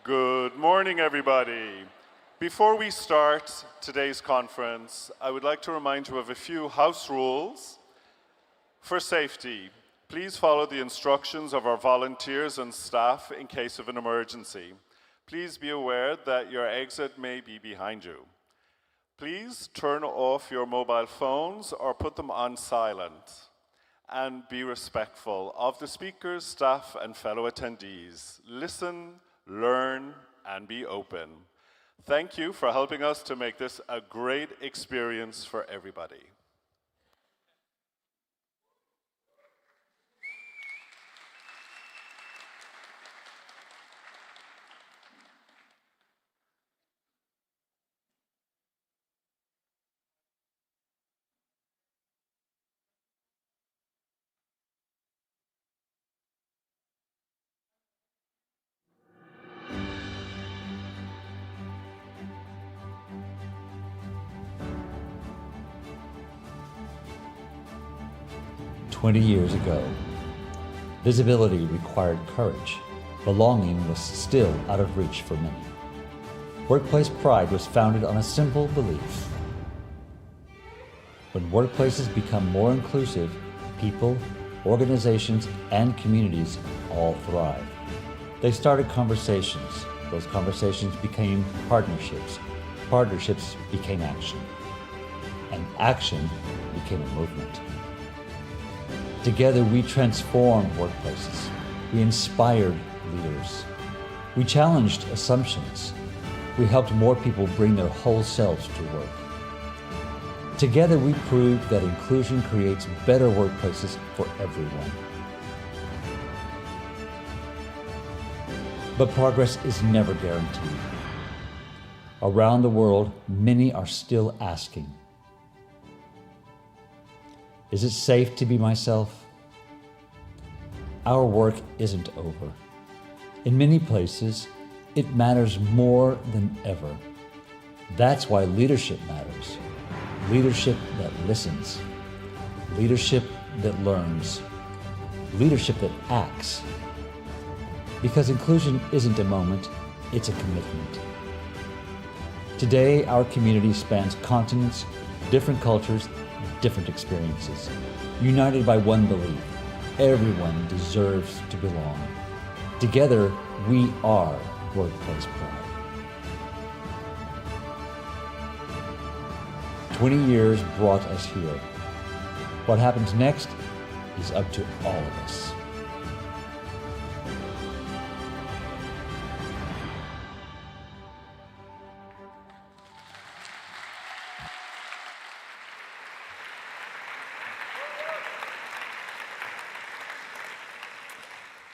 Good morning, everybody. Before we start today's conference, I would like to remind you of a few house rules. For safety, please follow the instructions of our volunteers and staff in case of an emergency. Please be aware that your exit may be behind you. Please turn off your mobile phones or put them on silent. And be respectful of the speakers, staff, and fellow attendees. Listen, learn, and be open. Thank you for helping us to make this a great experience for everybody. "20 years ago, visibility required courage. Belonging was still out of reach for many. Workplace Pride was founded on a simple belief. When workplaces become more inclusive, people, organizations, and communities all thrive. They started conversations. Those conversations became partnerships. Partnerships became action. And action became a movement. Together, we transformed workplaces. We inspired leaders. We challenged assumptions. We helped more people bring their whole selves to work. Together, we proved that inclusion creates better workplaces for everyone. But progress is never guaranteed. Around the world, many are still asking, is it safe to be myself? Our work isn't over. In many places, it matters more than ever. That's why leadership matters. Leadership that listens. Leadership that learns. Leadership that acts. Because inclusion isn't a moment, it's a commitment. Today, our community spans continents, different cultures, different experiences, united by one belief: everyone deserves to belong. Together, we are Workplace Pride. 20 years brought us here. What happens next is up to all of us.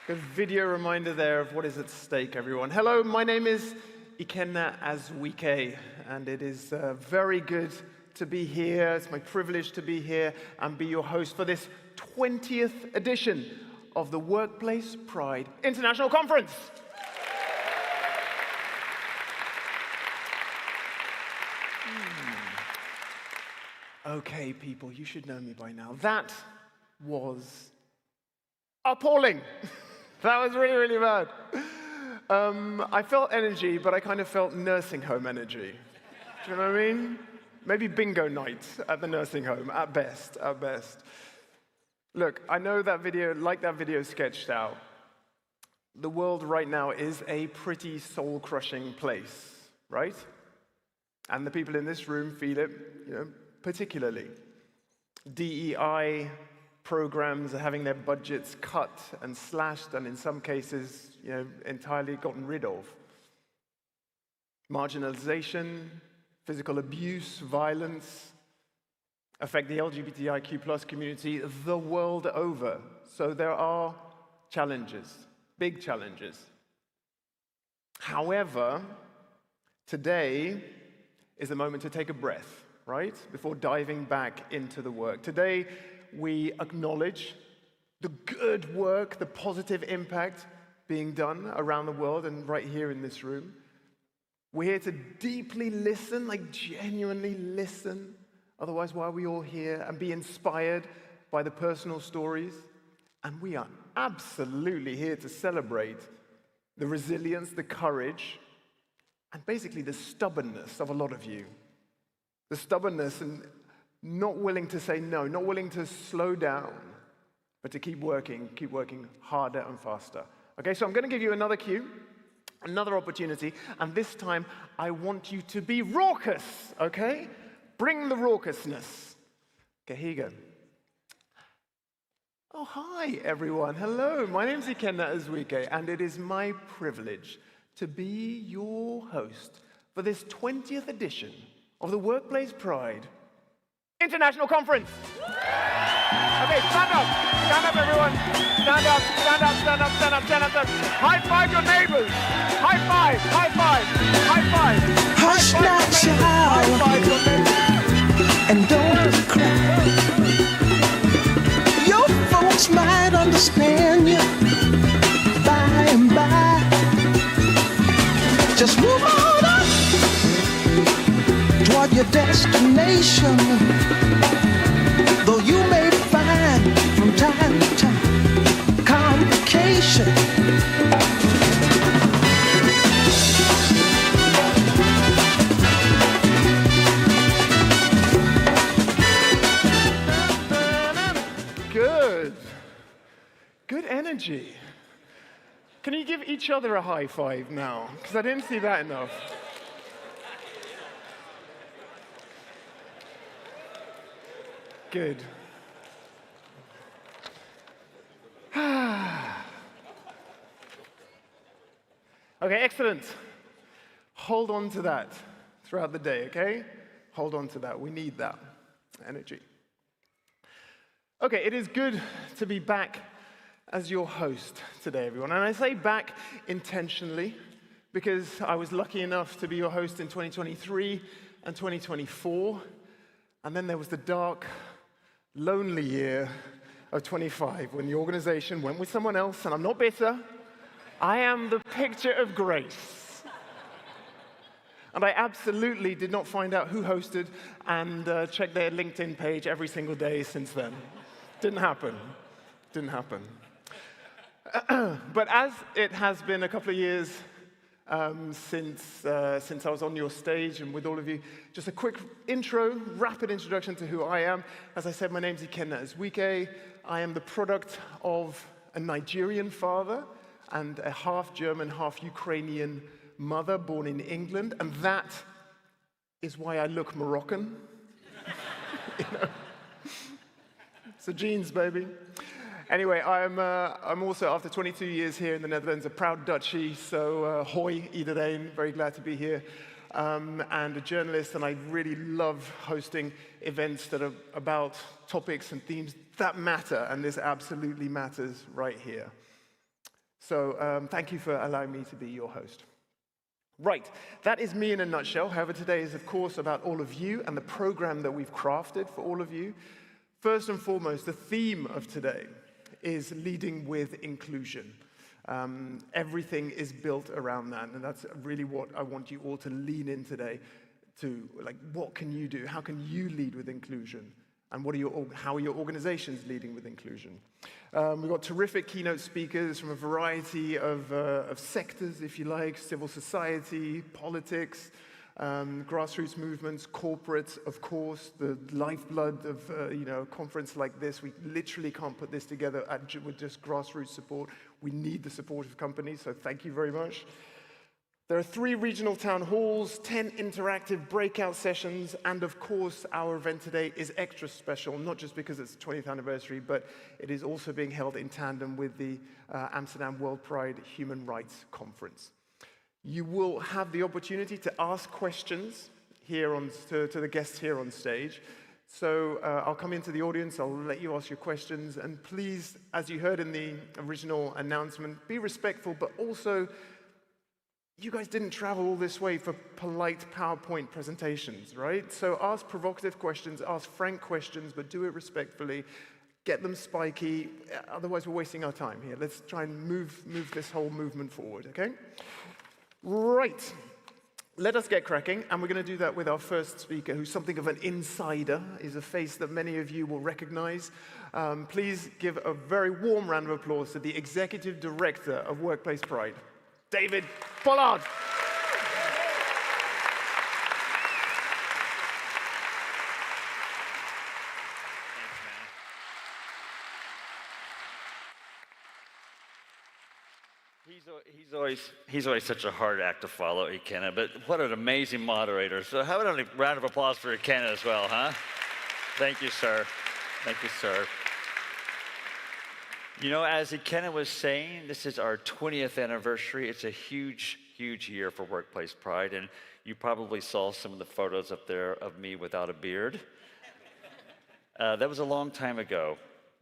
Good video reminder there of what is at stake, everyone. Hello, my name is Ikenna Azuike, and it is very good to be here. It's my privilege to be here and be your host for this 20th edition of the Workplace Pride International Conference. Okay, people, you should know me by now. That was appalling. That was really, really bad. I felt energy, but I kind of felt nursing home energy. Do you know what I mean? Maybe bingo night at the nursing home, at best, at best. Look, I know that video, like that video sketched out, the world right now is a pretty soul-crushing place, right? And the people in this room feel it, particularly. DEI programs are having their budgets cut and slashed, and in some cases, entirely gotten rid of. Marginalization, physical abuse, violence affect the LGBTIQ+ community the world over. So there are challenges, big challenges. However, today is the moment to take a breath, right? Before diving back into the work. Today, we acknowledge the good work, the positive impact being done around the world and right here in this room. We're here to deeply listen, like genuinely listen. Otherwise, why are we all here? And be inspired by the personal stories. And we are absolutely here to celebrate the resilience, the courage, and basically the stubbornness of a lot of you. The stubbornness and not willing to say no, not willing to slow down, but to keep working harder and faster. Okay, so I'm going to give you another cue, another opportunity, and this time I want you to be raucous, okay? Bring the raucousness. Okay, here you go. Oh, hi, everyone. Hello, my name's Ikenna Azuike, and it is my privilege to be your host for this 20th edition of the Workplace Pride International Conference. Okay, stand up, everyone. Stand up, stand up, stand up, stand up, stand up, stand up. High five your neighbors. High five, high five, high five. Hush now, child, High five your neighbors. and don't cry. Your folks might understand you by and by. Just move on up toward your destination. Though you may find from time to time complication. Good energy. Can you give each other a high five now? Because I didn't see that enough. Good. Okay, excellent. Hold on to that throughout the day, okay? Hold on to that. We need that energy. Okay, it is good to be back as your host today, everyone. And I say back intentionally because I was lucky enough to be your host in 2023 and 2024. And then there was the dark, lonely year of 25 when the organization went with someone else, and I'm not bitter. I am the picture of grace. And I absolutely did not find out who hosted and check their LinkedIn page every single day since then. Didn't happen. Didn't happen. But as it has been a couple of years since I was on your stage and with all of you, just a quick intro, rapid introduction to who I am. As I said, my name's Ikenna Azuike. I am the product of a Nigerian father and a half German, half Ukrainian mother born in England, and that is why I look Moroccan. You know? So genes, baby. Anyway, I'm also, after 22 years here in the Netherlands, a proud Dutchie, so hoi iedereen, very glad to be here, and a journalist, and I really love hosting events that are about topics and themes that matter, and this absolutely matters right here. So thank you for allowing me to be your host. Right, that is me in a nutshell. However, today is, of course, about all of you and the program that we've crafted for all of you. First and foremost, the theme of today is leading with inclusion. Everything is built around that, and that's really what I want you all to lean in today to, like, what can you do? How can you lead with inclusion? And how are your organizations leading with inclusion? We've got terrific keynote speakers from a variety of sectors, if you like, civil society, politics, grassroots movements, corporates, of course, the lifeblood of a conference like this. We literally can't put this together with just grassroots support. We need the support of companies, so thank you very much. There are 3 regional town halls, 10 interactive breakout sessions, and of course, our event today is extra special, not just because it's the 20th anniversary, but it is also being held in tandem with the Amsterdam WorldPride Human Rights Conference. You will have the opportunity to ask questions here to the guests here on stage. So I'll come into the audience, I'll let you ask your questions, and please, as you heard in the original announcement, be respectful, but also, you guys didn't travel all this way for polite PowerPoint presentations, right? So ask provocative questions, ask frank questions, but do it respectfully. Get them spiky, otherwise we're wasting our time here. Let's try and move this whole movement forward, okay? Right, let us get cracking, and we're going to do that with our first speaker, who's something of an insider, is a face that many of you will recognize. Please give a very warm round of applause to the Executive Director of Workplace Pride. David Pollard. He's always such a hard act to follow, Ikenna, but what an amazing moderator. So how about a round of applause for Ikenna as well, huh? Thank you, sir. Thank you, sir. You know, as Ikenna was saying, this is our 20th anniversary. It's a huge, huge year for Workplace Pride, and you probably saw some of the photos up there of me without a beard. That was a long time ago.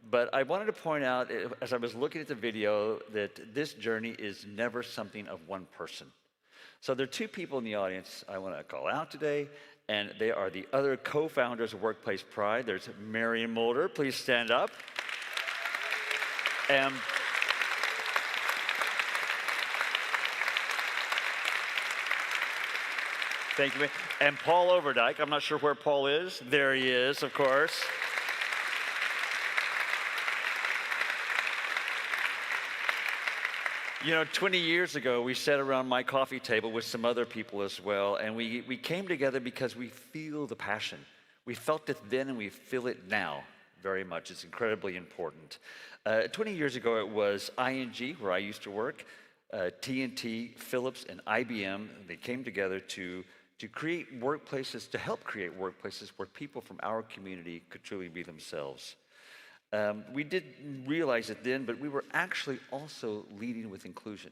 But I wanted to point out, as I was looking at the video, that this journey is never something of one person. So there are two people in the audience I want to call out today, and they are the other co-founders of Workplace Pride. There's Marion Mulder. Please stand up. And thank you. And Paul Overdyke. I'm not sure where Paul is. There he is, of course. You know, 20 years ago, we sat around my coffee table with some other people as well, and we came together because we feel the passion. We felt it then, and we feel it now very much. It's incredibly important. 20 years ago, it was ING, where I used to work, TNT, Philips, and IBM. They came together to create workplaces, to help create workplaces where people from our community could truly be themselves. We didn't realize it then, but we were actually also leading with inclusion.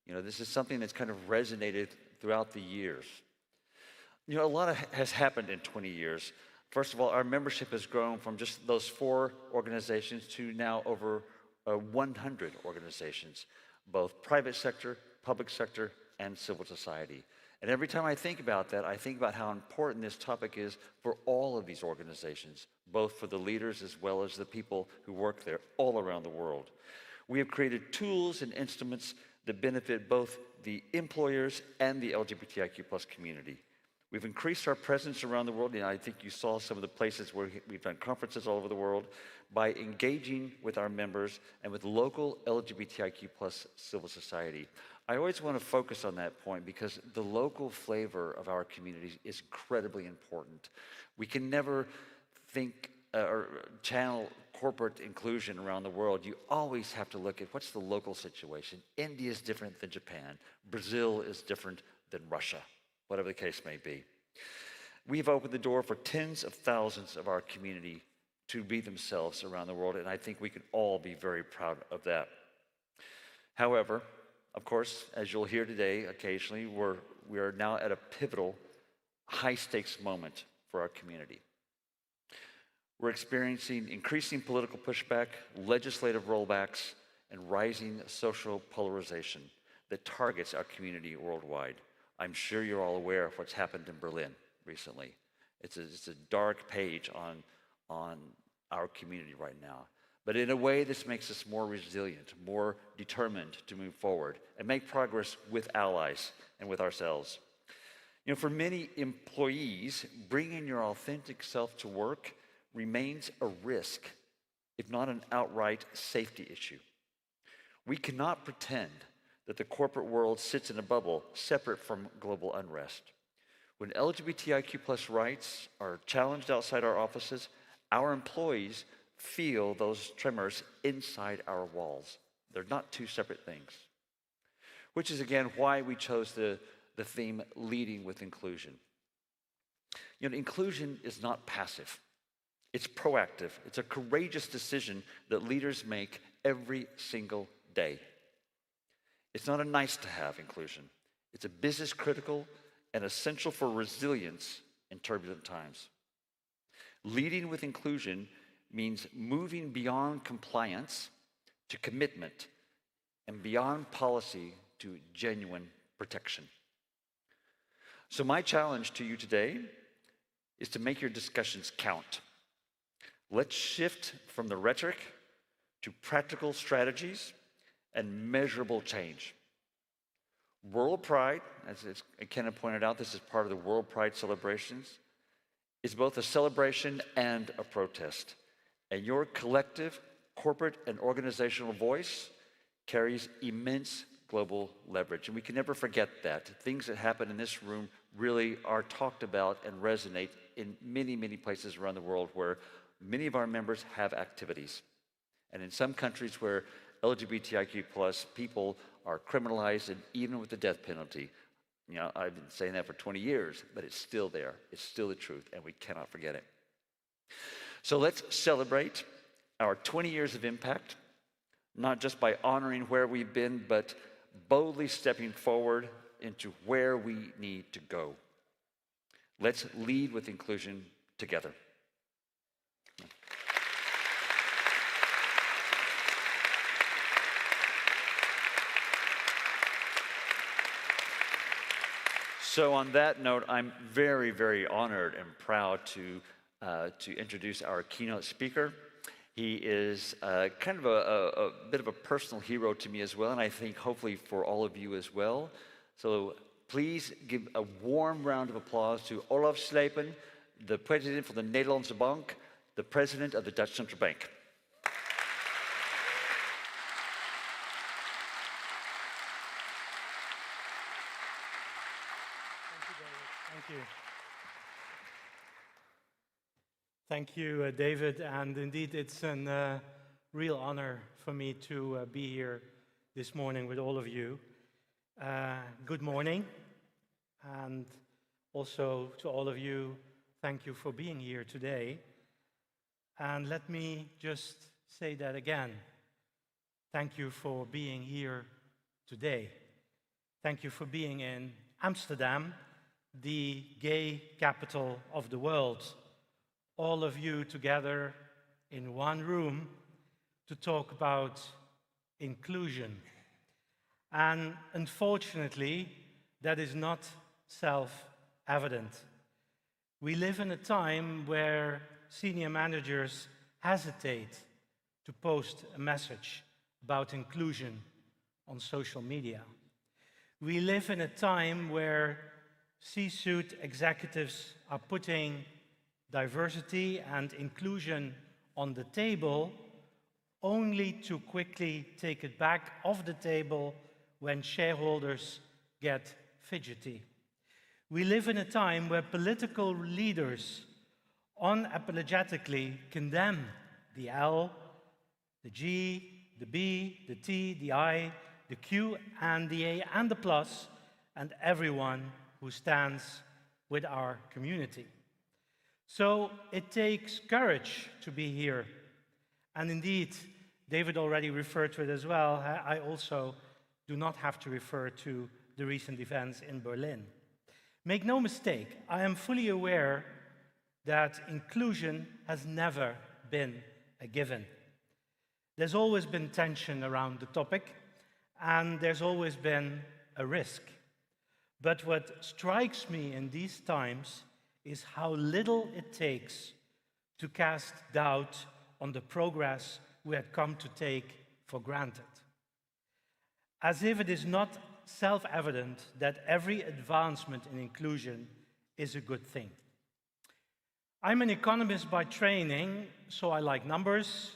You know, this is something that's kind of resonated throughout the years. You know, a lot has happened in 20 years. First of all, our membership has grown from just those 4 organizations to now over 100 organizations, both private sector, public sector, and civil society. And every time I think about that, I think about how important this topic is for all of these organizations, both for the leaders as well as the people who work there all around the world. We have created tools and instruments that benefit both the employers and the LGBTIQ+ community. We've increased our presence around the world, and I think you saw some of the places where we've done conferences all over the world, by engaging with our members and with local LGBTIQ+ civil society. I always want to focus on that point because the local flavor of our communities is incredibly important. We can never think or channel corporate inclusion around the world. You always have to look at what's the local situation. India is different than Japan. Brazil is different than Russia, whatever the case may be. We've opened the door for tens of thousands of our community to be themselves around the world, and I think we can all be very proud of that. However, of course, as you'll hear today occasionally, we are now at a pivotal, high-stakes moment for our community. We're experiencing increasing political pushback, legislative rollbacks, and rising social polarization that targets our community worldwide. I'm sure you're all aware of what's happened in Berlin recently. It's a dark page on our community right now. But in a way, this makes us more resilient, more determined to move forward and make progress with allies and with ourselves. You know, for many employees, bringing your authentic self to work remains a risk, if not an outright safety issue. We cannot pretend that the corporate world sits in a bubble separate from global unrest. When LGBTIQ+ rights are challenged outside our offices, our employees feel those tremors inside our walls. They're not two separate things. Which is, again, why we chose the theme, Leading with Inclusion. You know, inclusion is not passive. It's proactive. It's a courageous decision that leaders make every single day. It's not a nice-to-have inclusion. It's a business-critical and essential for resilience in turbulent times. Leading with inclusion means moving beyond compliance to commitment and beyond policy to genuine protection. So my challenge to you today is to make your discussions count. Let's shift from the rhetoric to practical strategies and measurable change. WorldPride, as Ikenna pointed out, this is part of the WorldPride celebrations, is both a celebration and a protest. And your collective, corporate, and organizational voice carries immense global leverage. And we can never forget that. Things that happen in this room really are talked about and resonate in many, many places around the world where many of our members have activities. And in some countries where LGBTIQ plus people are criminalized and even with the death penalty. You know, I've been saying that for 20 years, but it's still there. It's still the truth, and we cannot forget it. So let's celebrate our 20 years of impact, not just by honoring where we've been, but boldly stepping forward into where we need to go. Let's lead with inclusion together. So on that note, I'm very, very honored and proud to introduce our keynote speaker. He is kind of a bit of a personal hero to me as well, and I think hopefully for all of you as well. So please give a warm round of applause to Olaf Slepen, the president for the Nederlandse Bank, the president of the Dutch Central Bank. Thank you, David, and indeed it's a real honor for me to be here this morning with all of you. Good morning, and also to all of you, thank you for being here today. And let me just say that again. Thank you for being here today. Thank you for being in Amsterdam, the gay capital of the world. All of you together in one room to talk about inclusion. And unfortunately, that is not self-evident. We live in a time where senior managers hesitate to post a message about inclusion on social media. We live in a time where C-suite executives are putting diversity and inclusion on the table, only to quickly take it back off the table when shareholders get fidgety. We live in a time where political leaders unapologetically condemn the L, the G, the B, the T, the I, the Q, and the A, and the plus, and everyone who stands with our community. So it takes courage to be here. And indeed, David already referred to it as well. I also do not have to refer to the recent events in Berlin. Make no mistake, I am fully aware that inclusion has never been a given. There's always been tension around the topic, and there's always been a risk. But what strikes me in these times is how little it takes to cast doubt on the progress we had come to take for granted. As if it is not self-evident that every advancement in inclusion is a good thing. I'm an economist by training, so I like numbers,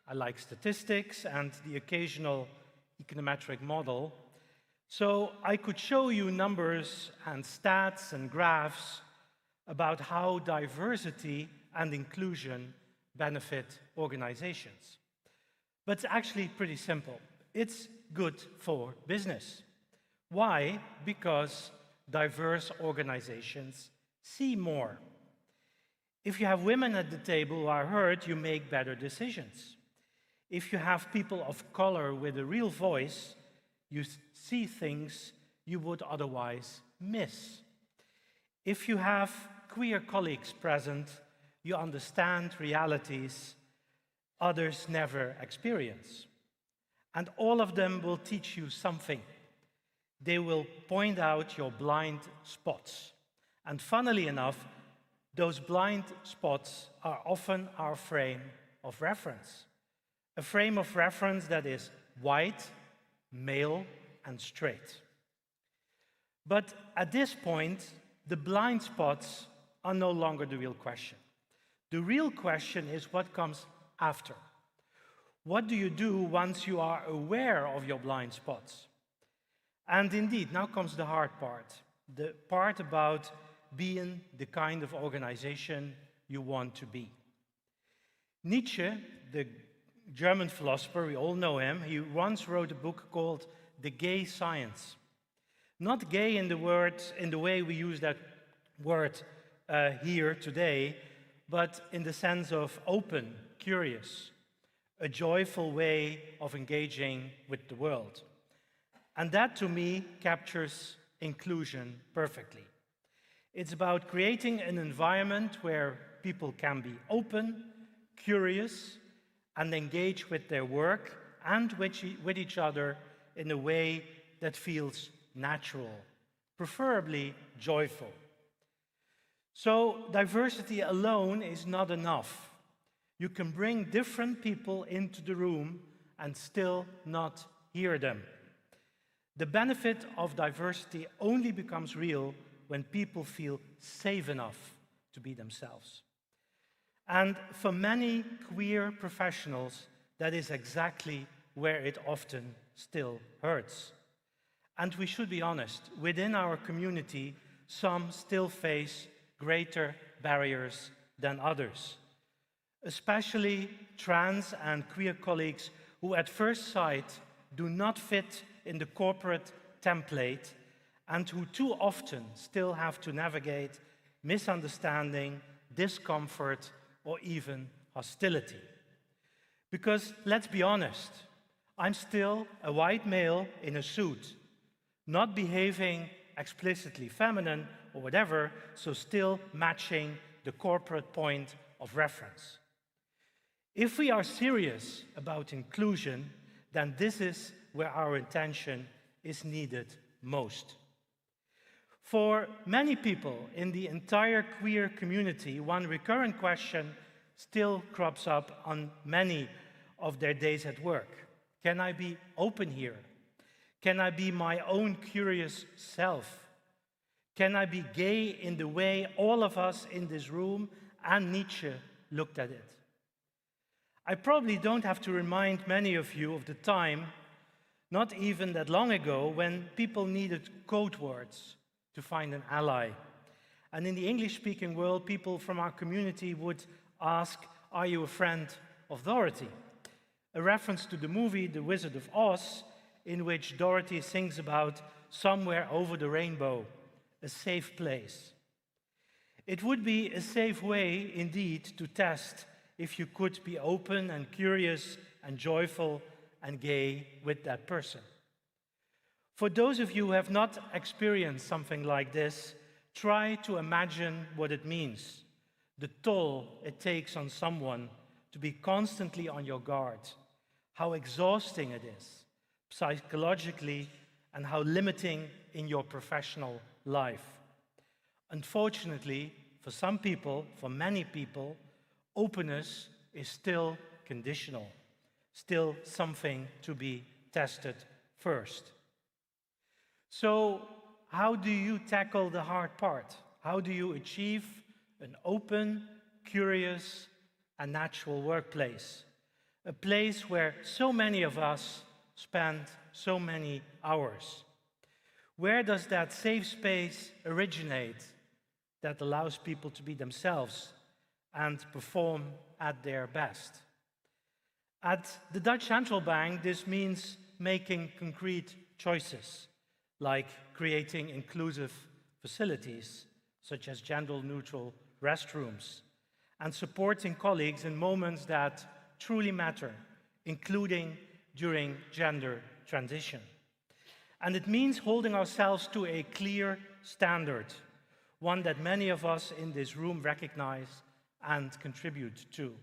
I like statistics and the occasional econometric model. So I could show you numbers and stats and graphs about how diversity and inclusion benefit organizations. But it's actually pretty simple. It's good for business. Why? Because diverse organizations see more. If you have women at the table who are heard, you make better decisions. If you have people of color with a real voice, you see things you would otherwise miss. If you have queer colleagues present, you understand realities others never experience. And all of them will teach you something. They will point out your blind spots. And funnily enough, those blind spots are often our frame of reference. A frame of reference that is white, male, and straight. But at this point, the blind spots are no longer the real question. The real question is what comes after. What do you do once you are aware of your blind spots? And indeed, now comes the hard part, the part about being the kind of organization you want to be. Nietzsche, the German philosopher, we all know him, he once wrote a book called The Gay Science. Not gay in the way we use that word here today, but in the sense of open, curious, a joyful way of engaging with the world. And that, to me, captures inclusion perfectly. It's about creating an environment where people can be open, curious, and engage with their work and with each other in a way that feels natural, preferably joyful. So diversity alone is not enough. You can bring different people into the room and still not hear them. The benefit of diversity only becomes real when people feel safe enough to be themselves. And for many queer professionals, that is exactly where it often still hurts. And we should be honest, within our community, some still face greater barriers than others, especially trans and queer colleagues who at first sight do not fit in the corporate template and who too often still have to navigate misunderstanding, discomfort, or even hostility. Because let's be honest, I'm still a white male in a suit, not behaving explicitly feminine or whatever, so still matching the corporate point of reference. If we are serious about inclusion, then this is where our attention is needed most. For many people in the entire queer community, one recurrent question still crops up on many of their days at work. Can I be open here? Can I be my own curious self? Can I be gay in the way all of us in this room and Nietzsche looked at it? I probably don't have to remind many of you of the time, not even that long ago, when people needed code words to find an ally. And in the English-speaking world, people from our community would ask, "Are you a friend of Dorothy?" A reference to the movie The Wizard of Oz, in which Dorothy sings about somewhere over the rainbow, a safe place. It would be a safe way, indeed, to test if you could be open and curious and joyful and gay with that person. For those of you who have not experienced something like this, try to imagine what it means, the toll it takes on someone to be constantly on your guard, how exhausting it is, psychologically, and how limiting in your professional life. Unfortunately, for some people, for many people, openness is still conditional, still something to be tested first. So, how do you tackle the hard part? How do you achieve an open, curious, and natural workplace? A place where so many of us spend so many hours. Where does that safe space originate that allows people to be themselves and perform at their best? At the Dutch Central Bank, this means making concrete choices, like creating inclusive facilities, such as gender-neutral restrooms, and supporting colleagues in moments that truly matter, including during gender transition. And it means holding ourselves to a clear standard, one that many of us in this room recognize and contribute to.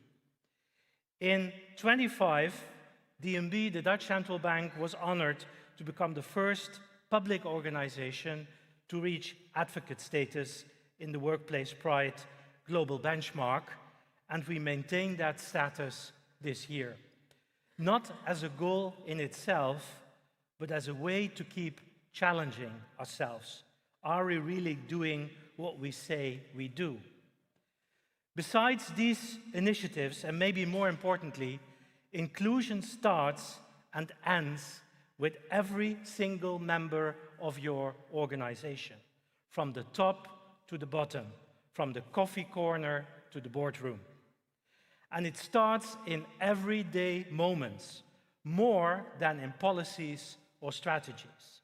In 25, DNB, the Dutch Central Bank, was honored to become the first public organization to reach advocate status in the Workplace Pride global benchmark, and we maintain that status this year. Not as a goal in itself, but as a way to keep challenging ourselves. Are we really doing what we say we do? Besides these initiatives, and maybe more importantly, inclusion starts and ends with every single member of your organization, from the top to the bottom, from the coffee corner to the boardroom. And it starts in everyday moments, more than in policies or strategies.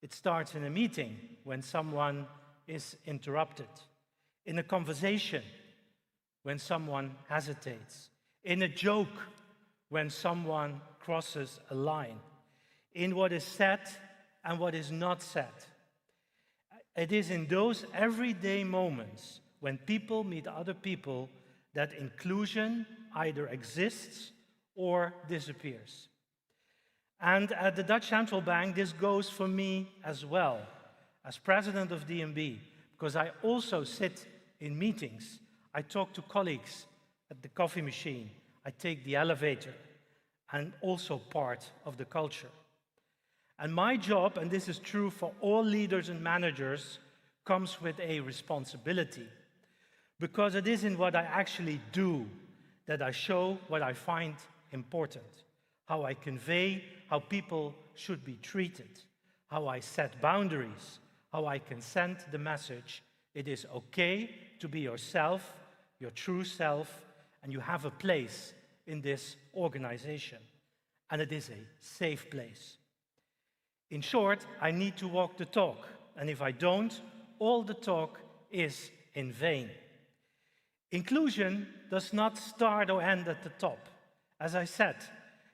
It starts in a meeting when someone is interrupted, in a conversation when someone hesitates, in a joke when someone crosses a line, in what is said and what is not said. It is in those everyday moments when people meet other people that inclusion either exists or disappears. And at the Dutch Central Bank, this goes for me as well, as president of DNB, because I also sit in meetings. I talk to colleagues at the coffee machine. I take the elevator, and also part of the culture. And my job, and this is true for all leaders and managers, comes with a responsibility, because it is in what I actually do that I show what I find important, how I convey how people should be treated, how I set boundaries, how I can send the message it is okay to be yourself, your true self, and you have a place in this organization, and it is a safe place. In short, I need to walk the talk, and if I don't, all the talk is in vain. Inclusion does not start or end at the top. As I said,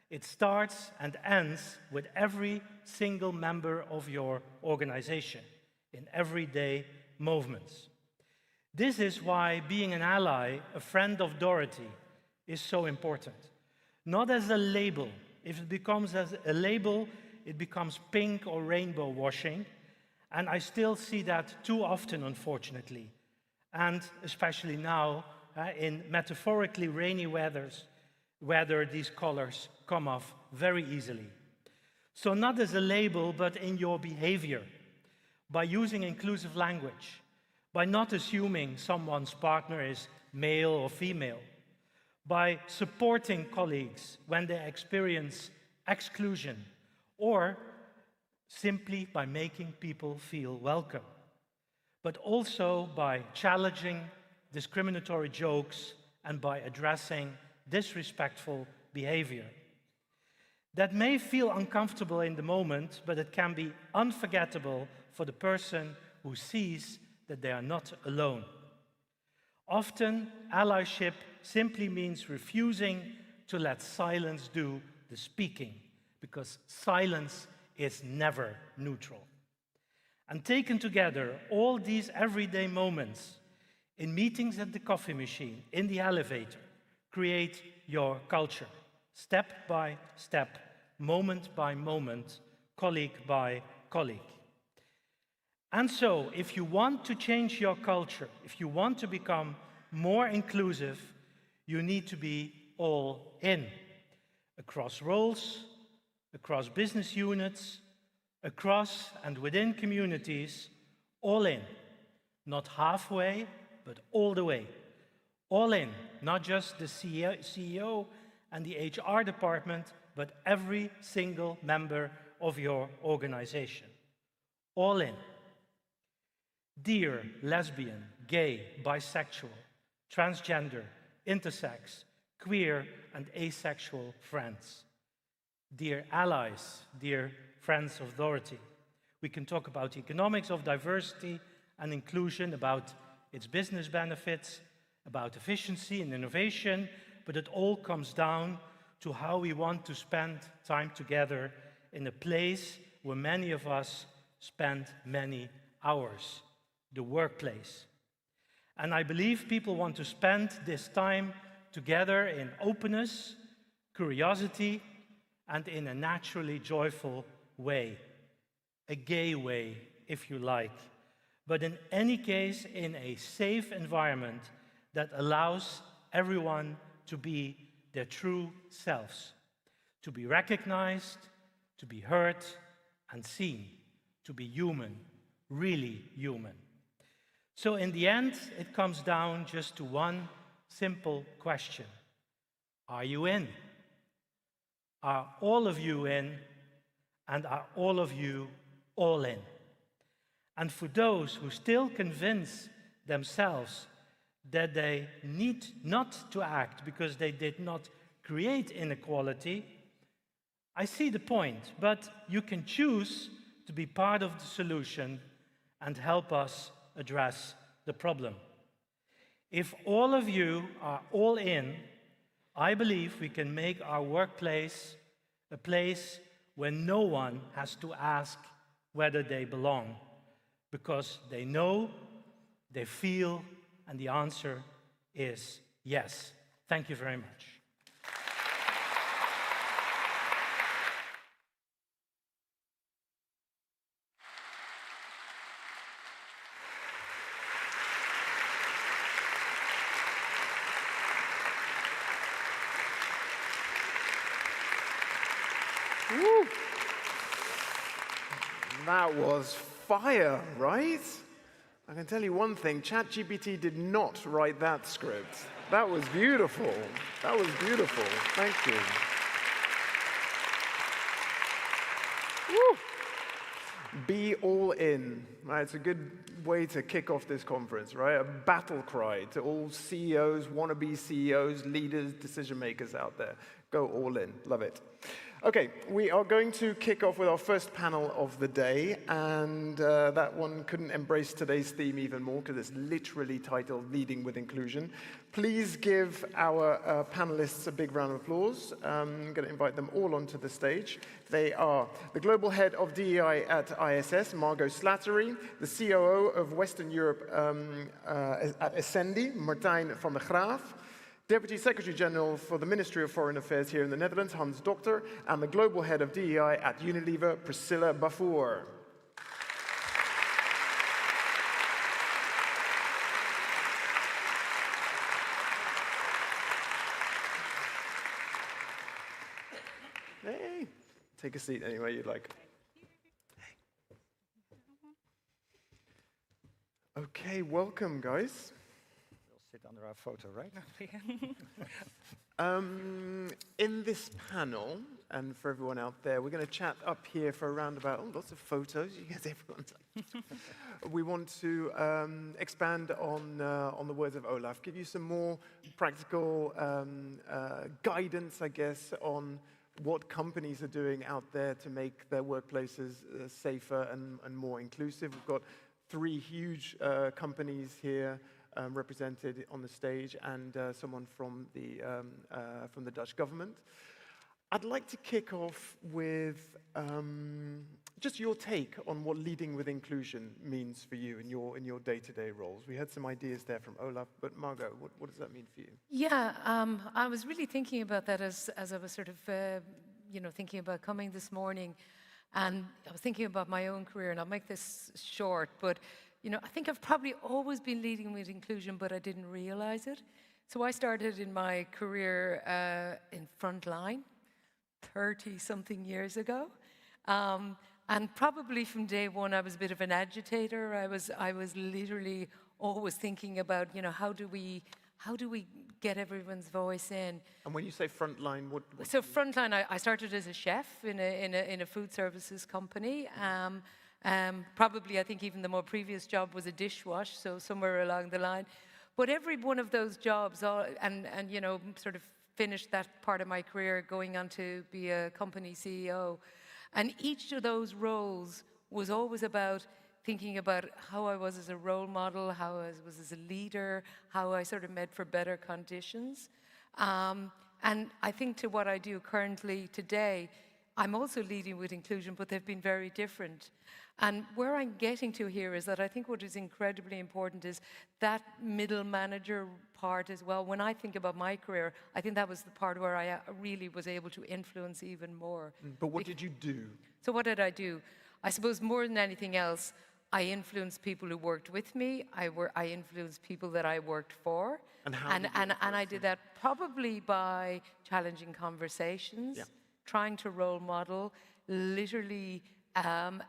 it starts and ends with every single member of your organization in everyday movements. This is why being an ally, a friend of Dorothy, is so important. Not as a label. If it becomes as a label, it becomes pink or rainbow washing, and I still see that too often, unfortunately, and especially now in metaphorically rainy weather, these colors come off very easily. So not as a label, but in your behavior, by using inclusive language, by not assuming someone's partner is male or female, by supporting colleagues when they experience exclusion, or simply by making people feel welcome, but also by challenging discriminatory jokes and by addressing disrespectful behavior. That may feel uncomfortable in the moment, but it can be unforgettable for the person who sees that they are not alone. Often, allyship simply means refusing to let silence do the speaking, because silence is never neutral. And taken together, all these everyday moments in meetings at the coffee machine, in the elevator, create your culture, step by step, moment by moment, colleague by colleague. And so, if you want to change your culture, if you want to become more inclusive, you need to be all in, across roles, across business units, across and within communities, all in, not halfway, but all the way. All in, not just the CEO and the HR department, but every single member of your organization. All in. Dear lesbian, gay, bisexual, transgender, intersex, queer, and asexual friends. Dear allies, dear friends of Dorothy, we can talk about the economics of diversity and inclusion, about its business benefits, about efficiency and innovation, but it all comes down to how we want to spend time together in a place where many of us spend many hours, the workplace. And I believe people want to spend this time together in openness, curiosity, and in a naturally joyful way, a gay way, if you like, but in any case, in a safe environment that allows everyone to be their true selves, to be recognized, to be heard and seen, to be human, really human. So in the end, it comes down just to one simple question. Are you in? Are all of you in? And are all of you all in? And for those who still convince themselves that they need not to act because they did not create inequality, I see the point, but you can choose to be part of the solution and help us address the problem. If all of you are all in, I believe we can make our workplace a place where no one has to ask whether they belong, because they know, they feel, and the answer is yes. Thank you very much. Woo. That was fire, right? I can tell you one thing, ChatGPT did not write that script. That was beautiful. That was beautiful. Thank you. Woo. Be all in. Right, it's a good way to kick off this conference, right? A battle cry to all CEOs, wannabe CEOs, leaders, decision makers out there. Go all in. Love it. Okay, we are going to kick off with our first panel of the day, and that one couldn't embrace today's theme even more because it's literally titled Leading with Inclusion. Please give our panelists a big round of applause. I'm going to invite them all onto the stage. They are the Global Head of DEI at ISS, Margot Slattery, the COO of Western Europe at Essendi, Martijn van der Graaf, Deputy Secretary General for the Ministry of Foreign Affairs here in the Netherlands, Hans Dokter, and the Global Head of DEI at Unilever, Priscilla Bafour. Hey, take a seat anywhere you'd like. Okay, welcome, guys. Sit under our photo, right? In this panel, and for everyone out there, we're going to chat up here for around about, lots of photos, you guys, everyone's we want to expand on the words of Olaf, give you some more practical guidance, I guess, on what companies are doing out there to make their workplaces safer and more inclusive. We've got 3 huge companies here represented on the stage, and someone from the Dutch government. I'd like to kick off with just your take on what leading with inclusion means for you in your day-to-day roles. We had some ideas there from Olaf, but Margot, what does that mean for you? Yeah, I was really thinking about that as I was sort of thinking about coming this morning, and I was thinking about my own career, and I'll make this short, but I think I've probably always been leading with inclusion, but I didn't realize it. So I started in my career in frontline 30-something years ago. And probably from day one, I was a bit of an agitator. I was literally always thinking about, how do we get everyone's voice in? And when you say frontline, what So frontline, I started as a chef in a food services company. Probably, I think even the more previous job was a dishwash, so somewhere along the line. But every one of those jobs, and sort of finished that part of my career going on to be a company CEO. And each of those roles was always about thinking about how I was as a role model, how I was as a leader, how I sort of made for better conditions. And I think to what I do currently today, I'm also leading with inclusion, but they've been very different. And where I'm getting to here is that I think what is incredibly important is that middle manager part as well. When I think about my career, I think that was the part where I really was able to influence even more. But what did you do? So what did I do? I suppose more than anything else, I influenced people who worked with me. I influenced people that I worked for. And how did you and I did that probably by challenging conversations, trying to role model, literally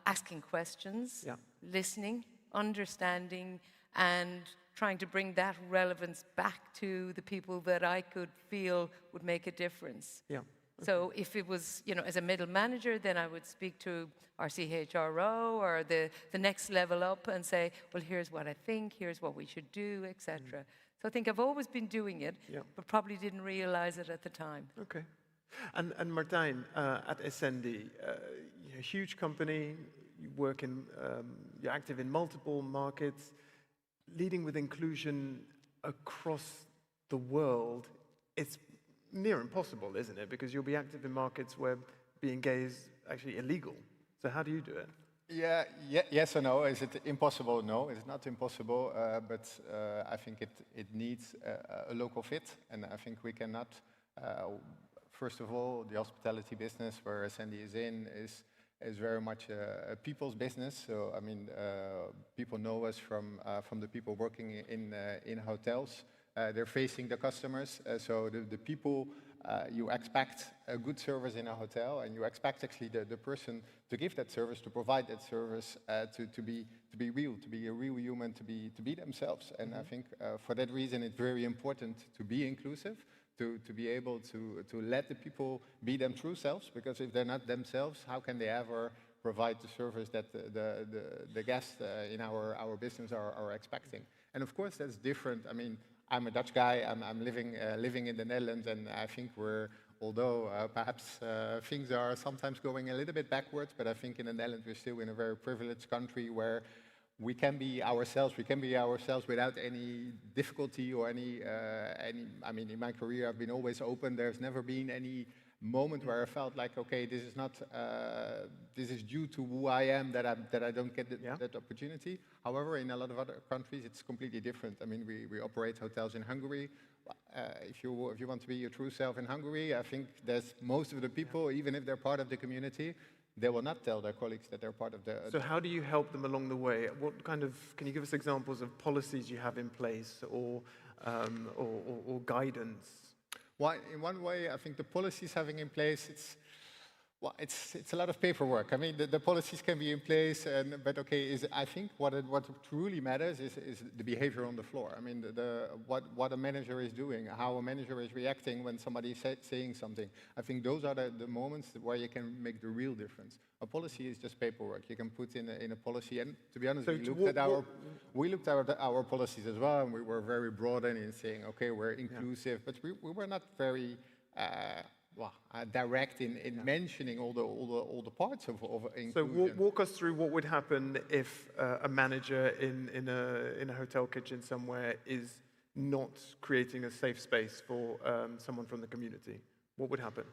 asking questions, listening, understanding, and trying to bring that relevance back to the people that I could feel would make a difference. Yeah. So if it was, as a middle manager, then I would speak to our CHRO or the next level up and say, well, here's what I think, here's what we should do, etc. So I think I've always been doing it, but probably didn't realize it at the time. Okay. And Martijn, at Essendi, a huge company, you work in, you're active in multiple markets, leading with inclusion across the world. It's near impossible, isn't it? Because you'll be active in markets where being gay is actually illegal. So how do you do it? Yes or no? Is it impossible? No, it's not impossible, but I think it needs a local fit, and I think we cannot. First of all, the hospitality business where Sandy is in is very much a people's business. So I mean, people know us from the people working in hotels. They're facing the customers, so the people, you expect a good service in a hotel, and you expect actually the person to give that service, to provide that service, to be real, to be a real human, to be themselves. And I think for that reason, it's very important to be inclusive, to be able to let the people be them true selves, because if they're not themselves, how can they ever provide the service that the guests in our business are expecting? And of course, that's different. I mean, I'm a Dutch guy. I'm living in the Netherlands, and I think although perhaps things are sometimes going a little bit backwards, but I think in the Netherlands we're still in a very privileged country where we can be ourselves. We can be ourselves without any difficulty or any. I mean, in my career, I've been always open. There's never been any moment where I felt like, okay, this is not, this is due to who I am that I don't get that opportunity. However, in a lot of other countries, it's completely different. I mean, we operate hotels in Hungary. If you want to be your true self in Hungary, I think there's most of the people, even if they're part of the community, they will not tell their colleagues that they're part of the... So how do you help them along the way? What kind of, can you give us examples of policies you have in place or guidance? Well, in one way, I think the policies having in place, it's a lot of paperwork. I mean, the policies can be in place, but okay, I think what truly matters is the behavior on the floor. I mean, what a manager is doing, how a manager is reacting when somebody is saying something. I think those are the moments where you can make the real difference. A policy is just paperwork. You can put in a policy, and to be honest, so we looked at our policies as well, and we were very broad in saying, okay, we're inclusive, but we were not very direct in mentioning all the parts of inclusion. So walk us through what would happen if a manager in a hotel kitchen somewhere is not creating a safe space for someone from the community. What would happen?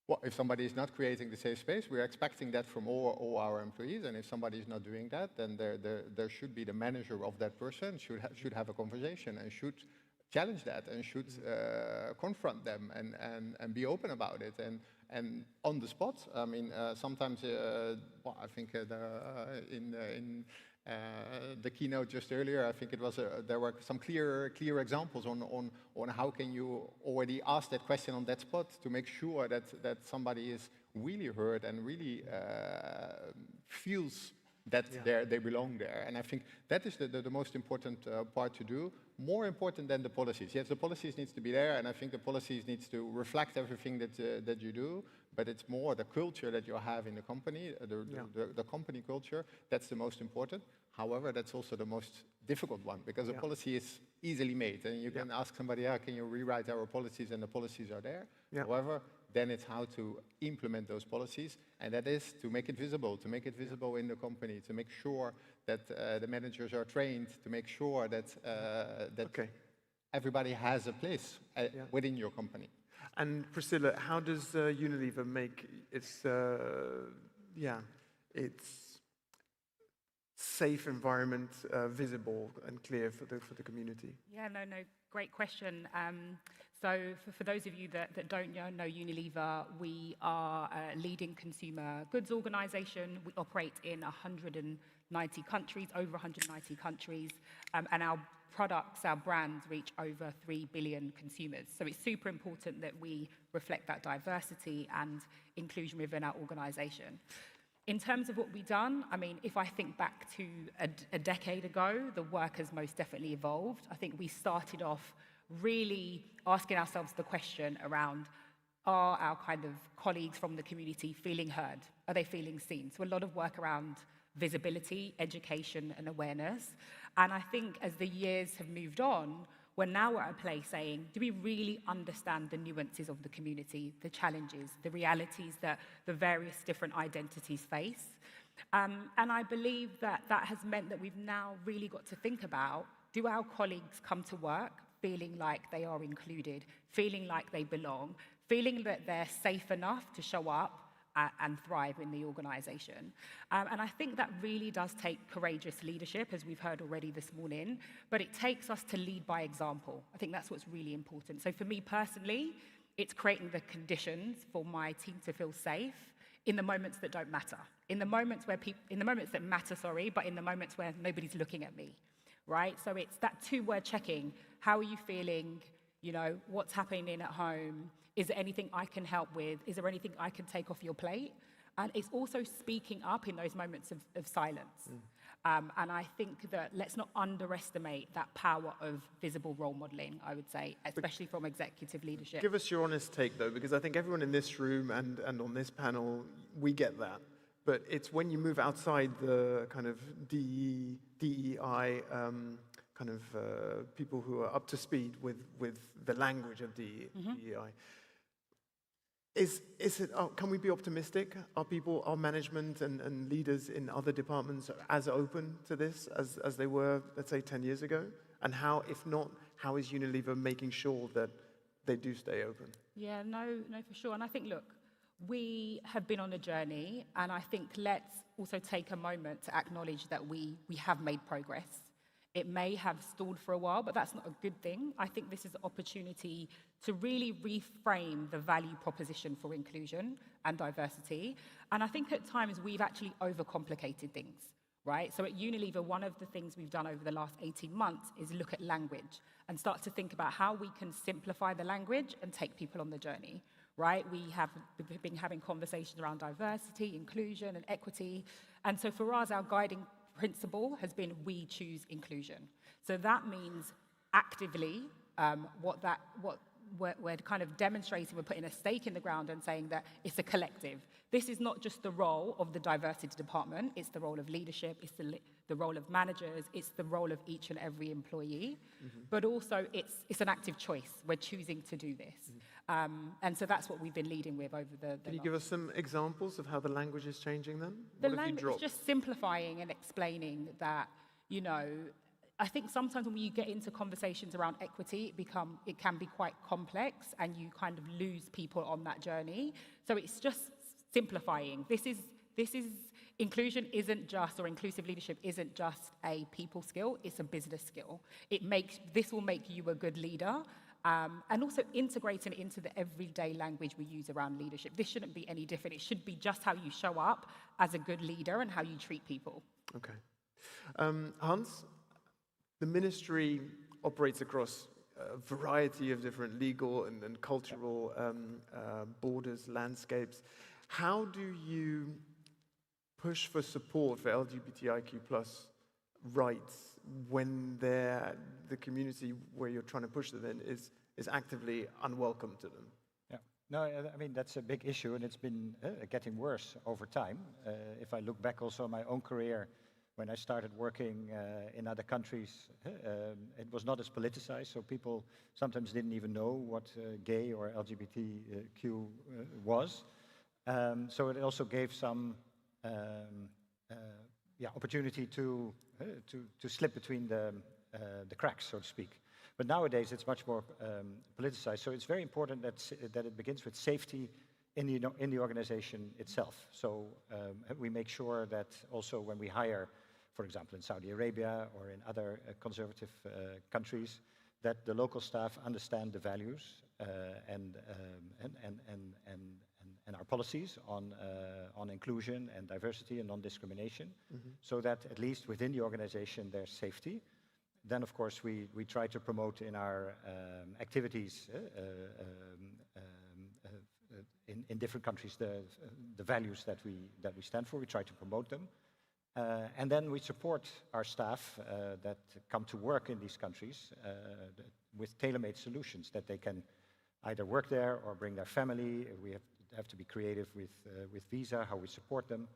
Well, if somebody is not creating the safe space, we're expecting that from all our employees, and if somebody is not doing that, then there should be the manager of that person should have a conversation and should challenge that and should confront them and be open about it and on the spot. I mean, sometimes I think in the keynote just earlier, I think it was there were some clear examples on how can you already ask that question on that spot to make sure that somebody is really heard and really feels that they belong there. And I think that is the most important part to do, more important than the policies. Yes, the policies needs to be there, and I think the policies needs to reflect everything that you do, but it's more the culture that you have in the company, the company culture, that's the most important. However, that's also the most difficult one, because the policy is easily made, and you can ask somebody, can you rewrite our policies, and the policies are there. However, then it's how to implement those policies, and that is to make it visible in the company, to make sure that the managers are trained, to make sure that everybody has a place within your company. And Priscilla, how does Unilever make its safe environment visible and clear for the community? Yeah, no, great question. So for those of you that don't know Unilever, we are a leading consumer goods organization. We operate in 190 countries, over 190 countries, and our products, our brands reach over 3 billion consumers. So it's super important that we reflect that diversity and inclusion within our organization. In terms of what we've done, I mean, if I think back to a decade ago, the work has most definitely evolved. I think we started off really asking ourselves the question around, are our kind of colleagues from the community feeling heard? Are they feeling seen? So a lot of work around visibility, education, and awareness. And I think as the years have moved on, we're now at a place saying, do we really understand the nuances of the community, the challenges, the realities that the various different identities face? And I believe that that has meant that we've now really got to think about, do our colleagues come to work feeling like they are included, feeling like they belong, feeling that they're safe enough to show up and thrive in the organization. And I think that really does take courageous leadership, as we've heard already this morning, but it takes us to lead by example. I think that's what's really important. So for me personally, it's creating the conditions for my team to feel safe in the moments that don't matter, in the moments that matter, but in the moments where nobody's looking at me, right? So it's that two-word checking. How are you feeling? You know, what's happening at home? Is there anything I can help with? Is there anything I can take off your plate? And it's also speaking up in those moments of silence. And I think that let's not underestimate that power of visible role modeling, I would say, especially from executive leadership. Give us your honest take, though, because I think everyone in this room and on this panel, we get that. But it's when you move outside the kind of DEI, kind of people who are up to speed with the language of DEI. Is it? Can we be optimistic? Are management and leaders in other departments as open to this as they were, let's say, 10 years ago? And how, if not, how is Unilever making sure that they do stay open? Yeah, no, for sure. And I think, look, we have been on a journey, and I think let's also take a moment to acknowledge that we have made progress. It may have stalled for a while, but that's not a good thing. I think this is an opportunity to really reframe the value proposition for inclusion and diversity. And I think at times we've actually overcomplicated things, right? So at Unilever, one of the things we've done over the last 18 months is look at language and start to think about how we can simplify the language and take people on the journey, right? We've been having conversations around diversity, inclusion, and equity. And so for us, our guiding principle has been we choose inclusion. So that means actively we're kind of demonstrating, we're putting a stake in the ground and saying that it's a collective. This is not just the role of the diversity department, it's the role of leadership, it's the role of managers, it's the role of each and every employee, but also it's an active choice. We're choosing to do this. And so that's what we've been leading with over the Can you give us some examples of how the language is changing then? The language is just simplifying and explaining that, you know, I think sometimes when you get into conversations around equity, it can be quite complex and you kind of lose people on that journey. So it's just simplifying. This is inclusion isn't just, or inclusive leadership isn't just a people skill, it's a business skill. This will make you a good leader. And also integrating it into the everyday language we use around leadership. This shouldn't be any different. It should be just how you show up as a good leader and how you treat people. Okay. Hans, the ministry operates across a variety of different legal and cultural borders, landscapes. How do you push for support for LGBTIQ+ rights when the community where you're trying to push them in is actively unwelcome to them? Yeah, no, I mean, that's a big issue, and it's been getting worse over time. If I look back also on my own career, when I started working in other countries, it was not as politicized, so people sometimes didn't even know what gay or LGBTQ was. So it also gave some opportunity to slip between the cracks, so to speak. But nowadays it's much more politicized. So it's very important that it begins with safety in the organization itself. So we make sure that also when we hire, for example, in Saudi Arabia or in other conservative countries, that the local staff understand the values and our policies on inclusion and diversity and non-discrimination, so that at least within the organization there's safety. Then, of course, we try to promote in our activities in different countries the values that we stand for. We try to promote them. And then we support our staff that come to work in these countries with tailor-made solutions that they can either work there or bring their family. We have to be creative with visa, how we support them.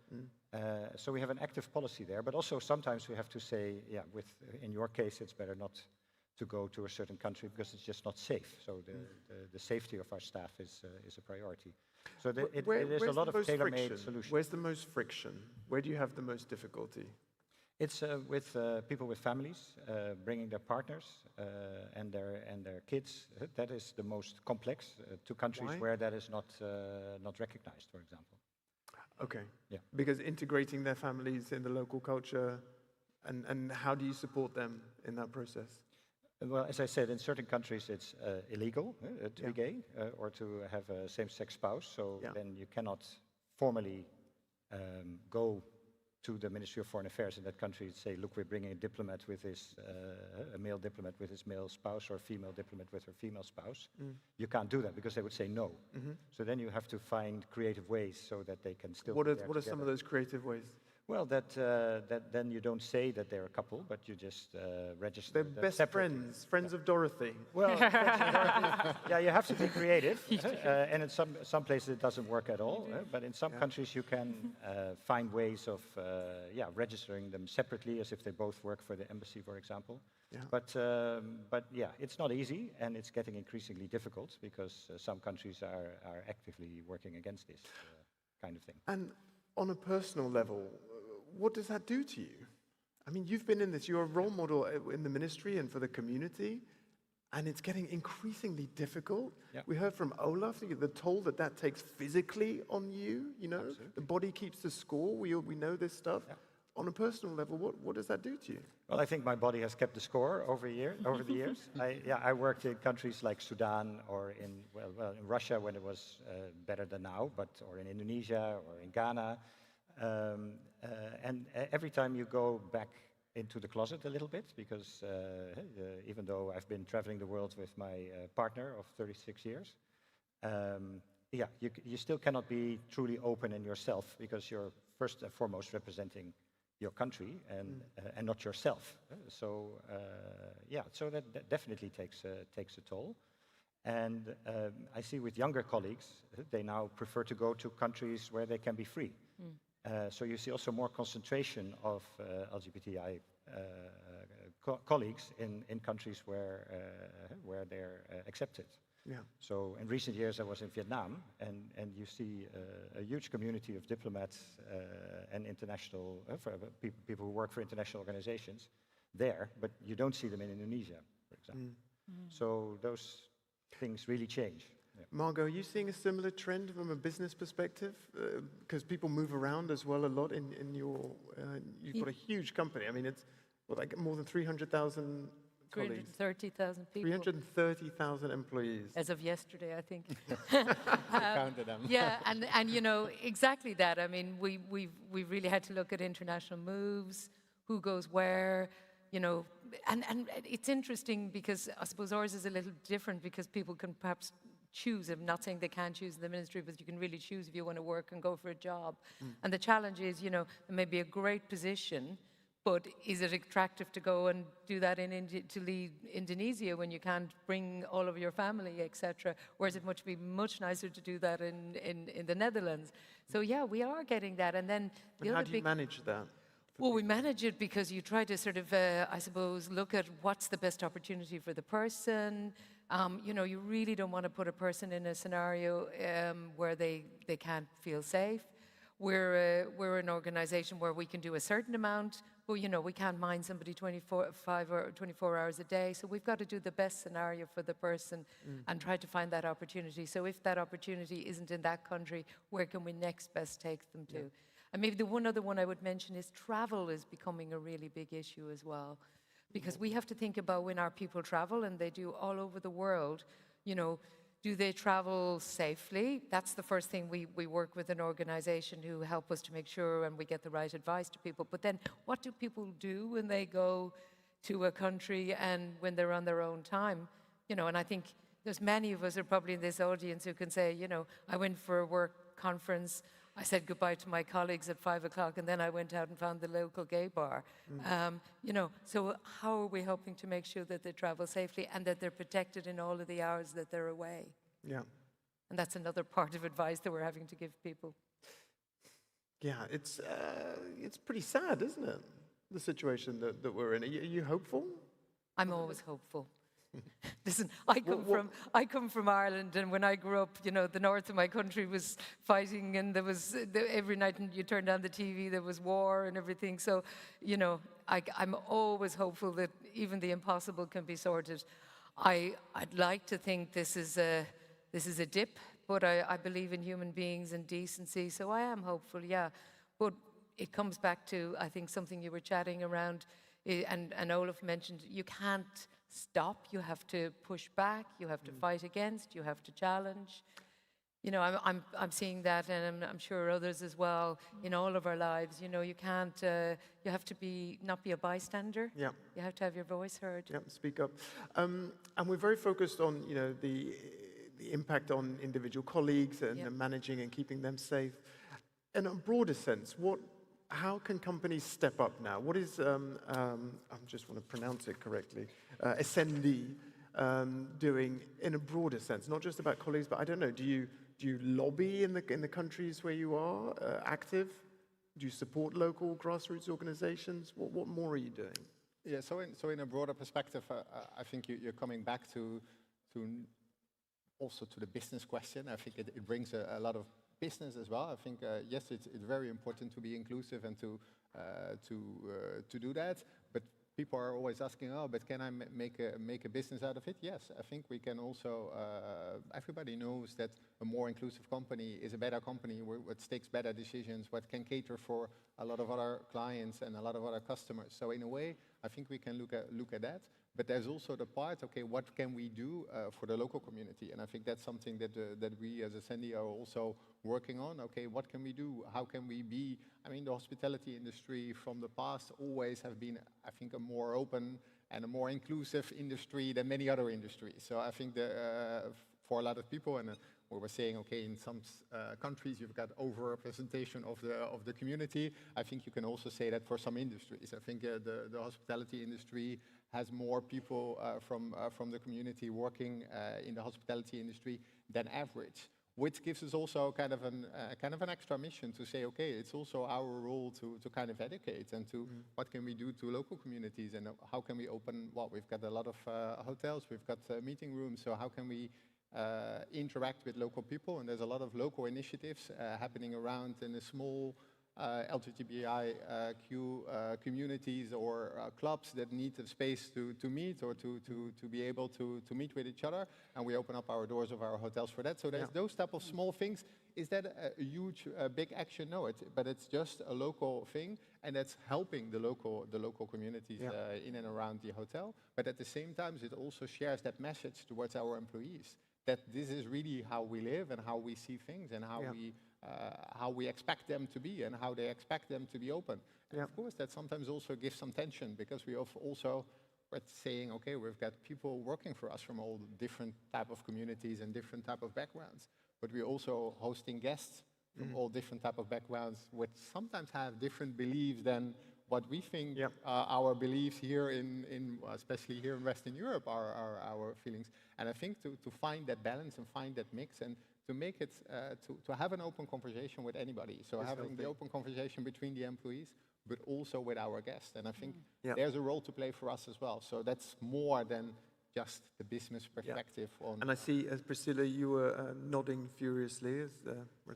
So we have an active policy there, but also sometimes we have to say, yeah, in your case, it's better not to go to a certain country because it's just not safe. So the safety of our staff is a priority. So there's a lot of tailor-made solutions. Where's the most friction? Where do you have the most difficulty? It's with people with families, bringing their partners and their kids. That is the most complex to countries Why? where that is not recognized, for example. Okay. Yeah. Because integrating their families in the local culture, and how do you support them in that process? Well, as I said, in certain countries it's illegal to be gay or to have a same-sex spouse. So then you cannot formally go to the Ministry of Foreign Affairs in that country and say, look, we're bringing a diplomat with his, a male diplomat with his male spouse or a female diplomat with her female spouse. You can't do that because they would say no. So then you have to find creative ways so that they can still. What are some of those creative ways? Well, that then you don't say that they're a couple, but you just register. They're best separately. friends of Dorothy. Well, yeah, you have to be creative, and in some places it doesn't work at all. But in some countries you can find ways of registering them separately, as if they both work for the embassy, for example. But yeah, it's not easy, and it's getting increasingly difficult because some countries are actively working against this kind of thing. And on a personal level, what does that do to you? I mean, you've been in this, you're a role model in the ministry and for the community, and it's getting increasingly difficult. Yeah. We heard from Olaf, the toll that takes physically on you, you know? Absolutely. The body keeps the score, we know this stuff. Yeah. On a personal level, what does that do to you? Well, I think my body has kept the score over the years. I worked in countries like Sudan or in Russia when it was better than now, or in Indonesia or in Ghana. And every time you go back into the closet a little bit, because even though I've been traveling the world with my partner of 36 years, you still cannot be truly open in yourself because you're first and foremost representing your country and not yourself. So that definitely takes a toll. And I see with younger colleagues, they now prefer to go to countries where they can be free. So you see also more concentration of LGBTI colleagues in countries where they're accepted. Yeah. So in recent years I was in Vietnam, and you see a huge community of diplomats and international people who work for international organizations there, but you don't see them in Indonesia, for example. So those things really change. Yeah. Margot, are you seeing a similar trend from a business perspective? Because people move around as well a lot in your, you've got a huge company. I mean, it's like more than 300,000 colleagues. 330,000 people. 330,000 employees. As of yesterday, I think. Counted them. Yeah, and you know, exactly that. I mean, we've really had to look at international moves, who goes where, you know, and it's interesting because I suppose ours is a little different because people can perhaps choose. I'm not saying they can't choose in the ministry, but you can really choose if you want to work and go for a job. And the challenge is, you know, it may be a great position, but is it attractive to go and do that to lead Indonesia when you can't bring all of your family, etc.? Or is it be much nicer to do that in the Netherlands? So yeah, we are getting that. And then how do you manage that? Well, we manage it because you try to sort of, I suppose, look at what's the best opportunity for the person. You know, you really don't want to put a person in a scenario where they can't feel safe. We're an organization where we can do a certain amount, but you know, we can't mind somebody 24 hours a day. So we've got to do the best scenario for the person and try to find that opportunity. So if that opportunity isn't in that country, where can we next best take them to? Yeah. And maybe the one other one I would mention is travel is becoming a really big issue as well. Because we have to think about when our people travel, and they do all over the world, you know, do they travel safely? That's the first thing. We work with an organization who help us to make sure and we get the right advice to people. But then what do people do when they go to a country and when they're on their own time? You know, and I think there's many of us are probably in this audience who can say, you know, I went for a work conference, I said goodbye to my colleagues at 5 o'clock, and then I went out and found the local gay bar. You know, so how are we hoping to make sure that they travel safely and that they're protected in all of the hours that they're away? Yeah. And that's another part of advice that we're having to give people. Yeah, it's pretty sad, isn't it? The situation that we're in. Are you hopeful? I'm always hopeful. Listen, I come from Ireland, and when I grew up, you know, the north of my country was fighting, and there was every night you turned on the TV, there was war and everything. So, you know, I'm always hopeful that even the impossible can be sorted. I'd like to think this is a dip, but I believe in human beings and decency, so I am hopeful, yeah. But it comes back to, I think, something you were chatting around, and Olaf mentioned, you can't stop, you have to push back, you have to fight against, you have to challenge. You know, I'm seeing that, and I'm sure others as well, in all of our lives. You know, you can't, you have to not be a bystander. Yeah. You have to have your voice heard. Yeah, speak up. And we're very focused on, you know, the impact on individual colleagues and managing and keeping them safe. In a broader sense, how can companies step up now? What is, I just want to pronounce it correctly, Ascendi doing in a broader sense, not just about colleagues, but I don't know, do you lobby in the countries where you are active? Do you support local grassroots organizations? What more are you doing? Yeah, so in a broader perspective, I think you're coming back to also to the business question. I think it brings a lot of business as well. I think yes, it's very important to be inclusive and to do that. But people are always asking, oh, but can I make a business out of it? Yes, I think we can also. Everybody knows that a more inclusive company is a better company, what takes better decisions, what can cater for a lot of other clients and a lot of other customers. So in a way, I think we can look at that. But there's also the part, okay, what can we do for the local community? And I think that's something that we as Ascendi are also working on. Okay, what can we do? How can we be? I mean, the hospitality industry from the past always have been, I think, a more open and a more inclusive industry than many other industries. So I think for a lot of people, and we were saying, okay, in some countries you've got over-representation of the community. I think you can also say that for some industries. I think the hospitality industry has more people from the community working in the hospitality industry than average, which gives us also kind of an extra mission to say, okay, it's also our role to kind of educate and to what can we do to local communities, and how can we open, well, we've got a lot of hotels, we've got meeting rooms, so how can we interact with local people? And there's a lot of local initiatives happening around in the small LGBTIQ communities or clubs that need a space to meet or to be able to meet with each other, and we open up our doors of our hotels for that. So there's those type of small things. Is that a huge, big action? No, but it's just a local thing, and that's helping the local communities in and around the hotel. But at the same time, it also shares that message towards our employees that this is really how we live and how we see things and how we expect them to be and how they expect them to be open. And of course, that sometimes also gives some tension, because we're saying, okay, we've got people working for us from all different type of communities and different type of backgrounds, but we're also hosting guests from all different type of backgrounds, which sometimes have different beliefs than what we think our beliefs here especially here in Western Europe are our feelings. And I think to find that balance and find that mix and to make it, to have an open conversation with anybody. So having the open conversation between the employees, but also with our guests. And I think there's a role to play for us as well. So that's more than just the business perspective on. And I see, as Priscilla, you were nodding furiously.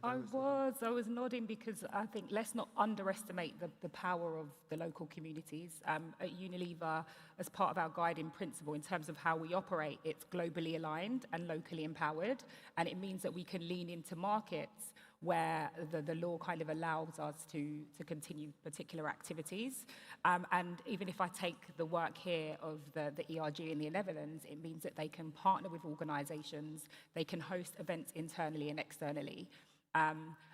I was nodding because I think let's not underestimate the power of the local communities. At Unilever, as part of our guiding principle in terms of how we operate, it's globally aligned and locally empowered, and it means that we can lean into markets where the law kind of allows us to continue particular activities. And even if I take the work here of the ERG in the Netherlands, it means that they can partner with organizations, they can host events internally and externally,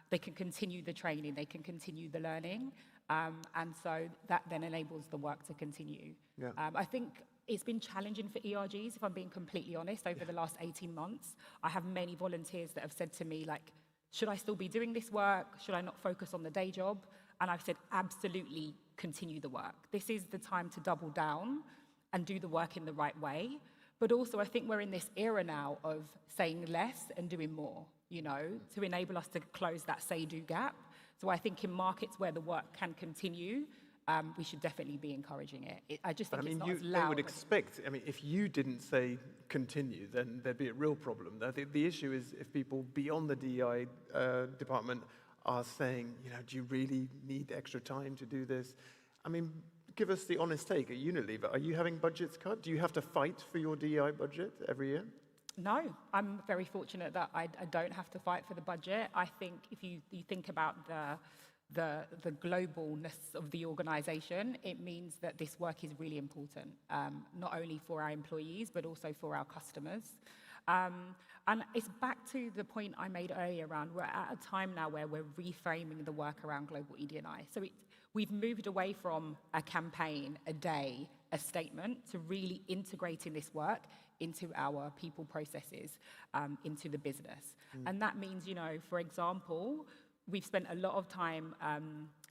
they can continue the training, they can continue the learning, and so that then enables the work to continue. I think it's been challenging for ERGs, if I'm being completely honest, over the last 18 months. I have many volunteers that have said to me, like, should I still be doing this work? Should I not focus on the day job? And I've said, absolutely continue the work. This is the time to double down and do the work in the right way. But also, I think we're in this era now of saying less and doing more, you know, to enable us to close that say-do gap. So I think in markets where the work can continue, we should definitely be encouraging it. I just think it's not as loud. They would expect, I mean, if you didn't say continue, then there'd be a real problem. I think the issue is if people beyond the DEI department are saying, you know, do you really need extra time to do this? I mean, give us the honest take at Unilever. Are you having budgets cut? Do you have to fight for your DEI budget every year? No, I'm very fortunate that I don't have to fight for the budget. I think if you think about the globalness of the organization, it means that this work is really important, not only for our employees, but also for our customers. And it's back to the point I made earlier around we're at a time now where we're reframing the work around global ED&I. So we've moved away from a campaign, a day, a statement, to really integrating this work into our people processes, into the business. And that means, you know, for example, we've spent a lot of time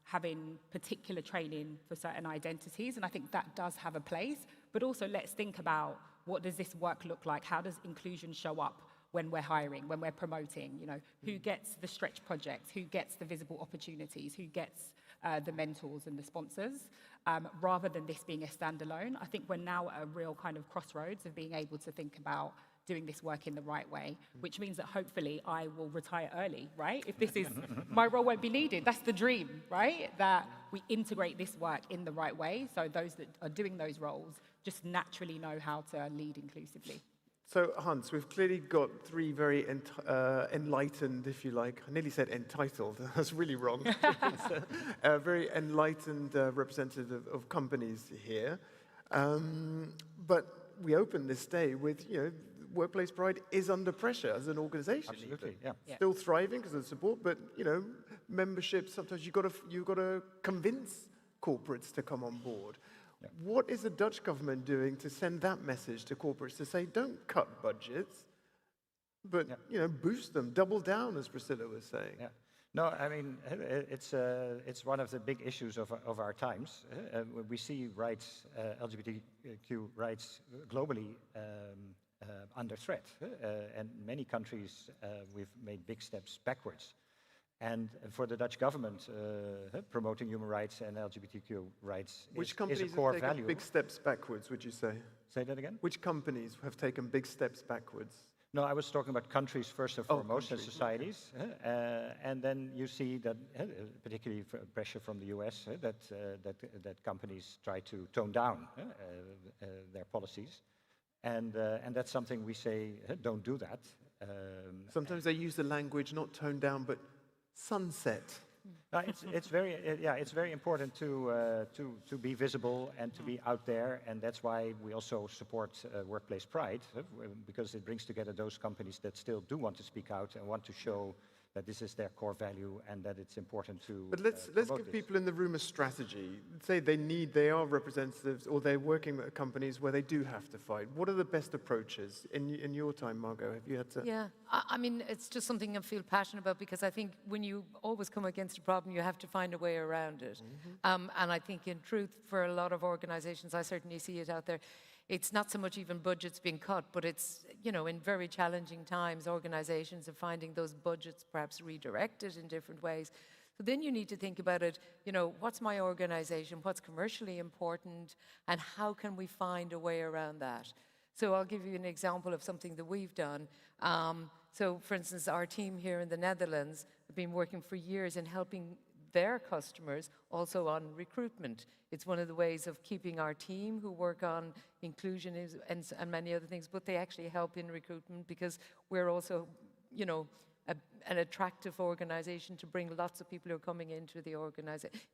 having particular training for certain identities, and I think that does have a place. But also, let's think about what does this work look like? How does inclusion show up when we're hiring, when we're promoting? You know, who gets the stretch projects? Who gets the visible opportunities? Who gets the mentors and the sponsors? Rather than this being a standalone, I think we're now at a real kind of crossroads of being able to think about doing this work in the right way, which means that hopefully I will retire early, right? If this is, my role won't be needed. That's the dream, right? That we integrate this work in the right way, so those that are doing those roles just naturally know how to lead inclusively. So, Hans, we've clearly got three very enlightened, if you like, I nearly said entitled, that's really wrong. Very enlightened representative of companies here. But we opened this day with, you know, Workplace Pride is under pressure as an organization. Absolutely, yeah. Still thriving because of the support, but, you know, membership, sometimes you've got to convince corporates to come on board. Yeah. What is the Dutch government doing to send that message to corporates to say, don't cut budgets, but you know, boost them, double down, as Priscilla was saying? Yeah. No, I mean, it's one of the big issues of our times. We see rights, LGBTQ rights globally under threat. And many countries, we've made big steps backwards. And for the Dutch government, promoting human rights and LGBTQ rights Which is companies a core have taken value. big steps backwards, would you say? Say that again? Which companies have taken big steps backwards? No, I was talking about countries first and foremost, and societies. And then you see that, particularly pressure from the US, that companies try to tone down their policies. And that's something we say, don't do that. Sometimes they use the language not toned down, but sunset. It's very important to be visible and to be out there, and that's why we also support Workplace Pride, because it brings together those companies that still do want to speak out and want to show that this is their core value and that it's important to. But let's give people in the room a strategy. Say they are representatives or they're working at companies where they do have to fight. What are the best approaches in your time, Margot? Have you had to? Yeah, I mean, it's just something I feel passionate about because I think when you always come against a problem, you have to find a way around it. And I think in truth, for a lot of organizations, I certainly see it out there, it's not so much even budgets being cut, but it's, you know, in very challenging times, organizations are finding those budgets perhaps redirected in different ways. So then you need to think about it, you know, what's my organization, what's commercially important, and how can we find a way around that? So I'll give you an example of something that we've done. So for instance, our team here in the Netherlands have been working for years in helping their customers also on recruitment. It's one of the ways of keeping our team who work on inclusion and many other things, but they actually help in recruitment because we're also, you know, an attractive organization to bring lots of people who are coming into the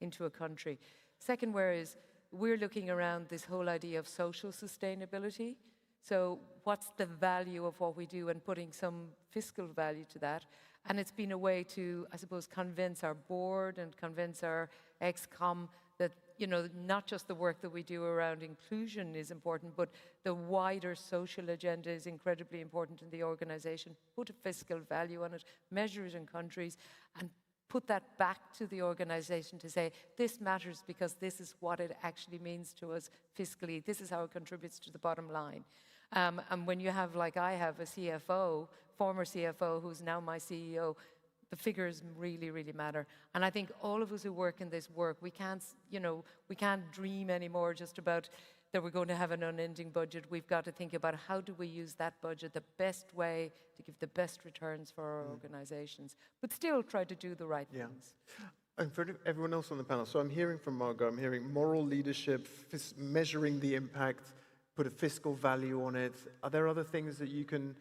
into a country. Second, whereas we're looking around this whole idea of social sustainability. So what's the value of what we do and putting some fiscal value to that? And it's been a way to, I suppose, convince our board and convince our ex-com that, you know, not just the work that we do around inclusion is important, but the wider social agenda is incredibly important in the organization. Put a fiscal value on it, measure it in countries, and put that back to the organization to say, this matters because this is what it actually means to us fiscally. This is how it contributes to the bottom line. And when you have, like I have, a CFO, former CFO, who's now my CEO, the figures really, really matter. And I think all of us who work in this work, we can't, we can't dream anymore just about that we're going to have an unending budget. We've got to think about how do we use that budget the best way to give the best returns for our organizations, but still try to do the right things. And for everyone else on the panel, so I'm hearing from Margot, I'm hearing moral leadership, measuring the impact, put a fiscal value on it. Are there other things that you can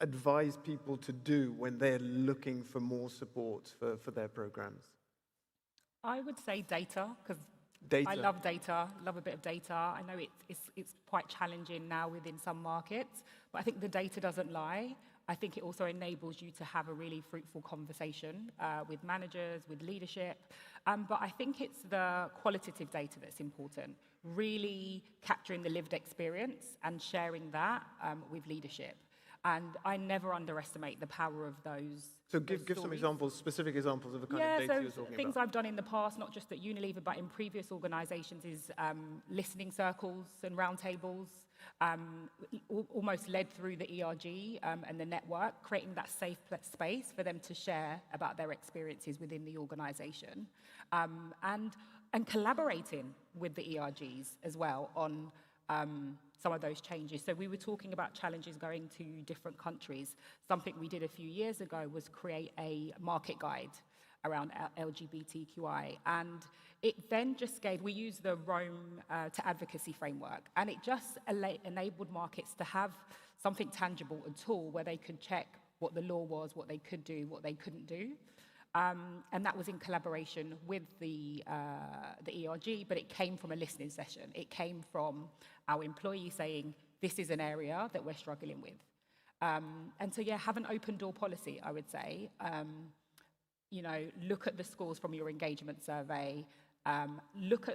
advise people to do when they're looking for more support for their programs? I would say data, because Data. I love data, love a bit of data. I know it's quite challenging now within some markets, but I think the data doesn't lie. I think it also enables you to have a really fruitful conversation with managers, with leadership. But I think it's the qualitative data that's important, really capturing the lived experience and sharing that with leadership. And I never underestimate the power of those. So give some examples, specific examples of the kind of data you're talking about. Things I've done in the past, not just at Unilever, but in previous organizations, is listening circles and roundtables, almost led through the ERG and the network, creating that safe space for them to share about their experiences within the organization, and collaborating with the ERGs as well on some of those changes. So we were talking about challenges going to different countries. Something we did a few years ago was create a market guide around LGBTQI. And it then just gave, we used the Rome to Advocacy framework, and it just enabled markets to have something tangible, a tool where they could check what the law was, what they could do, what they couldn't do. And that was in collaboration with the ERG, but it came from a listening session. It came from our employees saying, this is an area that we're struggling with. And so, yeah, have an open door policy, I would say. Look at the scores from your engagement survey. Look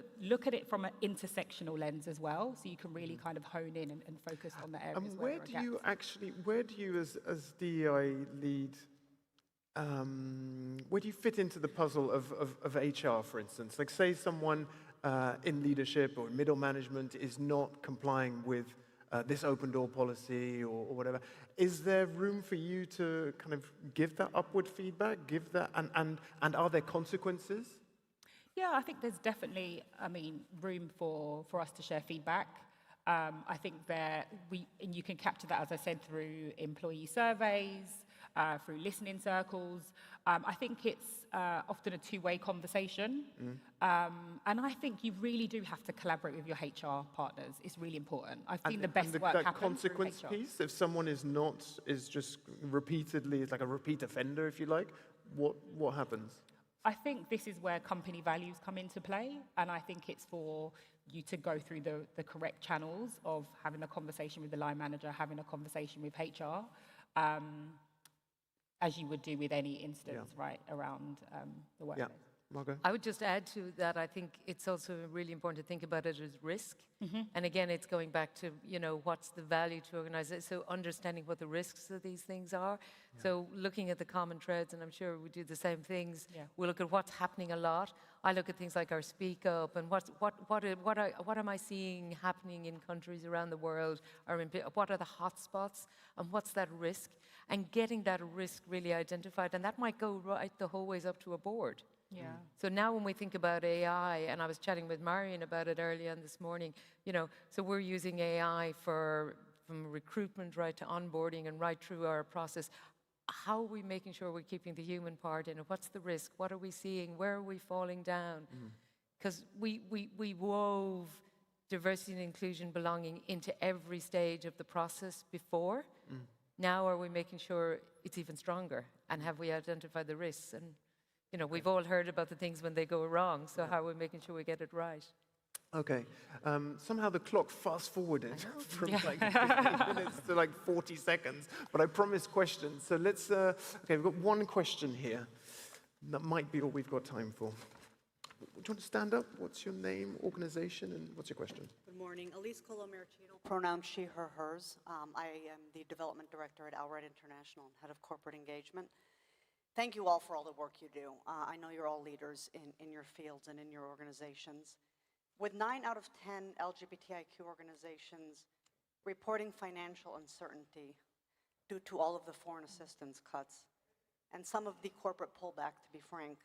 at it from an intersectional lens as well, so you can really kind of hone in and focus on the areas And where where do you as DEI lead, where do you fit into the puzzle of HR, for instance? Like, say someone in leadership or middle management is not complying with this open door policy or whatever. Is there room for you to kind of give that upward feedback, give that, and are there consequences? Yeah, I think there's definitely, room for us to share feedback. I think and you can capture that, as I said, through employee surveys, through listening circles. I think it's often a two-way conversation. And I think you really do have to collaborate with your HR partners. It's really important. I've seen the best work happen that consequence through HR. piece, if someone is just repeatedly, it's like a repeat offender, if you like, what happens? I think this is where company values come into play, and I think it's for you to go through the correct channels of having a conversation with the line manager, having a conversation with HR, as you would do with any instance, right, around the workplace. Yeah. Margot? I would just add to that, I think it's also really important to think about it as risk. And again, it's going back to, what's the value to organize so understanding what the risks of these things are. So looking at the common threads, and I'm sure we do the same things, we look at what's happening a lot. I look at things like our Speak Up and what am I seeing happening in countries around the world, or what are the hotspots, and what's that risk? And getting that risk really identified, and that might go right the whole ways up to a board. Yeah. So now when we think about AI, and I was chatting with Marion about it earlier on this morning, so we're using AI from recruitment right to onboarding and right through our process. How are we making sure we're keeping the human part in it? What's the risk? What are we seeing? Where are we falling down? Because we wove diversity and inclusion, belonging into every stage of the process before. Now are we making sure it's even stronger? And have we identified the risks? And we've all heard about the things when they go wrong, so how are we making sure we get it right? Okay. Somehow the clock fast-forwarded from like 15 minutes to like 40 seconds, but I promised questions. So let's, okay, we've got one question here. That might be all we've got time for. Do you want to stand up? What's your name, organization, and what's your question? Good morning. Elise Colomercino, pronoun she, her, hers. I am the development director at Outright International, head of corporate engagement. Thank you all for all the work you do. I know you're all leaders in your fields and in your organizations. With 9 out of 10 LGBTIQ organizations reporting financial uncertainty due to all of the foreign assistance cuts, and some of the corporate pullback, to be frank.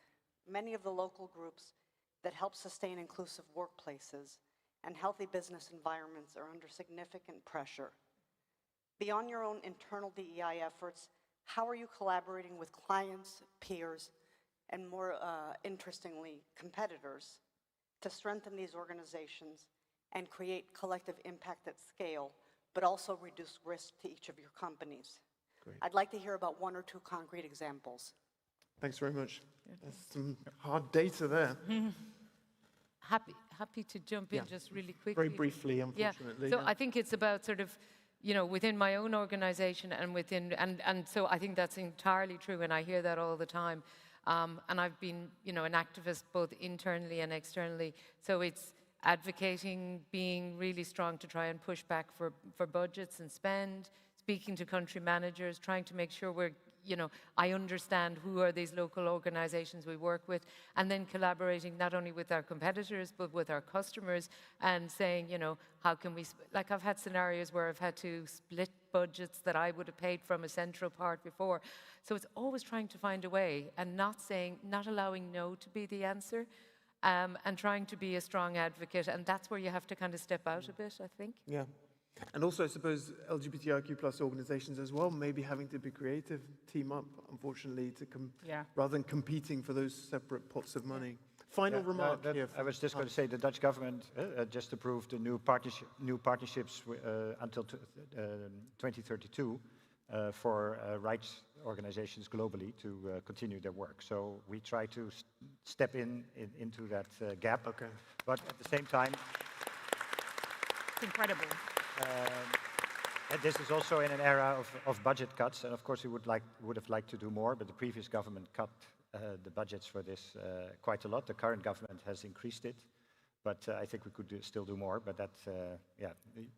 Many of the local groups that help sustain inclusive workplaces and healthy business environments are under significant pressure. Beyond your own internal DEI efforts, how are you collaborating with clients, peers, and more interestingly, competitors to strengthen these organizations and create collective impact at scale, but also reduce risk to each of your companies? Great. I'd like to hear about 1 or 2 concrete examples. Thanks very much. There's some hard data there. Happy to jump in Yeah. just really quickly. Very briefly, unfortunately. Yeah. So I think it's about sort of, you know, within my own organization and within, and so I think that's entirely true, and I hear that all the time. And I've been, you know, an activist both internally and externally. So it's advocating, being really strong to try and push back for budgets and spend, speaking to country managers, trying to make sure we're, you know, I understand who are these local organizations we work with, and then collaborating not only with our competitors, but with our customers, and saying, you know, how can we, like I've had scenarios where I've had to split budgets that I would have paid from a central part before. So it's always trying to find a way and not allowing no to be the answer, and trying to be a strong advocate. And that's where you have to kind of step out a bit, I think. Yeah. And also, I suppose, LGBTIQ plus organizations as well, maybe having to be creative, team up, unfortunately, to rather than competing for those separate pots of money. Final remark here. I was just going to say the Dutch government just approved a new partnerships until 2032 for rights organizations globally to continue their work. So we try to step into that gap. Okay. But at the same time, It's incredible. and this is also in an era of budget cuts, and of course we would have liked to do more, but the previous government cut the budgets for this quite a lot. The current government has increased it, but I think we could still do more. But that,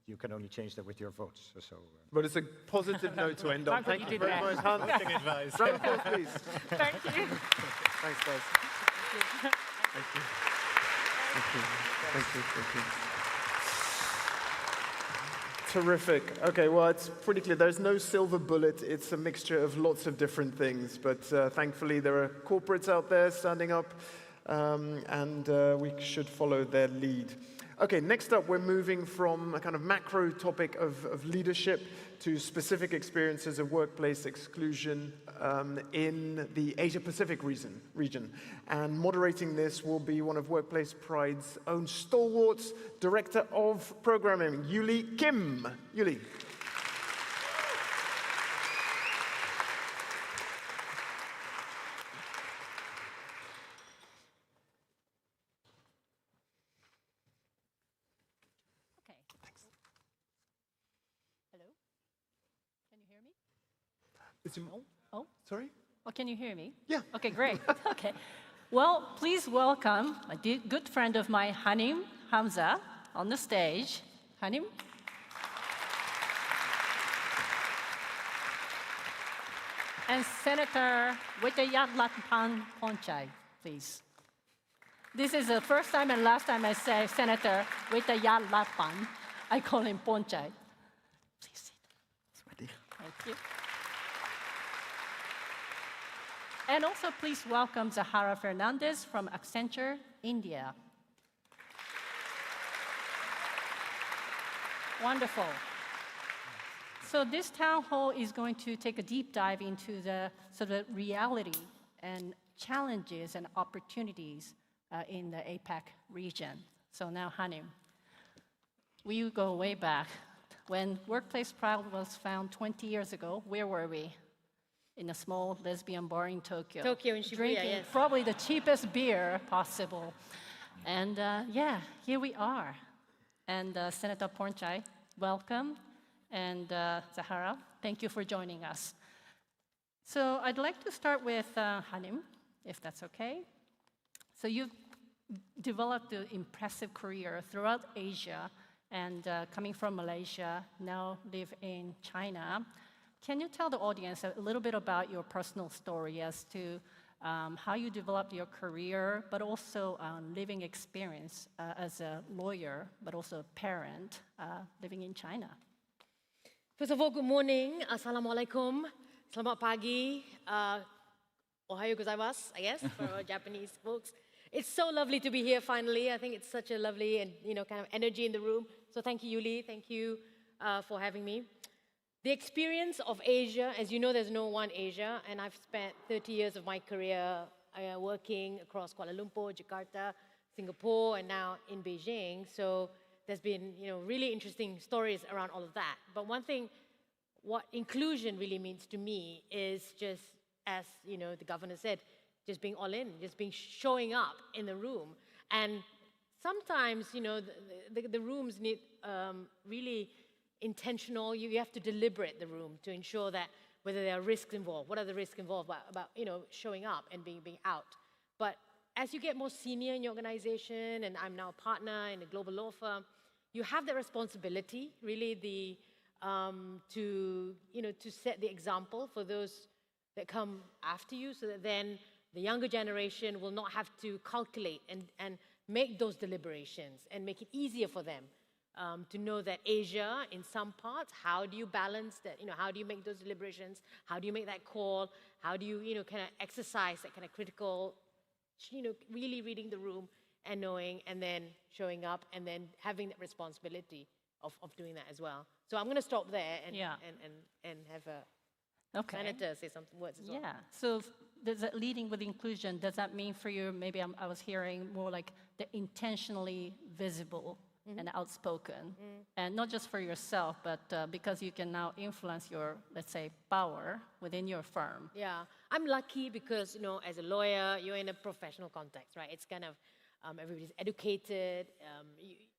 you can only change that with your votes. But it's a positive note to end on. Thank you very much, Hans. advice. Round of applause, please. Thank you. Thanks, guys. Thank you. Thank you. Thank you. Thank you. Terrific. Okay, well, it's pretty clear. There's no silver bullet. It's a mixture of lots of different things. But thankfully, there are corporates out there standing up, and we should follow their lead. Okay, next up, we're moving from a kind of macro topic of leadership to specific experiences of workplace exclusion in the Asia-Pacific region. And moderating this will be one of Workplace Pride's own stalwarts, Director of Programming, Yuli Kim. Yuli. Okay. Thanks. Hello? Can you hear me? Oh? Sorry? Oh, can you hear me? Yeah. Okay, great. Okay. Well, please welcome a good friend of mine, Hanim Hamza, on the stage. Hanim? And Senator Wittayatlatpan Ponchai, please. This is the first time and last time I say Senator Wittayatlatpan. I call him Ponchai. Please sit. Thank you. And also please welcome Zahara Fernandez from Accenture, India. Wonderful. So this town hall is going to take a deep dive into the sort of reality and challenges and opportunities in the APAC region. So now, Hanim, we go way back. When Workplace Pride was found 20 years ago, where were we? In a small lesbian bar in Tokyo. Tokyo in Shibuya, drinking yes. probably the cheapest beer possible. And yeah, here we are. And Senator Ponchai, welcome. And Zahara, thank you for joining us. So I'd like to start with Hanim, if that's okay. So you've developed an impressive career throughout Asia, and coming from Malaysia, now live in China. Can you tell the audience a little bit about your personal story as to how you developed your career, but also living experience as a lawyer, but also a parent living in China? First of all, good morning. Assalamualaikum. Selamat pagi. Ohayo gozaimasu, I guess, for our Japanese folks. It's so lovely to be here finally. I think it's such a lovely and kind of energy in the room. So thank you, Yuli. Thank you for having me. The experience of Asia, as you know, there's no one Asia, and I've spent 30 years of my career working across Kuala Lumpur, Jakarta, Singapore, and now in Beijing. So there's been really interesting stories around all of that. But one thing, what inclusion really means to me is just, as the governor said, just being all in, just showing up in the room. And sometimes, the rooms need really intentional. You have to deliberate the room to ensure that whether there are risks involved, what are the risks involved about showing up and being out. But as you get more senior in your organization, and I'm now a partner in a global law firm, you have the responsibility, really, to set the example for those that come after you, so that then the younger generation will not have to calculate and make those deliberations and make it easier for them to know that Asia, in some parts, how do you balance that? How do you make those deliberations? How do you make that call? How do you, kind of exercise that kind of critical, really reading the room and knowing, and then showing up, and then having that responsibility of doing that as well. So I'm going to stop there and have a senator say some words as well. Yeah. So leading with inclusion, does that mean for you, maybe I was hearing more like the intentionally visible and outspoken, and not just for yourself, but because you can now influence your, let's say, power within your firm. Yeah, I'm lucky because, as a lawyer, you're in a professional context, right? It's kind of, everybody's educated.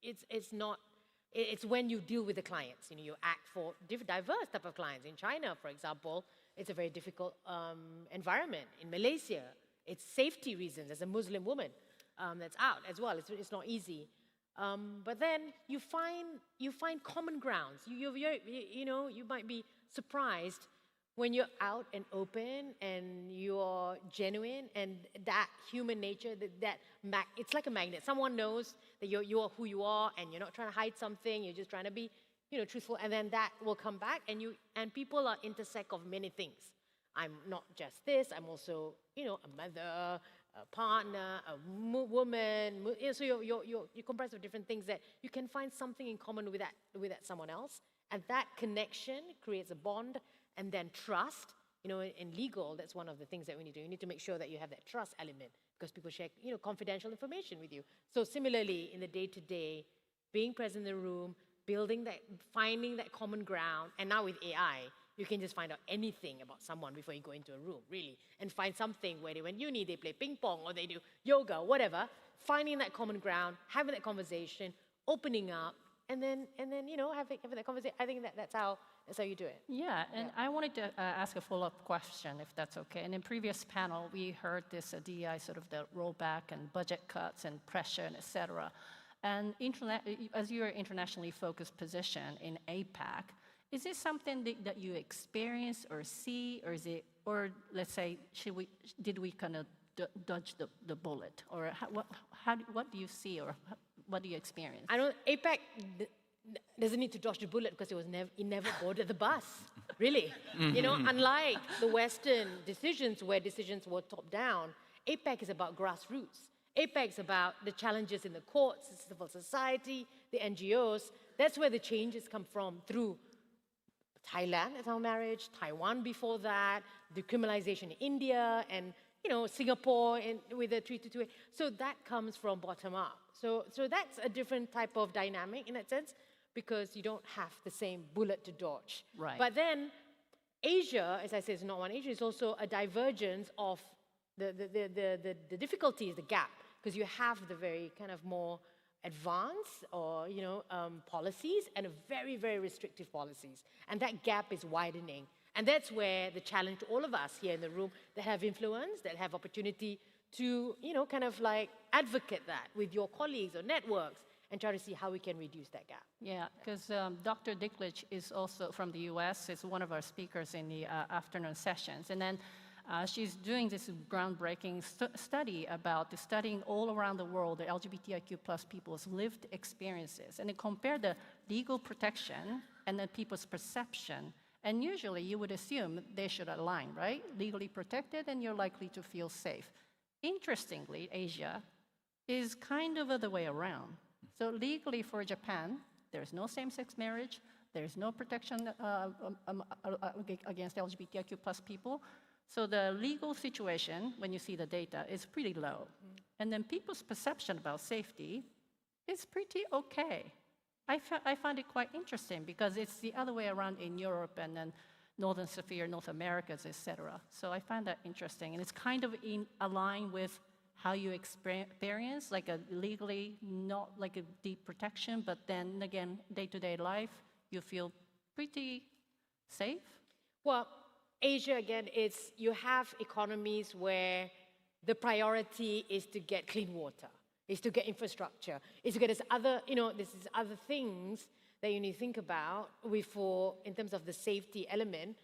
It's when you deal with the clients, you act for diverse type of clients. In China, for example, it's a very difficult environment. In Malaysia, it's safety reasons. As a Muslim woman that's out as well, it's not easy. But then you find common grounds. You might be surprised when you're out and open and you're genuine, and that human nature, it's like a magnet. Someone knows that you're who you are, and you're not trying to hide something. You're just trying to be, truthful, and then that will come back. And people are intersect of many things. I'm not just this. I'm also, a mother, a partner, a woman. So you're comprised of different things that you can find something in common with that someone else, and that connection creates a bond, and then trust. In legal, that's one of the things that we need to do. You need to make sure that you have that trust element, because people share, confidential information with you. So similarly, in the day-to-day, being present in the room, finding that common ground, and now with AI, you can just find out anything about someone before you go into a room, really, and find something where they went uni, they play ping pong, or they do yoga, whatever. Finding that common ground, having that conversation, opening up, and then having that conversation. I think that's how you do it. Yeah, and I wanted to ask a follow-up question, if that's okay. And in previous panel, we heard this DEI sort of the rollback and budget cuts and pressure and et cetera. And as you're an internationally focused position in APAC, is this something that you experience or see, or let's say, did we kind of dodge the bullet, or what do you see, or what do you experience? APAC doesn't need to dodge the bullet because it never boarded the bus, really. Unlike the Western decisions where decisions were top down, APAC is about grassroots. APAC is about the challenges in the courts, the civil society, the NGOs. That's where the changes come from, through Thailand as our marriage, Taiwan before that, decriminalization in India, and Singapore with the Treaty 2A. So that comes from bottom up. So that's a different type of dynamic in that sense, because you don't have the same bullet to dodge. Right. But then Asia, as I said, is not one Asia. It's also a divergence of the difficulties, the gap, because you have the very kind of more advanced or policies and a very, very restrictive policies, and that gap is widening. And that's where the challenge to all of us here in the room that have influence, that have opportunity to kind of like advocate that with your colleagues or networks, and try to see how we can reduce that gap. Yeah, because Dr. Dicklage is also from the US, is one of our speakers in the afternoon sessions. And then she's doing this groundbreaking study about studying all around the world the LGBTIQ plus people's lived experiences, and they compare the legal protection and then people's perception. And usually you would assume they should align, right? Legally protected, and you're likely to feel safe. Interestingly, Asia is kind of the way around. So legally for Japan, there's no same-sex marriage, there's no protection against LGBTIQ plus people. So the legal situation, when you see the data, is pretty low. And then people's perception about safety is pretty okay. I find it quite interesting because it's the other way around in Europe and then Northern Sphere, North Americas, etc. So I find that interesting. And it's kind of in line with how you experience, like a legally, not like a deep protection, but then again, day-to-day life, you feel pretty safe. Well, Asia, again, you have economies where the priority is to get clean water, is to get infrastructure, is to get this other things that you need to think about in terms of the safety element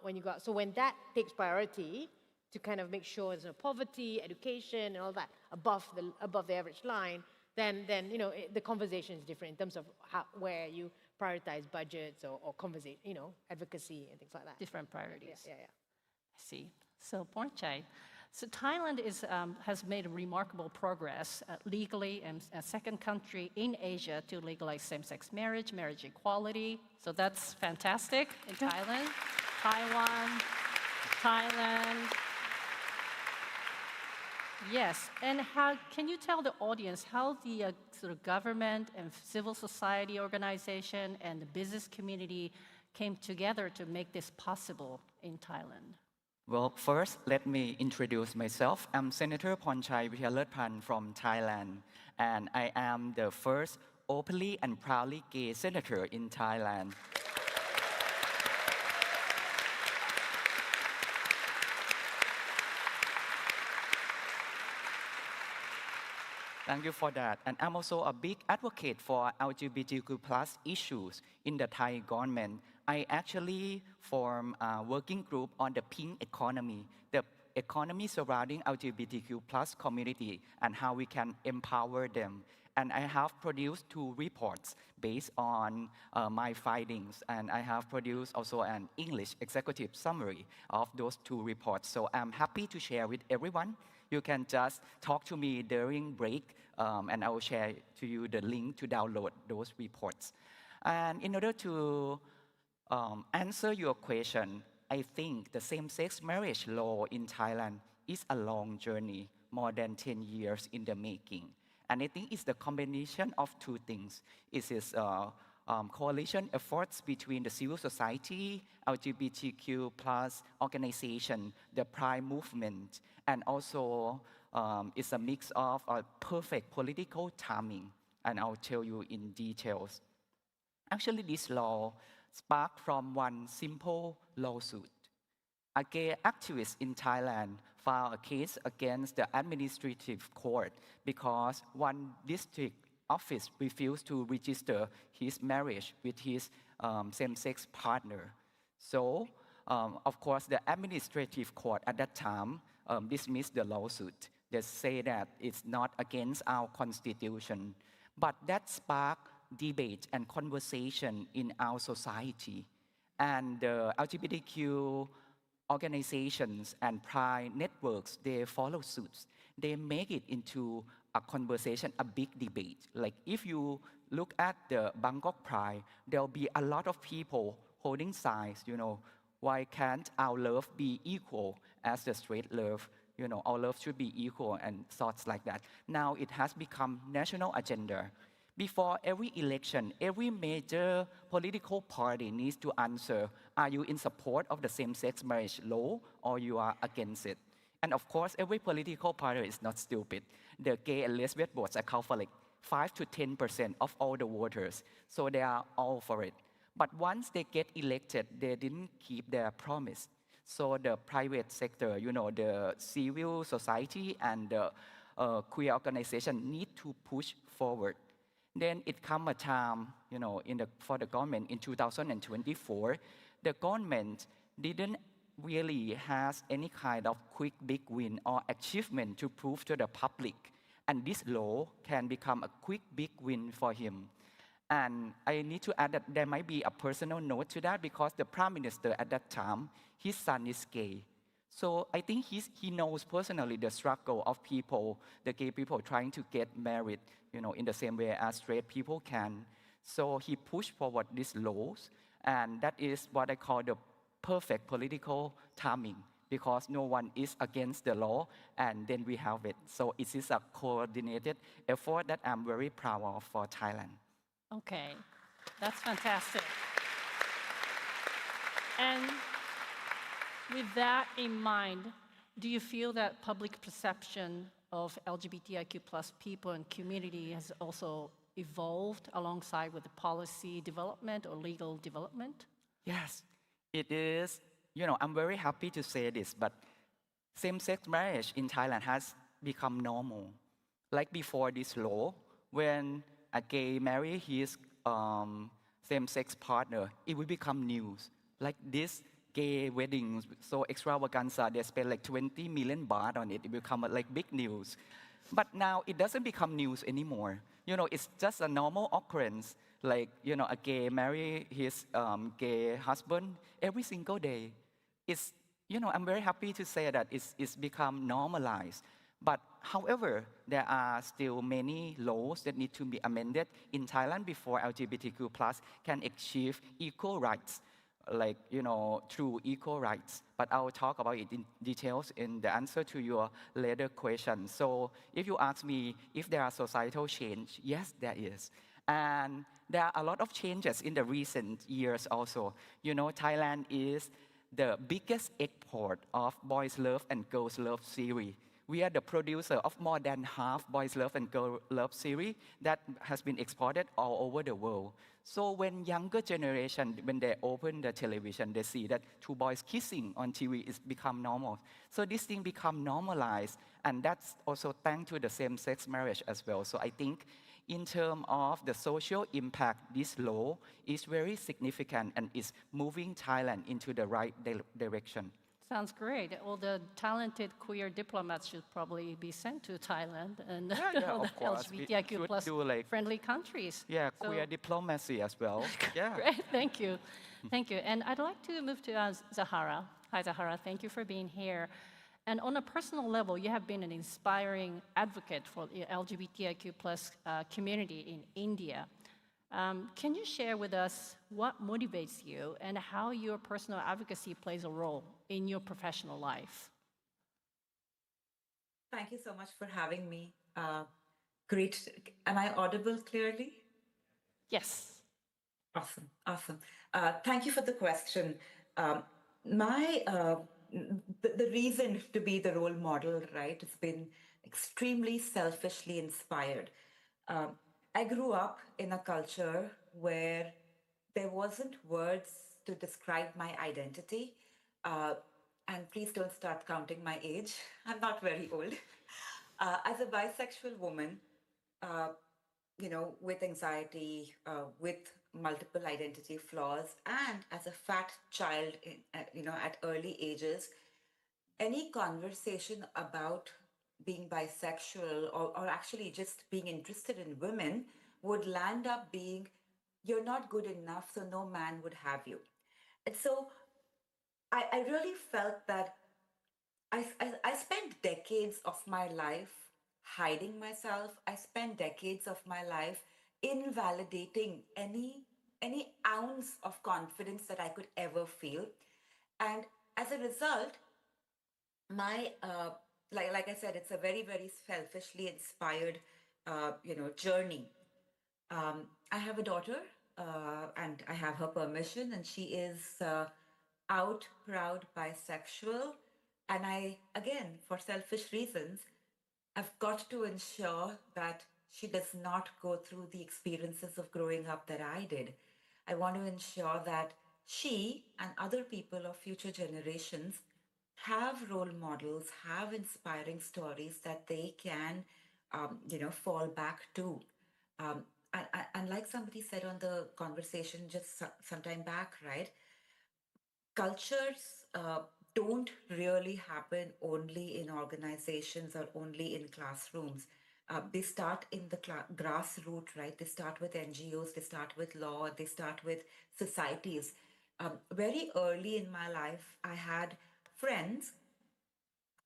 when you go out. So when that takes priority to kind of make sure there's no poverty, education, and all that above the average line, then the conversation is different in terms of where you prioritize budgets or conversation, advocacy and things like that. Different priorities. Yeah. I see. So, Pornchai. So Thailand has made remarkable progress legally, and a second country in Asia to legalize same-sex marriage, marriage equality. So that's fantastic in Thailand, Taiwan, Thailand. Yes, and can you tell the audience how the sort of government and civil society organization and the business community came together to make this possible in Thailand? Well, first, let me introduce myself. I'm Senator Pornchai Vichayalertpan from Thailand, and I am the first openly and proudly gay senator in Thailand. Thank you for that. And I'm also a big advocate for LGBTQ+ issues in the Thai government. I actually formed a working group on the pink economy, the economy surrounding LGBTQ+ community and how we can empower them. And I have produced 2 reports based on my findings. And I have produced also an English executive summary of those 2 reports. So I'm happy to share with everyone. You can just talk to me during break, and I will share to you the link to download those reports. And in order to answer your question, I think the same-sex marriage law in Thailand is a long journey, more than 10 years in the making. And I think it's the combination of 2 things. It is coalition efforts between the civil society, LGBTQ+ organization, the Pride movement, and also it's a mix of perfect political timing. And I'll tell you in details. Actually, this law sparked from one simple lawsuit. A gay activist in Thailand filed a case against the administrative court because one district office refused to register his marriage with his same-sex partner. So, of course, the administrative court at that time dismissed the lawsuit. They say that it's not against our constitution. But that sparked debate and conversation in our society. And the LGBTQ organizations and pride networks, they follow suit. They make it into a conversation, a big debate. Like if you look at the Bangkok Pride, there'll be a lot of people holding signs, why can't our love be equal as the straight love? Our love should be equal and thoughts like that. Now it has become national agenda. Before every election, every major political party needs to answer, are you in support of the same-sex marriage law or you are against it? And of course, every political party is not stupid. The gay and lesbian votes account for like 5 to 10% of all the voters. So they are all for it. But once they get elected, they didn't keep their promise. So the private sector, the civil society and the queer organization need to push forward. Then it come a time, for the government in 2024, the government didn't really has any kind of quick big win or achievement to prove to the public. And this law can become a quick big win for him. And I need to add that there might be a personal note to that because the prime minister at that time, his son is gay. So I think he knows personally the struggle of people, the gay people trying to get married, in the same way as straight people can. So he pushed forward these laws, and that is what I call the perfect political timing because no one is against the law, and then we have it. So it is a coordinated effort that I'm very proud of for Thailand. Okay, that's fantastic. And with that in mind, do you feel that public perception of LGBTIQ plus people and community has also evolved alongside with the policy development or legal development? Yes, it is. I'm very happy to say this, but same-sex marriage in Thailand has become normal. Like before this law, when a gay marry his same-sex partner, it will become news. Like this gay weddings, so extravaganza, they spend like 20 million baht on it. It become like big news. But now it doesn't become news anymore. It's just a normal occurrence. Like, a gay marry his gay husband every single day. It's, I'm very happy to say that it's become normalized. But however, there are still many laws that need to be amended in Thailand before LGBTQ+ can achieve equal rights, like, through equal rights. But I'll talk about it in details in the answer to your later question. So if you ask me if there are societal change, yes, there is. And there are a lot of changes in the recent years also. Thailand is the biggest export of boys love and girls love series. We are the producer of more than half boys love and girl love series that has been exported all over the world. So when younger generation, when they open the television, they see that two boys kissing on TV is become normal. So this thing become normalized, and that's also thanks to the same-sex marriage as well. So I think in terms of the social impact, this law is very significant and is moving Thailand into the right direction. Sounds great. All the talented queer diplomats should probably be sent to Thailand and Of course. LGBTIQ plus friendly countries. Yeah, queer diplomacy as well. Yeah. Great, thank you. Thank you. And I'd like to move to Zahara. Hi, Zahara. Thank you for being here. And on a personal level, you have been an inspiring advocate for the LGBTIQ plus community in India. Can you share with us what motivates you and how your personal advocacy plays a role in your professional life? Thank you so much for having me. Great. Am I audible clearly? Yes. Awesome, awesome. Thank you for the question. The reason to be the role model, right, has been extremely selfishly inspired. I grew up in a culture where there wasn't words to describe my identity. And please don't start counting my age. I'm not very old. As a bisexual woman, with anxiety, with multiple identity flaws, and as a fat child, at early ages, any conversation about being bisexual or actually just being interested in women would land up being, you're not good enough, so no man would have you. And so I really felt that I spent decades of my life hiding myself. I spent decades of my life invalidating any ounce of confidence that I could ever feel. And as a result, my like I said, it's a very, very selfishly inspired journey. I have a daughter, and I have her permission, and she is out, proud, bisexual. And I, again, for selfish reasons, I've got to ensure that she does not go through the experiences of growing up that I did. I want to ensure that she and other people of future generations have role models, have inspiring stories that they can, fall back to. And like somebody said on the conversation just some time back, right? Cultures don't really happen only in organizations or only in classrooms. They start in the grassroots, right? They start with NGOs, they start with law, they start with societies. Very early in my life, I had friends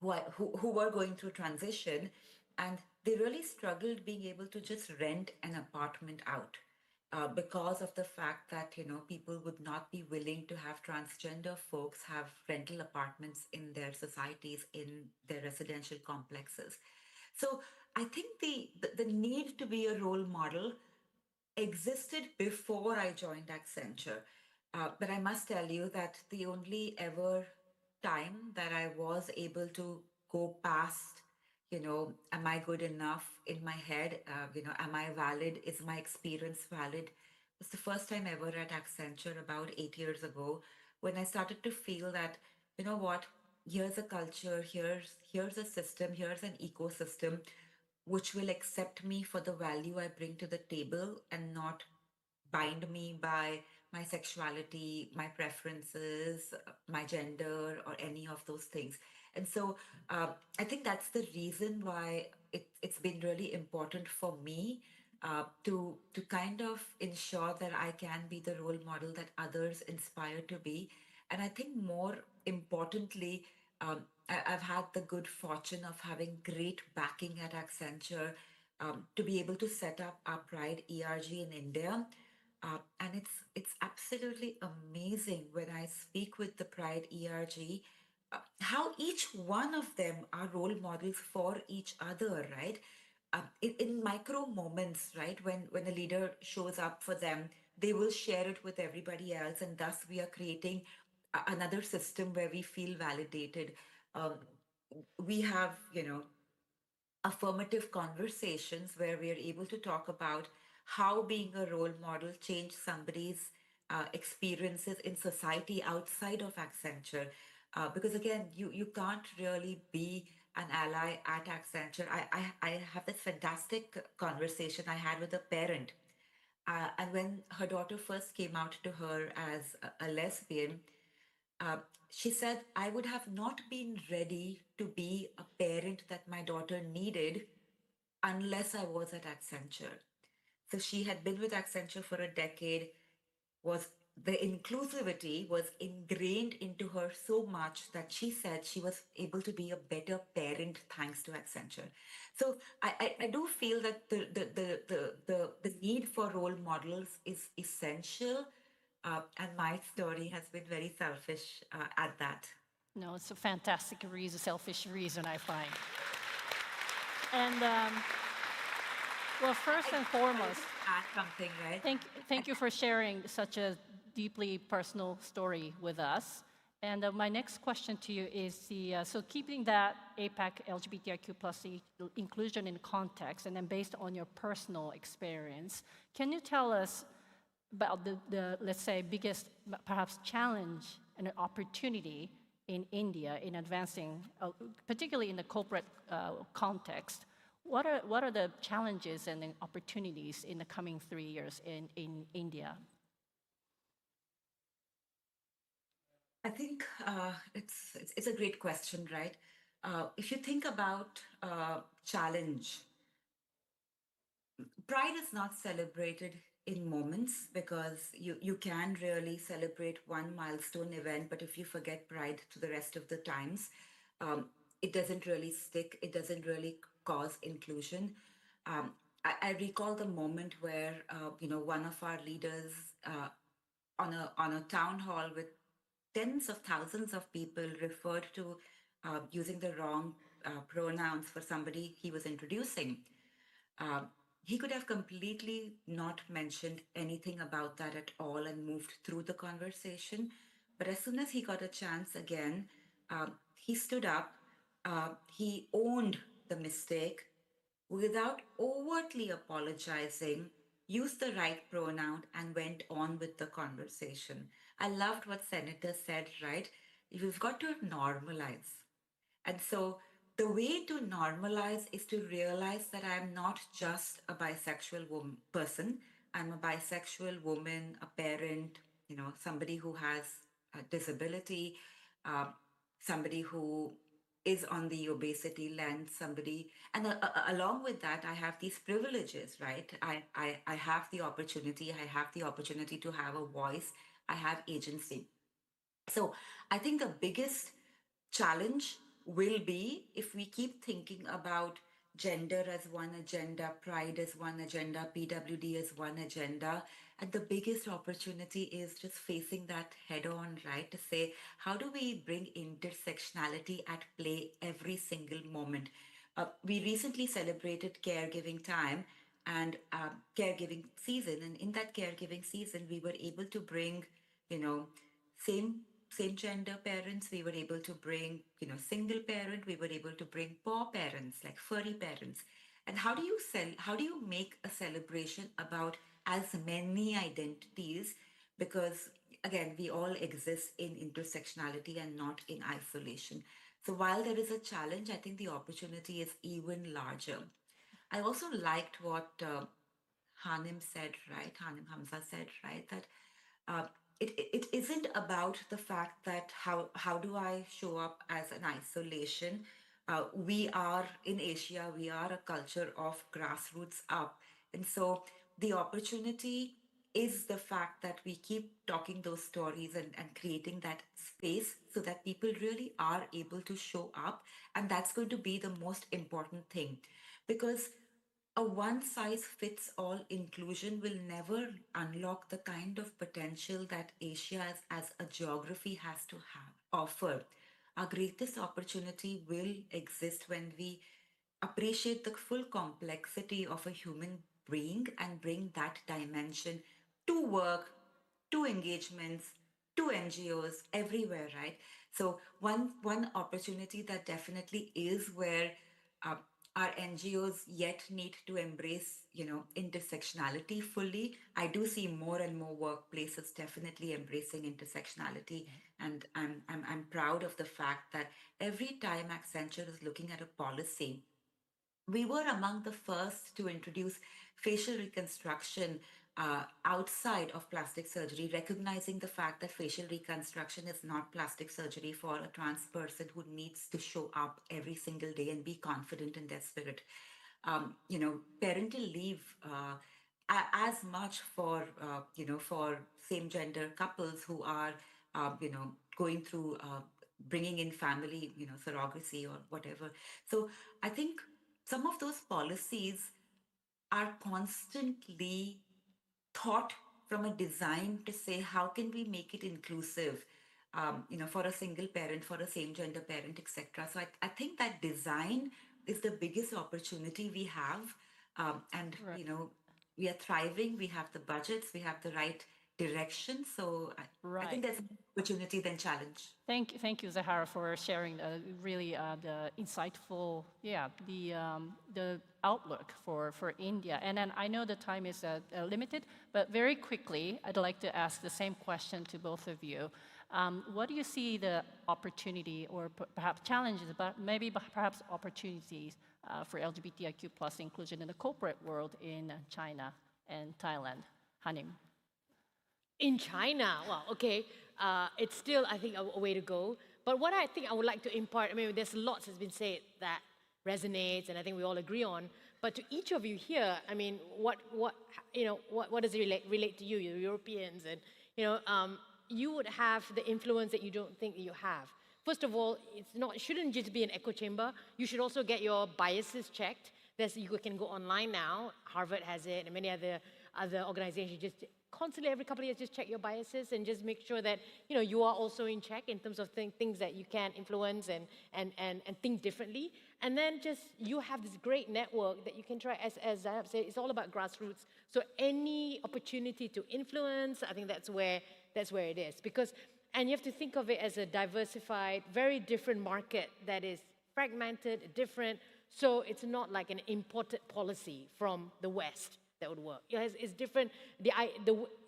who were going through transition, and they really struggled being able to just rent an apartment out because of the fact that people would not be willing to have transgender folks have rental apartments in their societies, in their residential complexes. So I think the need to be a role model existed before I joined Accenture. But I must tell you that the only ever time that I was able to go past, am I good enough in my head? Am I valid? Is my experience valid? Was the first time ever at Accenture about 8 years ago when I started to feel that, you know what, here's a culture, here's a system, here's an ecosystem which will accept me for the value I bring to the table and not bind me by my sexuality, my preferences, my gender, or any of those things. And so I think that's the reason why it's been really important for me to kind of ensure that I can be the role model that others inspire to be. And I think more importantly, I've had the good fortune of having great backing at Accenture to be able to set up our Pride ERG in India. And it's absolutely amazing when I speak with the Pride ERG, how each one of them are role models for each other, right? In micro moments, right? When a leader shows up for them, they will share it with everybody else, and thus we are creating another system where we feel validated. Um, we have, affirmative conversations where we are able to talk about how being a role model changed somebody's experiences in society outside of Accenture. Because again, you can't really be an ally at Accenture. I have this fantastic conversation I had with a parent. And when her daughter first came out to her as a lesbian, uh, she said, I would have not been ready to be a parent that my daughter needed unless I was at Accenture. So she had been with Accenture for a decade, was the inclusivity was ingrained into her so much that she said she was able to be a better parent thanks to Accenture. So I do feel that the need for role models is essential. And my story has been very selfish at that. No, it's a fantastic reason, selfish reason, I find. And well, first and foremost, add something, right? Thank you for sharing such a deeply personal story with us. And my next question to you is so keeping that APAC LGBTIQ plus inclusion in context, and then based on your personal experience, can you tell us about the let's say, biggest perhaps challenge and opportunity in India in advancing, particularly in the corporate context? What are the challenges and the opportunities in the coming 3 years in India? I think it's a great question, right? If you think about challenge, Pride is not celebrated in moments because you can really celebrate one milestone event, but if you forget Pride to the rest of the times, it doesn't really stick. It doesn't really cause inclusion. I recall the moment where one of our leaders on a town hall with tens of thousands of people referred to using the wrong pronouns for somebody he was introducing. Uh, he could have completely not mentioned anything about that at all and moved through the conversation. But as soon as he got a chance again, he stood up, he owned the mistake without overtly apologizing, used the right pronoun, and went on with the conversation. I loved what Senator said, right? We've got to normalize. And so the way to normalize is to realize that I'm not just a bisexual person. I'm a bisexual woman, a parent, somebody who has a disability, somebody who is on the obesity lens, somebody, and along with that, I have these privileges, right? I have the opportunity, to have a voice, I have agency. So I think the biggest challenge will be if we keep thinking about gender as one agenda, pride as one agenda, PWD as one agenda. And the biggest opportunity is just facing that head on, right? To say, how do we bring intersectionality at play every single moment? We recently celebrated caregiving time and caregiving season. And in that caregiving season, we were able to bring, you know, same gender parents, we were able to bring, single parent, we were able to bring poor parents, like furry parents. And how do you make a celebration about as many identities? Because again, we all exist in intersectionality and not in isolation. So while there is a challenge, I think the opportunity is even larger. I also liked what Hanim said, right? Hanim Hamza said, right? That uh, it isn't about the fact that how do I show up as an isolation. We are in Asia, we are a culture of grassroots up. And so the opportunity is the fact that we keep talking those stories and creating that space so that people really are able to show up. And that's going to be the most important thing. Because a one size fits all inclusion will never unlock the kind of potential that Asia as a geography has to offer. Our greatest opportunity will exist when we appreciate the full complexity of a human being and bring that dimension to work, to engagements, to NGOs, everywhere, right? So one opportunity that definitely is where uh, our NGOs yet need to embrace, intersectionality fully. I do see more and more workplaces definitely embracing intersectionality, and I'm proud of the fact that every time Accenture is looking at a policy, we were among the first to introduce facial reconstruction outside of plastic surgery, recognizing the fact that facial reconstruction is not plastic surgery for a trans person who needs to show up every single day and be confident in their spirit. Parental leave, as much for for same gender couples who are going through bringing in family, surrogacy or whatever. So I think some of those policies are constantly thought from a design to say how can we make it inclusive, for a single parent, for a same gender parent, etc. So I think that design is the biggest opportunity we have, and we are thriving. We have the budgets, we have the right direction. So I think there's more opportunity than challenge. Thank you, Zahara, for sharing really the insightful, the outlook for India. And then I know the time is limited, but very quickly, I'd like to ask the same question to both of you. What do you see the opportunity or perhaps challenges, but maybe perhaps opportunities for LGBTIQ plus inclusion in the corporate world in China and Thailand? Hanim. In China, well, okay, it's still, I think, a way to go. But what I think I would like to impart, I mean, there's lots that's been said that resonates, and I think we all agree on. But to each of you here, I mean, what does it relate to you? You're Europeans, and you would have the influence that you don't think you have. First of all, it shouldn't just be an echo chamber. You should also get your biases checked. You can go online now. Harvard has it, and many other organizations just constantly every couple of years just check your biases and just make sure that you are also in check in terms of things that you can influence and think differently. And then just you have this great network that you can try, as Zahab said, it's all about grassroots. So any opportunity to influence, I think that's where it is. And you have to think of it as a diversified, very different market that is fragmented, different. So it's not like an imported policy from the West that would work. It's different.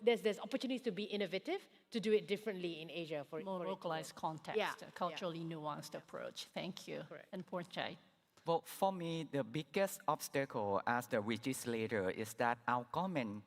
There's opportunities to be innovative, to do it differently in Asia. More localized context, a culturally nuanced approach. Thank you. Correct. And Pornchai. Well, for me, the biggest obstacle as the legislator is that our government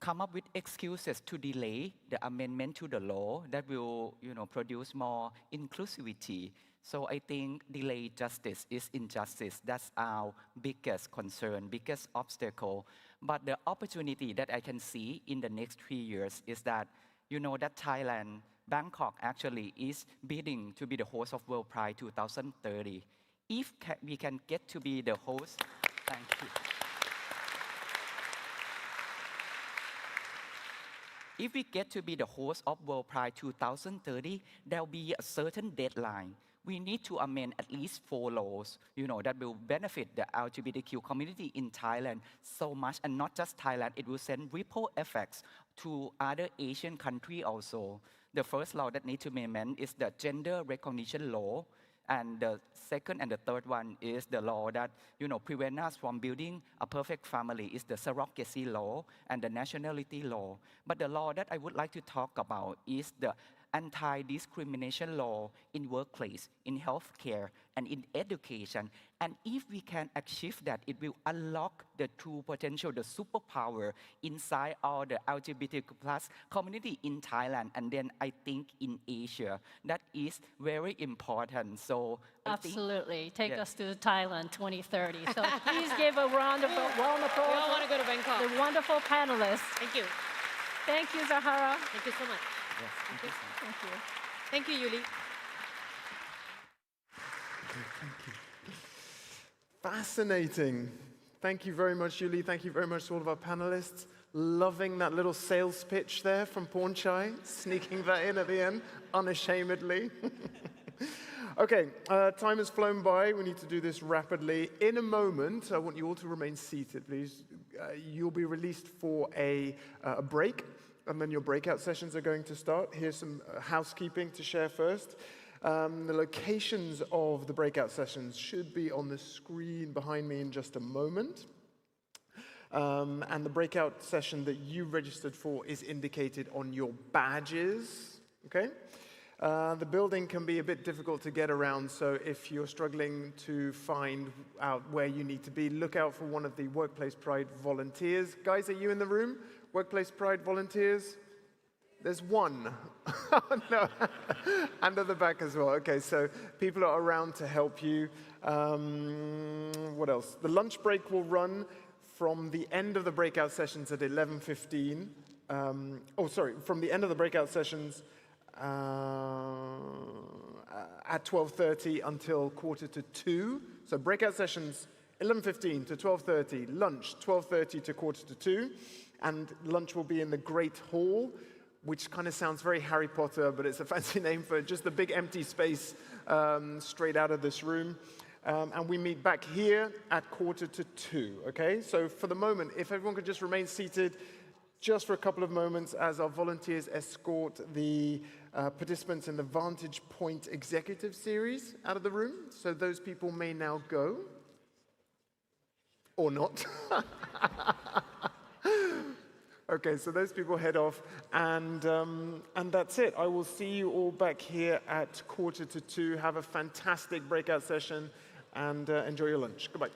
come up with excuses to delay the amendment to the law that will, produce more inclusivity. So I think delayed justice is injustice. That's our biggest concern, biggest obstacle. But the opportunity that I can see in the next 3 years is that, that Thailand, Bangkok actually is bidding to be the host of World Pride 2030. If we can get to be the host, thank you. If we get to be the host of World Pride 2030, there will be a certain deadline. We need to amend at least 4 laws, that will benefit the LGBTQ community in Thailand so much, and not just Thailand. It will send ripple effects to other Asian countries also. The first law that needs to be amended is the gender recognition law. And the second and the third one is the law that, prevent us from building a perfect family is the surrogacy law and the nationality law. But the law that I would like to talk about is the anti-discrimination law in workplace, in healthcare, and in education. And if we can achieve that, it will unlock the true potential, the superpower inside all the LGBTQ+ community in Thailand, and then I think in Asia. That is very important. So Absolutely. Take us to Thailand 2030. So please give a round of applause. We all want to go to Bangkok. The wonderful panelists. Thank you. Thank you, Zahara. Thank you so much. Yes, thank you. Thank you. Thank you, Yuli. Thank you. Fascinating. Thank you very much, Yuli. Thank you very much to all of our panelists. Loving that little sales pitch there from Pornchai, sneaking that in at the end, unashamedly. Okay, time has flown by. We need to do this rapidly. In a moment, I want you all to remain seated, please. You'll be released for a break, and then your breakout sessions are going to start. Here's some housekeeping to share first. The locations of the breakout sessions should be on the screen behind me in just a moment. And the breakout session that you registered for is indicated on your badges, okay? The building can be a bit difficult to get around, so if you're struggling to find out where you need to be, look out for one of the Workplace Pride volunteers. Guys, are you in the room? Workplace Pride volunteers? There's one. No, and at the back as well. Okay, so people are around to help you. What else? The lunch break will run from the end of the breakout sessions at 11:15. From the end of the breakout sessions at 12:30 until 1:45. So breakout sessions 11:15 to 12:30, lunch 12:30 to 1:45, and lunch will be in the Great Hall, which kind of sounds very Harry Potter, but it's a fancy name for just the big empty space straight out of this room. And we meet back here at 1:45, okay? So for the moment, if everyone could just remain seated just for a couple of moments as our volunteers escort the participants in the Vantage Point Executive Series out of the room. So those people may now go. Or not. Okay, so those people head off, and that's it. I will see you all back here at 1:45. Have a fantastic breakout session, and enjoy your lunch. Goodbye.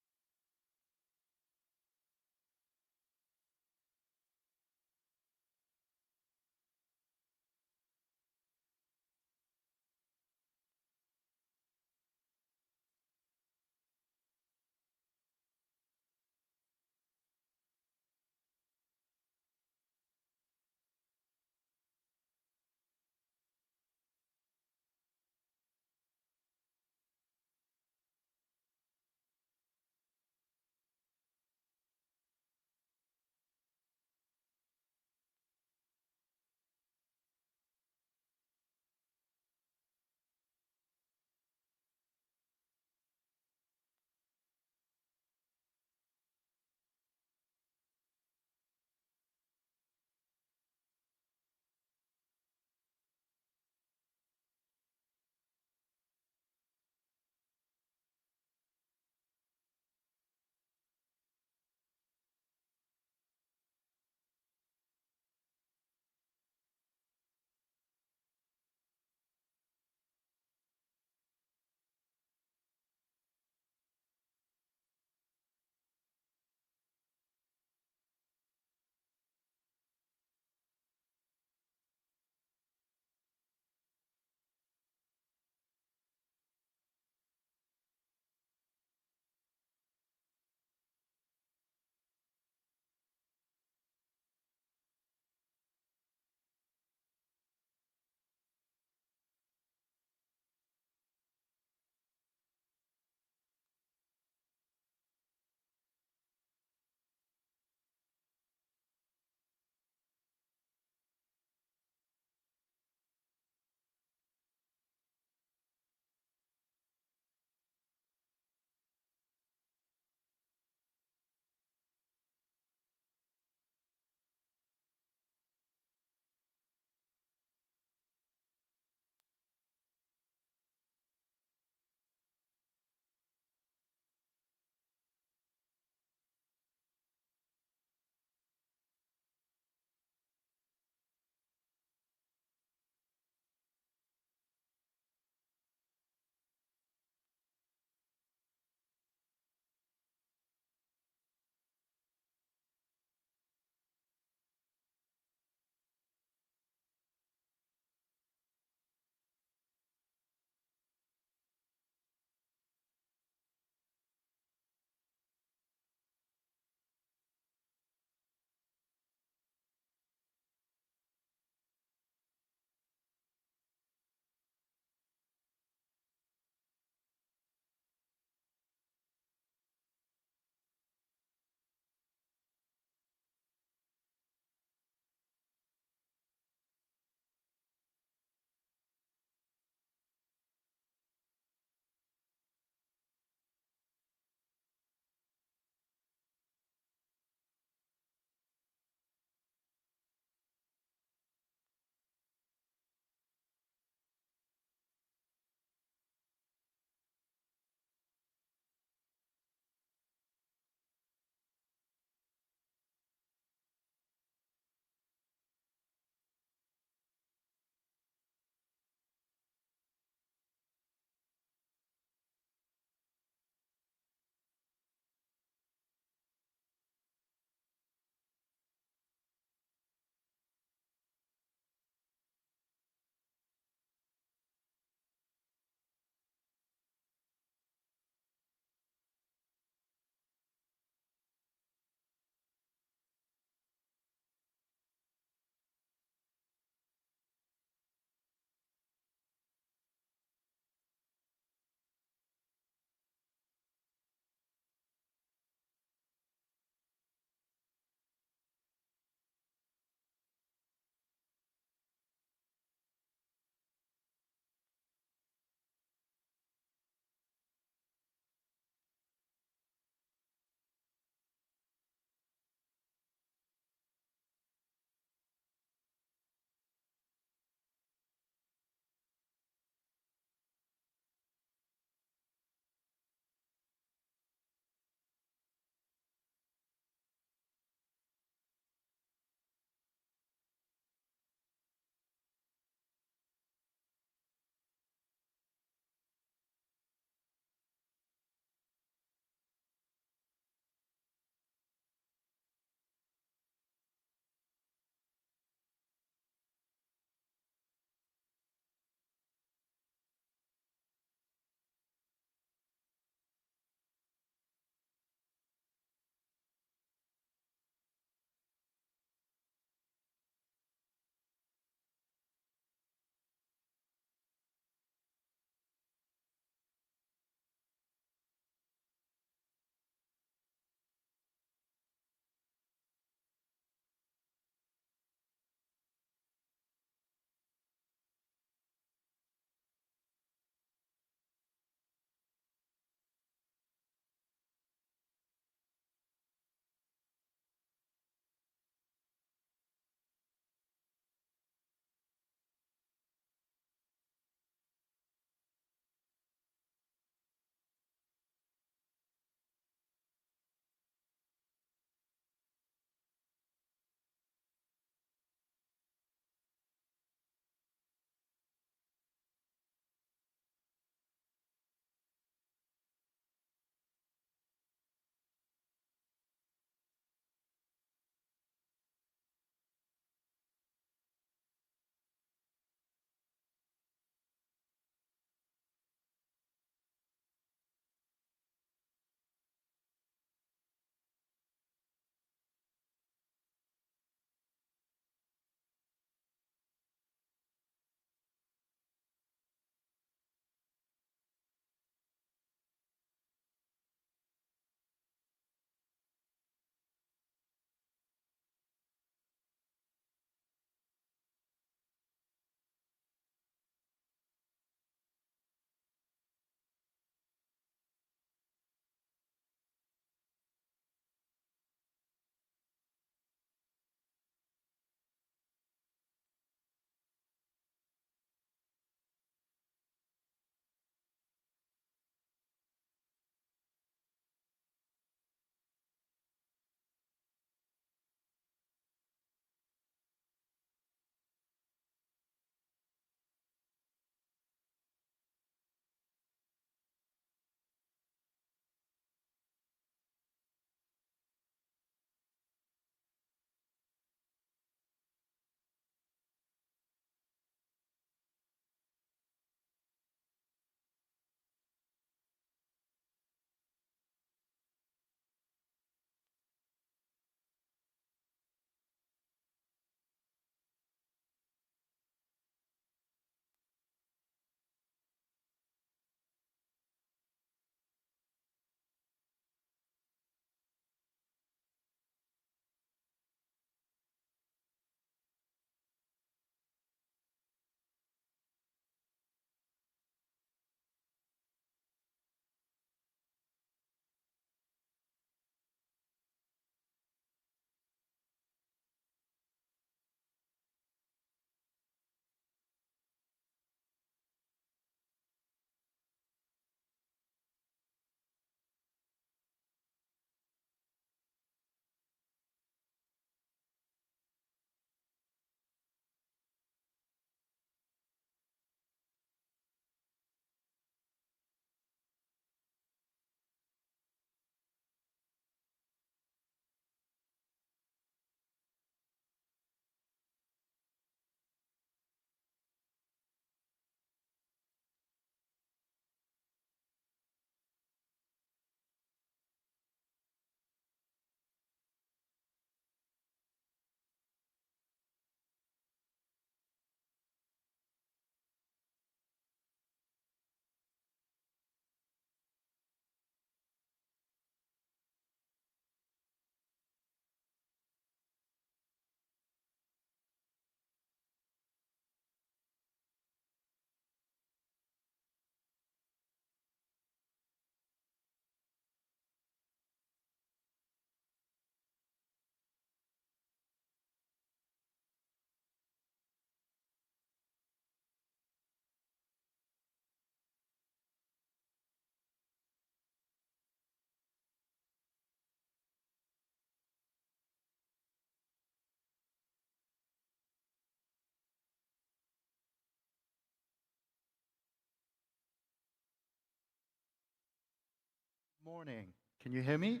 Morning. Can you hear me?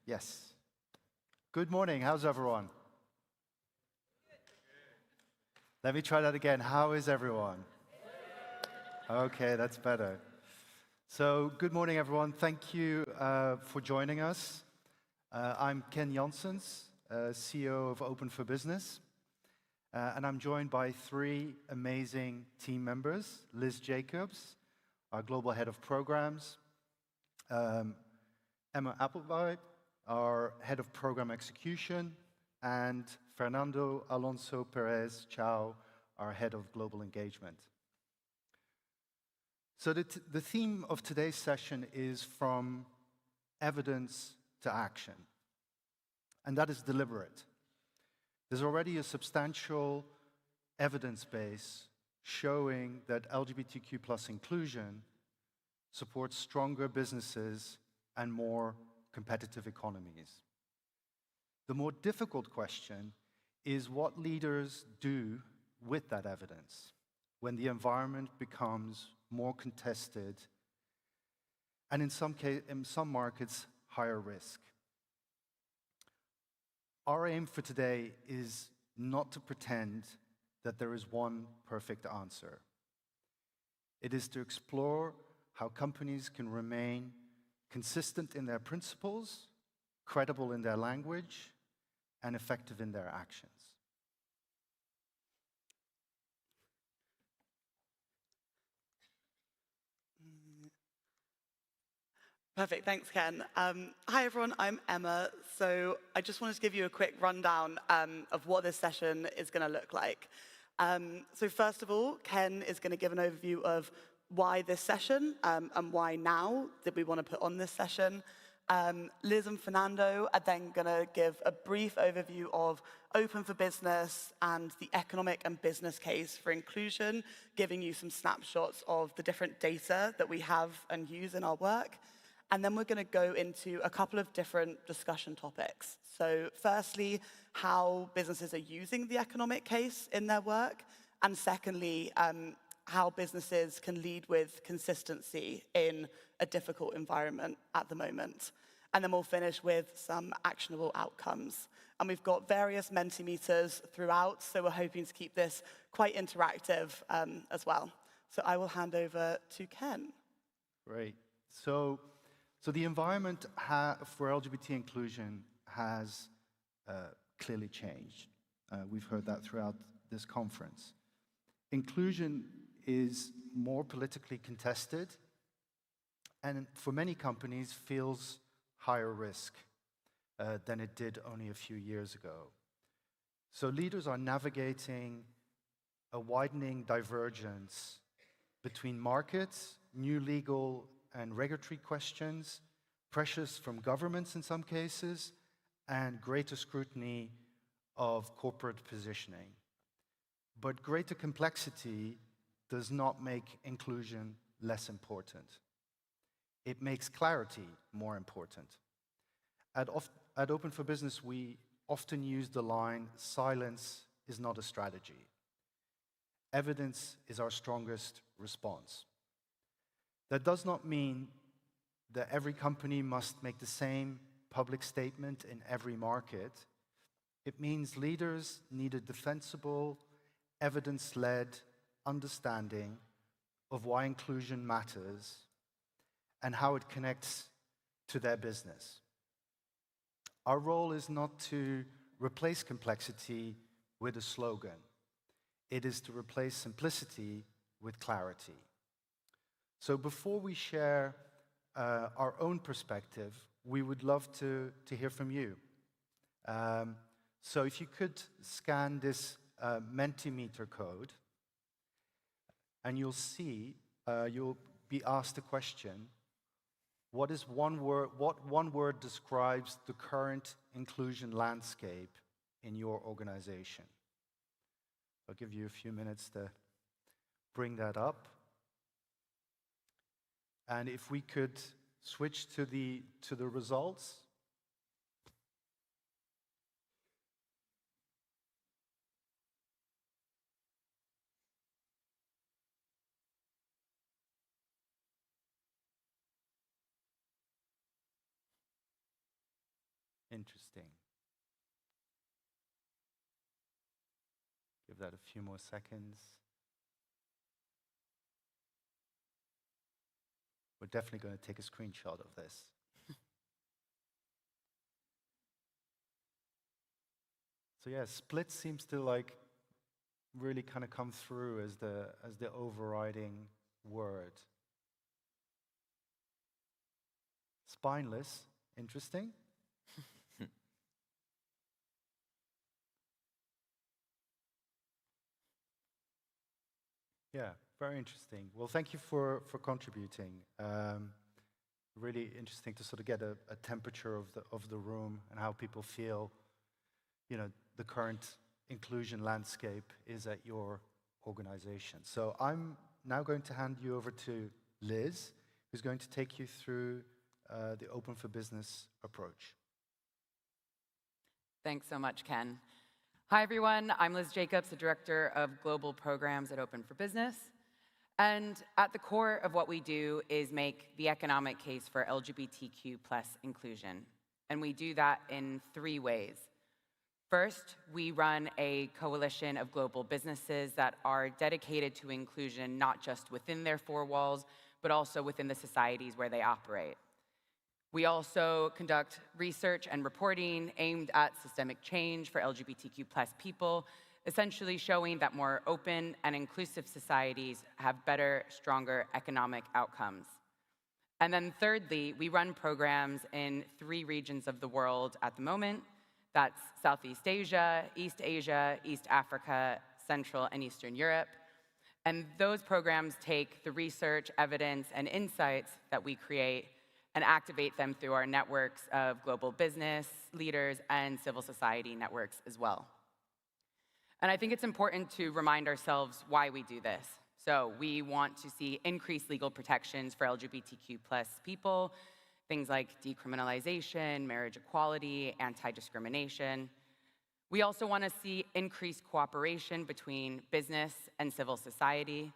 Yes. Good morning. How's everyone? Let me try that again. How is everyone? Okay, that's better. So, good morning, everyone. Thank you for joining us. I'm Ken Janssens, CEO of Open for Business, and I'm joined by three amazing team members: Liz Jacobs, our Global Head of Programs, Emma Appleby, our Head of Program Execution, and Fernando Alonso Perez Chao, our Head of Global Engagement. So the theme of today's session is from evidence to action, and that is deliberate. There's already a substantial evidence base showing that LGBTQ+ inclusion supports stronger businesses and more competitive economies. The more difficult question is what leaders do with that evidence when the environment becomes more contested and in some markets, higher risk. Our aim for today is not to pretend that there is one perfect answer. It is to explore how companies can remain consistent in their principles, credible in their language, and effective in their actions. Perfect, thanks, Ken. Hi, everyone, I'm Emma. So I just wanted to give you a quick rundown of what this session is going to look like. So first of all, Ken is going to give an overview of why this session and why now did we want to put on this session. Liz and Fernando are then going to give a brief overview of Open for Business and the economic and business case for inclusion, giving you some snapshots of the different data that we have and use in our work. And then we're going to go into a couple of different discussion topics. So firstly, how businesses are using the economic case in their work. And secondly, how businesses can lead with consistency in a difficult environment at the moment. And then we'll finish with some actionable outcomes. And we've got various Mentimeters throughout, so we're hoping to keep this quite interactive as well. So I will hand over to Ken. Great. So the environment for LGBT inclusion has clearly changed. We've heard that throughout this conference. Inclusion is more politically contested and for many companies feels higher risk than it did only a few years ago. So leaders are navigating a widening divergence between markets, new legal and regulatory questions, pressures from governments in some cases, and greater scrutiny of corporate positioning. But greater complexity does not make inclusion less important. It makes clarity more important. At Open for Business, we often use the line, silence is not a strategy. Evidence is our strongest response. That does not mean that every company must make the same public statement in every market. It means leaders need a defensible, evidence-led understanding of why inclusion matters and how it connects to their business. Our role is not to replace complexity with a slogan. It is to replace simplicity with clarity. So before we share our own perspective, we would love to hear from you. So if you could scan this Mentimeter code, and you'll see, you'll be asked a question, what one word describes the current inclusion landscape in your organization? I'll give you a few minutes to bring that up. And if we could switch to the results. Interesting. Give that a few more seconds. We're definitely going to take a screenshot of this. So yeah, split seems to like really kind of come through as the overriding word. Spineless, interesting. Yeah, very interesting. Well, thank you for contributing. Really interesting to sort of get a temperature of the room and how people feel, you know, the current inclusion landscape is at your organization. So I'm now going to hand you over to Liz, who's going to take you through the Open for Business approach. Thanks so much, Ken. Hi, everyone. I'm Liz Jacobs, the Director of Global Programs at Open for Business. And at the core of what we do is make the economic case for LGBTQ+ inclusion. And we do that in 3 ways. First, we run a coalition of global businesses that are dedicated to inclusion, not just within their 4 walls, but also within the societies where they operate. We also conduct research and reporting aimed at systemic change for LGBTQ+ people, essentially showing that more open and inclusive societies have better, stronger economic outcomes. And then thirdly, we run programs in 3 regions of the world at the moment. That's Southeast Asia, East Africa, Central and Eastern Europe. And those programs take the research, evidence, and insights that we create and activate them through our networks of global business leaders and civil society networks as well. And I think it's important to remind ourselves why we do this. So we want to see increased legal protections for LGBTQ+ people, things like decriminalization, marriage equality, anti-discrimination. We also want to see increased cooperation between business and civil society.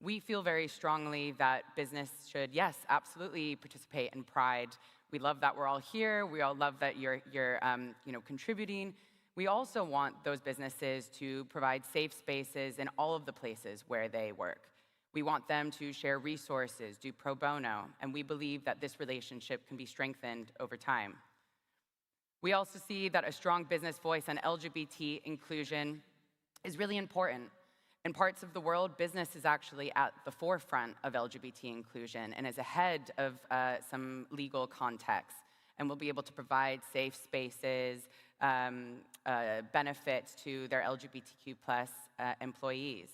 We feel very strongly that business should, yes, absolutely participate in Pride. We love that we're all here. We all love that you're contributing. We also want those businesses to provide safe spaces in all of the places where they work. We want them to share resources, do pro bono, and we believe that this relationship can be strengthened over time. We also see that a strong business voice on LGBT inclusion is really important. In parts of the world, business is actually at the forefront of LGBT inclusion and is ahead of some legal contexts, and will be able to provide safe spaces, benefits to their LGBTQ+ employees.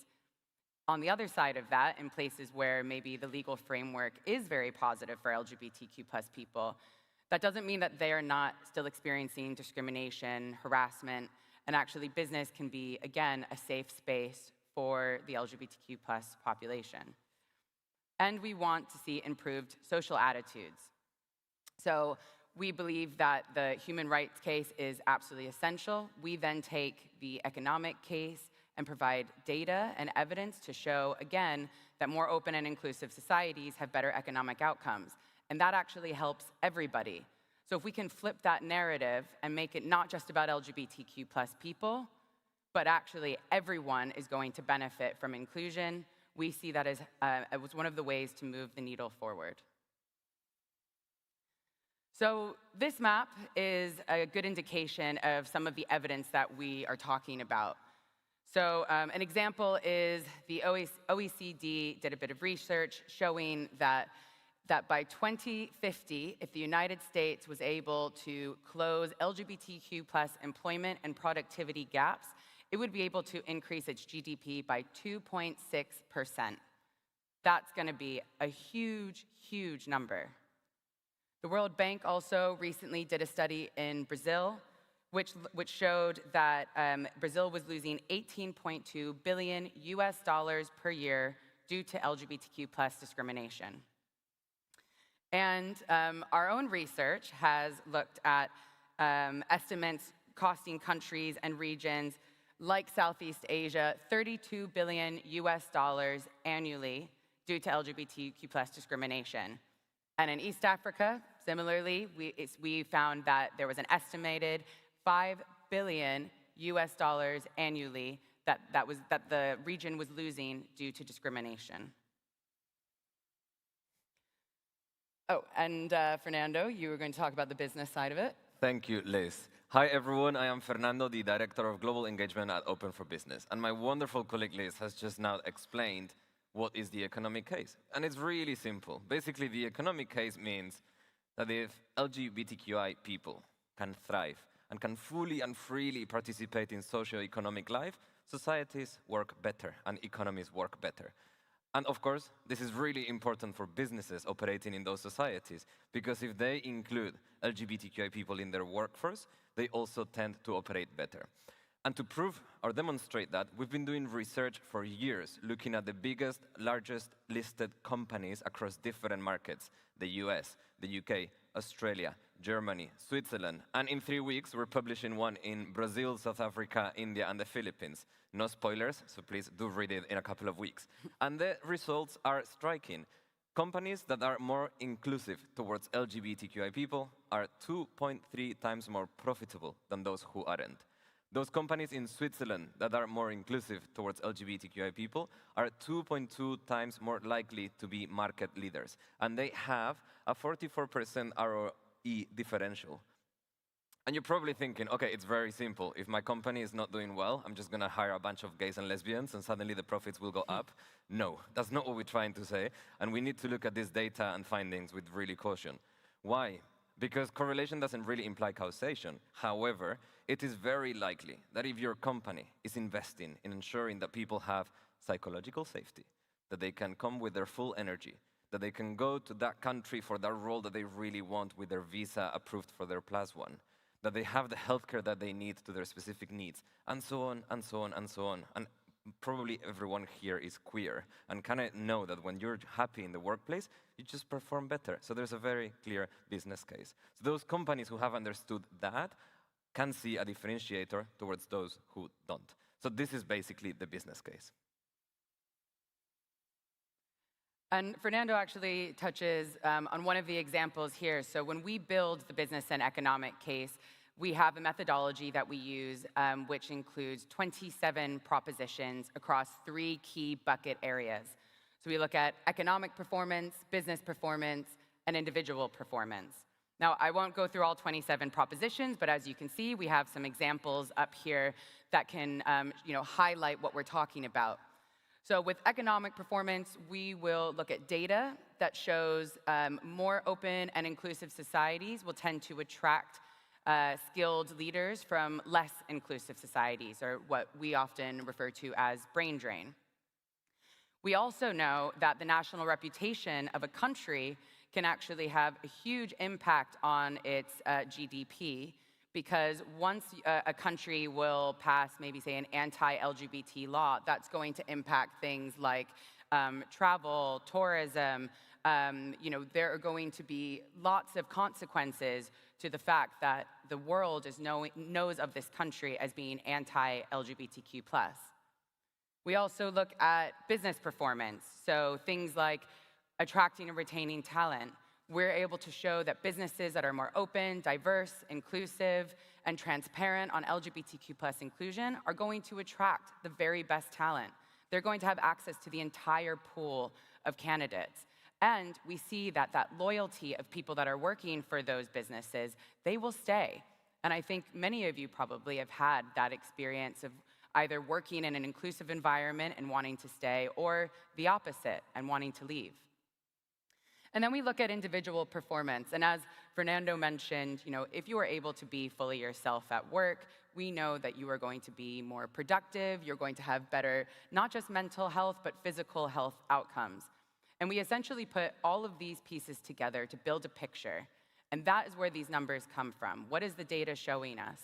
On the other side of that, in places where maybe the legal framework is very positive for LGBTQ+ people, that doesn't mean that they are not still experiencing discrimination, harassment, and actually business can be, again, a safe space for the LGBTQ+ population. And we want to see improved social attitudes. So we believe that the human rights case is absolutely essential. We then take the economic case and provide data and evidence to show, again, that more open and inclusive societies have better economic outcomes. And that actually helps everybody. So if we can flip that narrative and make it not just about LGBTQ+ people, but actually everyone is going to benefit from inclusion, we see that as one of the ways to move the needle forward. So this map is a good indication of some of the evidence that we are talking about. So an example is the OECD did a bit of research showing that by 2050, if the United States was able to close LGBTQ+ employment and productivity gaps, it would be able to increase its GDP by 2.6%. That's going to be a huge, huge number. The World Bank also recently did a study in Brazil, which showed that Brazil was losing $18.2 billion per year due to LGBTQ+ discrimination. And our own research has looked at estimates costing countries and regions like Southeast Asia $32 billion annually due to LGBTQ+ discrimination. And in East Africa, similarly, we found that there was an estimated $5 billion annually that the region was losing due to discrimination. Oh, and Fernando, you were going to talk about the business side of it. Thank you, Liz. Hi, everyone. I am Fernando, the Director of Global Engagement at Open for Business. And my wonderful colleague, Liz, has just now explained what is the economic case. And it's really simple. Basically, the economic case means that if LGBTQI people can thrive and can fully and freely participate in socio-economic life, societies work better and economies work better. And of course, this is really important for businesses operating in those societies, because if they include LGBTQI people in their workforce, they also tend to operate better. And to prove or demonstrate that, we've been doing research for years, looking at the biggest, largest listed companies across different markets: the US, the UK, Australia, Germany, Switzerland, and in 3 weeks, we're publishing one in Brazil, South Africa, India, and the Philippines. No spoilers, so please do read it in a couple of weeks. And the results are striking. Companies that are more inclusive towards LGBTQI people are 2.3 times more profitable than those who aren't. Those companies in Switzerland that are more inclusive towards LGBTQI people are 2.2 times more likely to be market leaders. And they have a 44% ROE differential. And you're probably thinking, okay, it's very simple. If my company is not doing well, I'm just going to hire a bunch of gays and lesbians and suddenly the profits will go up. No, that's not what we're trying to say. And we need to look at this data and findings with really caution. Why? Because correlation doesn't really imply causation. However, it is very likely that if your company is investing in ensuring that people have psychological safety, that they can come with their full energy, that they can go to that country for that role that they really want with their visa approved for their +1, that they have the healthcare that they need to their specific needs, and so on, and so on, and so on. And probably everyone here is queer and kind of know that when you're happy in the workplace, you just perform better. So there's a very clear business case. So those companies who have understood that can see a differentiator towards those who don't. So this is basically the business case. And Fernando actually touches on one of the examples here. So when we build the business and economic case, we have a methodology that we use, which includes 27 propositions across 3 key bucket areas. So we look at economic performance, business performance, and individual performance. Now, I won't go through all 27 propositions, but as you can see, we have some examples up here that can highlight what we're talking about. So with economic performance, we will look at data that shows more open and inclusive societies will tend to attract skilled leaders from less inclusive societies, or what we often refer to as brain drain. We also know that the national reputation of a country can actually have a huge impact on its GDP, because once a country will pass maybe, say, an anti-LGBT law, that's going to impact things like travel, tourism. There are going to be lots of consequences to the fact that the world knows of this country as being anti-LGBTQ+. We also look at business performance, so things like attracting and retaining talent. We're able to show that businesses that are more open, diverse, inclusive, and transparent on LGBTQ+ inclusion are going to attract the very best talent. They're going to have access to the entire pool of candidates. And we see that that loyalty of people that are working for those businesses, they will stay. And I think many of you probably have had that experience of either working in an inclusive environment and wanting to stay, or the opposite and wanting to leave. And then we look at individual performance. And as Fernando mentioned, if you are able to be fully yourself at work, we know that you are going to be more productive, you're going to have better, not just mental health, but physical health outcomes. And we essentially put all of these pieces together to build a picture. And that is where these numbers come from. What is the data showing us?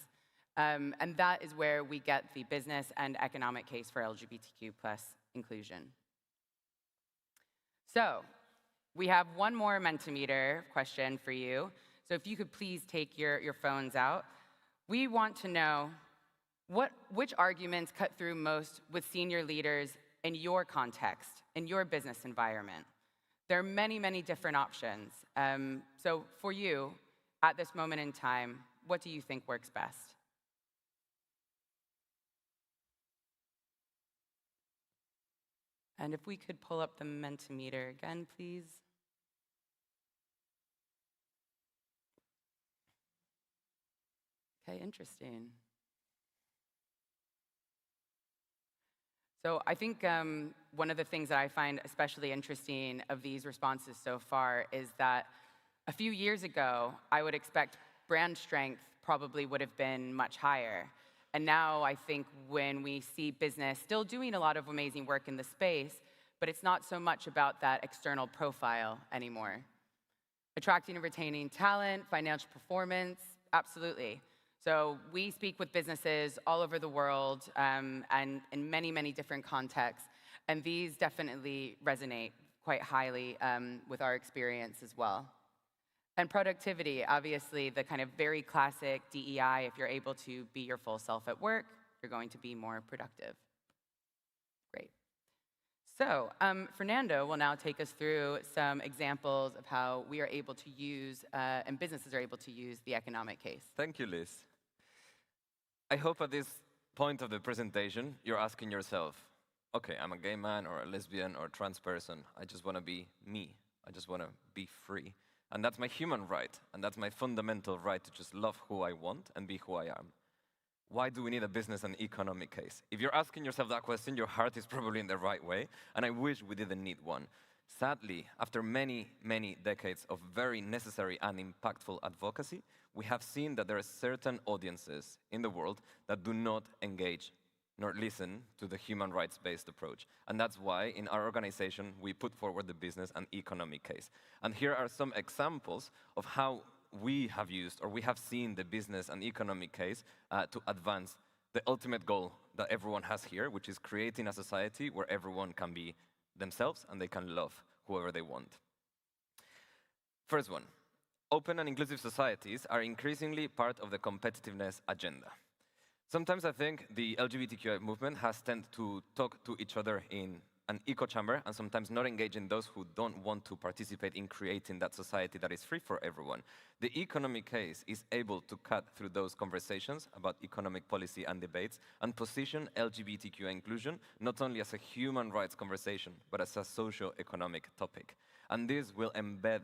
And that is where we get the business and economic case for LGBTQ+ inclusion. So we have one more Mentimeter question for you. So if you could please take your phones out. We want to know which arguments cut through most with senior leaders in your context, in your business environment. There are many, many different options. So for you, at this moment in time, what do you think works best? And if we could pull up the Mentimeter again, please. Okay, interesting. So I think one of the things that I find especially interesting of these responses so far is that a few years ago, I would expect brand strength probably would have been much higher. And now I think when we see business still doing a lot of amazing work in the space, but it's not so much about that external profile anymore. Attracting and retaining talent, financial performance, absolutely. So we speak with businesses all over the world and in many, many different contexts. And these definitely resonate quite highly with our experience as well. And productivity, obviously, the kind of very classic DEI, if you're able to be your full self at work, you're going to be more productive. Great. So Fernando will now take us through some examples of how we are able to use, and businesses are able to use the economic case. Thank you, Liz. I hope at this point of the presentation, you're asking yourself, okay, I'm a gay man or a lesbian or a trans person. I just want to be me. I just want to be free. And that's my human right. And that's my fundamental right to just love who I want and be who I am. Why do we need a business and economic case? If you're asking yourself that question, your heart is probably in the right way. And I wish we didn't need one. Sadly, after many, many decades of very necessary and impactful advocacy, we have seen that there are certain audiences in the world that do not engage nor listen to the human rights-based approach. And that's why, in our organization, we put forward the business and economic case. And here are some examples of how we have used, or we have seen the business and economic case to advance the ultimate goal that everyone has here, which is creating a society where everyone can be themselves and they can love whoever they want. First one, open and inclusive societies are increasingly part of the competitiveness agenda. Sometimes I think the LGBTQI movement has tended to talk to each other in an echo chamber and sometimes not engage in those who don't want to participate in creating that society that is free for everyone. The economic case is able to cut through those conversations about economic policy and debates and position LGBTQI inclusion not only as a human rights conversation, but as a socio-economic topic. And this will embed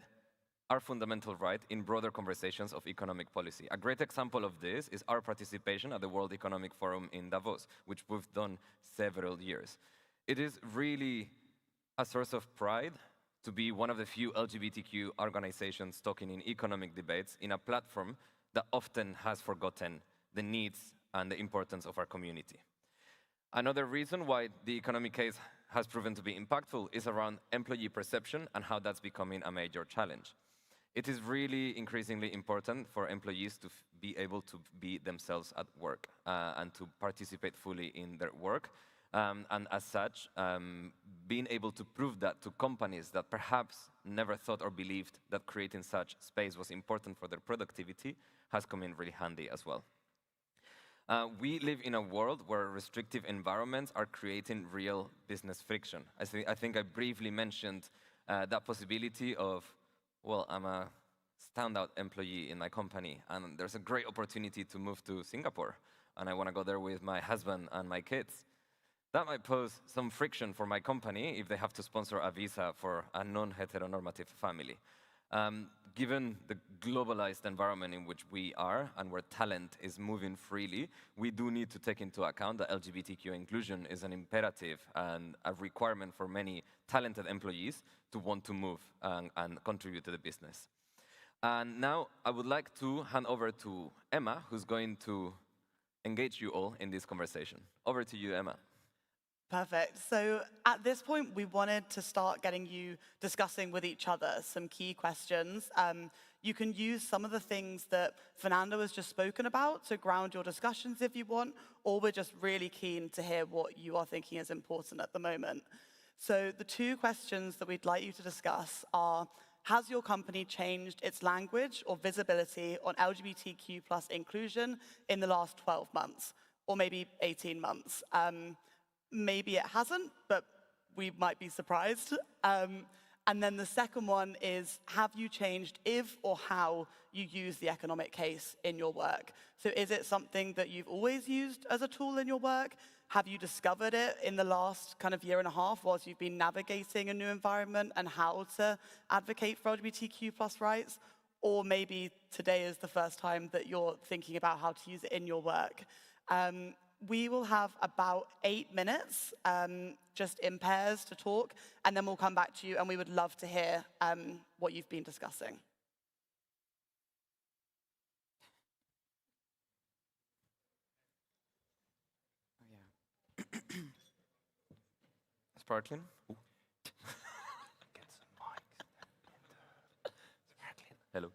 our fundamental right in broader conversations of economic policy. A great example of this is our participation at the World Economic Forum in Davos, which we've done several years. It is really a source of pride to be one of the few LGBTQ organizations talking in economic debates in a platform that often has forgotten the needs and the importance of our community. Another reason why the economic case has proven to be impactful is around employee perception and how that's becoming a major challenge. It is really increasingly important for employees to be able to be themselves at work and to participate fully in their work. And as such, being able to prove that to companies that perhaps never thought or believed that creating such space was important for their productivity has come in really handy as well. We live in a world where restrictive environments are creating real business friction. I think I briefly mentioned that possibility of, well, I'm a standout employee in my company, and there's a great opportunity to move to Singapore, and I want to go there with my husband and my kids. That might pose some friction for my company if they have to sponsor a visa for a non-heteronormative family. Given the globalized environment in which we are and where talent is moving freely, we do need to take into account that LGBTQ inclusion is an imperative and a requirement for many talented employees to want to move and contribute to the business. And now I would like to hand over to Emma, who's going to engage you all in this conversation. Over to you, Emma. Perfect. So at this point, we wanted to start getting you discussing with each other some key questions. You can use some of the things that Fernando has just spoken about to ground your discussions if you want, or we're just really keen to hear what you are thinking is important at the moment. So the two questions that we'd like you to discuss are, has your company changed its language or visibility on LGBTQ+ inclusion in the last 12 months, or maybe 18 months? Maybe it hasn't, but we might be surprised. And then the second one is, have you changed if or how you use the economic case in your work? So is it something that you've always used as a tool in your work? Have you discovered it in the last kind of year and a half whilst you've been navigating a new environment and how to advocate for LGBTQ plus rights? Or maybe today is the first time that you're thinking about how to use it in your work. We will have about 8 minutes just in pairs to talk, and then we'll come back to you, and we would love to hear what you've been discussing. Sparkling? Hello.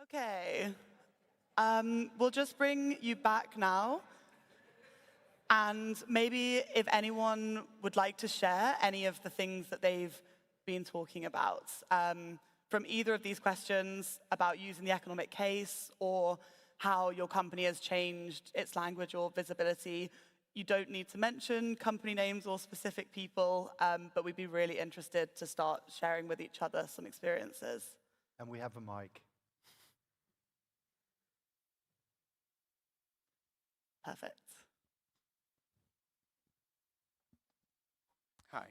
Okay. We'll just bring you back now. And maybe if anyone would like to share any of the things that they've been talking about, from either of these questions about using the economic case or how your company has changed its language or visibility, you don't need to mention company names or specific people, but we'd be really interested to start sharing with each other some experiences. And we have a mic. Perfect. Hi.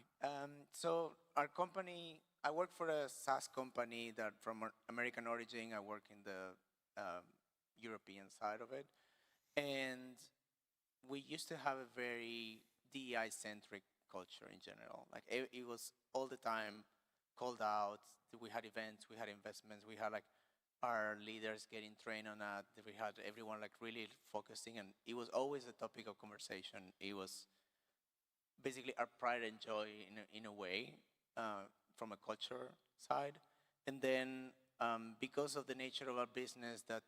So our company, I work for a SaaS company that from American origin. I work in the European side of it. And we used to have a very DEI-centric culture in general. Like it was all the time called out. We had events, we had investments, we had like our leaders getting trained on that. We had everyone like really focusing, and it was always a topic of conversation. It was basically our pride and joy in a way from a culture side. And then because of the nature of our business, that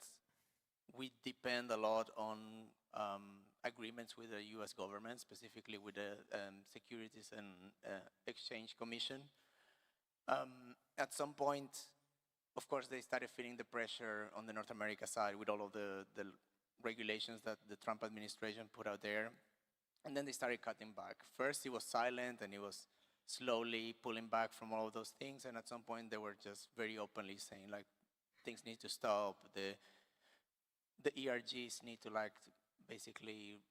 we depend a lot on agreements with the US government, specifically with the Securities and Exchange Commission. At some point, of course, they started feeling the pressure on the North America side with all of the regulations that the Trump administration put out there. And then they started cutting back. First, it was silent, and it was slowly pulling back from all of those things. And at some point, they were just very openly saying, like, things need to stop. The ERGs need to, like, basically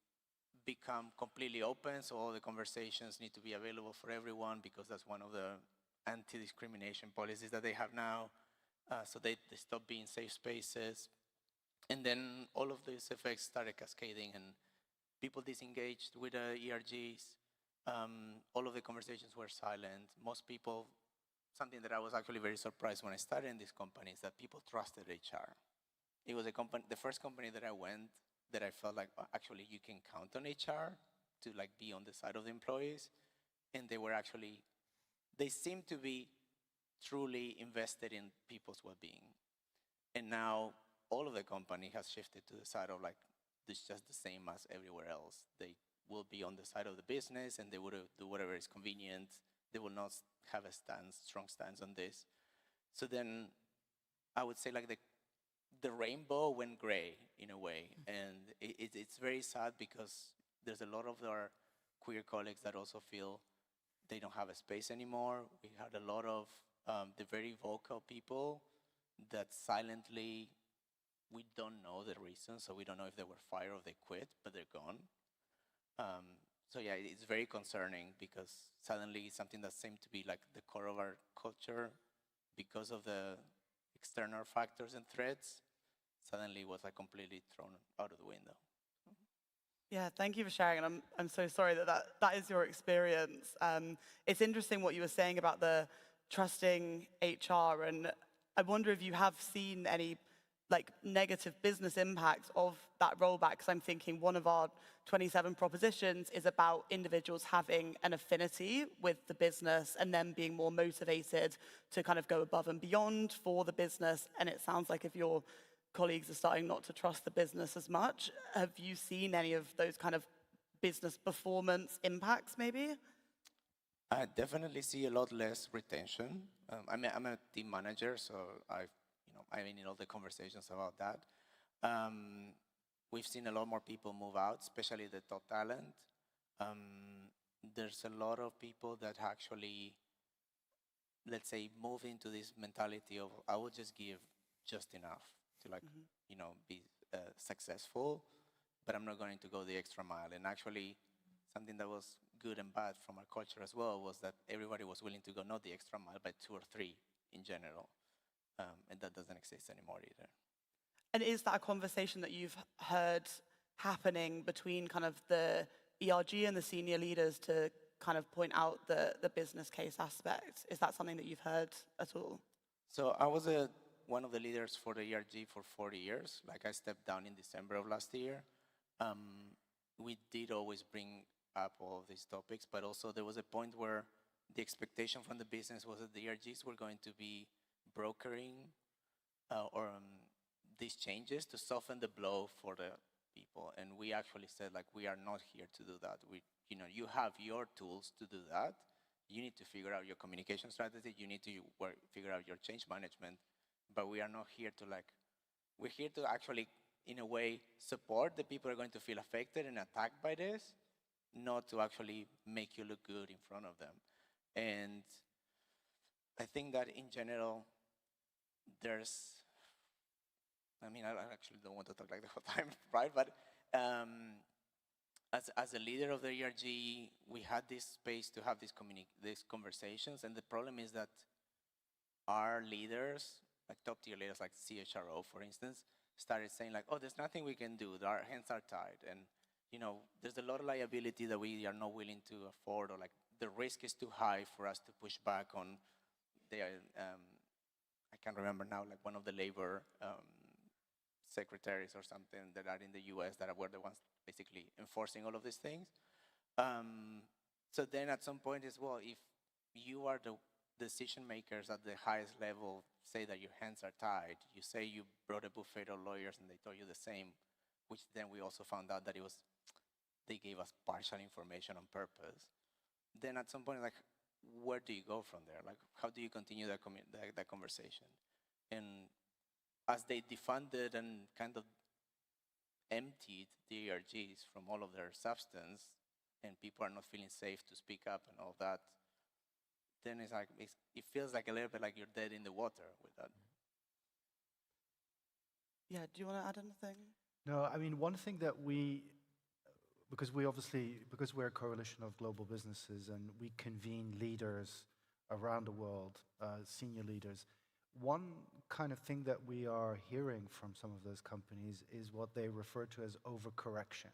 become completely open. So all the conversations need to be available for everyone, because that's one of the anti-discrimination policies that they have now. So they stopped being safe spaces. And then all of these effects started cascading, and people disengaged with the ERGs. All of the conversations were silent. Most people, something that I was actually very surprised when I started in this company, is that people trusted HR. It was the first company that I went that I felt like, oh, actually you can count on HR to like be on the side of the employees. And they seemed to be truly invested in people's well-being. And now all of the company has shifted to the side of like, it's just the same as everywhere else. They will be on the side of the business, and they will do whatever is convenient. They will not have a strong stance on this. So then I would say like the rainbow went gray in a way. And it's very sad, because there's a lot of our queer colleagues that also feel they don't have a space anymore. We had a lot of the very vocal people that silently, we don't know the reason, so we don't know if they were fired or they quit, but they're gone. So yeah, it's very concerning, because suddenly something that seemed to be like the core of our culture, because of the external factors and threats, suddenly was like completely thrown out of the window. Yeah, thank you for sharing, and I'm so sorry that is your experience. It's interesting what you were saying about the trusting HR, and I wonder if you have seen any like negative business impacts of that rollback, because I'm thinking one of our 27 propositions is about individuals having an affinity with the business and then being more motivated to kind of go above and beyond for the business. And it sounds like if your colleagues are starting not to trust the business as much, have you seen any of those kind of business performance impacts maybe? I definitely see a lot less retention. I'm a team manager, so I've been in all the conversations about that. We've seen a lot more people move out, especially the top talent. There's a lot of people that actually, let's say, move into this mentality of, I will just give just enough to like, be successful, but I'm not going to go the extra mile. And actually, something that was good and bad from our culture as well was that everybody was willing to go not the extra mile, but 2 or 3 in general. And that doesn't exist anymore either. And is that a conversation that you've heard happening between kind of the ERG and the senior leaders to kind of point out the business case aspect? Is that something that you've heard at all? So I was one of the leaders for the ERG for 40 years. Like I stepped down in December of last year. We did always bring up all of these topics, but also there was a point where the expectation from the business was that the ERGs were going to be brokering or these changes to soften the blow for the people. And we actually said, like, we are not here to do that. You have your tools to do that. You need to figure out your communication strategy. You need to figure out your change management. But we are not here to, like, we're here to actually, in a way, support the people who are going to feel affected and attacked by this, not to actually make you look good in front of them. And I think that in general, I actually don't want to talk like the whole time, right? But as a leader of the ERG, we had this space to have these conversations, and the problem is that our leaders, like top-tier leaders like CHRO, for instance, started saying like, oh, there's nothing we can do, our hands are tied, and there's a lot of liability that we are not willing to afford, or like the risk is too high for us to push back on I can't remember now, like one of the labor secretaries or something that are in the US that were the ones basically enforcing all of these things. So then at some point as well, if you are the decision makers at the highest level, say that your hands are tied, you say you brought a buffet of lawyers and they told you the same, which then we also found out that they gave us partial information on purpose. Then at some point, like, where do you go from there? Like, how do you continue that conversation? And as they defunded and kind of emptied the ERGs from all of their substance, and people are not feeling safe to speak up and all that, then it's like it feels like a little bit like you're dead in the water with that. Yeah, do you want to add anything? No, I mean, one thing that because we're a coalition of global businesses and we convene leaders around the world, senior leaders, one kind of thing that we are hearing from some of those companies is what they refer to as overcorrection.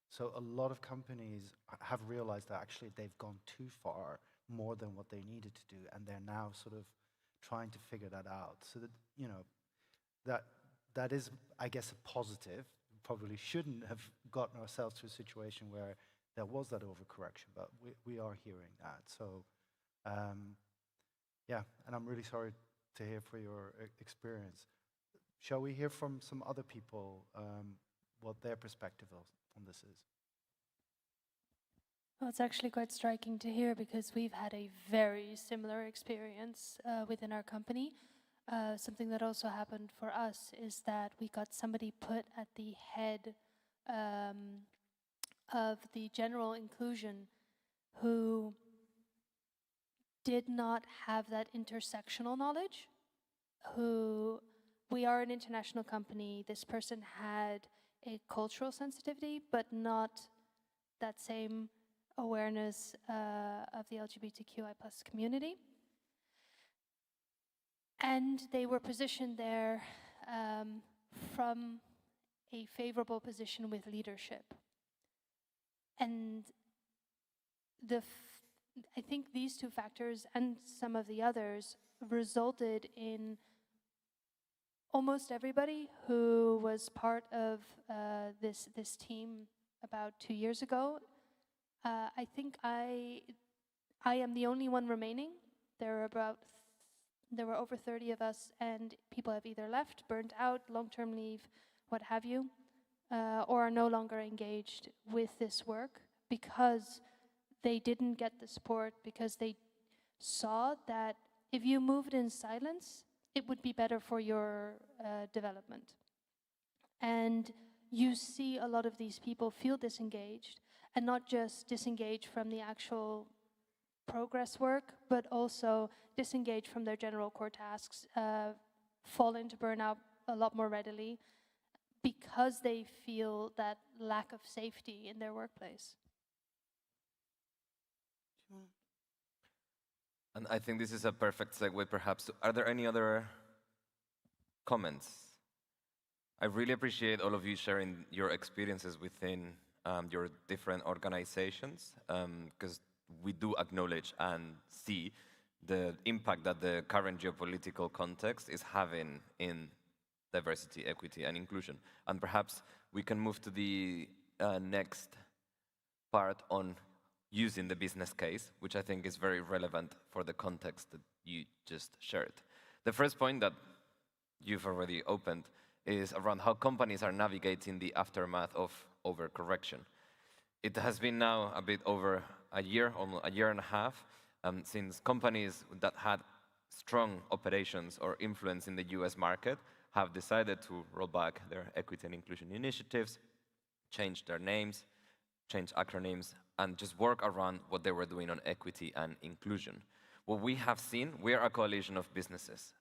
So a lot of companies have realized that actually they've gone too far, more than what they needed to do, and they're now sort of trying to figure that out. So that, that is, I guess, a positive. We probably shouldn't have gotten ourselves to a situation where there was that overcorrection, but we are hearing that. So, yeah, and I'm really sorry to hear for your experience. Shall we hear from some other people what their perspective on this is? Well, it's actually quite striking to hear because we've had a very similar experience within our company. Something that also happened for us is that we got somebody put at the head of the general inclusion who did not have that intersectional knowledge. We are an international company. This person had a cultural sensitivity, but not that same awareness of the LGBTQI+ community. And they were positioned there from a favorable position with leadership. And I think these two factors and some of the others resulted in almost everybody who was part of this team about 2 years ago. I think I am the only one remaining. There were over 30 of us, and people have either left, burnt out, long-term leave, what have you, or are no longer engaged with this work because they didn't get the support, because they saw that if you moved in silence, it would be better for your development. And you see a lot of these people feel disengaged, and not just disengaged from the actual progress work, but also disengage from their general core tasks, fall into burnout a lot more readily because they feel that lack of safety in their workplace. And I think this is a perfect segue, perhaps. Are there any other comments? I really appreciate all of you sharing your experiences within your different organizations, because we do acknowledge and see the impact that the current geopolitical context is having in diversity, equity, and inclusion. And perhaps we can move to the next part on using the business case, which I think is very relevant for the context that you just shared. The first point that you've already opened is around how companies are navigating the aftermath of overcorrection. It has been now a bit over a year, almost a year and a half, since companies that had strong operations or influence in the US market have decided to roll back their equity and inclusion initiatives, change their names, change acronyms, and just work around what they were doing on equity and inclusion. What we have seen, we are a coalition of businesses,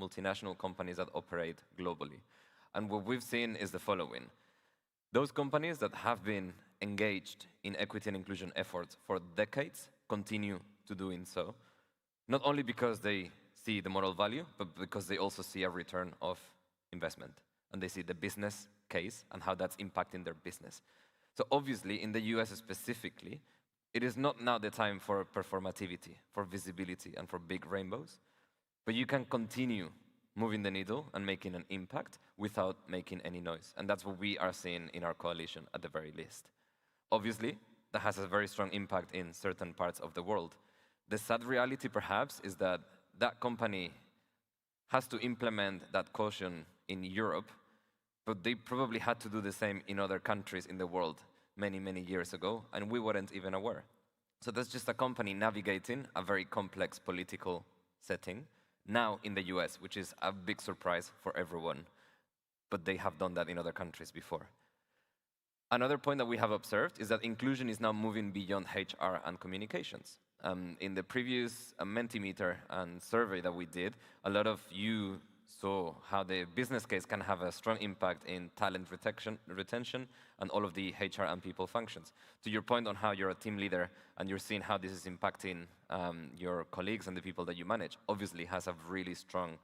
multinational companies that operate globally. And what we've seen is the following. Those companies that have been engaged in equity and inclusion efforts for decades continue to doing so, not only because they see the moral value, but because they also see a return of investment, and they see the business case and how that's impacting their business. So obviously, in the US specifically, it is not now the time for performativity, for visibility, and for big rainbows, but you can continue moving the needle and making an impact without making any noise. And that's what we are seeing in our coalition at the very least. Obviously, that has a very strong impact in certain parts of the world. The sad reality, perhaps, is that that company has to implement that caution in Europe, but they probably had to do the same in other countries in the world many, many years ago, and we weren't even aware. So that's just a company navigating a very complex political setting, now in the US, which is a big surprise for everyone, but they have done that in other countries before. Another point that we have observed is that inclusion is now moving beyond HR and communications. In the previous Mentimeter and survey that we did, a lot of you saw how the business case can have a strong impact in talent retention and all of the HR and people functions. To your point on how you're a team leader and you're seeing how this is impacting your colleagues and the people that you manage, obviously has a really strong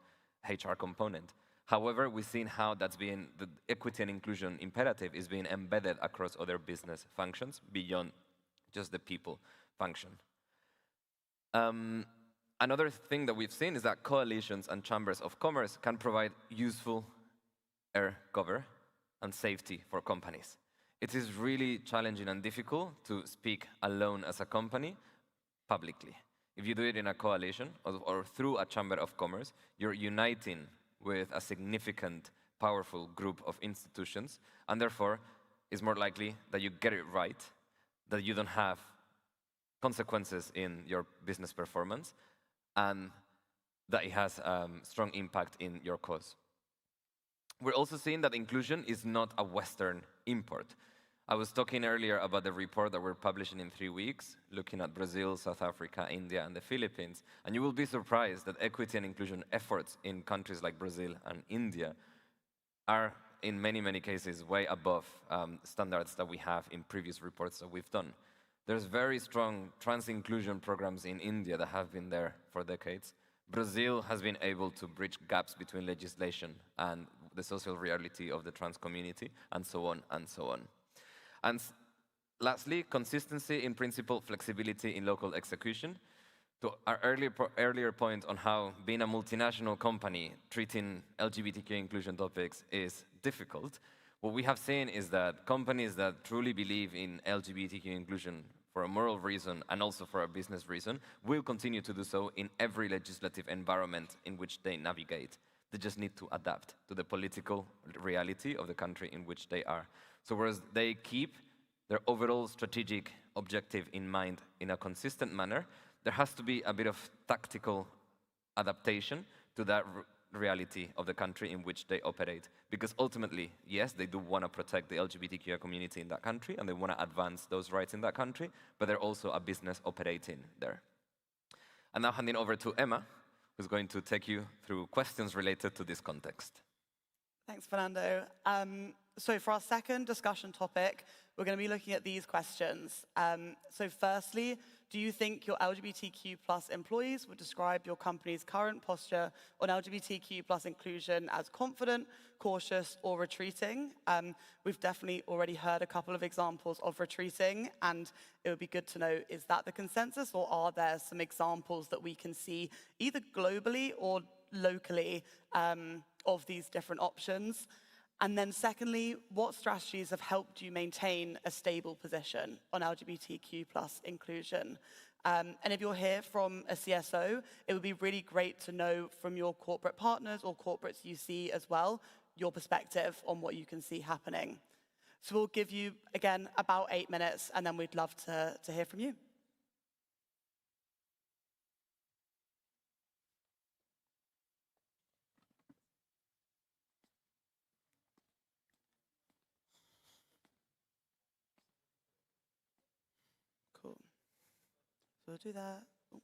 HR component. However, we've seen how that's being, the equity and inclusion imperative is being embedded across other business functions beyond just the people function. Another thing that we've seen is that coalitions and chambers of commerce can provide useful air cover and safety for companies. It is really challenging and difficult to speak alone as a company publicly. If you do it in a coalition or through a chamber of commerce, you're uniting with a significant, powerful group of institutions, and therefore it's more likely that you get it right, that you don't have consequences in your business performance, and that it has strong impact in your cause. We're also seeing that inclusion is not a Western import. I was talking earlier about the report that we're publishing in 3 weeks, looking at Brazil, South Africa, India, and the Philippines, and you will be surprised that equity and inclusion efforts in countries like Brazil and India are, in many, many cases, way above standards that we have in previous reports that we've done. There's very strong trans-inclusion programs in India that have been there for decades. Brazil has been able to bridge gaps between legislation and the social reality of the trans community, and so on and so on. And lastly, consistency in principle, flexibility in local execution. To our earlier point on how being a multinational company treating LGBTQ inclusion topics is difficult, what we have seen is that companies that truly believe in LGBTQ inclusion for a moral reason and also for a business reason will continue to do so in every legislative environment in which they navigate. They just need to adapt to the political reality of the country in which they are. So whereas they keep their overall strategic objective in mind in a consistent manner, there has to be a bit of tactical adaptation to that reality of the country in which they operate. Because ultimately, yes, they do want to protect the LGBTQ community in that country and they want to advance those rights in that country, but they're also a business operating there. And now handing over to Emma, who's going to take you through questions related to this context. Thanks, Fernando. So for our second discussion topic, we're going to be looking at these questions. So firstly, do you think your LGBTQ plus employees would describe your company's current posture on LGBTQ plus inclusion as confident, cautious, or retreating? We've definitely already heard a couple of examples of retreating, and it would be good to know, is that the consensus, or are there some examples that we can see either globally or locally of these different options? And then secondly, what strategies have helped you maintain a stable position on LGBTQ plus inclusion? And if you're here from a CSO, it would be really great to know from your corporate partners or corporates you see as well, your perspective on what you can see happening. So we'll give you, again, about 8 minutes, and then we'd love to hear from you. Cool. So we'll do that. Oh.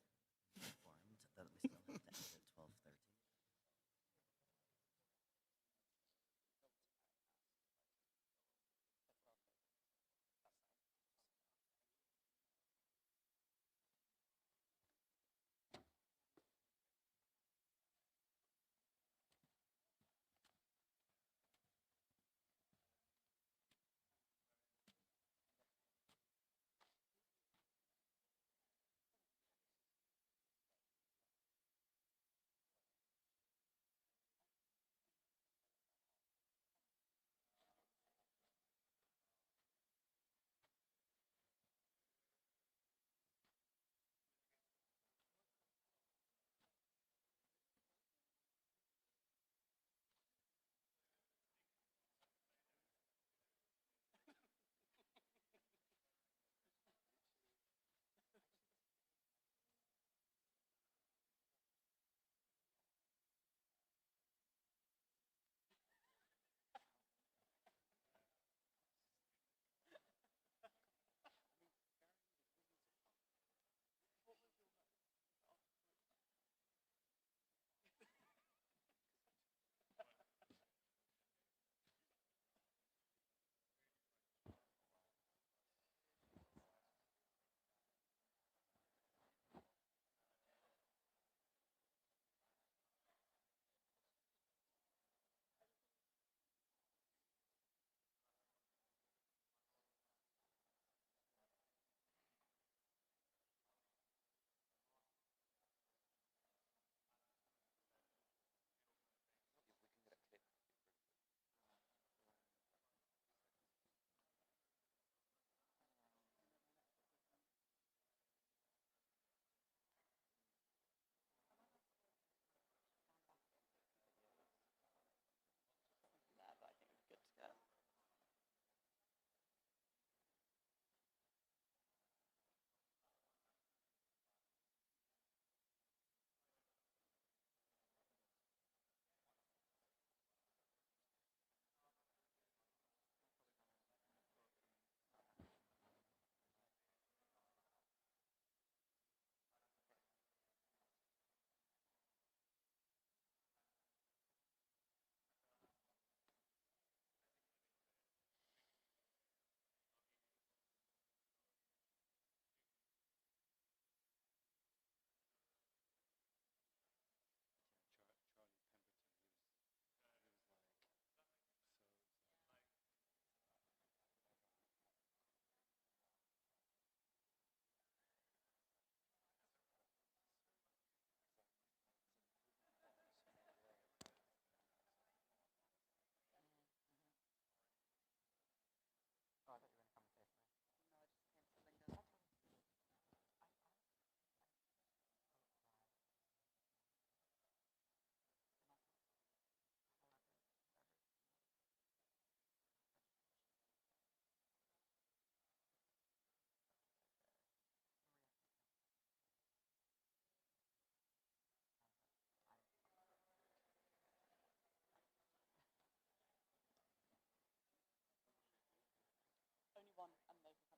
Only one, and they can come in.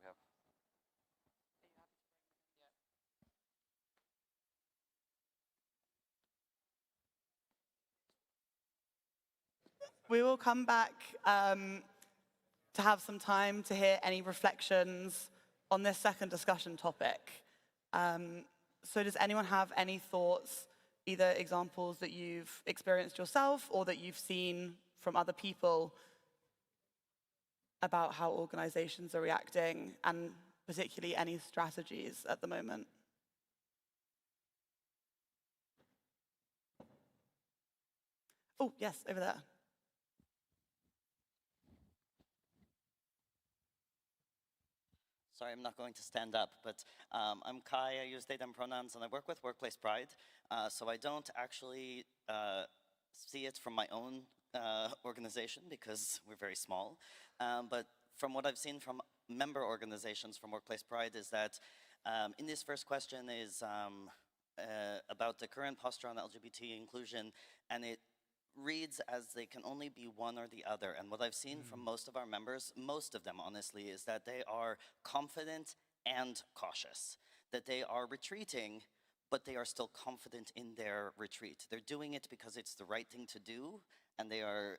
We have. We will come back to have some time to hear any reflections on this second discussion topic. So does anyone have any thoughts, either examples that you've experienced yourself or that you've seen from other people about how organizations are reacting, and particularly any strategies at the moment? Oh, yes, over there. Sorry, I'm not going to stand up, but I'm Kai, I use they, them pronouns, and I work with Workplace Pride. So I don't actually see it from my own organization because we're very small. But from what I've seen from member organizations from Workplace Pride is that in this first question is about the current posture on LGBT inclusion, and it reads as they can only be one or the other. And what I've seen from most of our members, most of them honestly, is that they are confident and cautious, that they are retreating, but they are still confident in their retreat. They're doing it because it's the right thing to do, and they are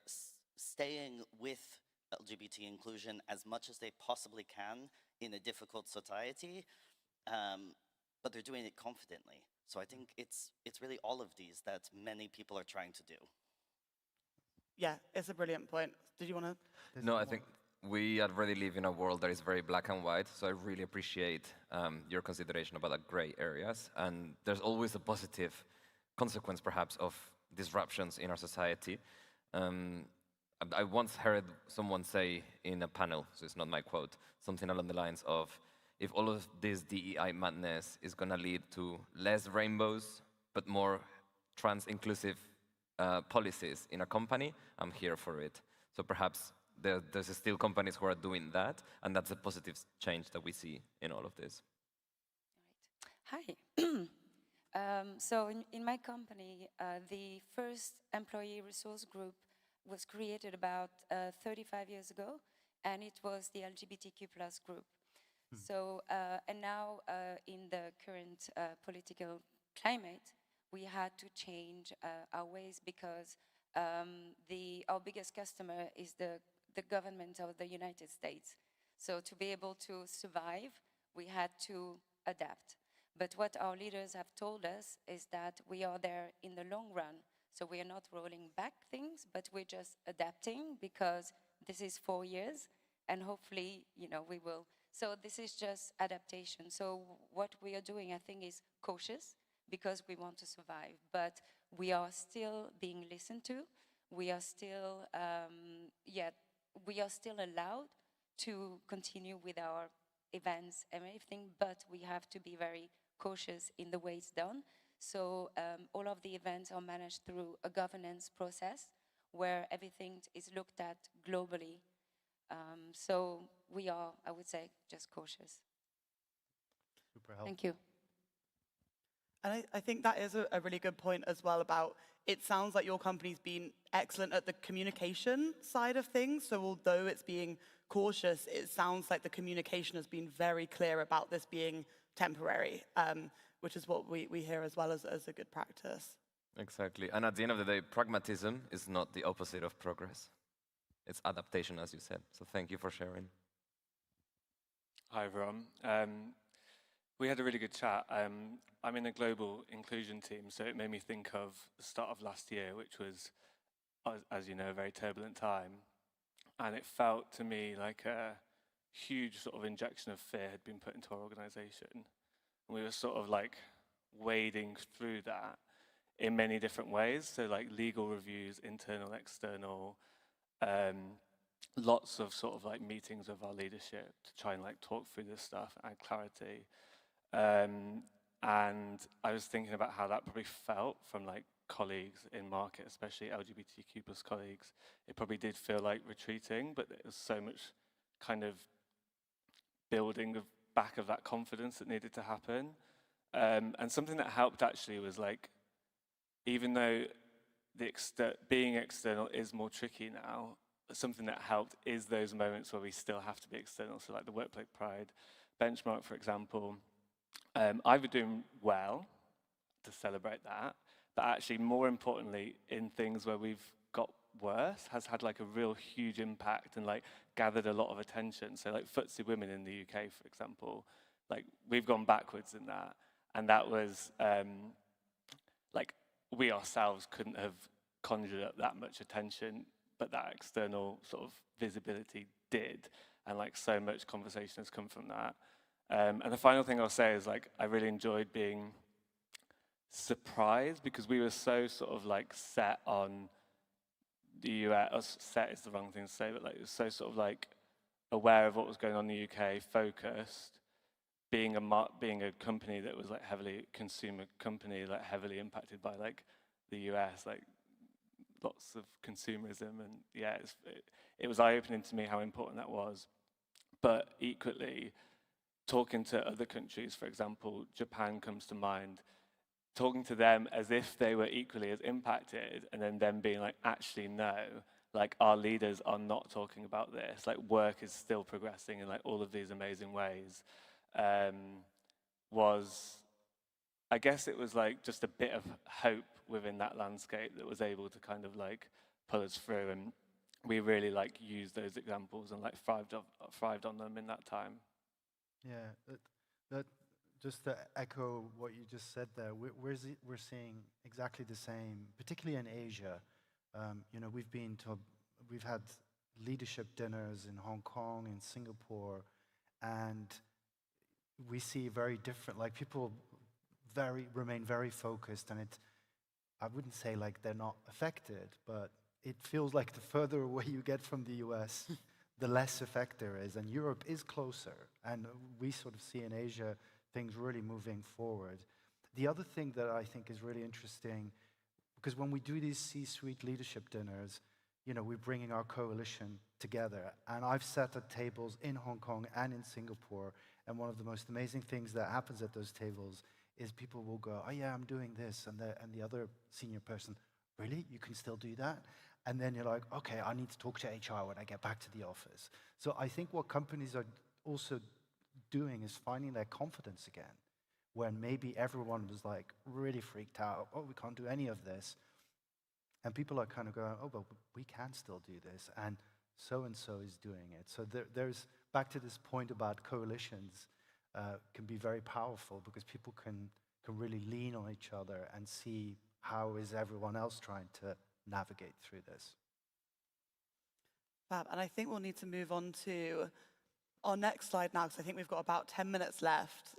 staying with LGBT inclusion as much as they possibly can in a difficult society, but they're doing it confidently. So I think it's really all of these that many people are trying to do. Yeah, it's a brilliant point. Did you want to? No, I think we already live in a world that is very black and white, so I really appreciate your consideration about the gray areas. And there's always a positive consequence, perhaps, of disruptions in our society. I once heard someone say in a panel, so it's not my quote, something along the lines of, if all of this DEI madness is going to lead to less rainbows, but more trans-inclusive policies in a company, I'm here for it. So perhaps there's still companies who are doing that, and that's a positive change that we see in all of this. Hi. So in my company, the first employee resource group was created about 35 years ago, and it was the LGBTQ+ group. So, and now in the current political climate, we had to change our ways because our biggest customer is the government of the United States. So to be able to survive, we had to adapt. But what our leaders have told us is that we are there in the long run. So we are not rolling back things, but we're just adapting because this is 4 years, and hopefully, we will. So this is just adaptation. So what we are doing, I think, is cautious because we want to survive, but we are still being listened to. We are still, we are still allowed to continue with our events and everything, but we have to be very cautious in the way it's done. So all of the events are managed through a governance process where everything is looked at globally. So we are, I would say, just cautious. Super helpful. Thank you. And I think that is a really good point as well about, it sounds like your company's been excellent at the communication side of things. So although it's being cautious, it sounds like the communication has been very clear about this being temporary, which is what we hear as well as a good practice. Exactly. And at the end of the day, pragmatism is not the opposite of progress. It's adaptation, as you said. So thank you for sharing. Hi, everyone. We had a really good chat. I'm in a global inclusion team, so it made me think of the start of last year, which was, as you know, a very turbulent time. And it felt to me like a huge sort of injection of fear had been put into our organization. And we were sort of like wading through that in many different ways. So like legal reviews, internal, external, lots of sort of like meetings with our leadership to try and like talk through this stuff, add clarity. And I was thinking about how that probably felt from like colleagues in market, especially LGBTQ+ colleagues. It probably did feel like retreating, but there was so much kind of building back of that confidence that needed to happen. And something that helped actually was like, even though being external is more tricky now, something that helped is those moments where we still have to be external. So like the Workplace Pride benchmark, for example, I've been doing well to celebrate that, but actually more importantly, in things where we've got worse, has had like a real huge impact and like gathered a lot of attention. So like FTSE Women in the UK, for example, like we've gone backwards in that. And that was like we ourselves couldn't have conjured up that much attention, but that external sort of visibility did, and like so much conversation has come from that. And the final thing I'll say is like I really enjoyed being surprised because we were so sort of like set on the US. Or set is the wrong thing to say, but like it was so sort of like aware of what was going on in the UK, focused. Being a company that was like heavily consumer company, like heavily impacted by like the US, like lots of consumerism, and yeah, it was eye-opening to me how important that was. But equally, talking to other countries, for example, Japan comes to mind, talking to them as if they were equally as impacted, and then them being like, actually no, like our leaders are not talking about this, like work is still progressing in like all of these amazing ways. Was, I guess it was like just a bit of hope within that landscape that was able to kind of like pull us through, and we really like used those examples and like thrived on them in that time. Yeah, that just to echo what you just said there, we're seeing exactly the same, particularly in Asia. You know, we've had leadership dinners in Hong Kong, in Singapore, and we see very different, like people remain very focused, and I wouldn't say like they're not affected, but it feels like the further away you get from the US, the less effect there is, and Europe is closer, and we sort of see in Asia things really moving forward. The other thing that I think is really interesting, because when we do these C-suite leadership dinners, you know, we're bringing our coalition together, and I've sat at tables in Hong Kong and in Singapore, and one of the most amazing things that happens at those tables is people will go, oh yeah, I'm doing this, and the other senior person, really? You can still do that? And then you're like, okay, I need to talk to HR when I get back to the office. So I think what companies are also doing is finding their confidence again, when maybe everyone was like really freaked out, oh, we can't do any of this. And people are kind of going, oh, well, we can still do this, and so is doing it. So there's, back to this point about coalitions, can be very powerful because people can really lean on each other and see how is everyone else trying to navigate through this. Fab. And I think we'll need to move on to our next slide now, because I think we've got about 10 minutes left.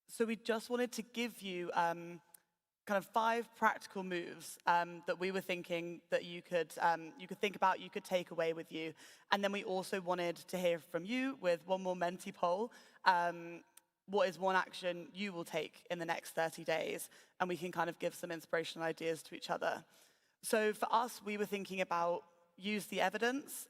So we just wanted to give you kind of 5 practical moves that we were thinking that you could think about, you could take away with you. And then we also wanted to hear from you with one more Menti poll. What is one action you will take in the next 30 days? And we can kind of give some inspirational ideas to each other. So for us, we were thinking about use the evidence.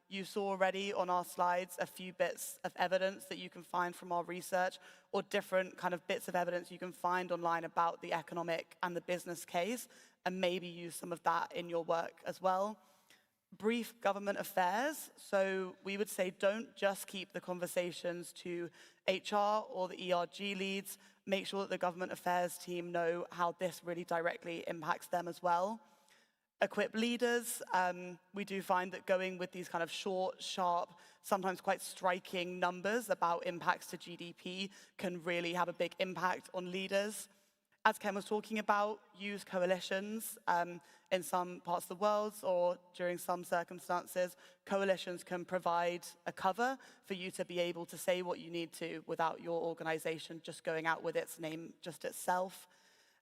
You saw already on our slides a few bits of evidence that you can find from our research, or different kind of bits of evidence you can find online about the economic and the business case, and maybe use some of that in your work as well. Brief government affairs. So we would say don't just keep the conversations to HR or the ERG leads. Make sure that the government affairs team know how this really directly impacts them as well. Equip leaders. We do find that going with these kind of short, sharp, sometimes quite striking numbers about impacts to GDP can really have a big impact on leaders. As Ken was talking about, use coalitions. In some parts of the world, or during some circumstances, coalitions can provide a cover for you to be able to say what you need to without your organization just going out with its name just itself.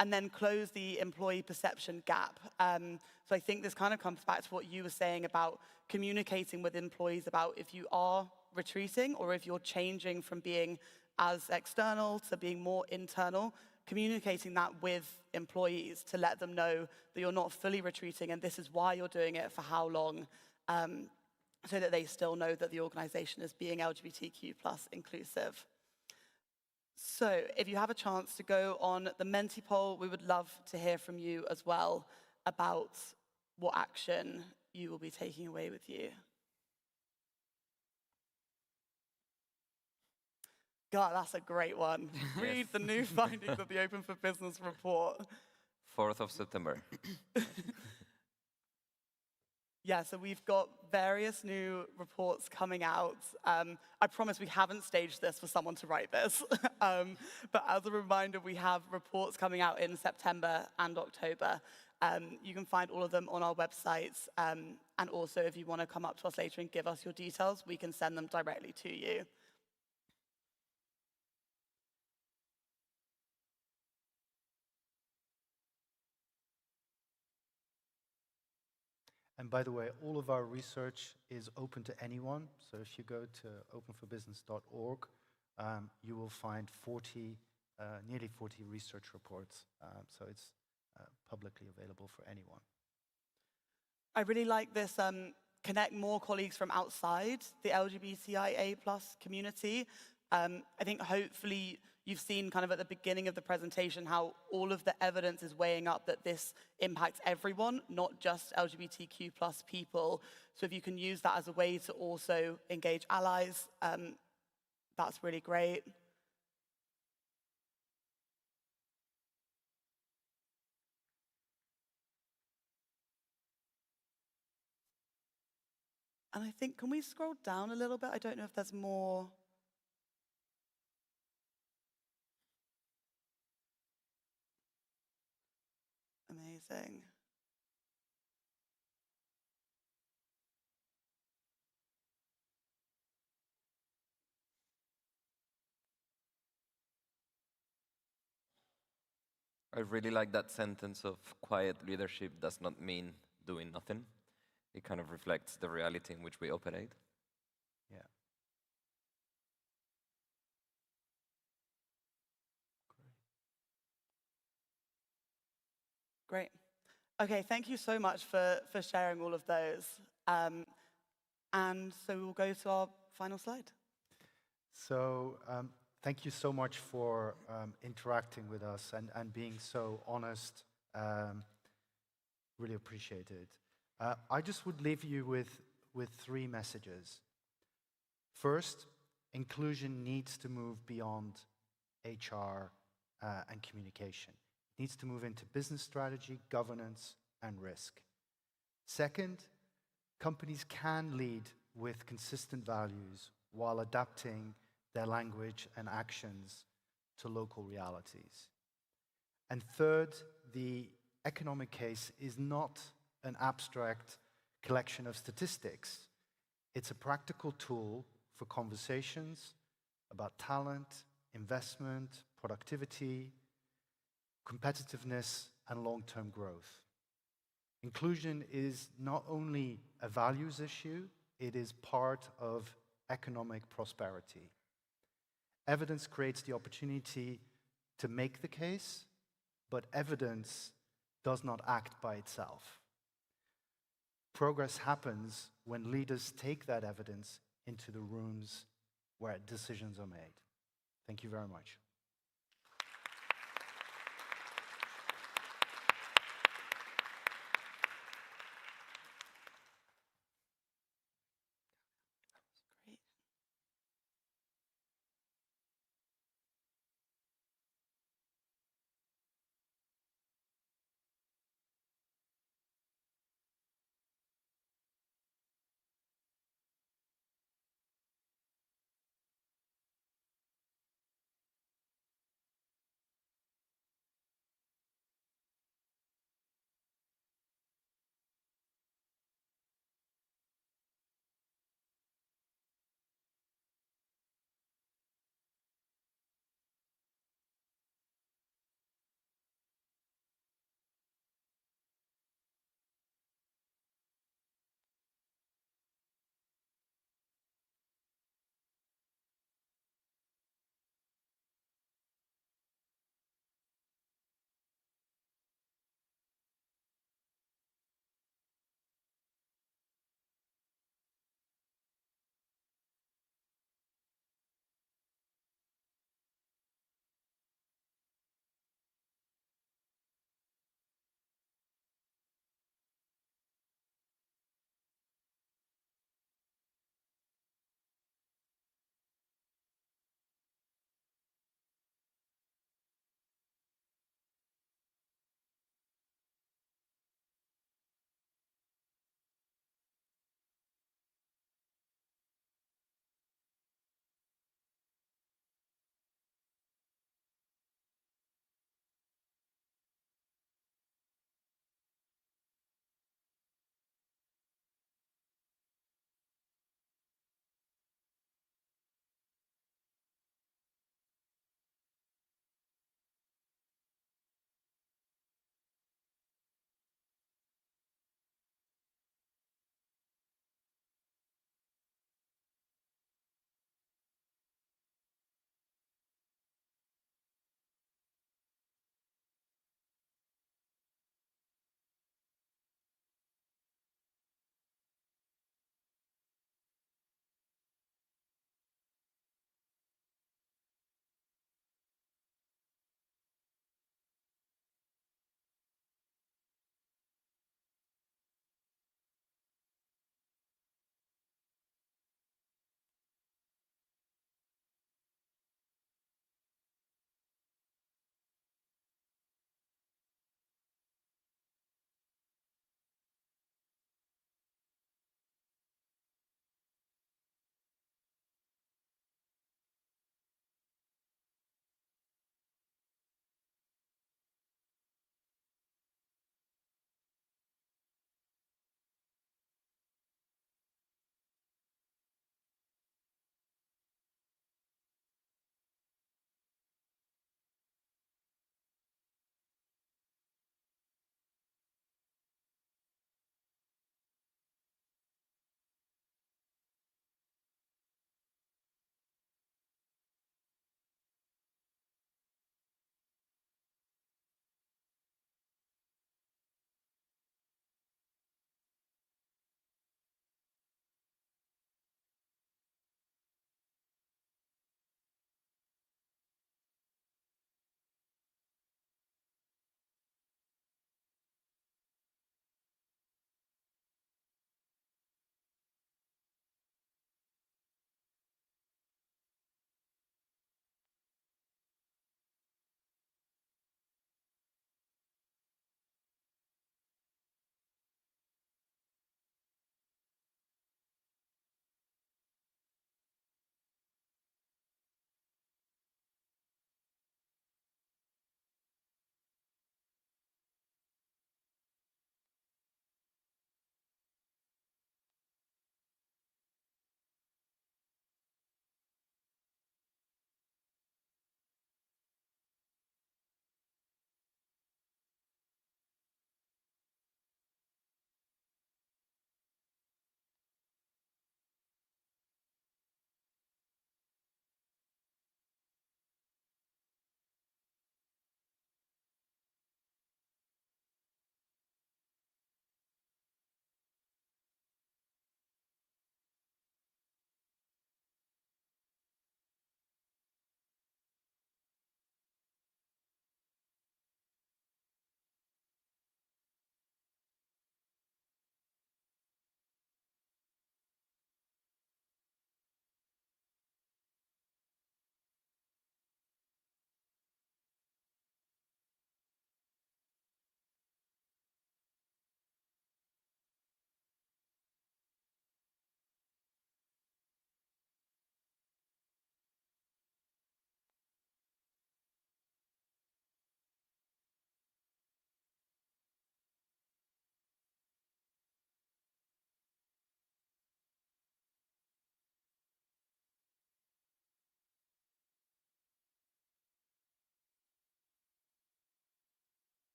And then close the employee perception gap. So I think this kind of comes back to what you were saying about communicating with employees about if you are retreating or if you're changing from being as external to being more internal, communicating that with employees to let them know that you're not fully retreating and this is why you're doing it for how long, so that they still know that the organization is being LGBTQ+ inclusive. So if you have a chance to go on the Menti poll, we would love to hear from you as well about what action you will be taking away with you. God, that's a great one. Read the new findings of the Open for Business report. 4th of September. Yeah, so we've got various new reports coming out. I promise we haven't staged this for someone to write this. But as a reminder, we have reports coming out in September and October. You can find all of them on our websites. And also, if you want to come up to us later and give us your details, we can send them directly to you. And by the way, all of our research is open to anyone. So if you go to openforbusiness.org, you will find nearly 40 research reports. So it's publicly available for anyone. I really like this connect more colleagues from outside the LGBTIA+ community. I think hopefully you've seen kind of at the beginning of the presentation how all of the evidence is weighing up that this impacts everyone, not just LGBTQ+ people. So if you can use that as a way to also engage allies, that's really great. And I think, can we scroll down a little bit? I don't know if there's more. Amazing. I really like that sentence of quiet leadership does not mean doing nothing. It kind of reflects the reality in which we operate. Yeah. Great. Okay, thank you so much for sharing all of those. And so we'll go to our final slide. So thank you so much for interacting with us and being so honest. Really appreciate it. I just would leave you with three messages. First, inclusion needs to move beyond HR and communication. It needs to move into business strategy, governance, and risk. Second, companies can lead with consistent values while adapting their language and actions to local realities. And third, the economic case is not an abstract collection of statistics. It's a practical tool for conversations about talent, investment, productivity, competitiveness, and long-term growth. Inclusion is not only a values issue, it is part of economic prosperity. Evidence creates the opportunity to make the case, but evidence does not act by itself. Progress happens when leaders take that evidence into the rooms where decisions are made. Thank you very much.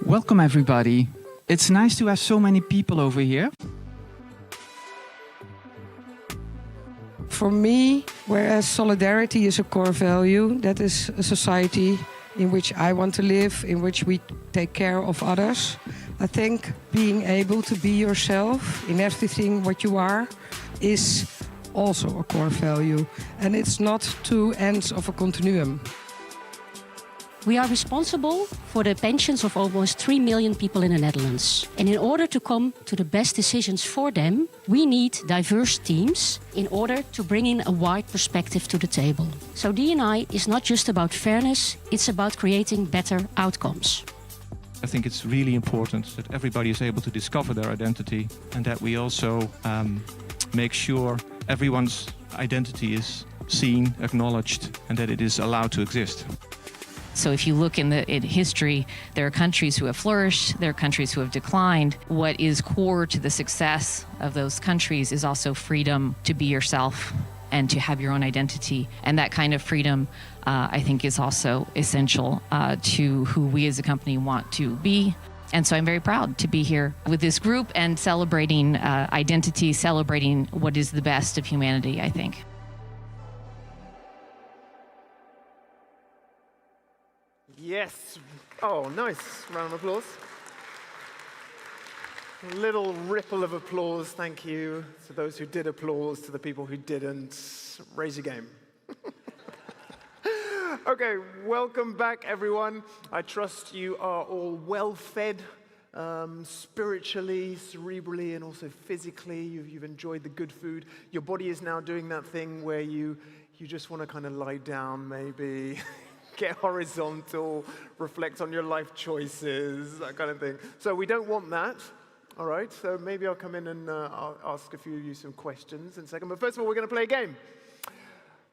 Welcome, everybody. It's nice to have so many people over here. For me, whereas solidarity is a core value, that is a society in which I want to live, in which we take care of others. I think being able to be yourself in everything what you are is also a core value. And it's not two ends of a continuum. We are responsible for the pensions of almost 3 million people in the Netherlands. And in order to come to the best decisions for them, we need diverse teams in order to bring in a wide perspective to the table. So D&I is not just about fairness, it's about creating better outcomes. I think it's really important that everybody is able to discover their identity and that we also make sure everyone's identity is seen, acknowledged, and that it is allowed to exist. So if you look in history, there are countries who have flourished, there are countries who have declined. What is core to the success of those countries is also freedom to be yourself and to have your own identity. And that kind of freedom, I think, is also essential to who we as a company want to be. And so I'm very proud to be here with this group and celebrating identity, celebrating what is the best of humanity, I think. Yes. Oh, nice. Round of applause. A little ripple of applause, thank you, to those who did applause, to the people who didn't. Raise your game. Okay, welcome back, everyone. I trust you are all well-fed, spiritually, cerebrally, and also physically. You've enjoyed the good food. Your body is now doing that thing where you just want to kind of lie down, maybe, get horizontal, reflect on your life choices, that kind of thing. So we don't want that. All right, so maybe I'll come in and I'll ask a few of you some questions in a second. But first of all, we're going to play a game.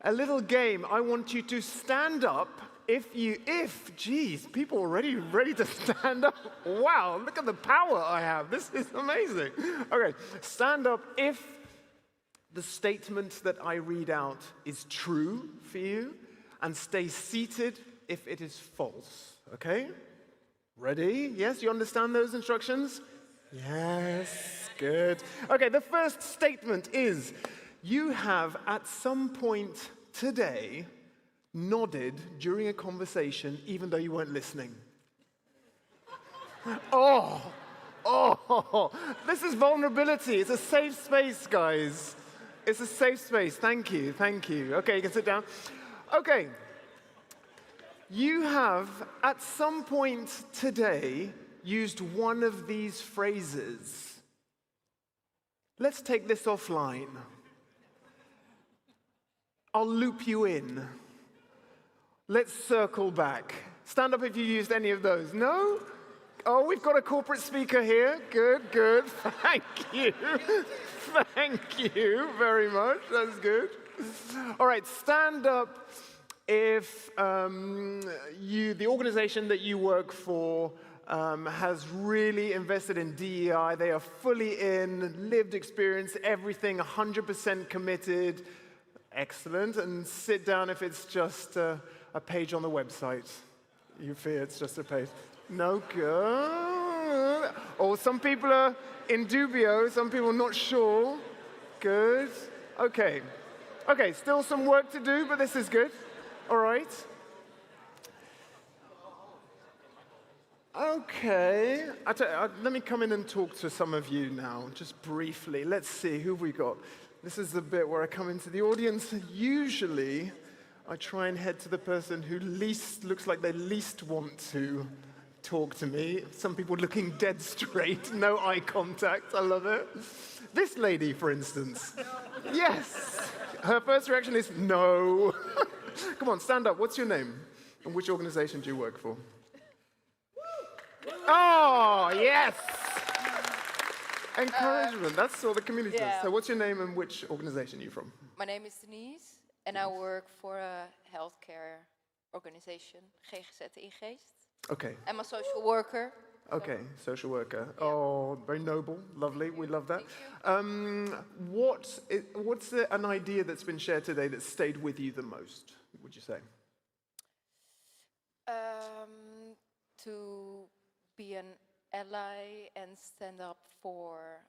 A little game. I want you to stand up geez, people are already ready to stand up. Wow, look at the power I have. This is amazing. Okay, stand up if the statement that I read out is true for you, and stay seated if it is false. Okay? Ready? Yes, you understand those instructions? Yes, good. Okay, the first statement is, you have at some point today nodded during a conversation even though you weren't listening. Oh, this is vulnerability. It's a safe space, guys. It's a safe space. Thank you, thank you. Okay, you can sit down. Okay, you have at some point today used one of these phrases. Let's take this offline. I'll loop you in. Let's circle back. Stand up if you used any of those. No? Oh, we've got a corporate speaker here. Good, good. Thank you. Thank you very much. That's good. All right, stand up if the organization that you work for has really invested in DEI. They are fully in, lived experience, everything, 100% committed. Excellent. And sit down if it's just a page on the website. You fear it's just a page. No, good. Or some people are in dubio, some people are not sure. Good. Okay. Okay, still some work to do, but this is good. All right. Okay, let me come in and talk to some of you now, just briefly. Let's see, who have we got? This is the bit where I come into the audience. Usually, I try and head to the person who looks like they least want to talk to me. Some people looking dead straight, no eye contact, I love it. This lady, for instance. Yes, her first reaction is no. Come on, stand up, what's your name? And which organization do you work for? Oh, yes! Encouragement, that's what the community does. So what's your name and which organization are you from? My name is Denise and I work for a healthcare organization, GGZ in Geest. Okay. I'm a social worker. Okay, social worker. Yeah. Oh, very noble, lovely, we love that. What's an idea that's been shared today that stayed with you the most, would you say? To be an ally and stand up for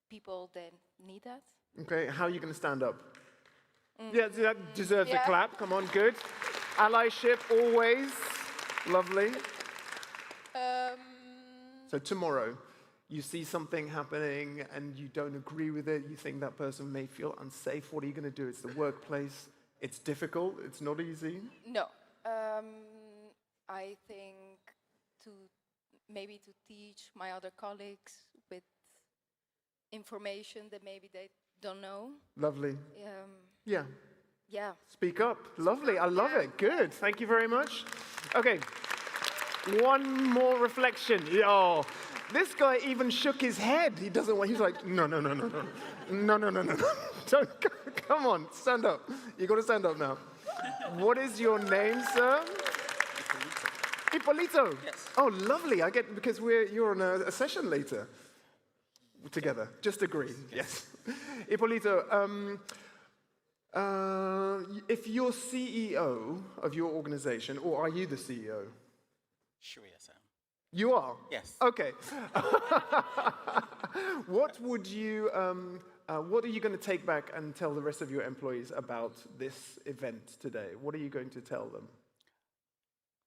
people that need that. Okay, how are you going to stand up? Yeah, that deserves a clap. Come on, good. Allyship, always. Lovely. So tomorrow, you see something happening and you don't agree with it, you think that person may feel unsafe. What are you going to do? It's the workplace. It's difficult. It's not easy. No. I think maybe to teach my other colleagues with information that maybe they don't know. Lovely. Yeah. Yeah. Speak up. Lovely. I love it. Good. Thank you very much. Okay. One more reflection. Oh, this guy even shook his head. He doesn't want. He's like, no. Don't. Come on. Stand up. You got to stand up now. What is your name, sir? Ippolito. Yes. Oh, lovely. I get because you're on a session later together. Just agree. Yes. Ippolito, If you're CEO of your organization, or are you the CEO? Sure, yes, I am. You are? Yes. Okay. What are you going to take back and tell the rest of your employees about this event today? What are you going to tell them?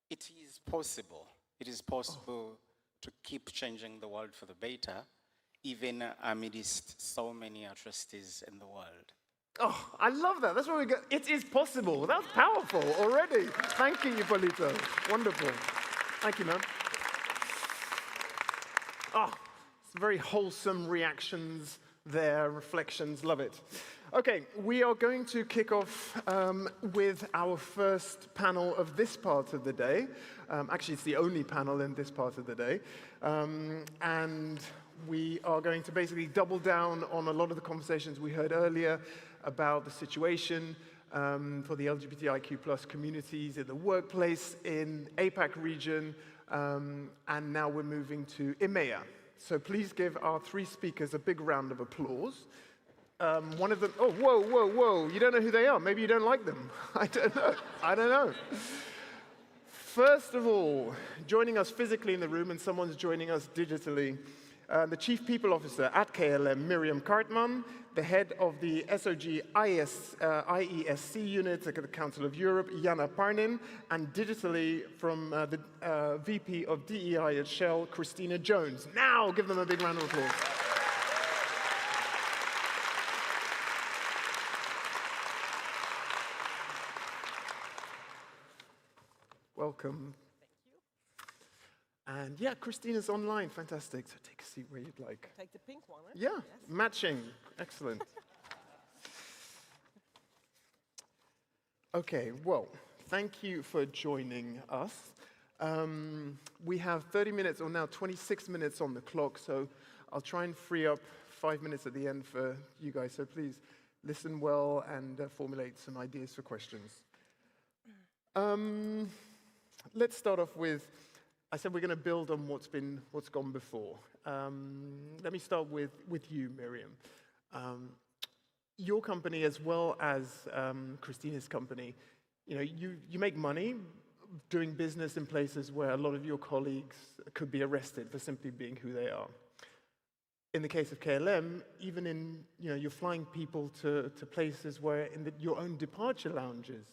It is possible. It is possible to keep changing the world for the better, even amidst so many atrocities in the world. Oh, I love that. That's where we go. It is possible. That's powerful already. Thank you, Ippolito. Wonderful. Thank you, man. Oh, it's very wholesome reactions there, reflections. Love it. Okay, we are going to kick off with our first panel of this part of the day. Actually, it's the only panel in this part of the day. And we are going to basically double down on a lot of the conversations we heard earlier about the situation for the LGBTIQ+ communities in the workplace, in APAC region, and now we're moving to EMEA. So please give our three speakers a big round of applause. One of them, oh, whoa, whoa, whoa, you don't know who they are. Maybe you don't like them. I don't know. I don't know. First of all, joining us physically in the room, and someone's joining us digitally, the Chief People Officer at KLM, Miriam Kartman, the head of the SOG IESC unit at the Council of Europe, Jana Parnin, and digitally from the VP of DEI at Shell, Christina Jones. Now, give them a big round of applause. Welcome. And yeah, Christina's online. Fantastic. So take a seat where you'd like. Take the pink one, eh? Yeah, Yes. matching. Excellent. Okay, well, thank you for joining us. We have 30 minutes, or now 26 minutes on the clock, so I'll try and free up 5 minutes at the end for you guys. So please listen well and formulate some ideas for questions. Let's start off with, I said we're going to build on what's gone before. Let me start with you, Miriam. Your company, as well as Christina's company, you make money doing business in places where a lot of your colleagues could be arrested for simply being who they are. In the case of KLM, even you're flying people to places where in your own departure lounges,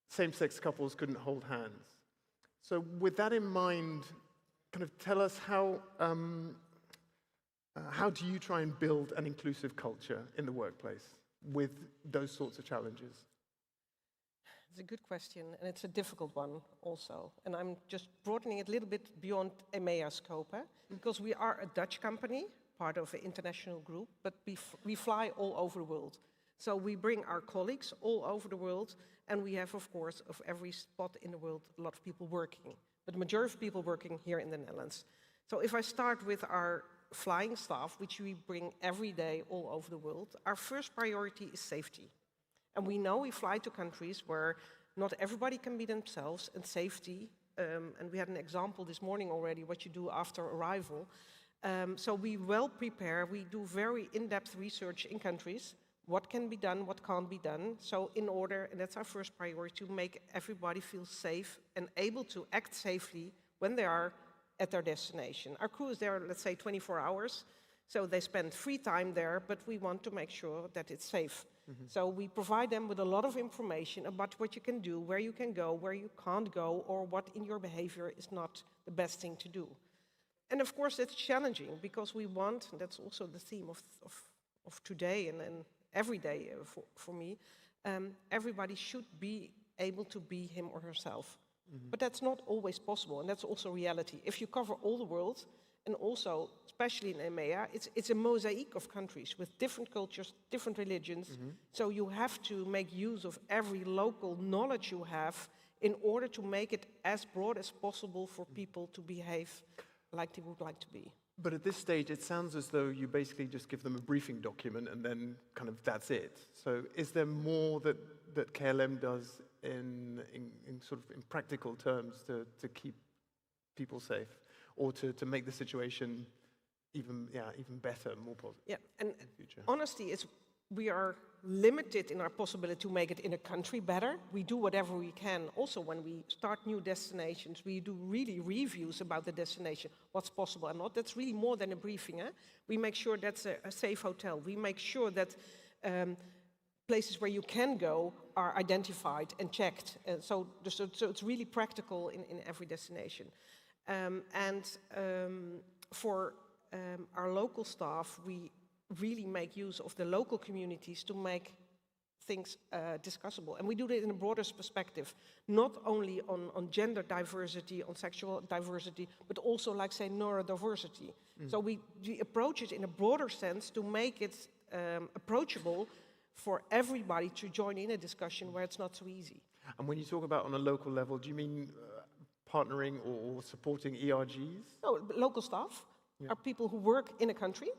same-sex couples couldn't hold hands. So with that in mind, kind of tell us how do you try and build an inclusive culture in the workplace with those sorts of challenges? It's a good question, and it's a difficult one also. And I'm just broadening it a little bit beyond EMEA scope, because we are a Dutch company, part of an international group, but we fly all over the world. So we bring our colleagues all over the world, and we have, of course, of every spot in the world, a lot of people working. But the majority of people working here in the Netherlands. So if I start with our flying staff, which we bring every day all over the world, our first priority is safety. And we know we fly to countries where not everybody can be themselves, and safety, and we had an example this morning already, what you do after arrival. So we well prepare, we do very in-depth research in countries, what can be done, what can't be done. So in order, and that's our first priority, to make everybody feel safe and able to act safely when they are at their destination. Our crew is there, let's say, 24 hours. So they spend free time there, but we want to make sure that it's safe. Mm-hmm. So we provide them with a lot of information about what you can do, where you can go, where you can't go, or what in your behavior is not the best thing to do. And of course, it's challenging because we want, and that's also the theme of today and every day for me, everybody should be able to be him or herself. Mm-hmm. But that's not always possible, and that's also reality. If you cover all the world, and also, especially in EMEA, it's a mosaic of countries with different cultures, different religions. Mm-hmm. So you have to make use of every local knowledge you have in order to make it as broad as possible for people to behave like they would like to be. But at this stage, it sounds as though you basically just give them a briefing document and then kind of that's it. So is there more that KLM does in sort of in practical terms to keep people safe, or to make the situation even better, more positive? Yeah, and honesty is we are limited in our possibility to make it in a country better. We do whatever we can. Also, when we start new destinations, we do really reviews about the destination, what's possible and not. That's really more than a briefing. We make sure that's a safe hotel. We make sure that places where you can go are identified and checked. So it's really practical in every destination. For our local staff, we really make use of the local communities to make things discussable. And we do that in a broader perspective, not only on gender diversity, on sexual diversity, but also, like, say, neurodiversity. So we approach it in a broader sense to make it approachable for everybody to join in a discussion where it's not so easy. And when you talk about on a local level, do you mean partnering or supporting ERGs? No, local staff are people who work in a country.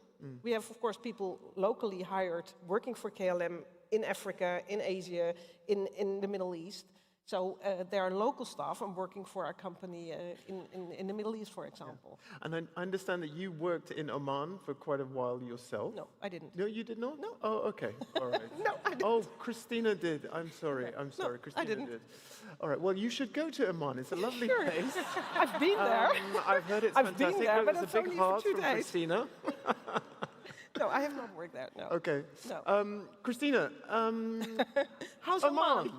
We have, of course, people locally hired working for KLM in Africa, in Asia, in the Middle East. So there are local staff and working for our company in the Middle East, for example. And I understand that you worked in Oman for quite a while yourself. No, I didn't. No, you did not? No. Oh, okay. All right. No, I didn't. Oh, Christina did. I'm sorry. I'm sorry. No, Christina I didn't. did. All right. Well, you should go to Oman. It's a lovely Sure. place. I've been there. I've heard it's I've fantastic. been there, but It's it's a big only for heart 2 from days. Christina. No, I have not worked there, no. Okay. No. Christina, how's Oman?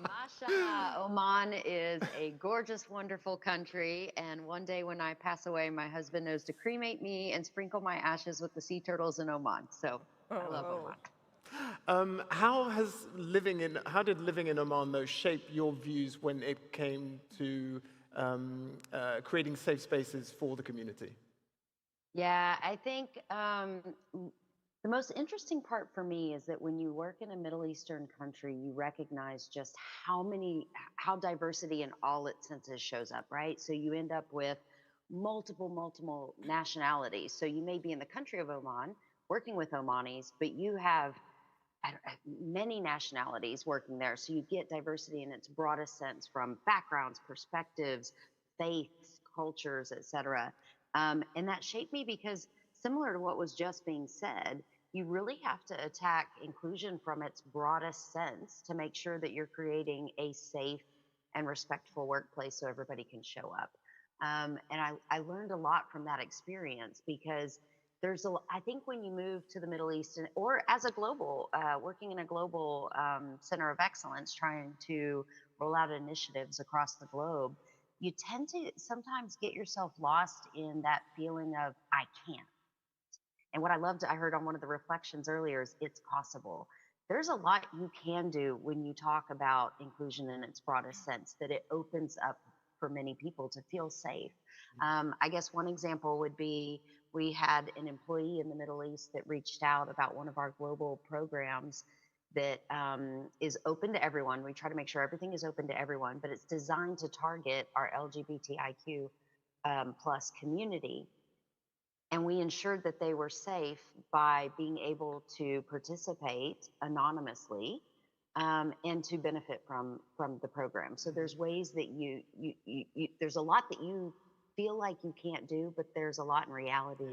Masha, Oman is a gorgeous, wonderful country. And one day when I pass away, my husband knows to cremate me and sprinkle my ashes with the sea turtles in Oman. So I love Oman. How did living in Oman, though, shape your views when it came to creating safe spaces for the community? Yeah, I think the most interesting part for me is that when you work in a Middle Eastern country, you recognize just how diversity in all its senses shows up, right? So you end up with multiple nationalities. So you may be in the country of Oman, working with Omanis, but you have many nationalities working there. So you get diversity in its broadest sense from backgrounds, perspectives, faiths, cultures, et cetera. And that shaped me because, similar to what was just being said, you really have to attack inclusion from its broadest sense to make sure that you're creating a safe and respectful workplace so everybody can show up. And I learned a lot from that experience because I think when you move to the Middle East or as a global, working in a global center of excellence, trying to roll out initiatives across the globe, you tend to sometimes get yourself lost in that feeling of, I can't. And what I heard on one of the reflections earlier is it's possible. There's a lot you can do when you talk about inclusion in its broadest sense, that it opens up for many people to feel safe. I guess one example would be we had an employee in the Middle East that reached out about one of our global programs that is open to everyone. We try to make sure everything is open to everyone, but it's designed to target our LGBTIQ plus community. And we ensured that they were safe by being able to participate anonymously and to benefit from the program. So there's ways that there's a lot that you feel like you can't do, but there's a lot in reality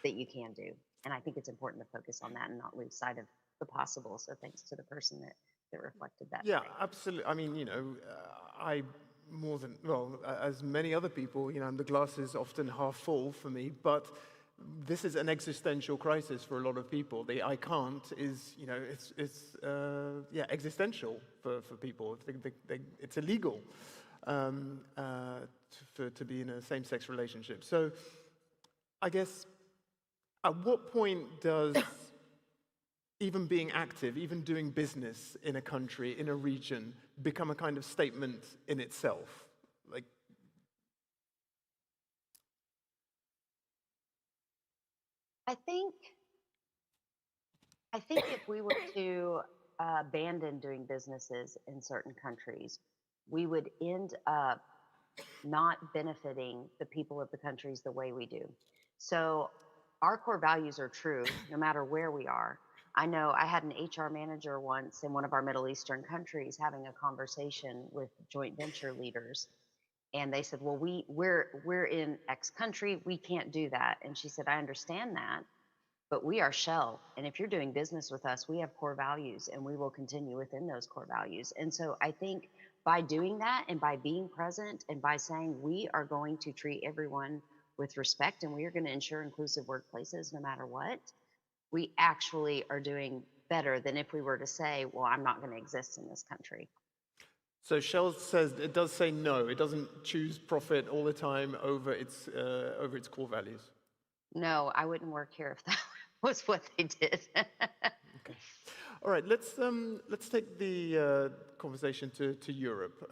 that you can do. And I think it's important to focus on that and not lose sight of the possible. So thanks to the person that reflected that. Yeah, today. absolutely. I mean, as many other people, the glass is often half full for me, but this is an existential crisis for a lot of people. The I can't is, it's existential for people. It's illegal to be in a same-sex relationship. So I guess, at what point does even being active, even doing business in a country, in a region, become a kind of statement in itself? Like, I think if we were to abandon doing businesses in certain countries, we would end up not benefiting the people of the countries the way we do. So our core values are true no matter where we are. I know I had an HR manager once in one of our Middle Eastern countries having a conversation with joint venture leaders. And they said, well, we're in X country, we can't do that. And she said, I understand that, but we are Shell. And if you're doing business with us, we have core values and we will continue within those core values. And so I think by doing that and by being present and by saying we are going to treat everyone with respect and we are going to ensure inclusive workplaces no matter what, we actually are doing better than if we were to say, well, I'm not going to exist in this country. So Shell says it does say no. It doesn't choose profit all the time over its core values. No, I wouldn't work here if that was what they did. Okay. All right. Let's take the conversation to Europe.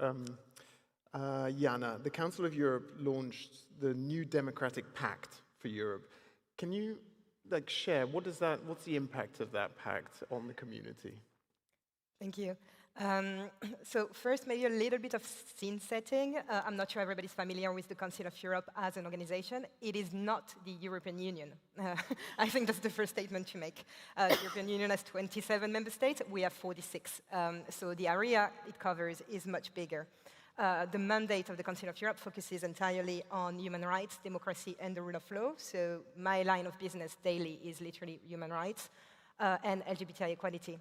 Jana, the Council of Europe launched the new Democratic Pact for Europe. Can you share what's the impact of that pact on the community? Thank you. So first, maybe a little bit of scene setting. I'm not sure everybody's familiar with the Council of Europe as an organization. It is not the European Union. I think that's the first statement to make. The European Union has 27 member states. We have 46. So the area it covers is much bigger. The mandate of the Council of Europe focuses entirely on human rights, democracy, and the rule of law. So my line of business daily is literally human rights and LGBTI equality.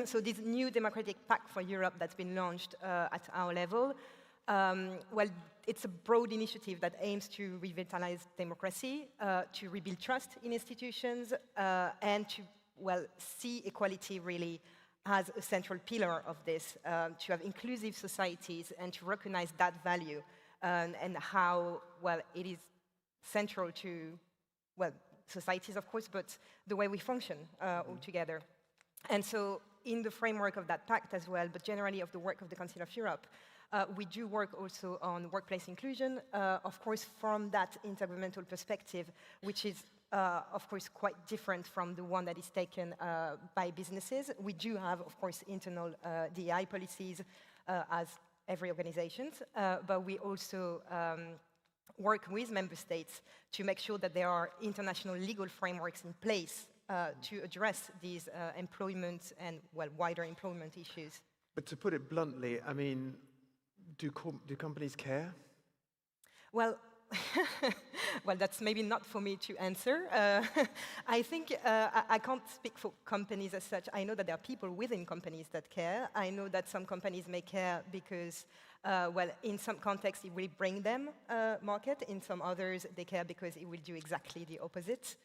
So this new Democratic Pact for Europe that's been launched at our level, well, it's a broad initiative that aims to revitalize democracy, to rebuild trust in institutions, and to, well, see equality really as a central pillar of this, to have inclusive societies and to recognize that value and how, well, it is central to, well, societies, of course, but the way we function all together. And so in the framework of that pact as well, but generally of the work of the Council of Europe, we do work also on workplace inclusion, of course, from that intergovernmental perspective, which is, of course, quite different from the one that is taken by businesses. We do have, of course, internal DEI policies, as every organization, but we also work with member states to make sure that there are international legal frameworks in place to address these employment and, well, wider employment issues. But to put it bluntly, I mean, do companies care? Well, well, that's maybe not for me to answer. I think I can't speak for companies as such. I know that there are people within companies that care. I know that some companies may care because, well, in some contexts it will bring them market. In some others, they care because it will do exactly the opposite.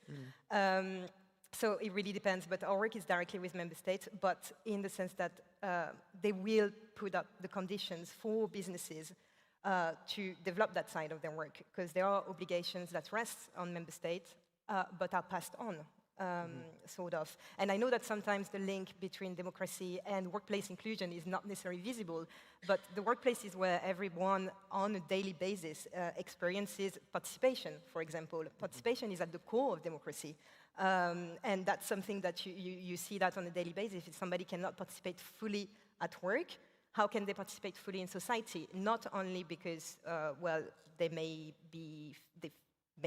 So it really depends, but our work is directly with member states, but in the sense that they will put up the conditions for businesses to develop that side of their work, because there are obligations that rest on member states, but are passed on, sort of. And I know that sometimes the link between democracy and workplace inclusion is not necessarily visible, but the workplace is where everyone on a daily basis experiences participation, for example. Participation is at the core of democracy. And that's something that you see that on a daily basis. If somebody cannot participate fully at work, how can they participate fully in society? Not only because, well, they may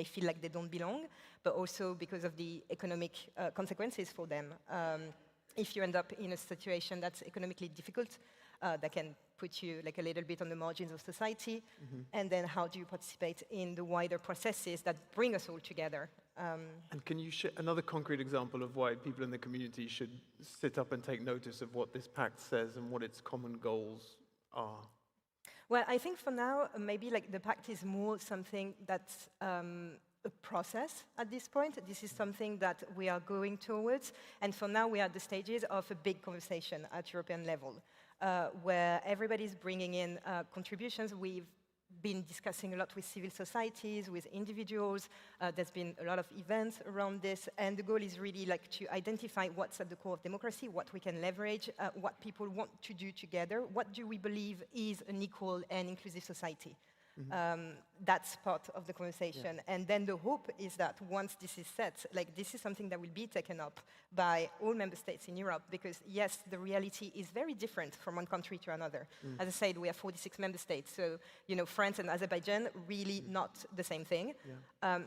feel like they don't belong, but also because of the economic consequences for them. If you end up in a situation that's economically difficult, that can put you like a little bit on the margins of society. And then how do you participate in the wider processes that bring us all together? And can you share another concrete example of why people in the community should sit up and take notice of what this pact says and what its common goals are? Well, I think for now, maybe like the pact is more something that's a process at this point. This is something that we are going towards. And for now, we are at the stages of a big conversation at European level, where everybody's bringing in contributions. We've been discussing a lot with civil societies, with individuals. There's been a lot of events around this, and the goal is really like to identify what's at the core of democracy, what we can leverage, what people want to do together, what do we believe is an equal and inclusive society. That's part of the conversation. Yeah. And then the hope is that once this is set, like this is something that will be taken up by all member states in Europe, because yes, the reality is very different from one country to another. As I said, we have 46 member states, so you know, France and Azerbaijan, really not the same thing. Yeah.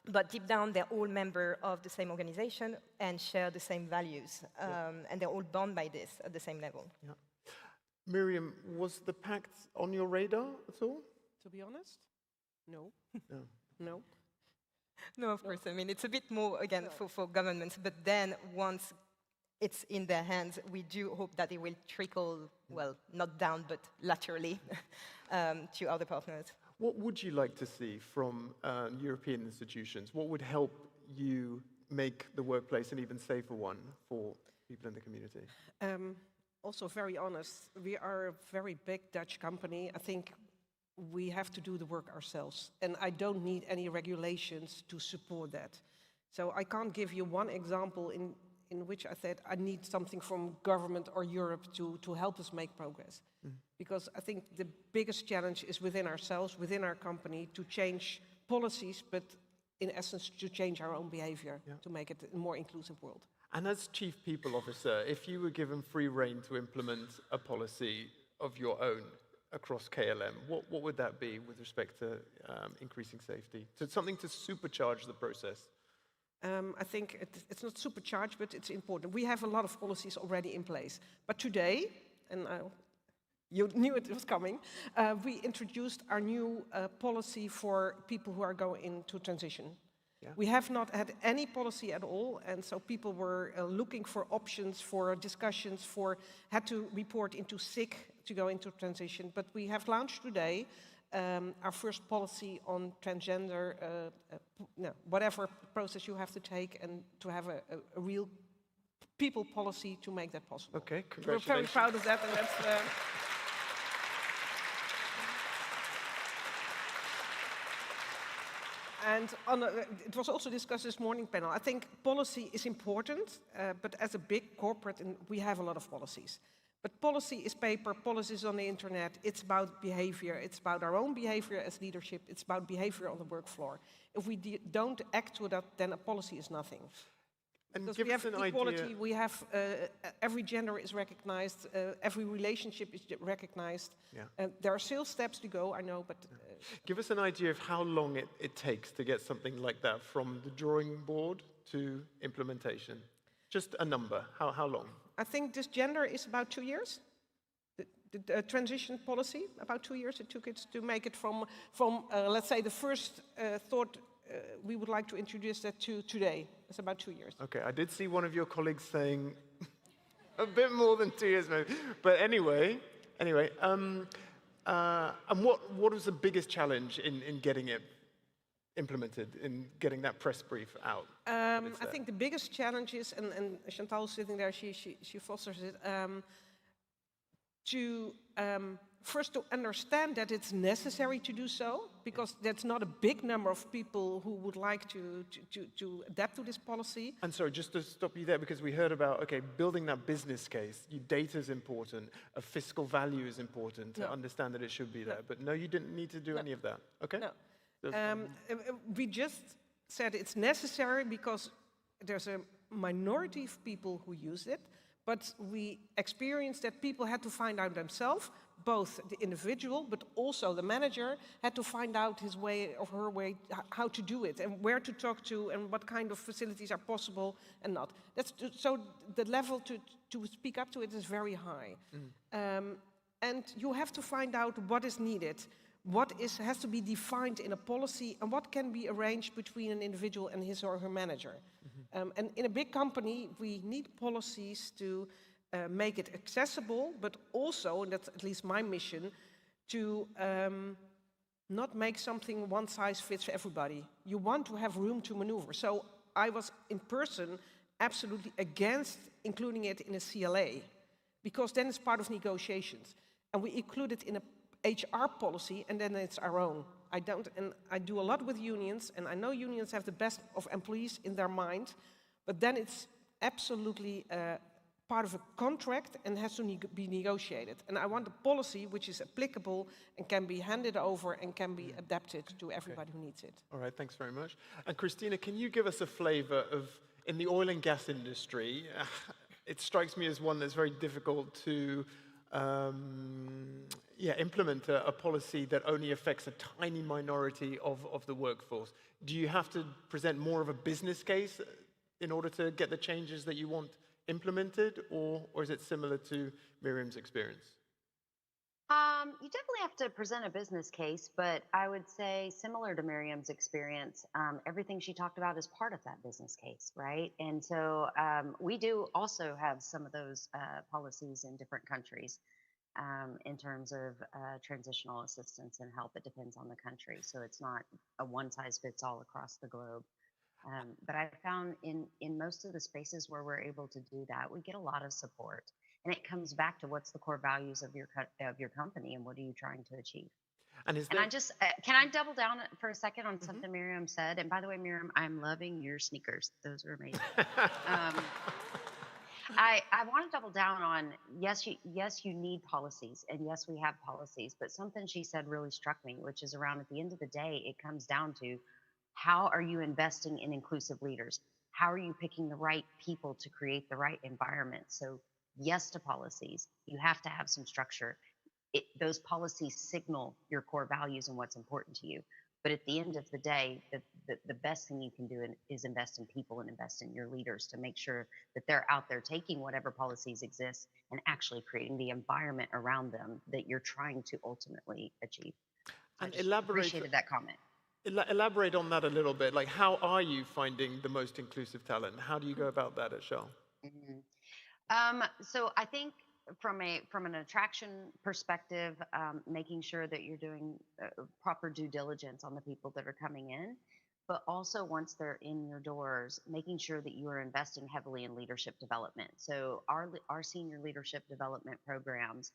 But deep down, they're all members of the same organization and share the same values. And they're all bound by this at the same level. Yeah. Miriam, was the pact on your radar at all? To be honest, no. No. No. No, of course. I mean, it's a bit more, again, for governments, but then once it's in their hands, we do hope that it will trickle, well, not down, but laterally to other partners. What would you like to see from European institutions? What would help you make the workplace an even safer one for people in the community? Also, very honest, we are a very big Dutch company. I think we have to do the work ourselves, and I don't need any regulations to support that. So I can't give you one example in which I said I need something from government or Europe to help us make progress. Because I think the biggest challenge is within ourselves, within our company, to change policies, but in essence to change our own behavior, to make it a more inclusive world. And as Chief People Officer, if you were given free rein to implement a policy of your own across KLM, what would that be with respect to increasing safety? So something to supercharge the process. I think it's not supercharged, but it's important. We have a lot of policies already in place. But today, and you knew it was coming, we introduced our new policy for people who are going into transition. Yeah. We have not had any policy at all, and so people were looking for options, for discussions, had to report into sick to go into transition. But we have launched today our first policy on transgender, whatever process you have to take, and to have a real people policy to make that possible. Okay, congratulations. We're very proud of that, and that's... And it was also discussed this morning panel. I think policy is important, but as a big corporate, and we have a lot of policies. But policy is paper, policy is on the internet, it's about behavior, it's about our own behavior as leadership, it's about behavior on the work floor. If we don't act to that, then a policy is nothing. And because give we us have an equality, idea. we have every gender is recognized, every relationship is recognized. Yeah. There are still steps to go, I know, but... Give us an idea of how long it takes to get something like that from the drawing board to implementation. Just a number, how long? I think this gender is about 2 years. The transition policy, about 2 years it took it to make it from let's say, the first thought we would like to introduce that to today. It's about 2 years. Okay, I did see one of your colleagues saying a bit more than 2 years maybe. But anyway, and what was the biggest challenge in getting it implemented, in getting that press brief out? I think the biggest challenge is, and Chantal is sitting there, she fosters it, to first to understand that it's necessary to do so, because that's not a big number of people who would like to adapt to this policy. And sorry, just to stop you there, because we heard about, okay, building that business case, your data is important, a fiscal value is important to understand that it should be there. But no, you didn't need to do any of that, okay? No. We just said it's necessary because there's a minority of people who use it, but we experienced that people had to find out themselves, both the individual, but also the manager had to find out his way or her way, how to do it, and where to talk to, and what kind of facilities are possible and not. So the level to speak up to it is very high. And you have to find out what is needed. What has to be defined in a policy, and what can be arranged between an individual and his or her manager. And in a big company, we need policies to make it accessible, but also, and that's at least my mission, to not make something one size fits everybody. You want to have room to maneuver. So I was in person absolutely against including it in a CLA, because then it's part of negotiations. And we include it in a HR policy, and then it's our own. I do a lot with unions, and I know unions have the best of employees in their mind, but then it's absolutely part of a contract and has to be negotiated. And I want a policy which is applicable and can be handed over and can be adapted to everybody who needs it. All right, thanks very much. And Christina, can you give us a flavor of, in the oil and gas industry, it strikes me as one that's very difficult to implement a policy that only affects a tiny minority of the workforce. Do you have to present more of a business case in order to get the changes that you want implemented, or is it similar to Miriam's experience? You definitely have to present a business case, but I would say similar to Miriam's experience, everything she talked about is part of that business case, right? And so we do also have some of those policies in different countries in terms of transitional assistance and help. It depends on the country, so it's not a one size fits all across the globe. But I found in most of the spaces where we're able to do that, we get a lot of support. And it comes back to what's the core values of your company and what are you trying to achieve. And is And there... I just can I double down for a second on something Miriam said? And by the way, Miriam, I'm loving your sneakers. Those are amazing. I want to double down on yes you need policies, and yes we have policies, but something she said really struck me, which is around at the end of the day it comes down to how are you investing in inclusive leaders? How are you picking the right people to create the right environment? So yes to policies. You have to have some structure. Those policies signal your core values and what's important to you. But at the end of the day, the best thing you can do is invest in people and invest in your leaders to make sure that they're out there taking whatever policies exist and actually creating the environment around them that you're trying to ultimately achieve. And appreciated that comment. Elaborate on that a little bit. Like, how are you finding the most inclusive talent? How do you go about that at Shell? So I think from an attraction perspective, making sure that you're doing proper due diligence on the people that are coming in, but also once they're in your doors, making sure that you are investing heavily in leadership development. So our senior leadership development programs,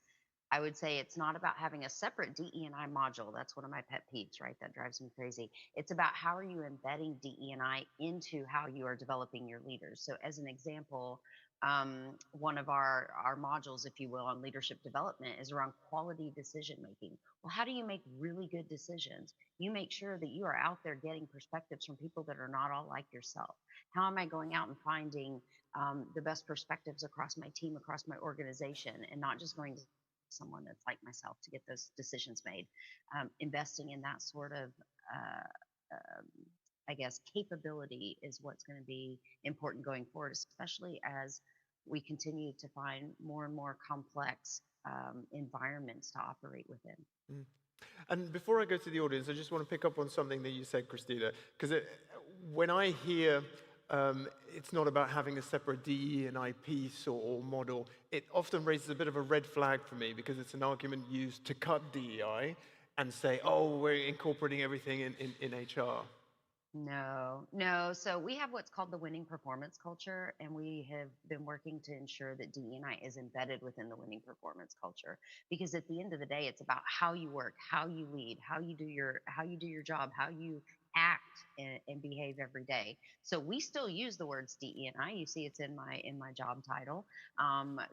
I would say it's not about having a separate DE&I module. That's one of my pet peeves, right? That drives me crazy. It's about how are you embedding DE&I into how you are developing your leaders. So as an example, one of our modules, if you will, on leadership development is around quality decision making. Well, how do you make really good decisions? You make sure that you are out there getting perspectives from people that are not all like yourself. How am I going out and finding the best perspectives across my team, across my organization, and not just going to someone that's like myself to get those decisions made? Investing in that sort of I guess capability is what's going to be important going forward, especially as we continue to find more and more complex environments to operate within. And before I go to the audience, I just want to pick up on something that you said, Christina, because when I hear it's not about having a separate DE&I piece or model, it often raises a bit of a red flag for me because it's an argument used to cut DEI and say, oh, we're incorporating everything in HR. No. So we have what's called the winning performance culture, and we have been working to ensure that DE&I is embedded within the winning performance culture. Because at the end of the day, it's about how you work, how you lead, how you do your job, how you act and behave every day. So we still use the words DE&I. You see, it's in my job title.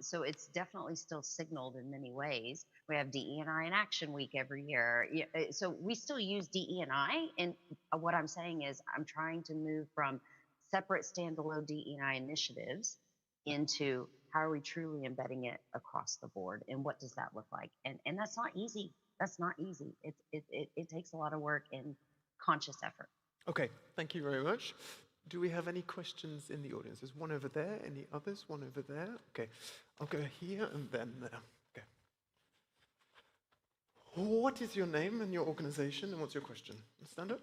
So it's definitely still signaled in many ways. We have DE&I in Action Week every year. So we still use DE&I, and what I'm saying is I'm trying to move from separate standalone DE&I initiatives into how are we truly embedding it across the board, and what does that look like? And that's not easy. That's not easy. It takes a lot of work and conscious effort. Okay, thank you very much. Do we have any questions in the audience? There's one over there. Any others? One over there. Okay, I'll go here and then there. Okay. What is your name and your organization, and what's your question? Stand up.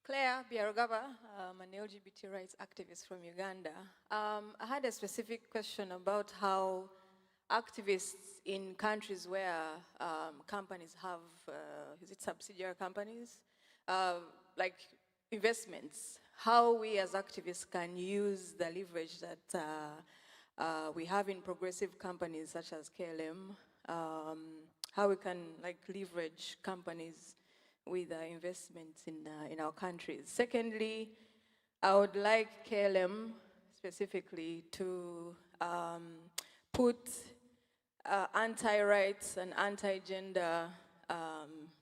Claire Biarugaba, I'm an LGBT rights activist from Uganda. I had a specific question about how activists in countries where companies have, is it subsidiary companies, like investments, how we as activists can use the leverage that we have in progressive companies such as KLM, how we can like leverage companies with investments in our countries. Secondly, I would like KLM specifically to put anti-rights and anti-gender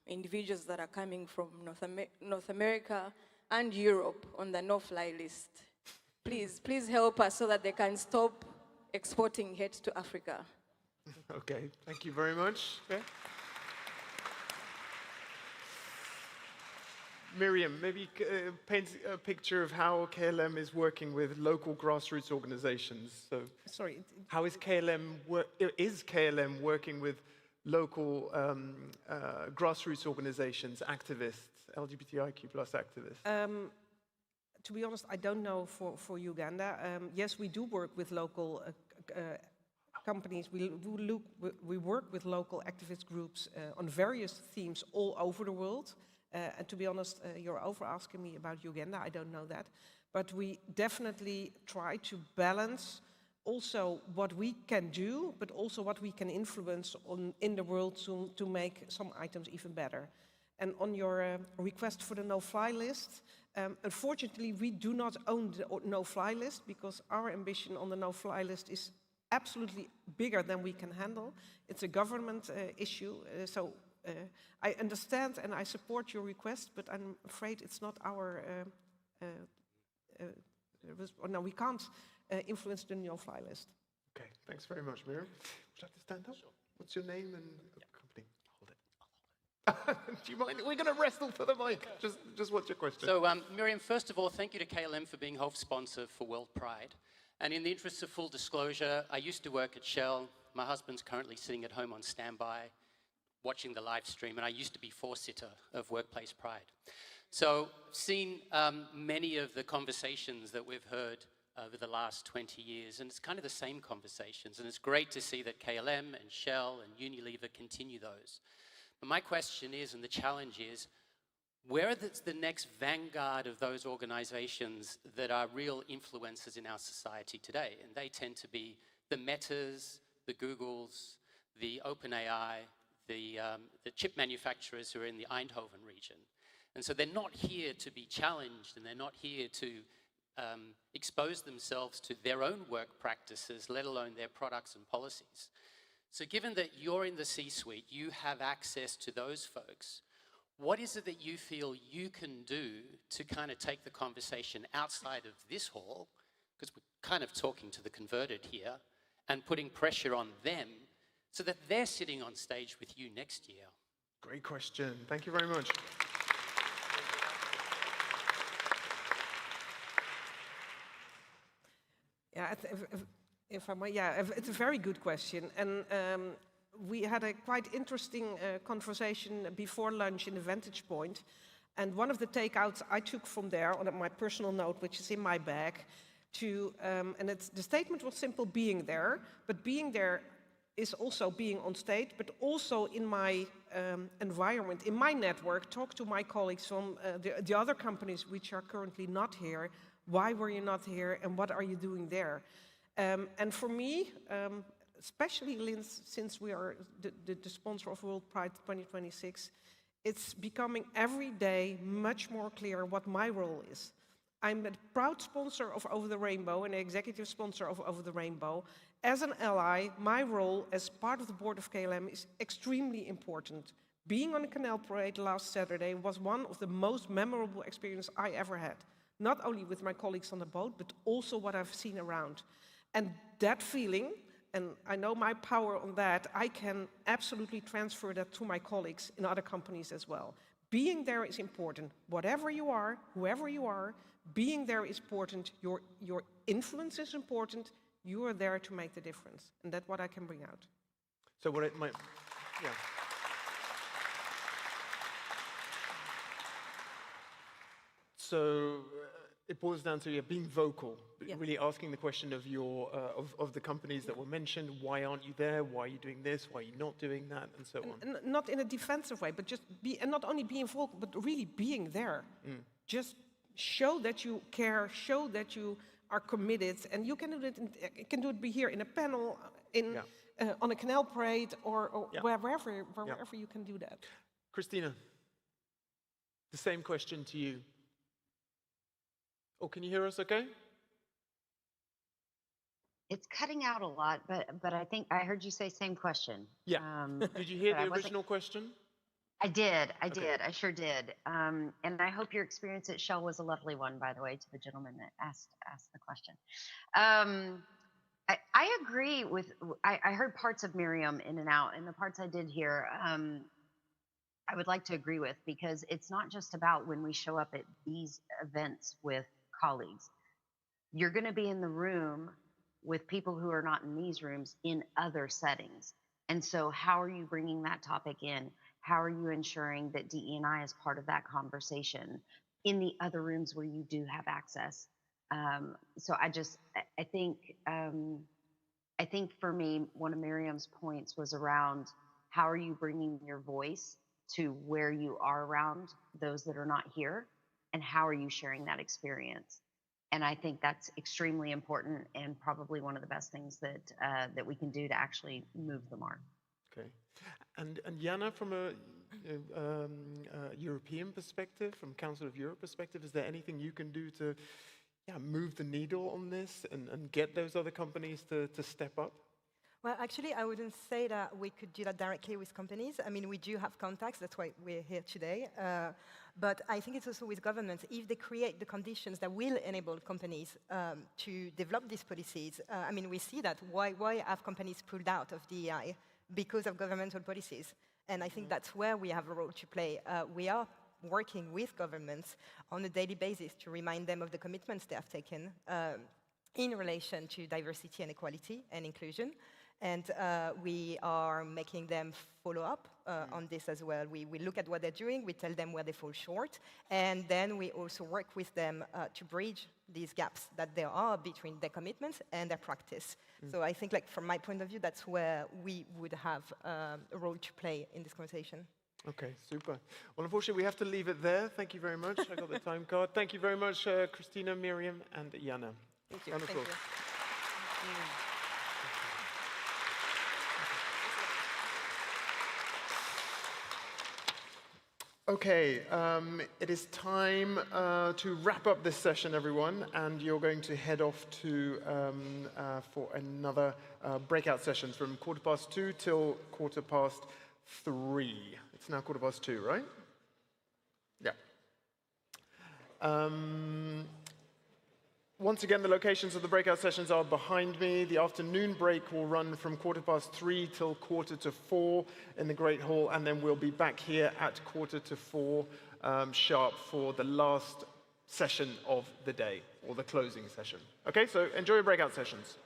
individuals that are coming from North America and Europe on the no-fly list. Please help us so that they can stop exporting hate to Africa. Okay, thank you very much. Okay. Miriam, maybe paint a picture of how KLM is working with local grassroots organizations. So, Sorry. how is KLM working with local grassroots organizations, activists, LGBTIQ plus activists? To be honest, I don't know for Uganda. Yes, we do work with local companies. We work with local activist groups on various themes all over the world. And to be honest, you're over asking me about Uganda. I don't know that. But we definitely try to balance also what we can do, but also what we can influence in the world to make some items even better. And on your request for the no-fly list, unfortunately, we do not own the no-fly list because our ambition on the no-fly list is absolutely bigger than we can handle. It's a government issue, so I understand and I support your request, but I'm afraid it's not our... no, we can't influence the no-fly list. Okay, thanks very much, Miriam. Would you like to stand up? Sure. What's your name and company? Hold it. Do you mind? We're going to wrestle for the mic. Just what's your question? So, Miriam, first of all, thank you to KLM for being host sponsor for WorldPride. And in the interest of full disclosure, I used to work at Shell. My husband's currently sitting at home on standby, watching the live stream, and I used to be foresitter of Workplace Pride. So, I've seen many of the conversations that we've heard over the last 20 years, and it's kind of the same conversations, and it's great to see that KLM and Shell and Unilever continue those. But my question is, and the challenge is, where are the next vanguard of those organizations that are real influencers in our society today? And they tend to be the Metas, the Googles, the OpenAI, the chip manufacturers who are in the Eindhoven region. And so they're not here to be challenged, and they're not here to expose themselves to their own work practices, let alone their products and policies. So given that you're in the C-suite, you have access to those folks, what is it that you feel you can do to kind of take the conversation outside of this hall, because we're kind of talking to the converted here, and putting pressure on them so that they're sitting on stage with you next year? Great question. Thank you very much. Yeah, if I might, yeah, it's a very good question. And we had a quite interesting conversation before lunch in the Vantage Point. And one of the takeouts I took from there on my personal note, which is in my bag, and the statement was simple: being there. But being there is also being on stage, but also in my environment, in my network, talk to my colleagues from the other companies which are currently not here. Why were you not here, and what are you doing there? And for me, especially since we are the sponsor of WorldPride 2026, it's becoming every day much more clear what my role is. I'm a proud sponsor of Over the Rainbow and an executive sponsor of Over the Rainbow. As an ally, my role as part of the board of KLM is extremely important. Being on the Canal Parade last Saturday was one of the most memorable experiences I ever had. Not only with my colleagues on the boat, but also what I've seen around. And that feeling, and I know my power on that, I can absolutely transfer that to my colleagues in other companies as well. Being there is important. Whatever you are, whoever you are, being there is important. Your influence is important. You are there to make the difference. And that's what I can bring out. So what it might, yeah. So it boils down to being vocal, really asking the question of of the companies that were mentioned. Why aren't you there? Why are you doing this? Why are you not doing that? And so on. And not in a defensive way, but just and not only being vocal, but really being there. Just show that you care, show that you are committed, and you can do it. You can do it. Be here in a panel, on a canal parade, or wherever you can do that. Christina, the same question to you. Oh, can you hear us okay? It's cutting out a lot, but I think I heard you say same question. Yeah. Did you hear the original question? I did. I sure did. And I hope your experience at Shell was a lovely one, by the way, to the gentleman that asked the question. I agree with, I heard parts of Miriam in and out, and the parts I did hear. I would like to agree with, because it's not just about when we show up at these events with colleagues. You're going to be in the room with people who are not in these rooms in other settings. And so how are you bringing that topic in? How are you ensuring that DE&I is part of that conversation in the other rooms where you do have access? So I think for me, one of Miriam's points was around how are you bringing your voice to where you are around those that are not here, and how are you sharing that experience? And I think that's extremely important, and probably one of the best things that we can do to actually move the mark. Okay. And Jana, from a European perspective, from Council of Europe perspective, is there anything you can do to move the needle on this and get those other companies to step up? Well, actually, I wouldn't say that we could do that directly with companies. I mean, we do have contacts. That's why we're here today. But I think it's also with governments. If they create the conditions that will enable companies to develop these policies, I mean, we see that. Why have companies pulled out of DEI? Because of governmental policies. And I think that's where we have a role to play. We are working with governments on a daily basis to remind them of the commitments they have taken in relation to diversity and equality and inclusion. And we are making them follow up on this as well. We look at what they're doing, we tell them where they fall short, and then we also work with them to bridge these gaps that there are between their commitments and their practice. So I think, like, from my point of view, that's where we would have a role to play in this conversation. Okay, super. Well, unfortunately, we have to leave it there. Thank you very much. I got the time card. Thank you very much, Christina, Miriam, and Jana. Thank you. Wonderful. Thank you. Okay, it is time to wrap up this session, everyone, and you're going to head off to for another breakout session from 2:15 till 3:15. It's now 2:15, right? Yeah. Once again, the locations of the breakout sessions are behind me. The afternoon break will run from 3:15 till 4:45 in the Great Hall, and then we'll be back here at 4:45 sharp for the last session of the day, or the closing session. Okay, so enjoy your breakout sessions.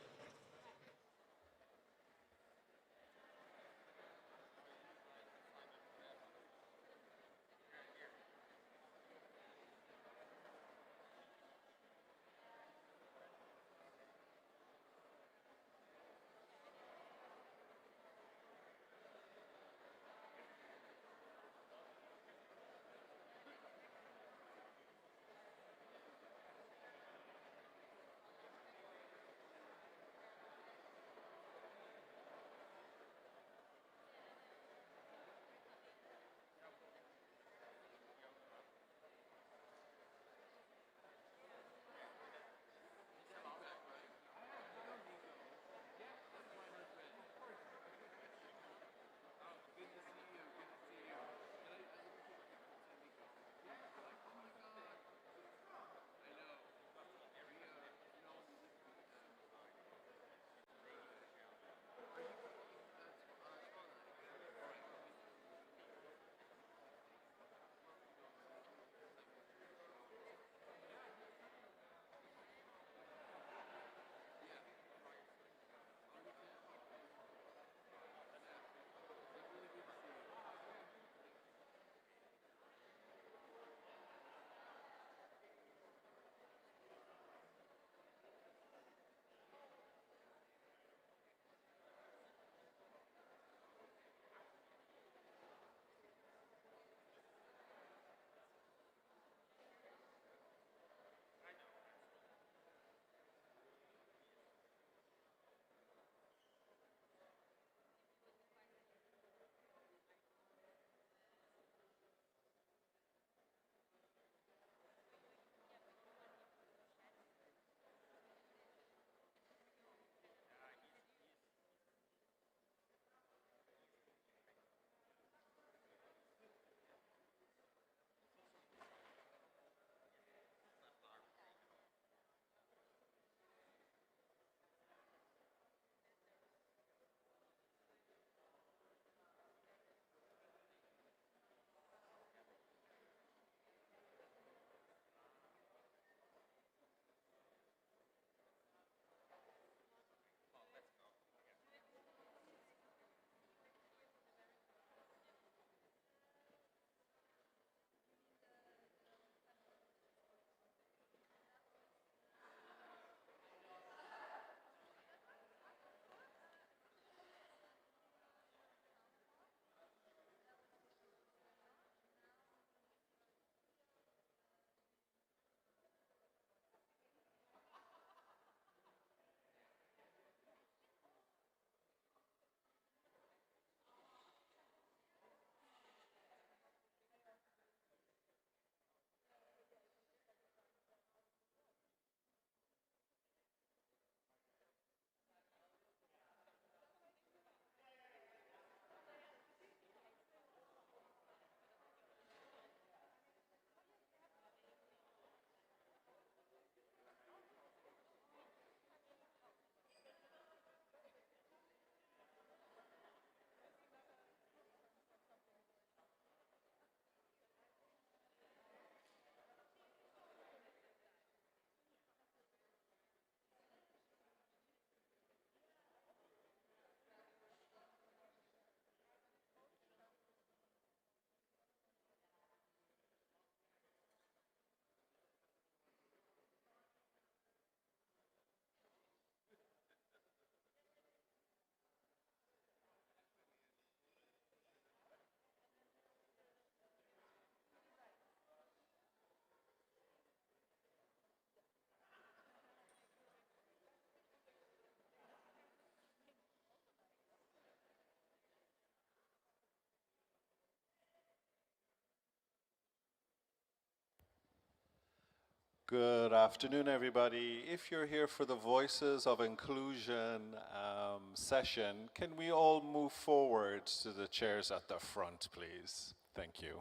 Good afternoon, everybody. If you're here for the Voices of Inclusion session, can we all move forward to the chairs at the front, please? Thank you.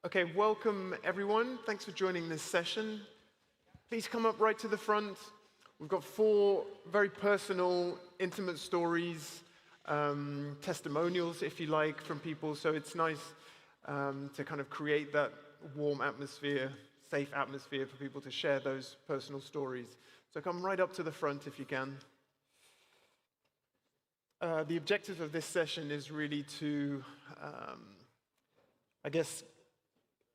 Okay, welcome everyone. Thanks for joining this session. Please come up right to the front. We've got 4 very personal, intimate stories, testimonials, if you like, from people. So it's nice to kind of create that warm atmosphere, safe atmosphere for people to share those personal stories. So come right up to the front if you can. The objective of this session is really to, I guess,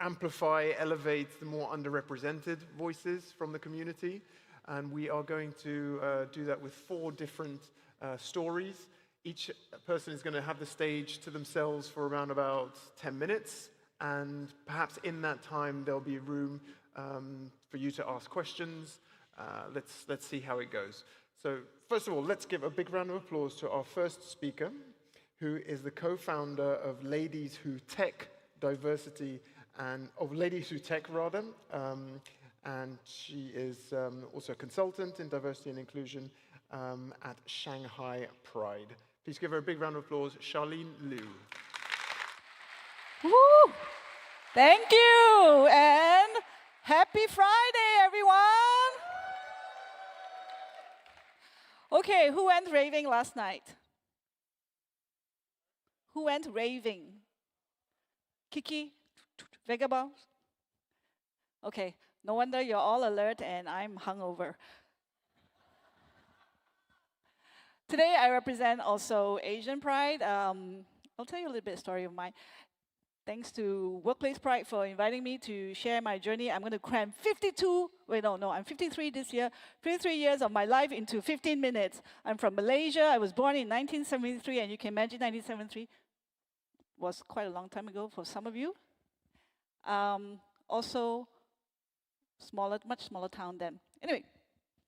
amplify, elevate the more underrepresented voices from the community. And we are going to do that with 4 different stories. Each person is going to have the stage to themselves for around about 10 minutes. And perhaps in that time, there'll be room for you to ask questions. Let's see how it goes. So first of all, let's give a big round of applause to our first speaker, who is the co-founder of Ladies Who Tech Diversity and of Ladies Who Tech, rather, and she is also a consultant in diversity and inclusion at Shanghai Pride. Please give her a big round of applause, Charlene Liu. Woo! Thank you, and happy Friday, everyone! Okay, who went raving last night? Who went raving? Kiki? Vagabonds? Okay, no wonder you're all alert and I'm hungover. Today I represent also Asian Pride. I'll tell you a little bit of story of mine. Thanks to Workplace Pride for inviting me to share my journey. I'm going to cram I'm 53 this year, 53 years of my life into 15 minutes. I'm from Malaysia. I was born in 1973, and you can imagine 1973 was quite a long time ago for some of you. Also, much smaller town then. Anyway,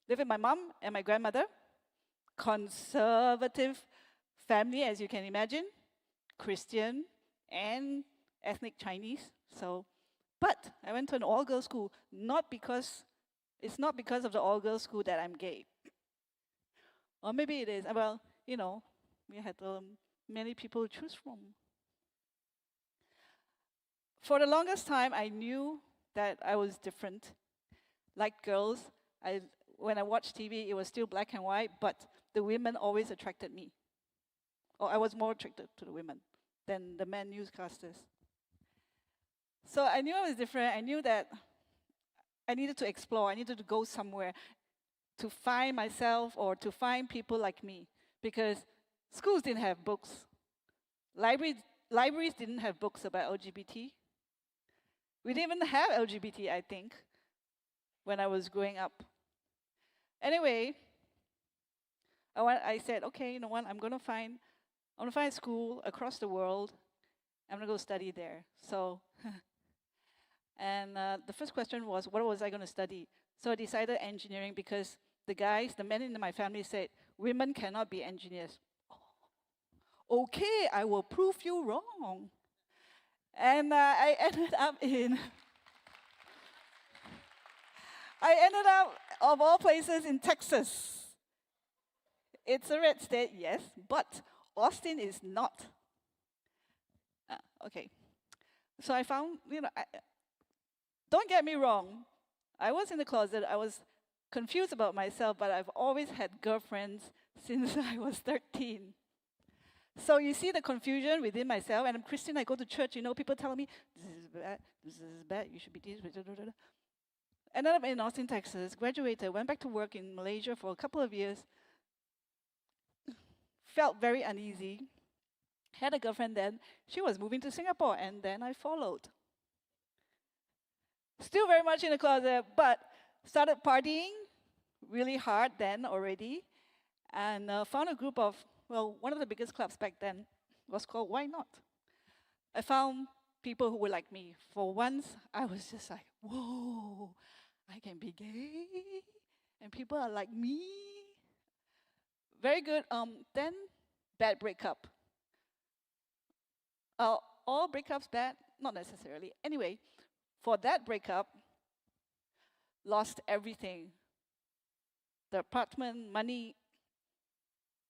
live with my mom and my grandmother. Conservative family, as you can imagine. Christian and ethnic Chinese. But I went to an all-girls school, it's not because of the all-girls school that I'm gay. Or maybe it is. Well, you know, we had many people to choose from. For the longest time, I knew that I was different. Like girls, when I watched TV, it was still black and white, but the women always attracted me. Or I was more attracted to the women than the men newscasters. So I knew I was different. I knew that I needed to explore. I needed to go somewhere to find myself or to find people like me. Because schools didn't have books. Libraries didn't have books about LGBT. We didn't even have LGBT, I think, when I was growing up. Anyway, I said, okay, you know what, I'm going to find a school across the world. I'm going to go study there. So, and the first question was, what was I going to study? So I decided engineering because the men in my family said, women cannot be engineers. Okay, I will prove you wrong. And I ended up, of all places, in Texas. It's a red state, yes, but Austin is not. Okay. So I found, don't get me wrong, I was in the closet, I was confused about myself, but I've always had girlfriends since I was 13. So you see the confusion within myself, and I'm Christian, I go to church, people tell me, this is bad, you should be this, Ended up in Austin, Texas, graduated, went back to work in Malaysia for a couple of years, felt very uneasy, had a girlfriend then, she was moving to Singapore, and then I followed. Still very much in the closet, but started partying really hard then already, and found a group of, one of the biggest clubs back then was called Why Not? I found people who were like me. For once, I was just like, whoa, I can be gay, and people are like me. Very good. Then, bad breakup. All breakups bad? Not necessarily. Anyway, for that breakup, lost everything. The apartment, money,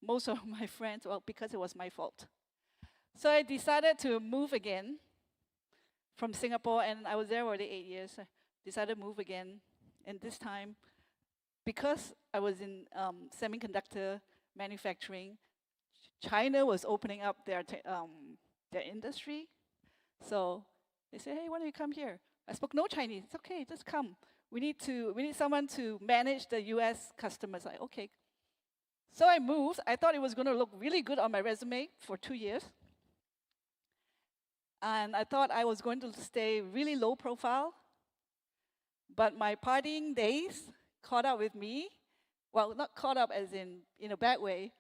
most of my friends, well, because it was my fault. So I decided to move again from Singapore, and I was there already 8 years. I decided to move again, and this time, because I was in semiconductor manufacturing, China was opening up their industry. So they said, hey, why don't you come here? I spoke no Chinese. It's okay, just come. We need someone to manage the US customers. Like, okay. So I moved. I thought it was going to look really good on my resume for 2 years. And I thought I was going to stay really low profile. But my partying days caught up with me. Well, not caught up as in a bad way,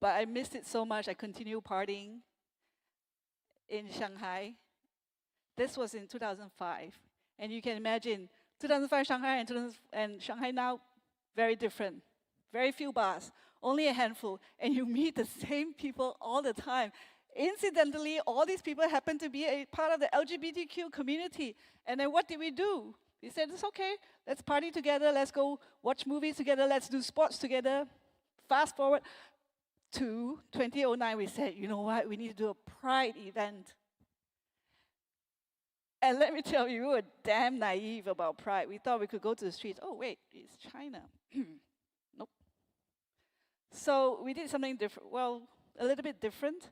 but I missed it so much. I continued partying in Shanghai. This was in 2005. And you can imagine, 2005 Shanghai and Shanghai now, very different. Very few bars, only a handful. And you meet the same people all the time. Incidentally, all these people happen to be a part of the LGBTQ community. And then what did we do? We said, it's okay, let's party together, let's go watch movies together, let's do sports together. Fast forward to 2009, we said, you know what, we need to do a Pride event. And let me tell you, we were damn naive about Pride. We thought we could go to the streets. Oh, wait, it's China. Nope. So we did something different. Well, a little bit different.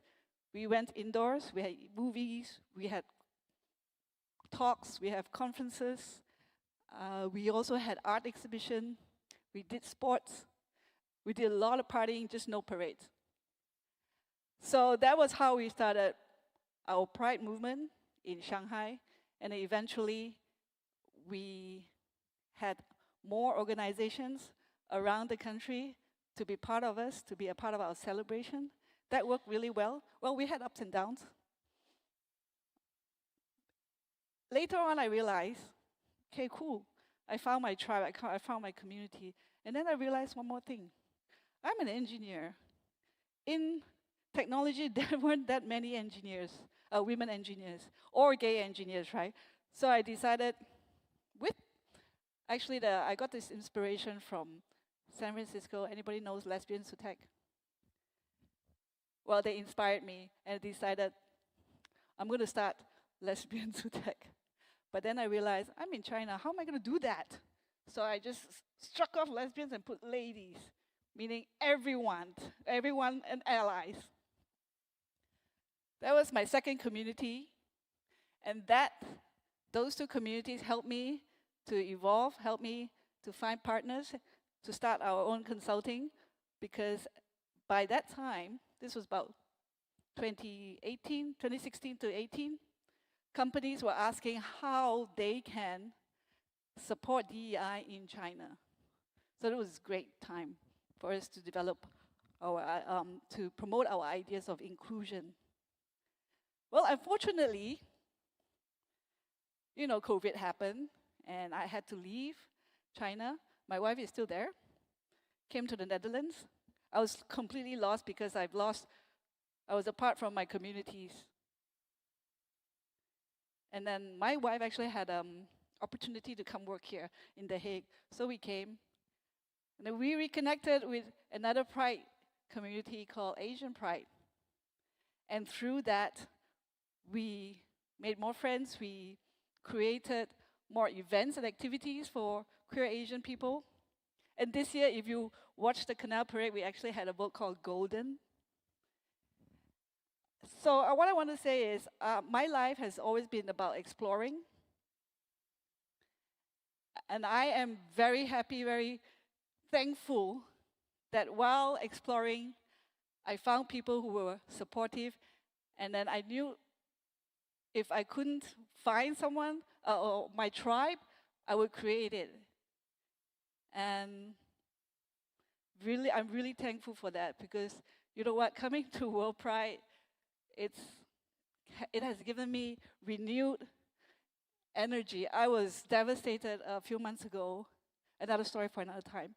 We went indoors. We had movies. We had talks. We have conferences. We also had art exhibition. We did sports. We did a lot of partying, just no parades. So that was how we started our Pride movement in Shanghai. And eventually, we had more organizations around the country to be part of us, to be a part of our celebration. That worked really well. Well, we had ups and downs. Later on, I realized, okay, cool. I found my tribe, I found my community. And then I realized one more thing. I'm an engineer. In technology, there weren't that many engineers, women engineers, or gay engineers, right? So I decided, I got this inspiration from San Francisco. Anybody knows Lesbians Who Tech? Well, they inspired me, and I decided, I'm going to start Lesbians Who Tech. But then I realized, I'm in China, how am I going to do that? So I just struck off lesbians and put ladies, meaning everyone and allies. That was my second community, and those two communities helped me to evolve, helped me to find partners, to start our own consulting, because by that time, this was about 2016 to 18, companies were asking how they can support DEI in China. So it was a great time for us to develop to promote our ideas of inclusion. Well, unfortunately, COVID happened, and I had to leave China. My wife is still there, came to the Netherlands. I was completely lost because I was apart from my communities. And then my wife actually had opportunity to come work here in The Hague. So we came, and then we reconnected with another Pride community called Asian Pride. And through that, we made more friends. We created more events and activities for queer Asian people. And this year, if you watch the Canal Parade, we actually had a boat called Golden. So what I want to say is, my life has always been about exploring. And I am very happy, very thankful that while exploring, I found people who were supportive. And then I knew if I couldn't find someone, or my tribe, I would create it. And really, I'm really thankful for that, because you know what, coming to WorldPride, it's it has given me renewed energy. I was devastated a few months ago, another story for another time.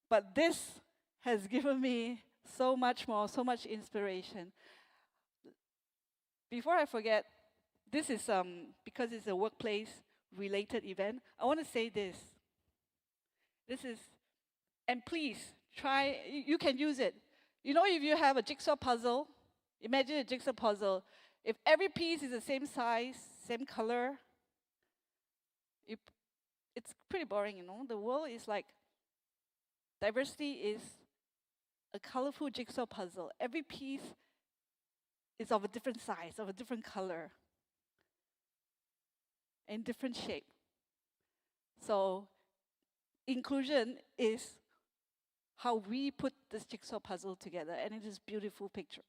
But this has given me so much more, so much inspiration. Before I forget, this is because it's a workplace-related event, I want to say this. This is, and please, try, you can use it. You know, if you have a jigsaw puzzle, imagine a jigsaw puzzle. If every piece is the same size, same color, it's pretty boring, you know? The world is like, diversity is a colorful jigsaw puzzle. Every piece is of a different size, of a different color, and different shape. So inclusion is how we put this jigsaw puzzle together, and it is a beautiful picture.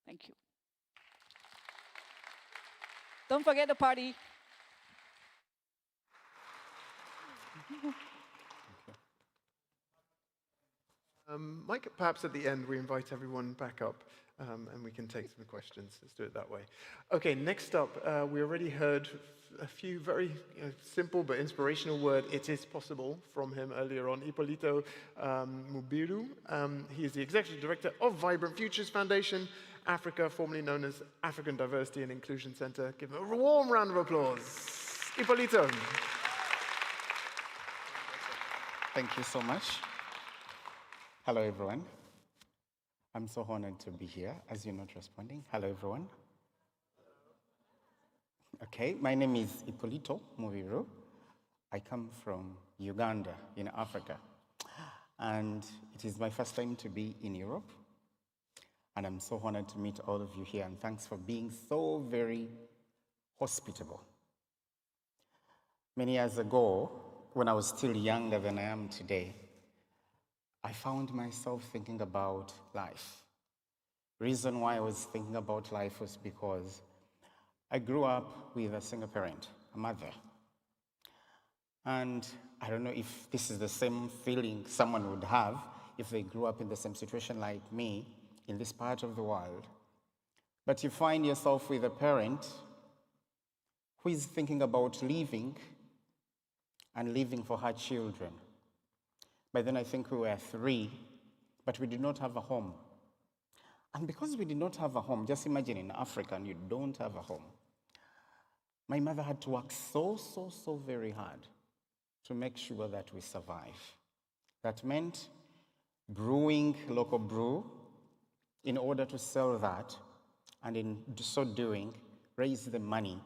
Thank you. Don't forget the party. Mike, perhaps at the end we invite everyone back up and we can take some questions. Let's do it that way. Okay, next up, we already heard a few very simple but inspirational words, "It is possible," from him earlier on. Ippolito Mubiru, he is the Executive Director of Vibrant Futures Foundation, Africa, formerly known as African Diversity and Inclusion Center. Give him a warm round of applause. Ippolito. Thank you so much. Hello, everyone. I'm so honored to be here, as you're not responding. Hello, everyone. Okay, my name is Ippolito Mubiru. I come from Uganda in Africa. And it is my first time to be in Europe. And I'm so honored to meet all of you here. And thanks for being so very hospitable. Many years ago, when I was still younger than I am today, I found myself thinking about life. The reason why I was thinking about life was because I grew up with a single parent, a mother. And I don't know if this is the same feeling someone would have if they grew up in the same situation like me in this part of the world. But you find yourself with a parent who is thinking about leaving and living for her children. By then I think we were 3, but we did not have a home. And because we did not have a home, just imagine in Africa and you don't have a home. My mother had to work so very hard to make sure that we survive. That meant brewing local brew in order to sell that, and in so doing, raise the money.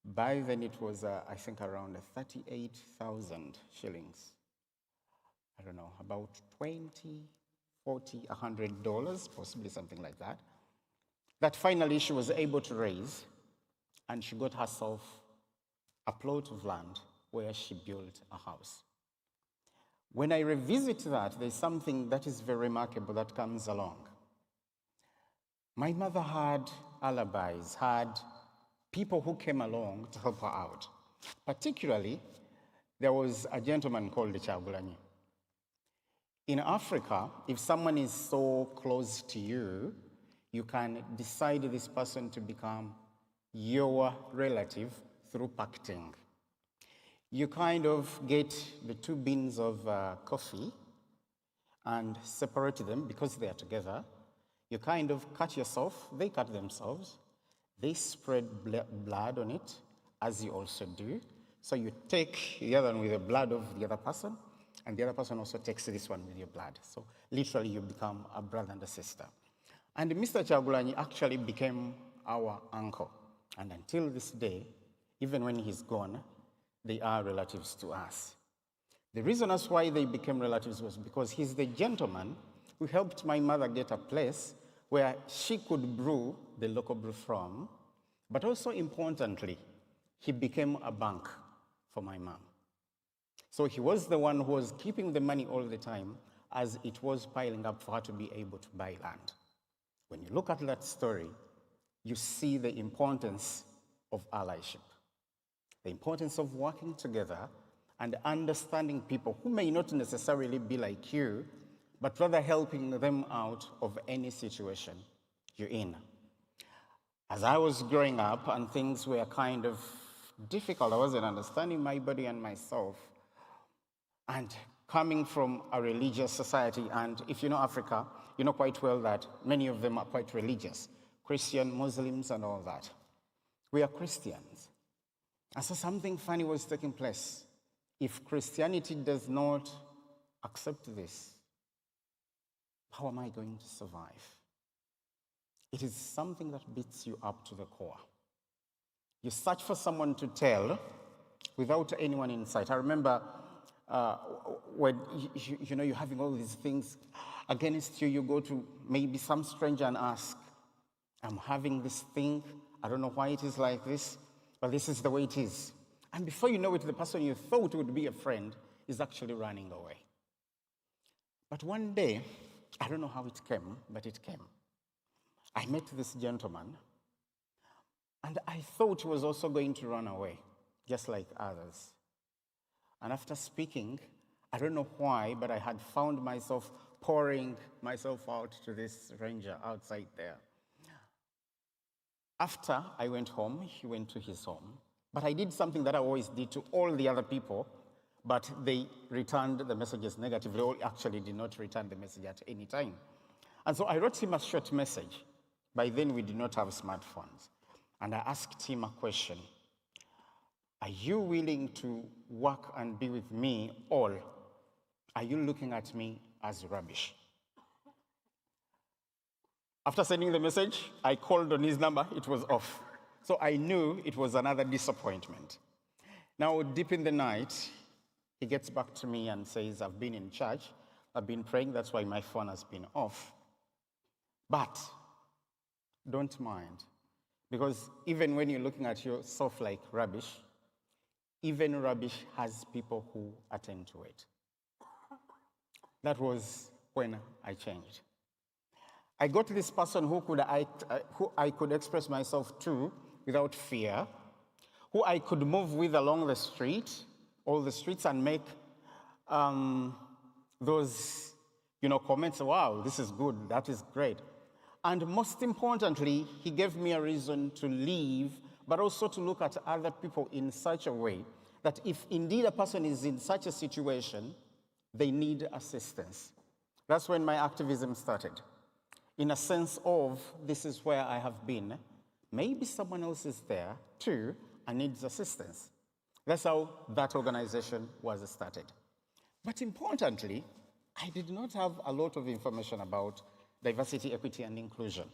By then it was, I think, around 38,000 shillings. I don't know, about $20, $40, $100, possibly something like that. That finally she was able to raise, and she got herself a plot of land where she built a house. When I revisit that, there's something that is very remarkable that comes along. My mother had alibis, had people who came along to help her out. Particularly, there was a gentleman called Kyagulanyi. In Africa, if someone is so close to you, you can decide this person to become your relative through pacting. You kind of get the 2 bins of coffee and separate them because they are together. You kind of cut yourself, they cut themselves. They spread blood on it, as you also do. So you take the other one with the blood of the other person, and the other person also takes this one with your blood. So literally you become a brother and a sister. And Mr. Kyagulanyi actually became our uncle. And until this day, even when he's gone, they are relatives to us. The reason as why they became relatives was because he's the gentleman who helped my mother get a place where she could brew the local brew from, but also importantly, he became a bank for my mom. So he was the one who was keeping the money all the time as it was piling up for her to be able to buy land. When you look at that story, you see the importance of allyship, the importance of working together and understanding people who may not necessarily be like you, but rather helping them out of any situation you're in. As I was growing up and things were kind of difficult, I wasn't understanding my body and myself. And coming from a religious society, and if you know Africa, you know quite well that many of them are quite religious, Christian, Muslims, and all that. We are Christians. And so something funny was taking place. If Christianity does not accept this, how am I going to survive? It is something that beats you up to the core. You search for someone to tell without anyone in sight. I remember when you're having all these things against you, you go to maybe some stranger and ask, I'm having this thing, I don't know why it is like this, but this is the way it is. And before you know it, the person you thought would be a friend is actually running away. But one day, I don't know how it came, but it came. I met this gentleman, and I thought he was also going to run away, just like others. And after speaking, I don't know why, but I had found myself pouring myself out to this stranger outside there. After I went home, he went to his home. But I did something that I always did to all the other people, but they returned the messages negatively, or actually did not return the message at any time. And so I wrote him a short message. By then, we did not have smartphones. And I asked him a question. Are you willing to work and be with me, or are you looking at me as rubbish? After sending the message, I called on his number. It was off. So I knew it was another disappointment. Now, deep in the night, he gets back to me and says, I've been in church, I've been praying, that's why my phone has been off. But don't mind, because even when you're looking at yourself like rubbish, even rubbish has people who attend to it. That was when I changed. I got this person who I could express myself to without fear, who I could move with along the street, all the streets, and make those comments, wow, this is good, that is great. And most importantly, he gave me a reason to leave, but also to look at other people in such a way that if indeed a person is in such a situation, they need assistance. That's when my activism started. In a sense of, this is where I have been. Maybe someone else is there too and needs assistance. That's how that organization was started. But importantly, I did not have a lot of information about diversity, equity, and inclusion.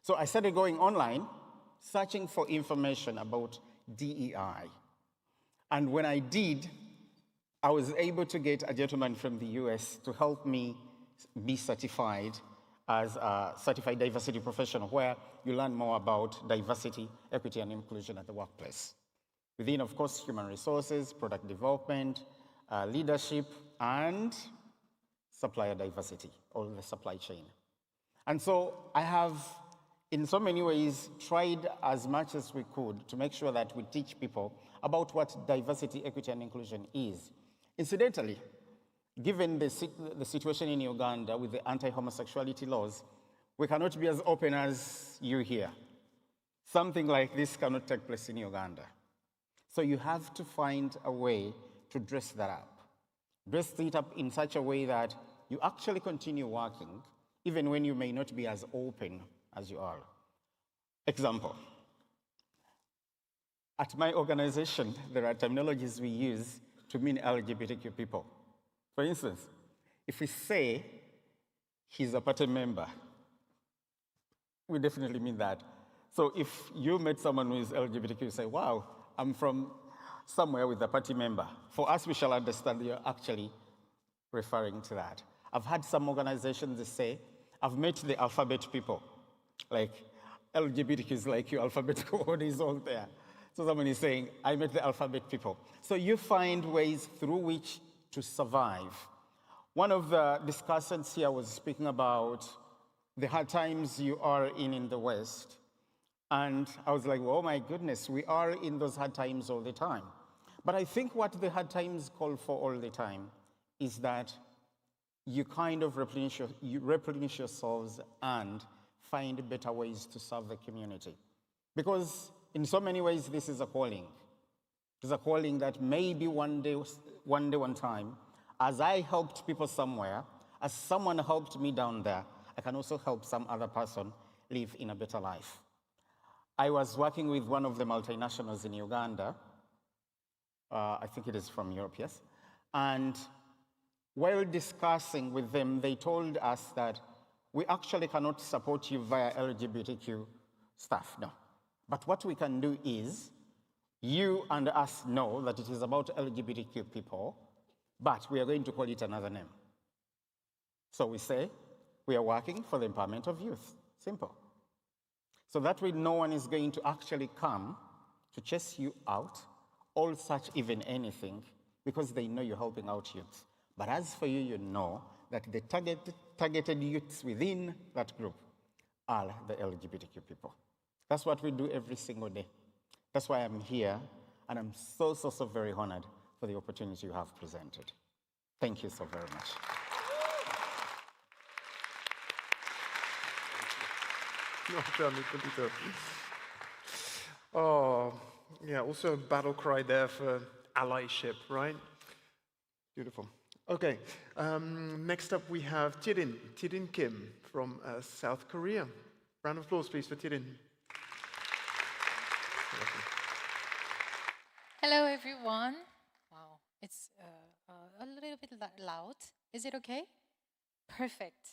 So I started going online, searching for information about DEI. And when I did, I was able to get a gentleman from the US to help me be certified as a certified diversity professional, where you learn more about diversity, equity, and inclusion at the workplace. Within, of course, human resources, product development, leadership, and supplier diversity, or the supply chain. And so I have, in so many ways, tried as much as we could to make sure that we teach people about what diversity, equity, and inclusion is. Incidentally, given the situation in Uganda with the anti-homosexuality laws, we cannot be as open as you here. Something like this cannot take place in Uganda. So you have to find a way to dress that up. Dress it up in such a way that you actually continue working, even when you may not be as open as you are. Example. At my organization, there are terminologies we use to mean LGBTQ people. For instance, if we say he's a party member, we definitely mean that. So if you met someone who is LGBTQ, you say, wow, I'm from somewhere with a party member. For us, we shall understand you're actually referring to that. I've had some organizations that say, I've met the alphabet people. Like, LGBTQ is like your alphabetical order is all there. So someone is saying, I met the alphabet people. So you find ways through which to survive. One of the discussants here was speaking about the hard times you are in the West. And I was like, oh my goodness, we are in those hard times all the time. But I think what the hard times call for all the time is that you kind of replenish yourselves and find better ways to serve the community. Because in so many ways, this is a calling. It is a calling that maybe one day, one time, as I helped people somewhere, as someone helped me down there, I can also help some other person live in a better life. I was working with one of the multinationals in Uganda. I think it is from Europe, yes. And while discussing with them, they told us that we actually cannot support you via LGBTQ stuff, no. But what we can do is, you and us know that it is about LGBTQ people, but we are going to call it another name. So we say, we are working for the empowerment of youth. Simple. So that way no one is going to actually come to chase you out, or such even anything, because they know you're helping out youth. But as for you, you know that the targeted youths within that group are the LGBTQ people. That's what we do every single day. That's why I'm here, and I'm so very honored for the opportunity you have presented. Thank you so very much. Oh, yeah, also a battle cry there for allyship, right? Beautiful. Okay, next up we have Tirin Kim from South Korea. Round of applause, please, for Tirin. Hello, everyone. Wow, it's a little bit loud. Is it okay? Perfect.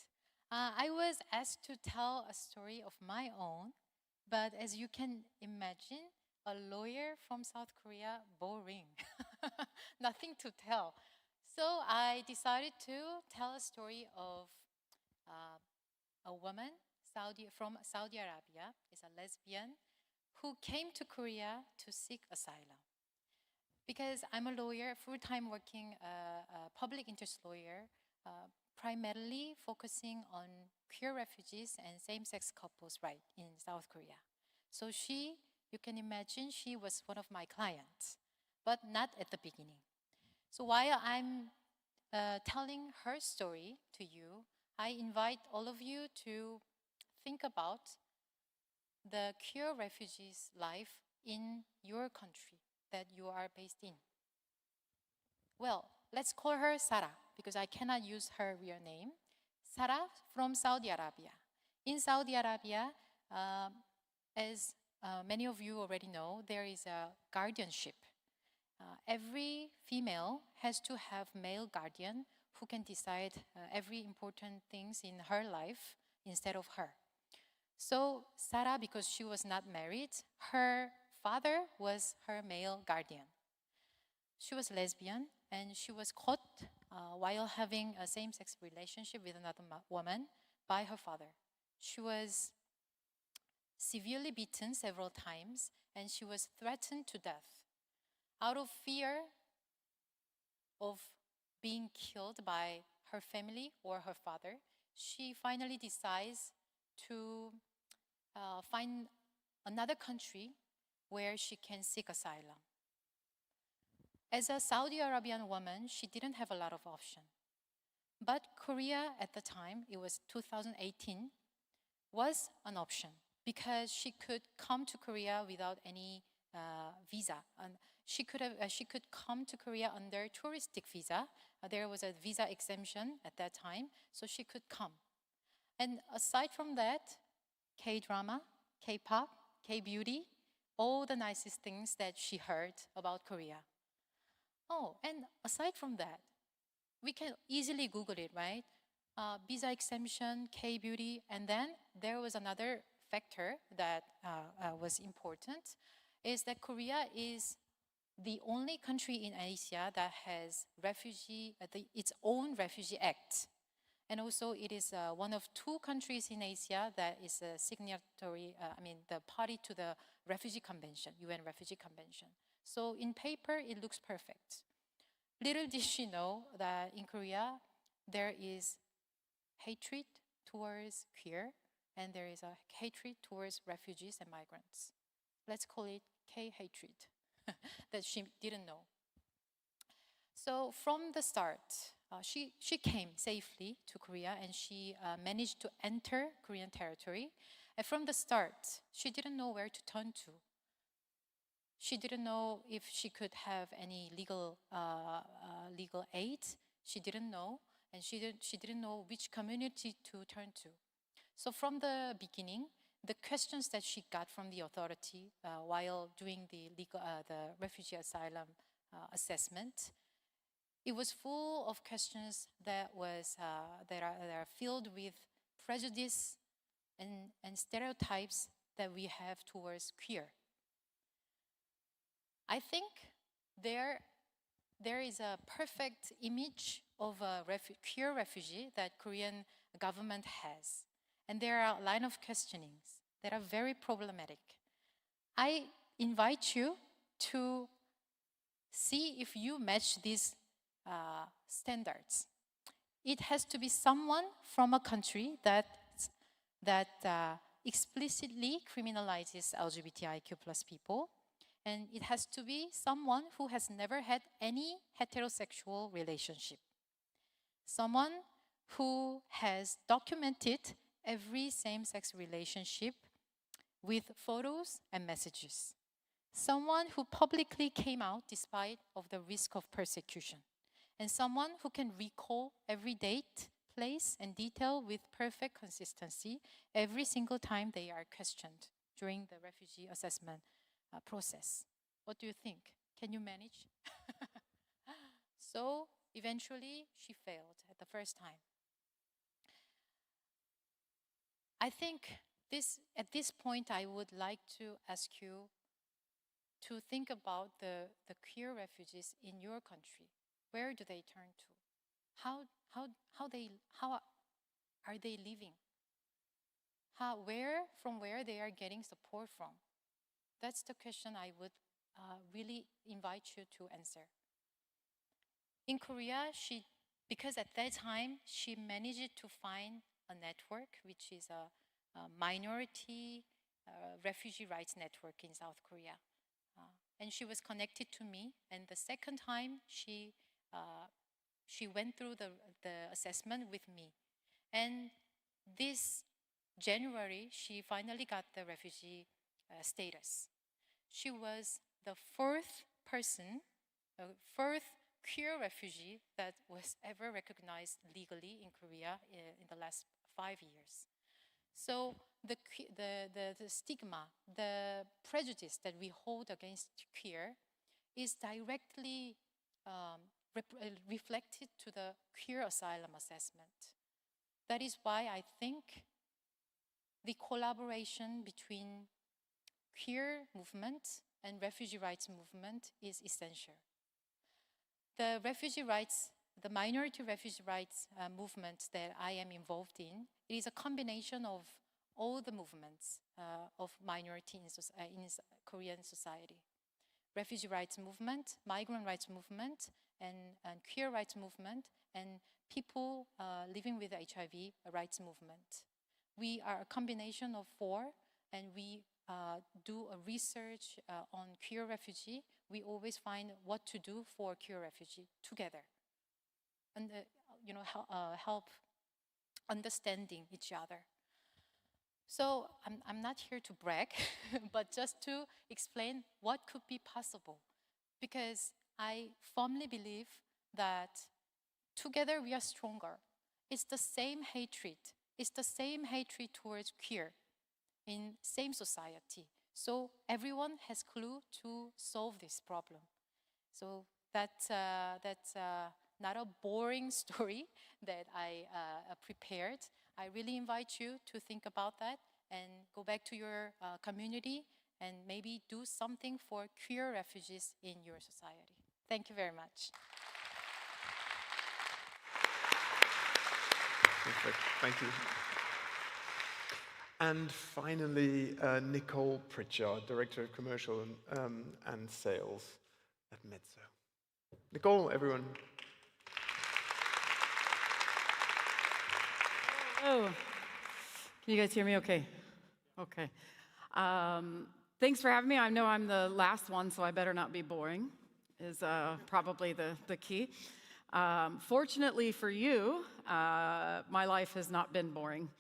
I was asked to tell a story of my own, but as you can imagine, a lawyer from South Korea, boring. Nothing to tell. So I decided to tell a story of a woman from Saudi Arabia, is a lesbian, who came to Korea to seek asylum. Because I'm a lawyer, full-time working public interest lawyer, primarily focusing on queer refugees and same-sex couples right in South Korea. So you can imagine she was one of my clients, but not at the beginning. So while I'm telling her story to you, I invite all of you to think about the queer refugees' life in your country that you are based in. Well, let's call her Sarah, because I cannot use her real name. Sarah from Saudi Arabia. In Saudi Arabia, as many of you already know, there is a guardianship. Every female has to have male guardian who can decide every important things in her life instead of her. So Sarah, because she was not married, her father was her male guardian. She was lesbian, and she was caught while having a same-sex relationship with another woman by her father. She was severely beaten several times, and she was threatened to death. Out of fear of being killed by her family or her father, she finally decides to find another country where she can seek asylum. As a Saudi Arabian woman, she didn't have a lot of options. But Korea at the time, it was 2018, was an option because she could come to Korea without any visa. And she could come to Korea under touristic visa. There was a visa exemption at that time, so she could come. And aside from that, K-drama, K-pop, K-beauty, all the nicest things that she heard about Korea. Oh, and aside from that, we can easily Google it, right? Visa exemption, K-beauty, and then there was another factor that was important, is that Korea is the only country in Asia that has its own refugee act. And also it is one of two countries in Asia that is a signatory, the party to the Refugee Convention, UN Refugee Convention. So in paper, it looks perfect. Little did she know that in Korea, there is hatred towards queer, and there is a hatred towards refugees and migrants. Let's call it K-hatred, that she didn't know. So from the start, she came safely to Korea, and she managed to enter Korean territory. And from the start, she didn't know where to turn to. She didn't know if she could have any legal aid. She didn't know, and she didn't know which community to turn to. So from the beginning, the questions that she got from the authority while doing the refugee asylum assessment, it was full of questions that are filled with prejudice and stereotypes that we have towards queer. I think there is a perfect image of a queer refugee that Korean government has. And there are a line of questionings that are very problematic. I invite you to see if you match these standards. It has to be someone from a country that explicitly criminalizes LGBTIQ+ people. And it has to be someone who has never had any heterosexual relationship. Someone who has documented every same-sex relationship with photos and messages. Someone who publicly came out despite of the risk of persecution. And someone who can recall every date, place, and detail with perfect consistency every single time they are questioned during the refugee assessment process. What do you think? Can you manage? So eventually she failed at the first time. I think at this point I would like to ask you to think about the queer refugees in your country. Where do they turn to? How are they living? From where they are getting support from? That's the question I would really invite you to answer. In Korea, because at that time, she managed to find a network, which is a minority refugee rights network in South Korea. And she was connected to me. And the second time, she went through the assessment with me. And this January, she finally got the refugee status. She was the fourth queer refugee that was ever recognized legally in Korea in the last 5 years. So the stigma, the prejudice that we hold against queer is directly reflected to the queer asylum assessment. That is why I think the collaboration between queer movement and refugee rights movement is essential. The minority refugee rights movement that I am involved in, it is a combination of all the movements of minority in Korean society. Refugee rights movement, migrant rights movement, and queer rights movement, and people living with HIV rights movement. We are a combination of four, and we do a research on queer refugee. We always find what to do for queer refugee together, and help understanding each other. So I'm not here to brag, but just to explain what could be possible, because I firmly believe that together we are stronger. It's the same hatred. It's the same hatred towards queer in same society. So everyone has clue to solve this problem. So that's not a boring story that I prepared. I really invite you to think about that and go back to your community and maybe do something for queer refugees in your society. Thank you very much. Perfect. Thank you. And finally, Nicole Pritchard, Director of Commercial and Sales at Mezzo. Nicole, everyone. Oh, can you guys hear me okay? Okay. Thanks for having me. I know I'm the last one, so I better not be boring, is probably the key. Fortunately for you, my life has not been boring.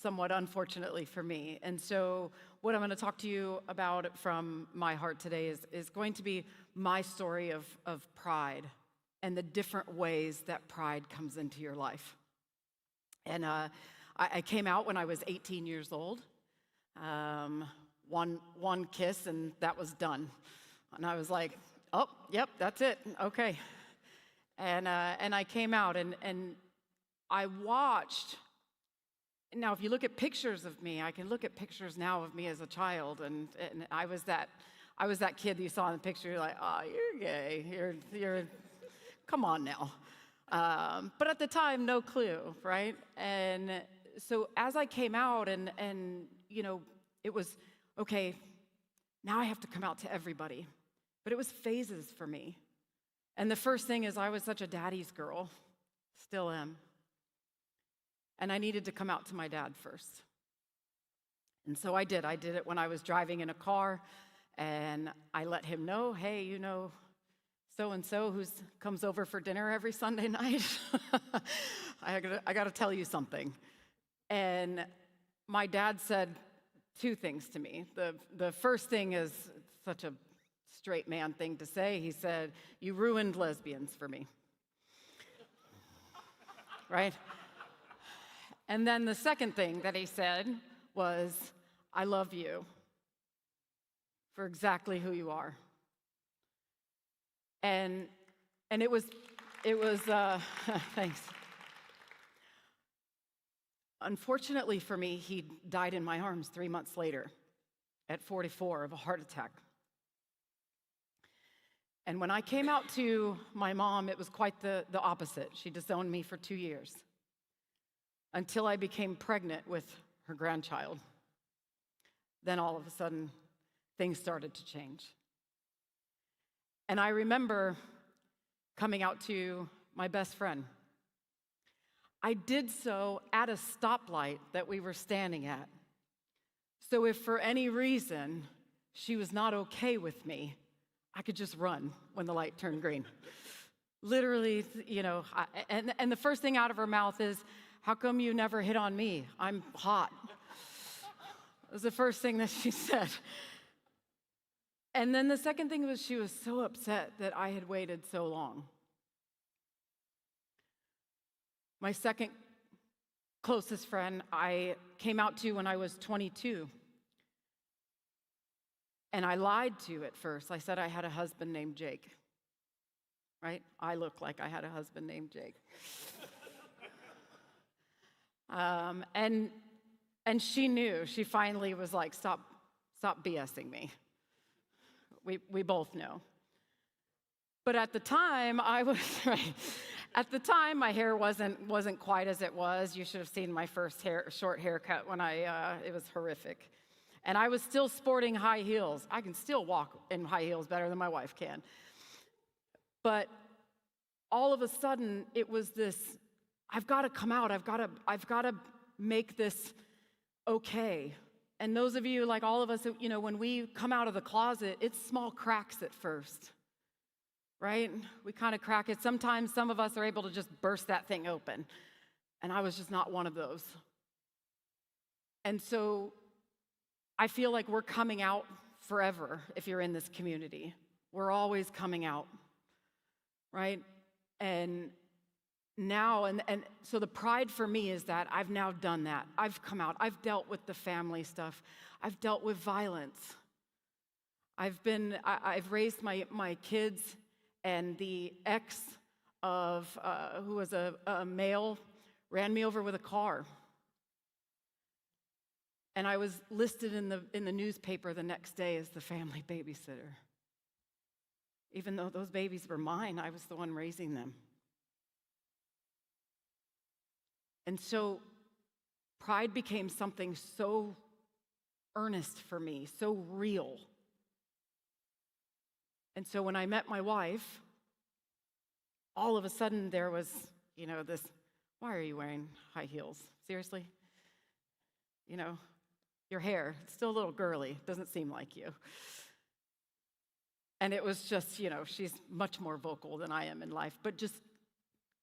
somewhat unfortunately for me. And so what I'm going to talk to you about from my heart today is going to be my story of pride and the different ways that pride comes into your life. And I came out when I was 18 years old. One kiss and that was done. And I was like, oh, yep, that's it, okay. And I came out and I watched. Now, if you look at pictures of me, I can look at pictures now of me as a child, and I was that kid that you saw in the picture. You're like, oh, you're gay. You're come on now. But at the time, no clue, right? And so as I came out, and you know, it was okay. Now I have to come out to everybody, but it was phases for me. And the first thing is I was such a daddy's girl, still am. And I needed to come out to my dad first. And so I did. I did it when I was driving in a car, and I let him know, hey, you know, so-and-so who comes over for dinner every Sunday night, I got to tell you something. And my dad said two things to me. The first thing is such a straight man thing to say. He said, you ruined lesbians for me. Right? And then the second thing that he said was, I love you for exactly who you are. And it was thanks. Unfortunately for me, he died in my arms 3 months later at 44 of a heart attack. And when I came out to my mom, it was quite the opposite. She disowned me for 2 years until I became pregnant with her grandchild. Then all of a sudden, things started to change. And I remember coming out to my best friend. I did so at a stoplight that we were standing at. So if for any reason she was not okay with me, I could just run when the light turned green. Literally, you know, and the first thing out of her mouth is, how come you never hit on me? I'm hot. It was the first thing that she said. And then the second thing was she was so upset that I had waited so long. My second closest friend I came out to when I was 22. And I lied to at first. I said I had a husband named Jake. Right? I look like I had a husband named Jake. And she knew. She finally was like, stop BSing me. We both know. But at the time, I was right. At the time, my hair wasn't quite as it was. You should have seen my first short haircut when it was horrific. And I was still sporting high heels. I can still walk in high heels better than my wife can. But all of a sudden, it was this, I've got to come out. I've got to make this okay. And those of you, like all of us, you know, when we come out of the closet, it's small cracks at first, right? We kind of crack it. Sometimes some of us are able to just burst that thing open. And I was just not one of those. And so I feel like we're coming out forever if you're in this community. We're always coming out, right? And now, and so the pride for me is that I've now done that. I've come out. I've dealt with the family stuff. I've dealt with violence. I've raised my kids, and the ex of who was a male ran me over with a car. And I was listed in the newspaper the next day as the family babysitter. Even though those babies were mine, I was the one raising them. And so pride became something so earnest for me, so real. And so when I met my wife, all of a sudden there was, you know, this, why are you wearing high heels? Seriously? You know, your hair, it's still a little girly, doesn't seem like you. And it was just, you know, she's much more vocal than I am in life, but just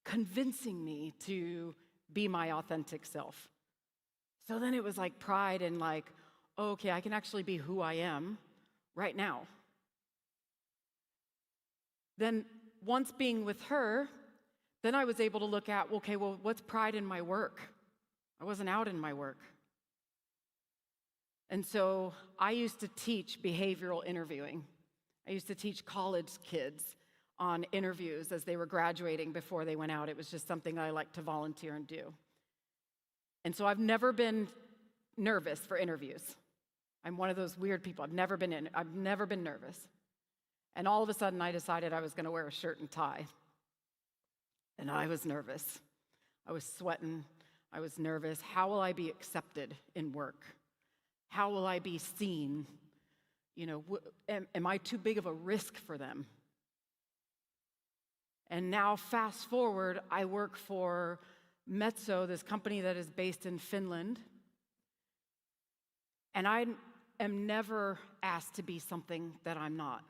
convincing me to be my authentic self. So then it was like pride and like, okay, I can actually be who I am right now. Then once being with her, then I was able to look at, okay, well, what's pride in my work? I wasn't out in my work. And so I used to teach behavioral interviewing. I used to teach college kids on interviews as they were graduating before they went out. It was just something I liked to volunteer and do. And so I've never been nervous for interviews. I'm one of those weird people. I've never been nervous. And all of a sudden I decided I was going to wear a shirt and tie. And I was nervous. I was sweating. I was nervous. How will I be accepted in work? How will I be seen? You know, am I too big of a risk for them? And now fast forward, I work for Metso, this company that is based in Finland. And I am never asked to be something that I'm not.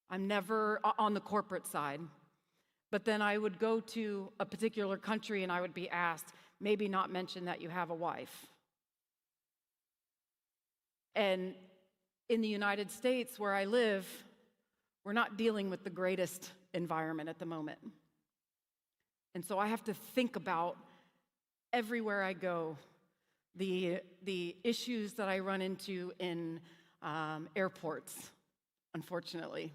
I'm never on the corporate side. But then I would go to a particular country and I would be asked, maybe not mention that you have a wife. And in the United States, where I live, we're not dealing with the greatest environment at the moment. And so I have to think about everywhere I go, the issues that I run into in airports, unfortunately.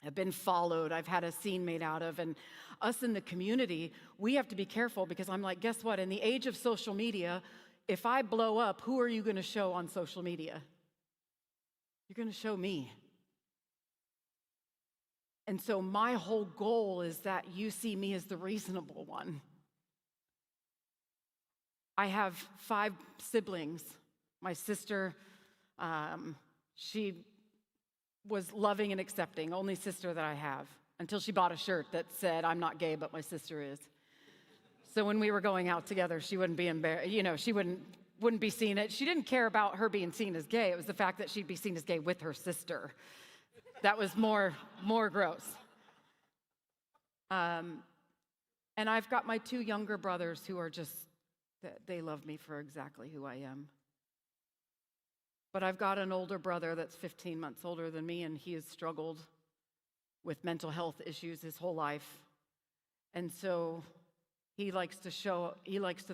I've been followed, I've had a scene made out of, and us in the community, we have to be careful because I'm like, guess what? In the age of social media, if I blow up, who are you going to show on social media? You're going to show me. And so my whole goal is that you see me as the reasonable one. I have 5 siblings. My sister, she was loving and accepting, only sister that I have, until she bought a shirt that said, I'm not gay, but my sister is. So when we were going out together, she wouldn't be embarrassed, you know, she wouldn't be seen it. She didn't care about her being seen as gay. It was the fact that she'd be seen as gay with her sister. That was more gross. And I've got my 2 younger brothers who are just, they love me for exactly who I am. But I've got an older brother that's 15 months older than me, and he has struggled with mental health issues his whole life. And so he likes to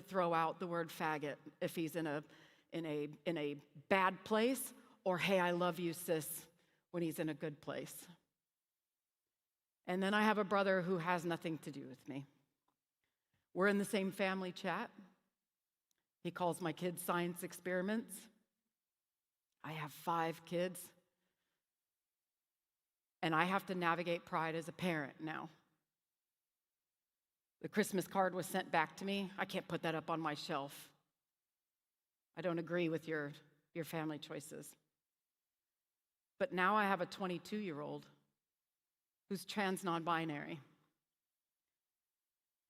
throw out the word faggot if he's in a bad place, or hey, I love you, sis, when he's in a good place. And then I have a brother who has nothing to do with me. We're in the same family chat. He calls my kids science experiments. I have 5 kids. And I have to navigate pride as a parent now. The Christmas card was sent back to me. I can't put that up on my shelf. I don't agree with your family choices. But now I have a 22-year-old who's trans non-binary.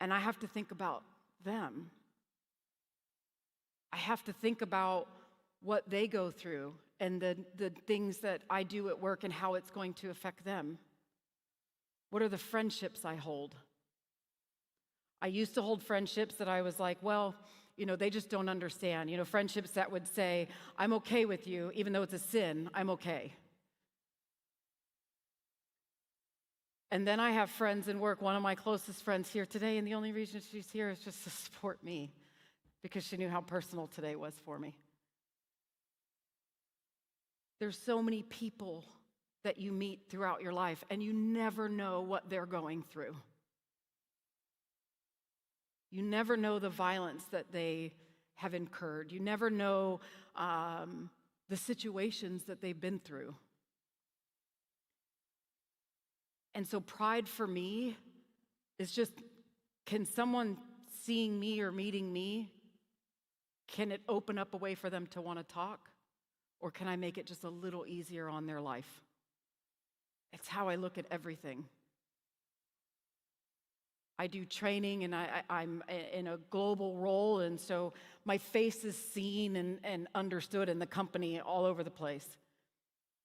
And I have to think about them. I have to think about what they go through and the things that I do at work and how it's going to affect them. What are the friendships I hold? I used to hold friendships that I was like, well, you know, they just don't understand. You know, friendships that would say, I'm okay with you, even though it's a sin, I'm okay. And then I have friends in work, one of my closest friends here today, and the only reason she's here is just to support me because she knew how personal today was for me. There's so many people that you meet throughout your life, and you never know what they're going through. You never know the violence that they have incurred. You never know the situations that they've been through. And so pride for me is just, can someone seeing me or meeting me, can it open up a way for them to want to talk? Or can I make it just a little easier on their life? It's how I look at everything. I do training and I'm in a global role, and so my face is seen and understood in the company all over the place.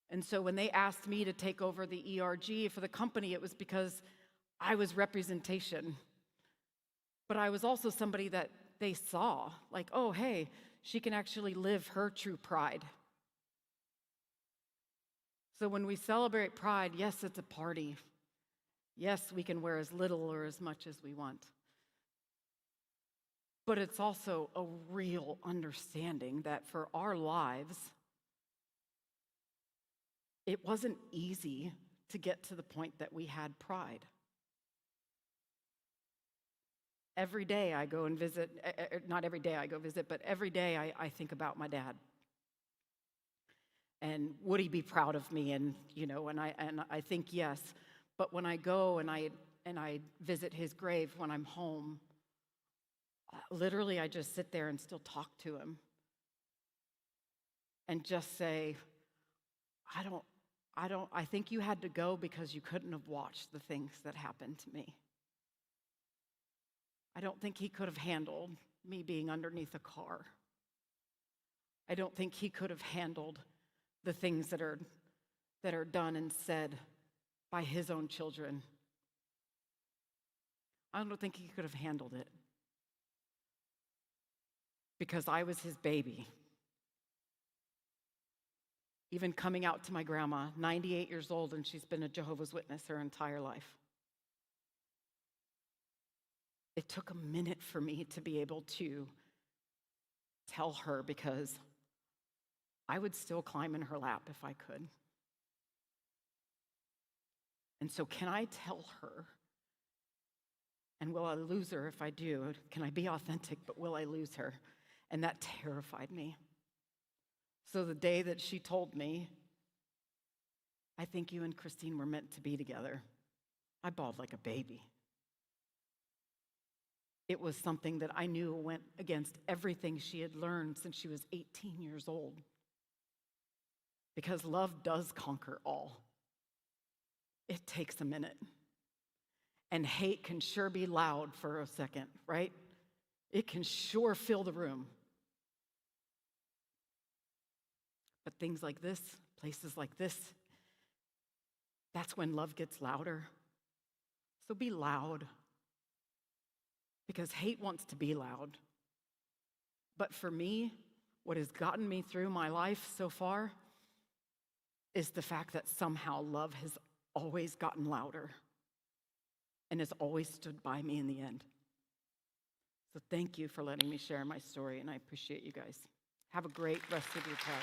And so when they asked me to take over the ERG for the company, it was because I was representation. But I was also somebody that they saw, like, oh, hey, she can actually live her true pride. So when we celebrate Pride, yes, it's a party. Yes, we can wear as little or as much as we want. But it's also a real understanding that for our lives, it wasn't easy to get to the point that we had pride. Every day I go and visit, not every day I go visit, but every day I think about my dad. And would he be proud of me? And I think yes. But when I go and I visit his grave when I'm home, literally I just sit there and still talk to him and just say, I think you had to go because you couldn't have watched the things that happened to me. I don't think he could have handled me being underneath a car. I don't think he could have handled the things that are done and said by his own children. I don't think he could have handled it because I was his baby. Even coming out to my grandma, 98 years old, and she's been a Jehovah's Witness her entire life. It took a minute for me to be able to tell her because I would still climb in her lap if I could. And so can I tell her, and will I lose her if I do? Can I be authentic, but will I lose her? And that terrified me. So the day that she told me, I think you and Christine were meant to be together, I bawled like a baby. It was something that I knew went against everything she had learned since she was 18 years old. Because love does conquer all. It takes a minute. And hate can sure be loud for a second, right? It can sure fill the room. But things like this, places like this, that's when love gets louder. So be loud. Because hate wants to be loud. But for me, what has gotten me through my life so far is the fact that somehow love has always gotten louder and has always stood by me in the end. So thank you for letting me share my story, and I appreciate you guys. Have a great rest of your time.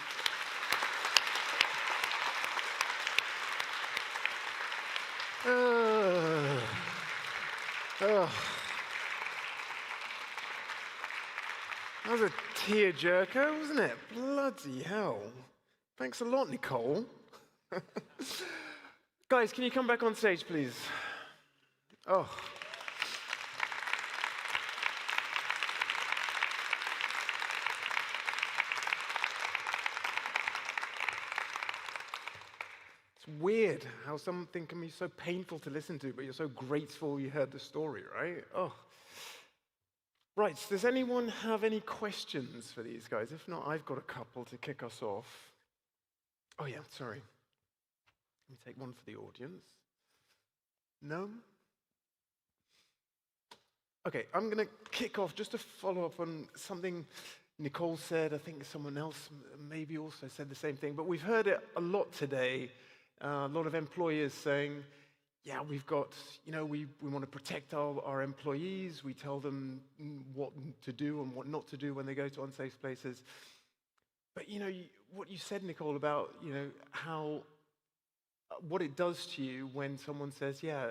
That was a tearjerker, wasn't it? Bloody hell. Thanks a lot, Nicole. Guys, can you come back on stage, please? Oh. It's weird how something can be so painful to listen to, but you're so grateful you heard the story, right? Oh. Right, does anyone have any questions for these guys? If not, I've got a couple to kick us off. Oh yeah, sorry. Let me take one for the audience. No? Okay, I'm going to kick off just to follow up on something Nicole said. I think someone else maybe also said the same thing, but we've heard it a lot today. A lot of employers saying, yeah, we've got, we want to protect our employees. We tell them what to do and what not to do when they go to unsafe places. But, what you said, Nicole, about, how, what it does to you when someone says, yeah,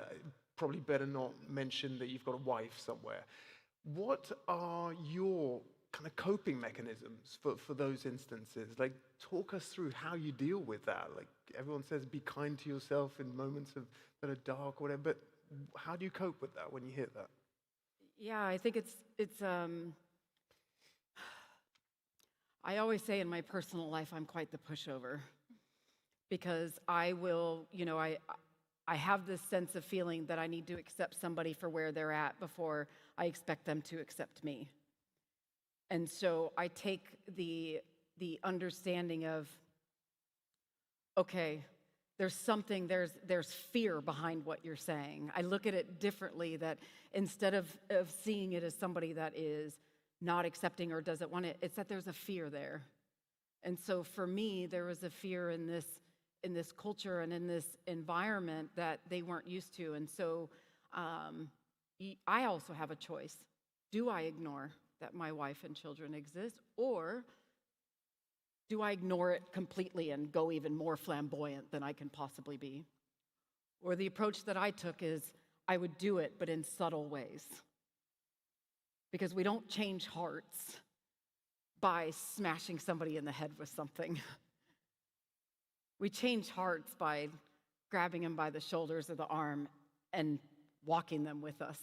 probably better not mention that you've got a wife somewhere. What are your kind of coping mechanisms for those instances? Like, talk us through how you deal with that. Like, everyone says be kind to yourself in moments that are dark or whatever, but how do you cope with that when you hear that? Yeah, I think it's I always say in my personal life, I'm quite the pushover because I will, I have this sense of feeling that I need to accept somebody for where they're at before I expect them to accept me. And so I take the understanding of, okay, there's fear behind what you're saying. I look at it differently, that instead of seeing it as somebody that is not accepting or doesn't want it. It's that there's a fear there. And so for me, there was a fear in this culture and in this environment that they weren't used to. And so I also have a choice. Do I ignore that my wife and children exist, or do I ignore it completely and go even more flamboyant than I can possibly be? Or the approach that I took is I would do it, but in subtle ways. Because we don't change hearts by smashing somebody in the head with something. We change hearts by grabbing them by the shoulders or the arm and walking them with us.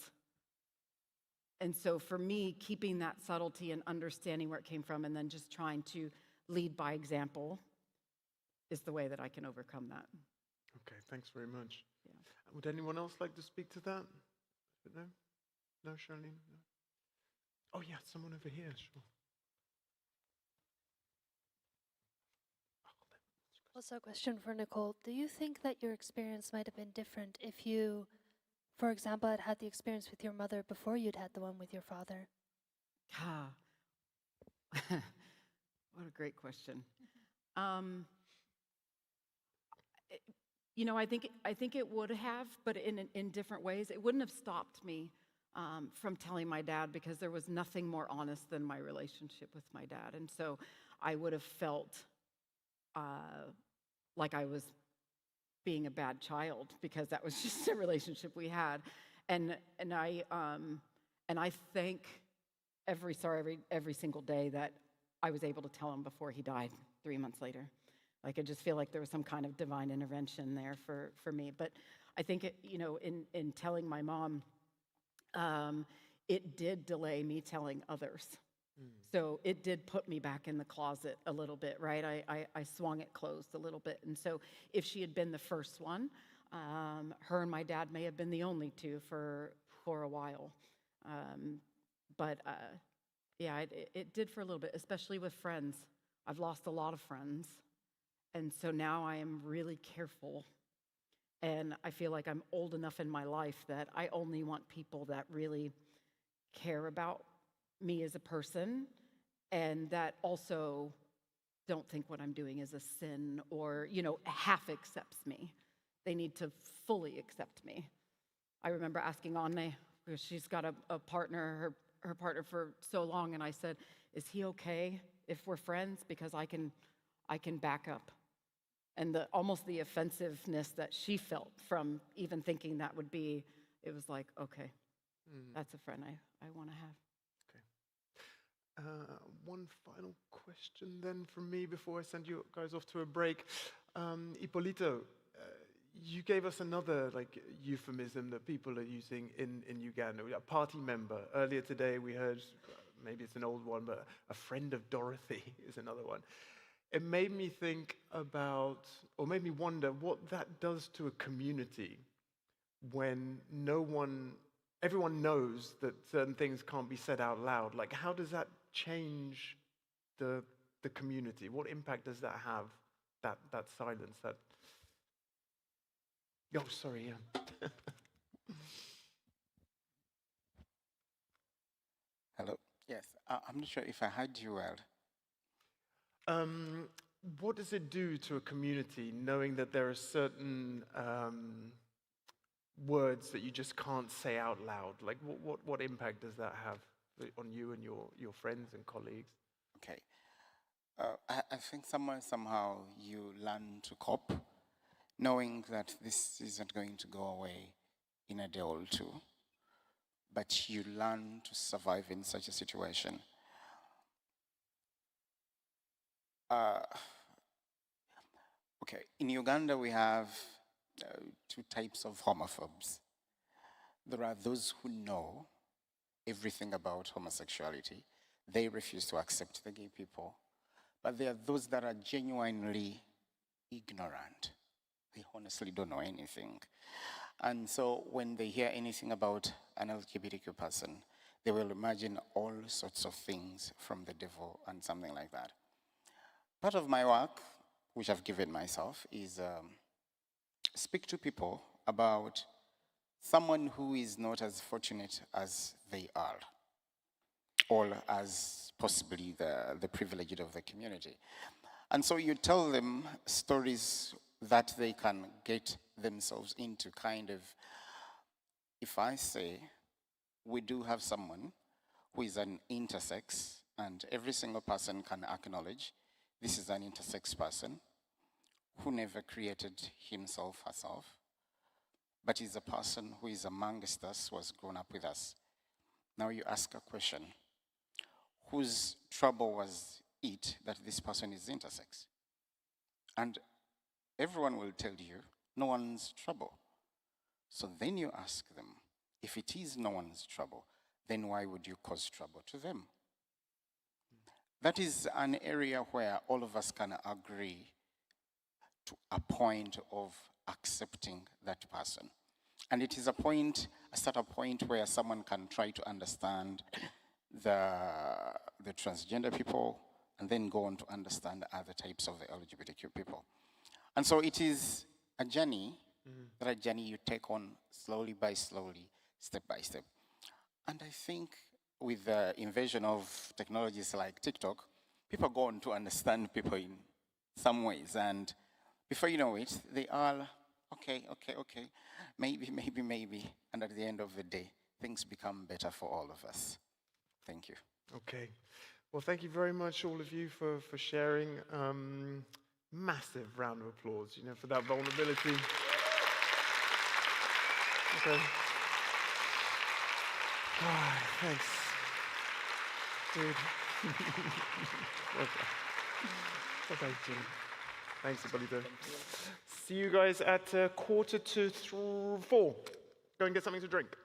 And so for me, keeping that subtlety and understanding where it came from and then just trying to lead by example is the way that I can overcome that. Okay, thanks very much. Yeah. Would anyone else like to speak to that? No? No, Charlene? No? Oh, yeah, someone over here, sure. Also a question for Nicole. Do you think that your experience might have been different if you, for example, had had the experience with your mother before you'd had the one with your father? Ah, what a great question. You know, I think it would have, but in different ways. It wouldn't have stopped me from telling my dad, because there was nothing more honest than my relationship with my dad. And so I would have felt like I was being a bad child, because that was just a relationship we had. And I thank every single day that I was able to tell him before he died 3 months later. Like, I just feel like there was some kind of divine intervention there for me. But I think in telling my mom, it did delay me telling others. So it did put me back in the closet a little bit, right? I swung it closed a little bit. And so if she had been the first one, her and my dad may have been the only two for a while. Yeah, it did for a little bit, especially with friends. I've lost a lot of friends. And so now I am really careful. And I feel like I'm old enough in my life that I only want people that really care about me as a person, and that also don't think what I'm doing is a sin or, half accepts me. They need to fully accept me. I remember asking Anne, because she's got a partner, her partner for so long, and I said, is he okay if we're friends? Because I can back up. And almost the offensiveness that she felt from even thinking that would be, it was like, okay, that's a friend I want to have. One final question then from me before I send you guys off to a break. Ippolito, you gave us another euphemism that people are using in Uganda. A party member. Earlier today we heard, maybe it's an old one, but a friend of Dorothy is another one. It made me think about, or made me wonder, what that does to a community when everyone knows that certain things can't be said out loud. Like, how does that change the community? What impact does that have, that silence? Oh, sorry, yeah. Hello. Yes, I'm not sure if I heard you well. What does it do to a community knowing that there are certain words that you just can't say out loud? Like, what impact does that have on you and your friends and colleagues? Okay. I think somehow you learn to cope, knowing that this isn't going to go away in a day or two, but you learn to survive in such a situation. Okay, in Uganda we have two types of homophobes. There are those who know everything about homosexuality. They refuse to accept the gay people. But there are those that are genuinely ignorant. They honestly don't know anything. And so when they hear anything about an LGBTQ person, they will imagine all sorts of things from the devil and something like that. Part of my work, which I've given myself, is speak to people about someone who is not as fortunate as they are. all as possibly the privileged of the community. And so you tell them stories that they can get themselves into, kind of. If I say we do have someone who is an intersex, and every single person can acknowledge this is an intersex person who never created himself, herself, but is a person who is amongst us, who has grown up with us. Now you ask a question: whose trouble was it that this person is intersex? And everyone will tell you, no one's trouble. So then you ask them, if it is no one's trouble, then why would you cause trouble to them? That is an area where all of us can agree to a point of accepting that person. And it is a certain point where someone can try to understand the transgender people and then go on to understand other types of the LGBTQ people. And so it is a journey, that journey you take on slowly by slowly, step by step. And I think with the invasion of technologies like TikTok, people go on to understand people in some ways. And before you know it, they are, okay, maybe. And at the end of the day, things become better for all of us. Thank you. Okay. Well, thank you very much, all of you, for sharing. Massive round of applause, for that vulnerability. Okay. Thanks. Dude. Okay. Okay, Jim. Thanks, everybody. See you guys at 4:45. Go and get something to drink.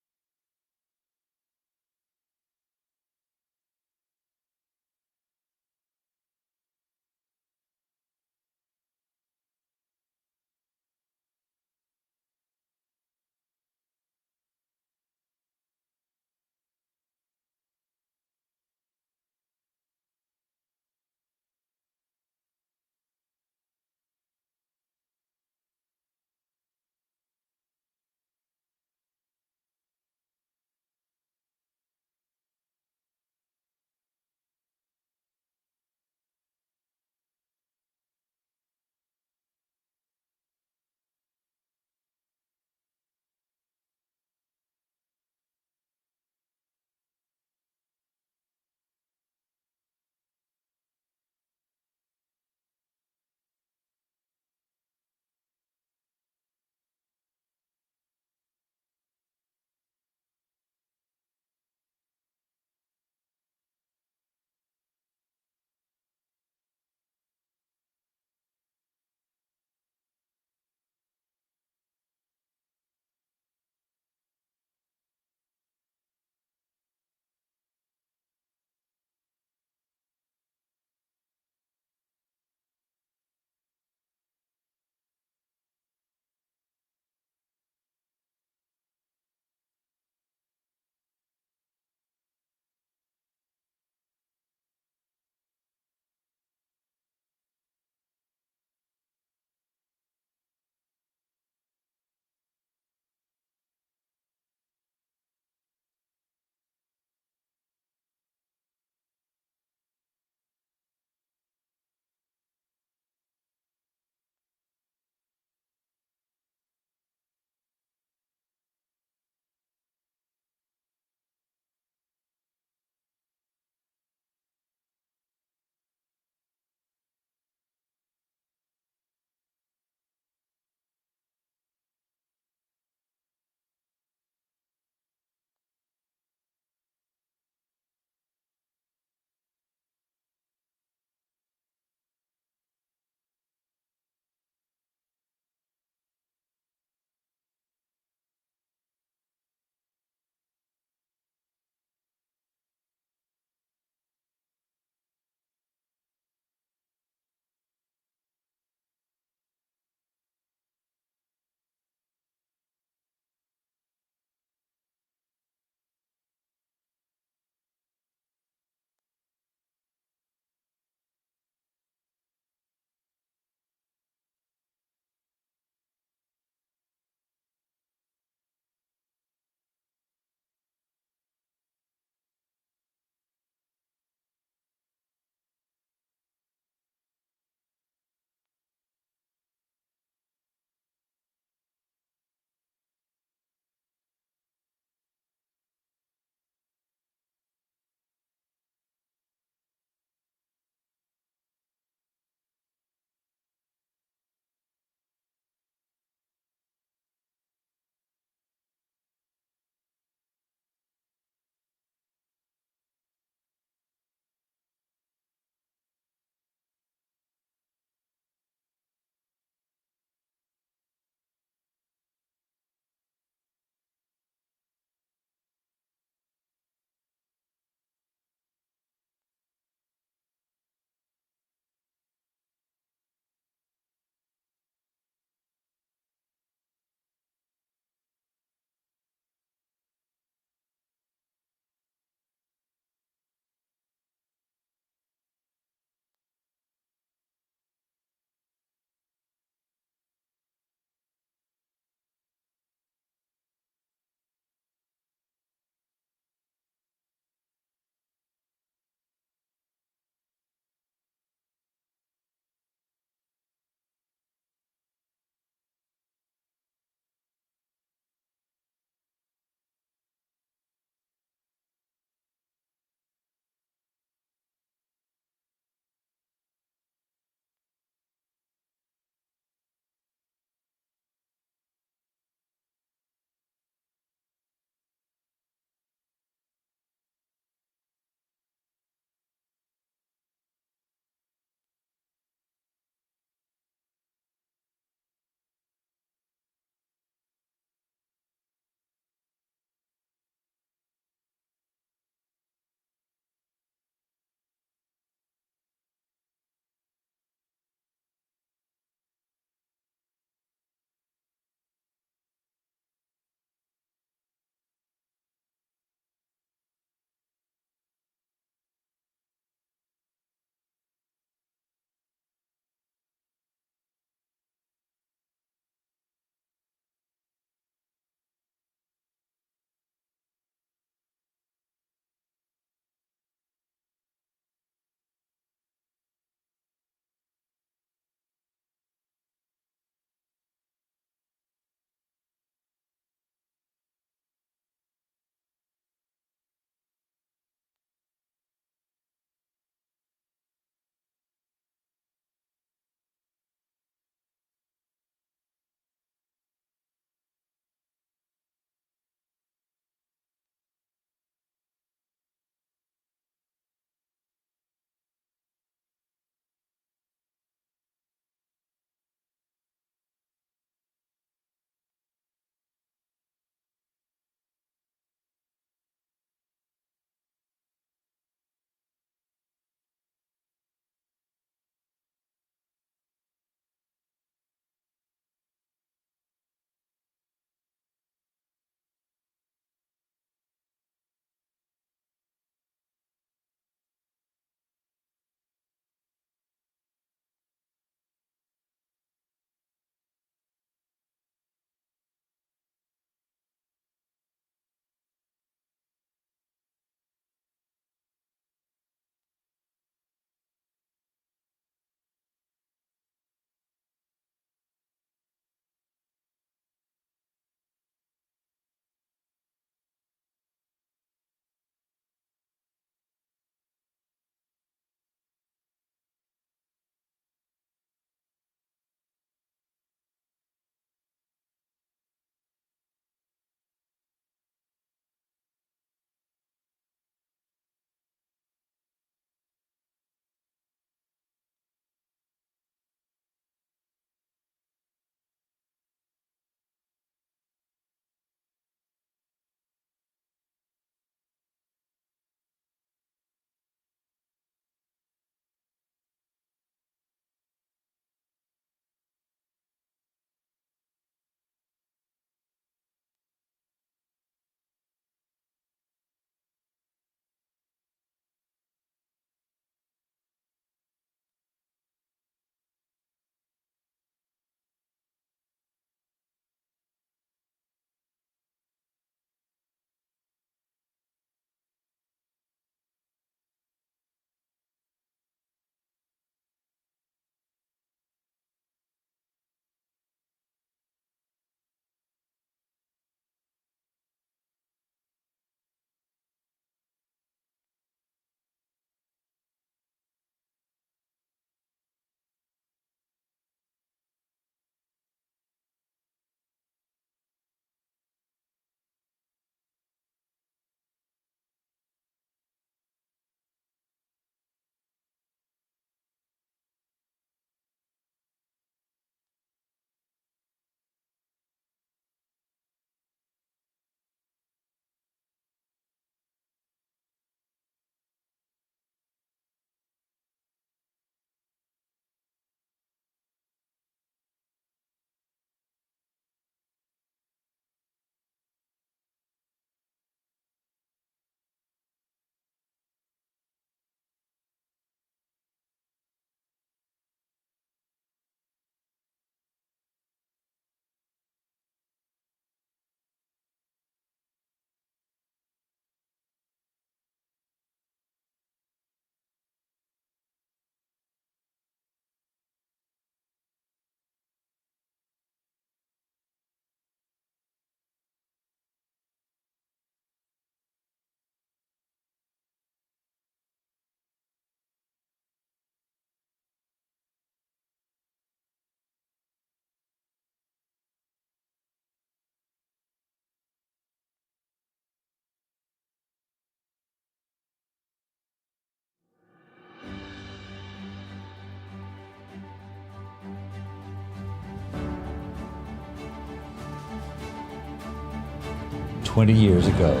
20 years ago,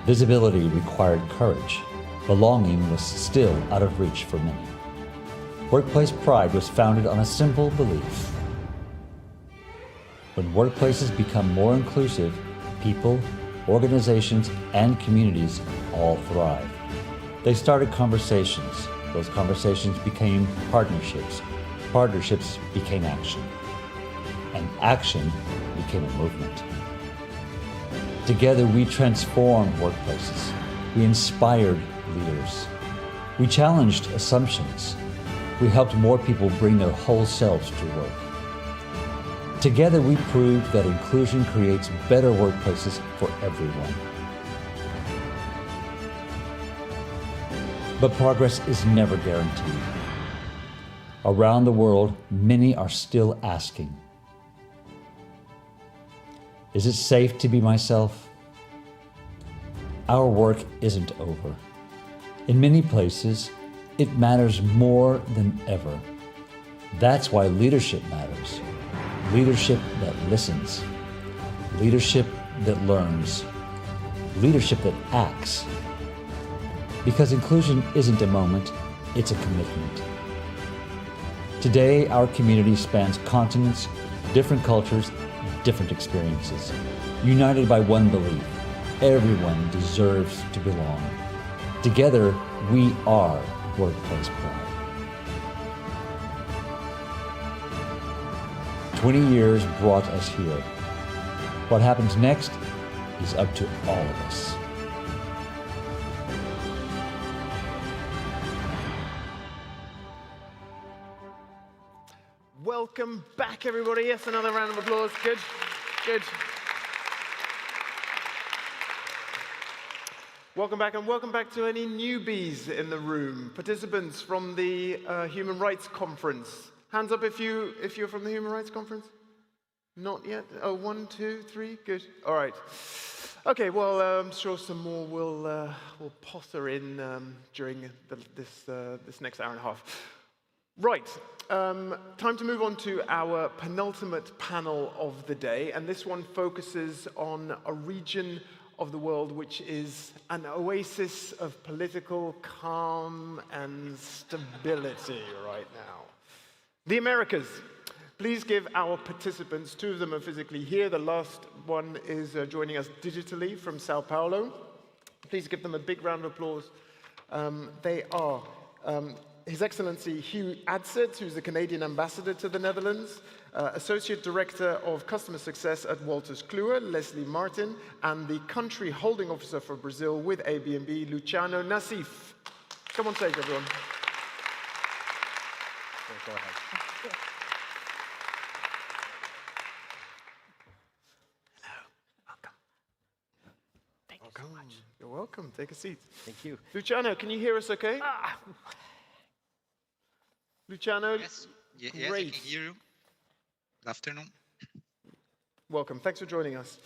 visibility required courage. Belonging was still out of reach for many. Workplace Pride was founded on a simple belief. When workplaces become more inclusive, people, organizations, and communities all thrive. They started conversations. Those conversations became partnerships. Partnerships became action. And action became a movement. Together, we transformed workplaces. We inspired leaders. We challenged assumptions. We helped more people bring their whole selves to work. Together, we proved that inclusion creates better workplaces for everyone. But progress is never guaranteed. Around the world, many are still asking, is it safe to be myself? Our work isn't over. In many places, it matters more than ever. That's why leadership matters. Leadership that listens. Leadership that learns. Leadership that acts. Because inclusion isn't a moment, it's a commitment. Today, our community spans continents, different cultures, different experiences, united by one belief: everyone deserves to belong. Together, we are Workplace Pride. 20 years brought us here. What happens next is up to all of us. Welcome back, everybody. Yes, another round of applause. Good, good. Welcome back, and welcome back to any newbies in the room. Participants from the Human Rights Conference. Hands up if you're from the Human Rights Conference. Not yet? Oh, 1, 2, 3. Good. All right. Okay. Well, I'm sure some more will potter in during this next hour and a half. Right. Time to move on to our penultimate panel of the day, and this one focuses on a region of the world which is an oasis of political calm and stability right now. The Americas. Please give our participants, 2 of them are physically here, the last one is joining us digitally from Sao Paulo. Please give them a big round of applause. They are His Excellency Hugh Adset, who's the Canadian Ambassador to the Netherlands, Associate Director of Customer Success at Wolters Kluwer, Leslie Martin, and the Country Holding Officer for Brazil with ABB, Luciano Nassif. Come on stage, everyone. Go ahead. Welcome. You're welcome. Take a seat. Thank you. Luciano, can you hear us okay? Luciano? Yes, yes, I can hear you. Good afternoon. Welcome. Thanks for joining us.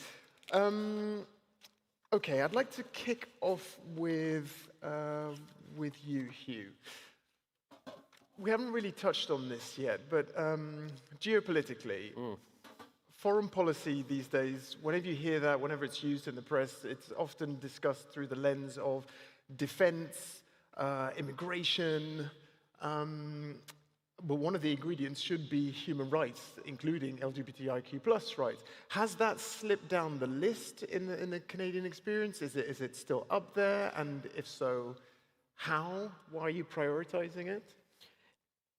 Okay, I'd like to kick off with you, Hugh. We haven't really touched on this yet, but geopolitically, foreign policy these days, whenever you hear that, whenever it's used in the press, it's often discussed through the lens of defense, immigration, but one of the ingredients should be human rights, including LGBTIQ+ rights. Has that slipped down the list in the Canadian experience? Is it still up there? And if so, how? Why are you prioritizing it?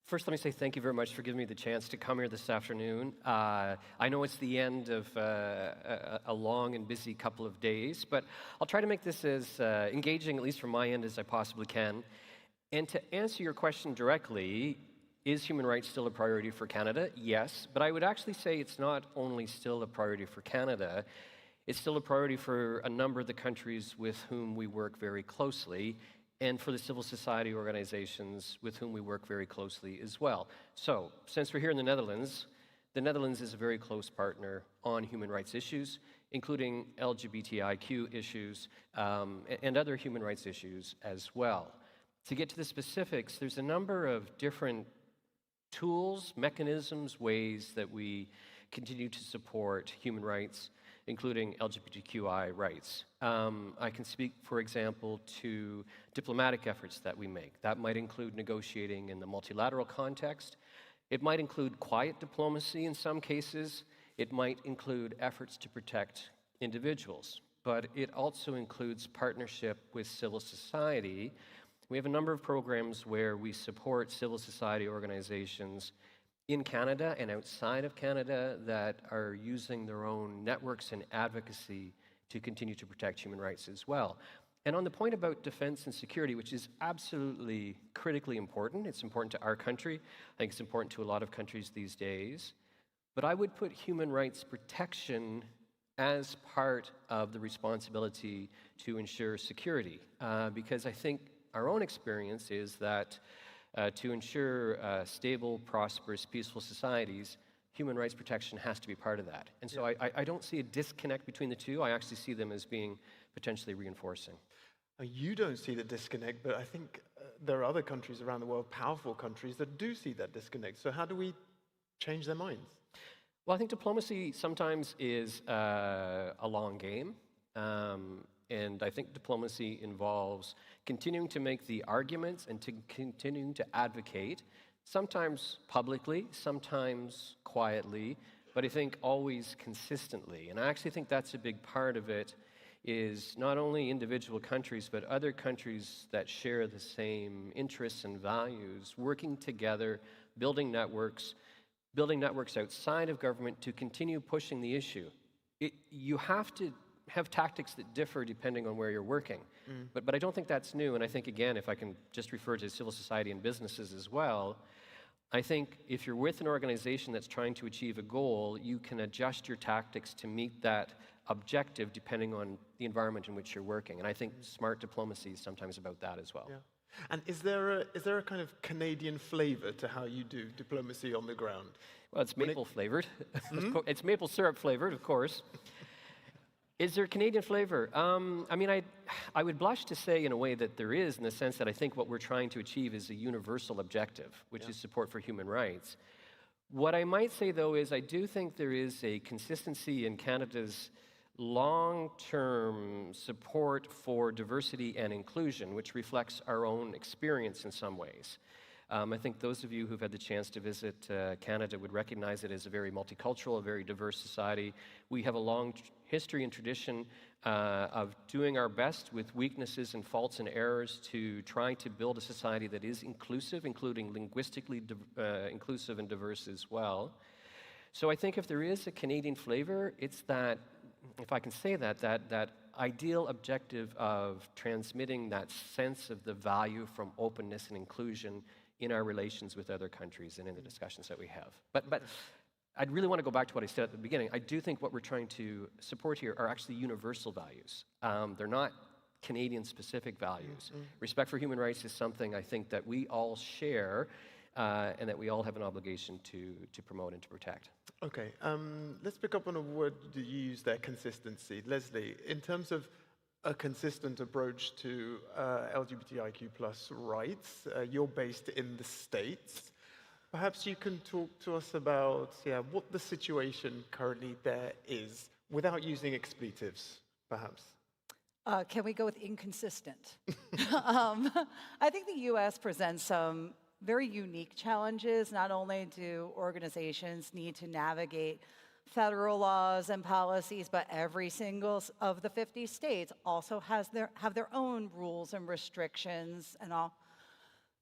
First, let me say thank you very much for giving me the chance to come here this afternoon. I know it's the end of a long and busy couple of days, but I'll try to make this as engaging, at least from my end, as I possibly can. And to answer your question directly, is human rights still a priority for Canada? Yes, but I would actually say it's not only still a priority for Canada, it's still a priority for a number of the countries with whom we work very closely, and for the civil society organizations with whom we work very closely as well. So, since we're here in the Netherlands is a very close partner on human rights issues, including LGBTIQ issues and other human rights issues as well. To get to the specifics, there's a number of different tools, mechanisms, ways that we continue to support human rights including LGBTQI rights. I can speak, for example, to diplomatic efforts that we make. That might include negotiating in the multilateral context. It might include quiet diplomacy in some cases. It might include efforts to protect individuals. But it also includes partnership with civil society. We have a number of programs where we support civil society organizations in Canada and outside of Canada that are using their own networks and advocacy to continue to protect human rights as well. And on the point about defense and security, which is absolutely critically important, it's important to our country, I think it's important to a lot of countries these days, but I would put human rights protection as part of the responsibility to ensure security, because I think our own experience is that to ensure stable, prosperous, peaceful societies, human rights protection has to be part of that. And so I don't see a disconnect between the two. I actually see them as being potentially reinforcing. You don't see the disconnect, but I think there are other countries around the world, powerful countries, that do see that disconnect. So how do we change their minds? Well, I think diplomacy sometimes is a long game. And I think diplomacy involves continuing to make the arguments and to continuing to advocate, sometimes publicly, sometimes quietly, but I think always consistently. And I actually think that's a big part of it, is not only individual countries, but other countries that share the same interests and values, working together, building networks outside of government to continue pushing the issue. You have to have tactics that differ depending on where you're working. But I don't think that's new, and I think, again, if I can just refer to civil society and businesses as well, I think if you're with an organization that's trying to achieve a goal, you can adjust your tactics to meet that objective depending on the environment in which you're working. And I think smart diplomacy is sometimes about that as well. Yeah. And is there a kind of Canadian flavor to how you do diplomacy on the ground? Well, it's maple flavored. It's maple syrup flavored, of course. Is there Canadian flavor? I mean, I would blush to say in a way that there is, in the sense that I think what we're trying to achieve is a universal objective, which is support for human rights. What I might say, though, is I do think there is a consistency in Canada's long-term support for diversity and inclusion, which reflects our own experience in some ways. I think those of you who've had the chance to visit Canada would recognize it as a very multicultural, a very diverse society. We have a long history and tradition of doing our best with weaknesses and faults and errors to try to build a society that is inclusive, including linguistically inclusive and diverse as well. So I think if there is a Canadian flavor, it's that, if I can say that, that ideal objective of transmitting that sense of the value from openness and inclusion in our relations with other countries and in the discussions that we have. But I'd really want to go back to what I said at the beginning. I do think what we're trying to support here are actually universal values. They're not Canadian-specific values. Respect for human rights is something I think that we all share and that we all have an obligation to promote and to protect. Okay, let's pick up on a word that you used there, consistency. Leslie, in terms of a consistent approach to LGBTIQ+ rights, you're based in the States. Perhaps you can talk to us about what the situation currently there is, without using expletives, perhaps. Can we go with inconsistent? I think the U.S. presents some very unique challenges. Not only do organizations need to navigate federal laws and policies, but every single of the 50 states also have their own rules and restrictions and all.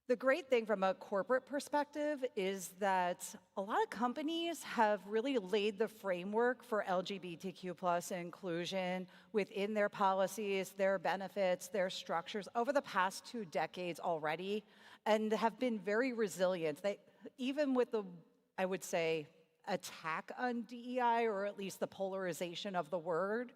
The great thing from a corporate perspective is that a lot of companies have really laid the framework for LGBTQ+ inclusion within their policies, their benefits, their structures over the past 2 decades already, and have been very resilient. They, even with the, I would say, attack on DEI, or at least the polarization of the word,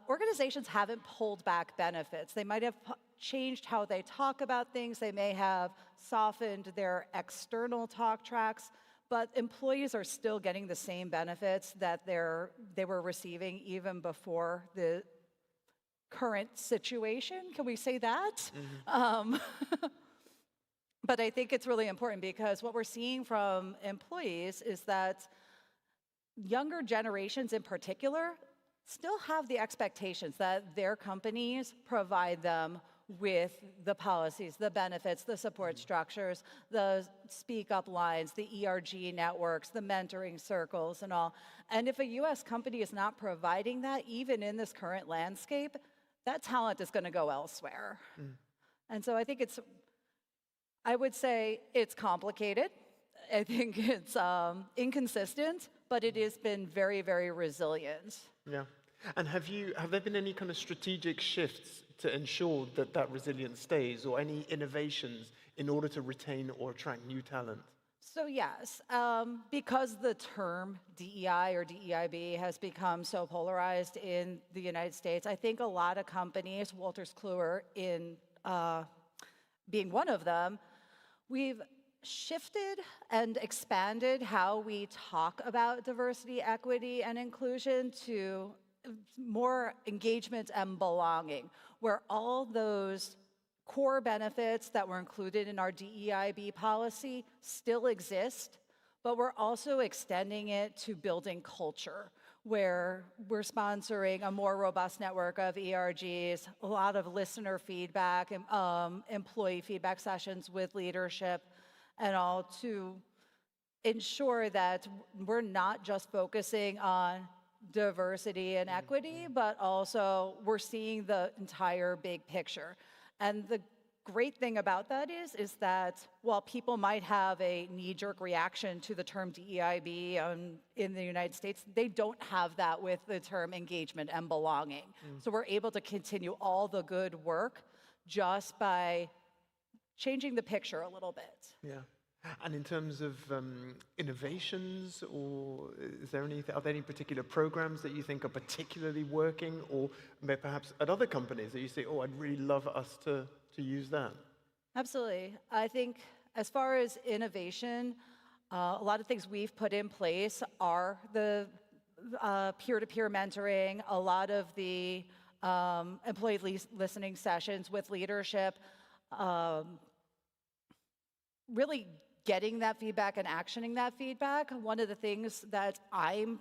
organizations haven't pulled back benefits. They might have changed how they talk about things. They may have softened their external talk tracks, but employees are still getting the same benefits that they were receiving even before the current situation. Can we say that? But I think it's really important, because what we're seeing from employees is that younger generations in particular still have the expectations that their companies provide them with the policies, the benefits, the support structures, the speak up lines, the ERG networks, the mentoring circles and all. And if a US company is not providing that, even in this current landscape, that talent is going to go elsewhere. And so I think I would say it's complicated. I think it's inconsistent, but it has been very, very resilient. Yeah. And have there been any kind of strategic shifts to ensure that that resilience stays, or any innovations in order to retain or attract new talent? So yes, because the term DEI or DEIB has become so polarized in the United States, I think a lot of companies, Wolters Kluwer being one of them, we've shifted and expanded how we talk about diversity, equity, and inclusion to more engagement and belonging, where all those core benefits that were included in our DEIB policy still exist, but we're also extending it to building culture, where we're sponsoring a more robust network of ERGs, a lot of listener feedback, employee feedback sessions with leadership, and all to ensure that we're not just focusing on diversity and equity, but also we're seeing the entire big picture. And the great thing about that is that while people might have a knee-jerk reaction to the term DEIB in the United States, they don't have that with the term engagement and belonging. So we're able to continue all the good work just by changing the picture a little bit. Yeah. And in terms of innovations, or are there any particular programs that you think are particularly working, or perhaps at other companies that you say, oh, I'd really love us to use that? Absolutely. I think as far as innovation, a lot of things we've put in place are the peer-to-peer mentoring, a lot of the employee listening sessions with leadership, really getting that feedback and actioning that feedback. One of the things that I'm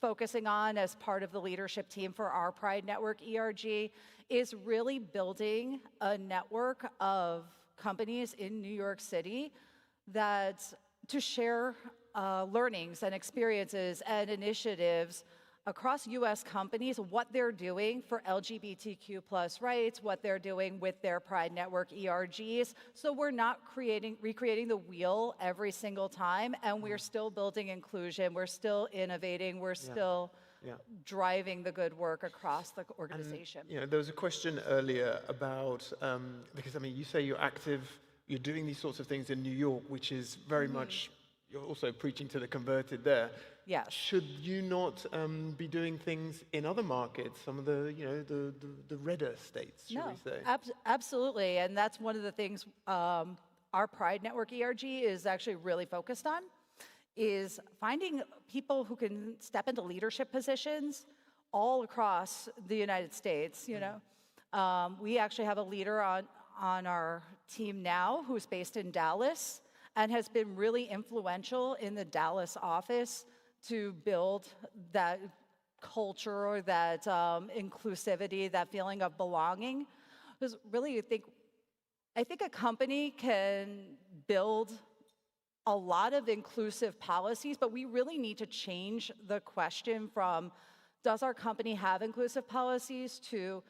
focusing on as part of the leadership team for our Pride Network ERG is really building a network of companies in New York City to share learnings and experiences and initiatives across US companies, what they're doing for LGBTQ+ rights, what they're doing with their Pride Network ERGs. So we're not recreating the wheel every single time, and we're still building inclusion, we're still innovating, we're still driving the good work across the organization. And, there was a question earlier about, because I mean, you say you're active, you're doing these sorts of things in New York, which is very much, you're also preaching to the converted there. Yes. Should you not be doing things in other markets, some of the, the redder states, should we say? Absolutely, and that's one of the things our Pride Network ERG is actually really focused on, is finding people who can step into leadership positions all across the United States, We actually have a leader on our team now who's based in Dallas and has been really influential in the Dallas office to build that culture or that inclusivity, that feeling of belonging. Because really, I think a company can build a lot of inclusive policies, but we really need to change the question from, does our company have inclusive policies, to,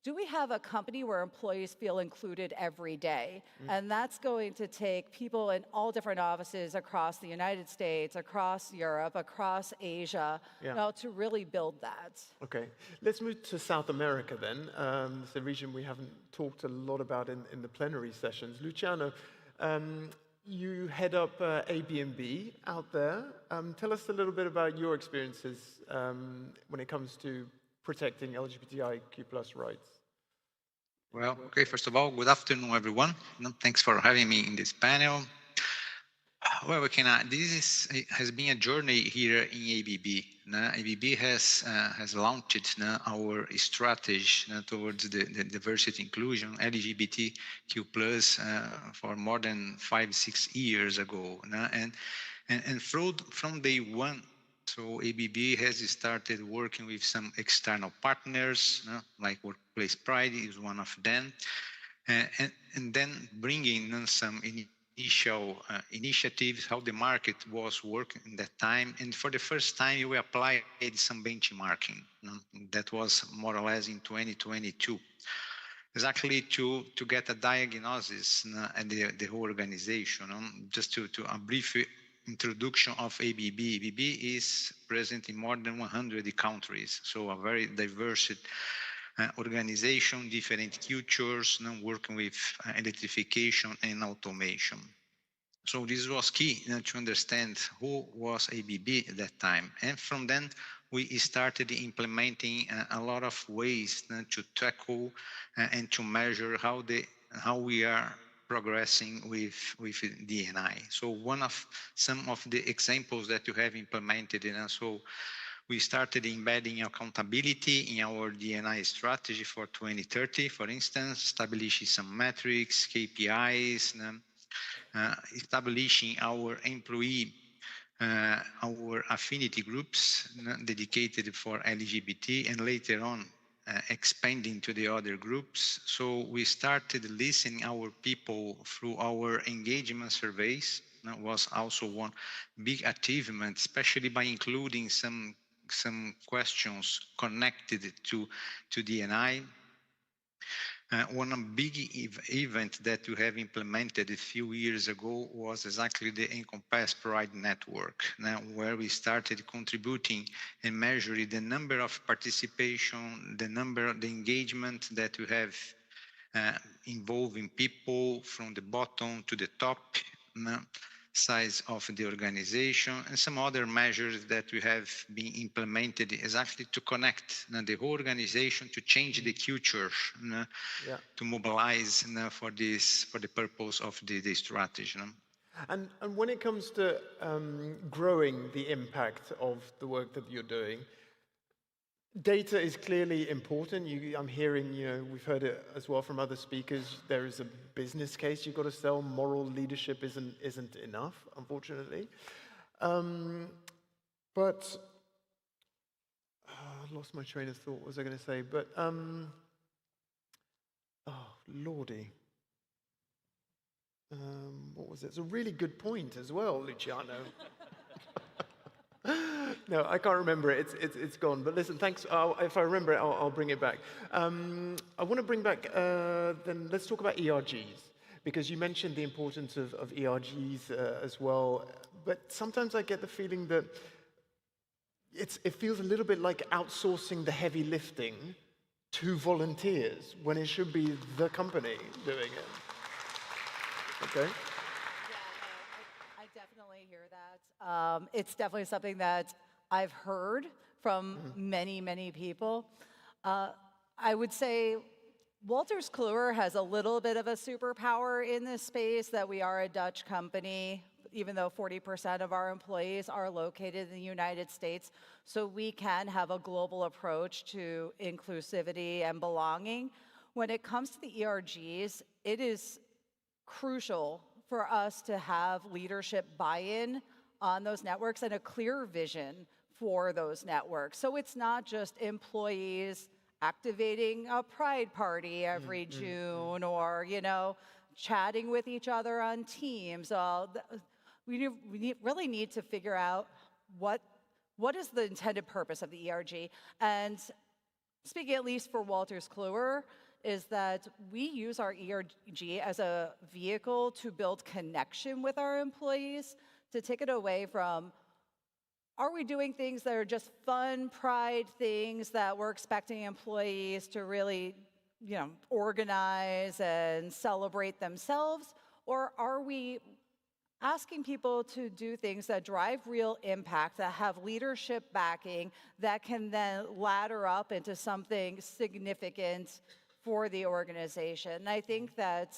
do we have a company where employees feel included every day? And that's going to take people in all different offices across the United States, across Europe, across Asia, to really build that. Okay, let's move to South America then. It's a region we haven't talked a lot about in the plenary sessions. Luciano, you head up ABNB out there. Tell us a little bit about your experiences when it comes to protecting LGBTIQ+ rights. Well, okay, first of all, good afternoon, everyone. Thanks for having me in this panel. Well, this has been a journey here in ABB. ABB has launched our strategy towards the diversity inclusion, LGBTQ+, for more than 5-6 years ago. And from day one, So ABB has started working with some external partners, like Workplace Pride is one of them, and then bringing in some initial initiatives, how the market was working at that time. And for the first time, we applied some benchmarking. That was more or less in 2022. Exactly to get a diagnosis and the whole organization. Just to a brief introduction of ABB. ABB is present in more than 100 countries, so a very diverse organization, different cultures, working with electrification and automation. So this was key to understand who was ABB at that time. And from then, we started implementing a lot of ways to tackle and to measure how we are progressing with D&I. So some of the examples that you have implemented, and so we started embedding accountability in our D&I strategy for 2030, for instance, establishing some metrics, KPIs, establishing our employee, our affinity groups dedicated for LGBT, and later on expanding to the other groups. So we started listening our people through our engagement surveys. That was also one big achievement, especially by including some questions connected to D&I. One big event that we have implemented a few years ago was exactly the Encompass Pride Network, where we started contributing and measuring the number of participation, the engagement that we have involving people from the bottom to the top size of the organization, and some other measures that we have been implemented exactly to connect the whole organization, to change the culture, to mobilize for the purpose of the strategy. And when it comes to growing the impact of the work that you're doing, data is clearly important. I'm hearing, we've heard it as well from other speakers, there is a business case you've got to sell. Moral leadership isn't enough, unfortunately. But I lost my train of thought, what was I going to say? But, oh, lordy. What was it? It's a really good point as well, Luciano. No, I can't remember it. It's gone. But listen, thanks. If I remember it, I'll bring it back. I want to bring back, then let's talk about ERGs, because you mentioned the importance of ERGs as well. But sometimes I get the feeling that it feels a little bit like outsourcing the heavy lifting to volunteers when it should be the company doing it. Okay. I definitely hear that. It's definitely something that I've heard from many, many people. I would say Wolters Kluwer has a little bit of a superpower in this space, that we are a Dutch company, even though 40% of our employees are located in the United States. So we can have a global approach to inclusivity and belonging. When it comes to the ERGs, it is crucial for us to have leadership buy-in on those networks and a clear vision for those networks. So it's not just employees activating a pride party every June or, chatting with each other on Teams. We really need to figure out what is the intended purpose of the ERG. And speaking at least for Wolters Kluwer, is that we use our ERG as a vehicle to build connection with our employees, to take it away from, are we doing things that are just fun pride things that we're expecting employees to really, organize and celebrate themselves? Or are we asking people to do things that drive real impact, that have leadership backing, that can then ladder up into something significant for the organization? And I think that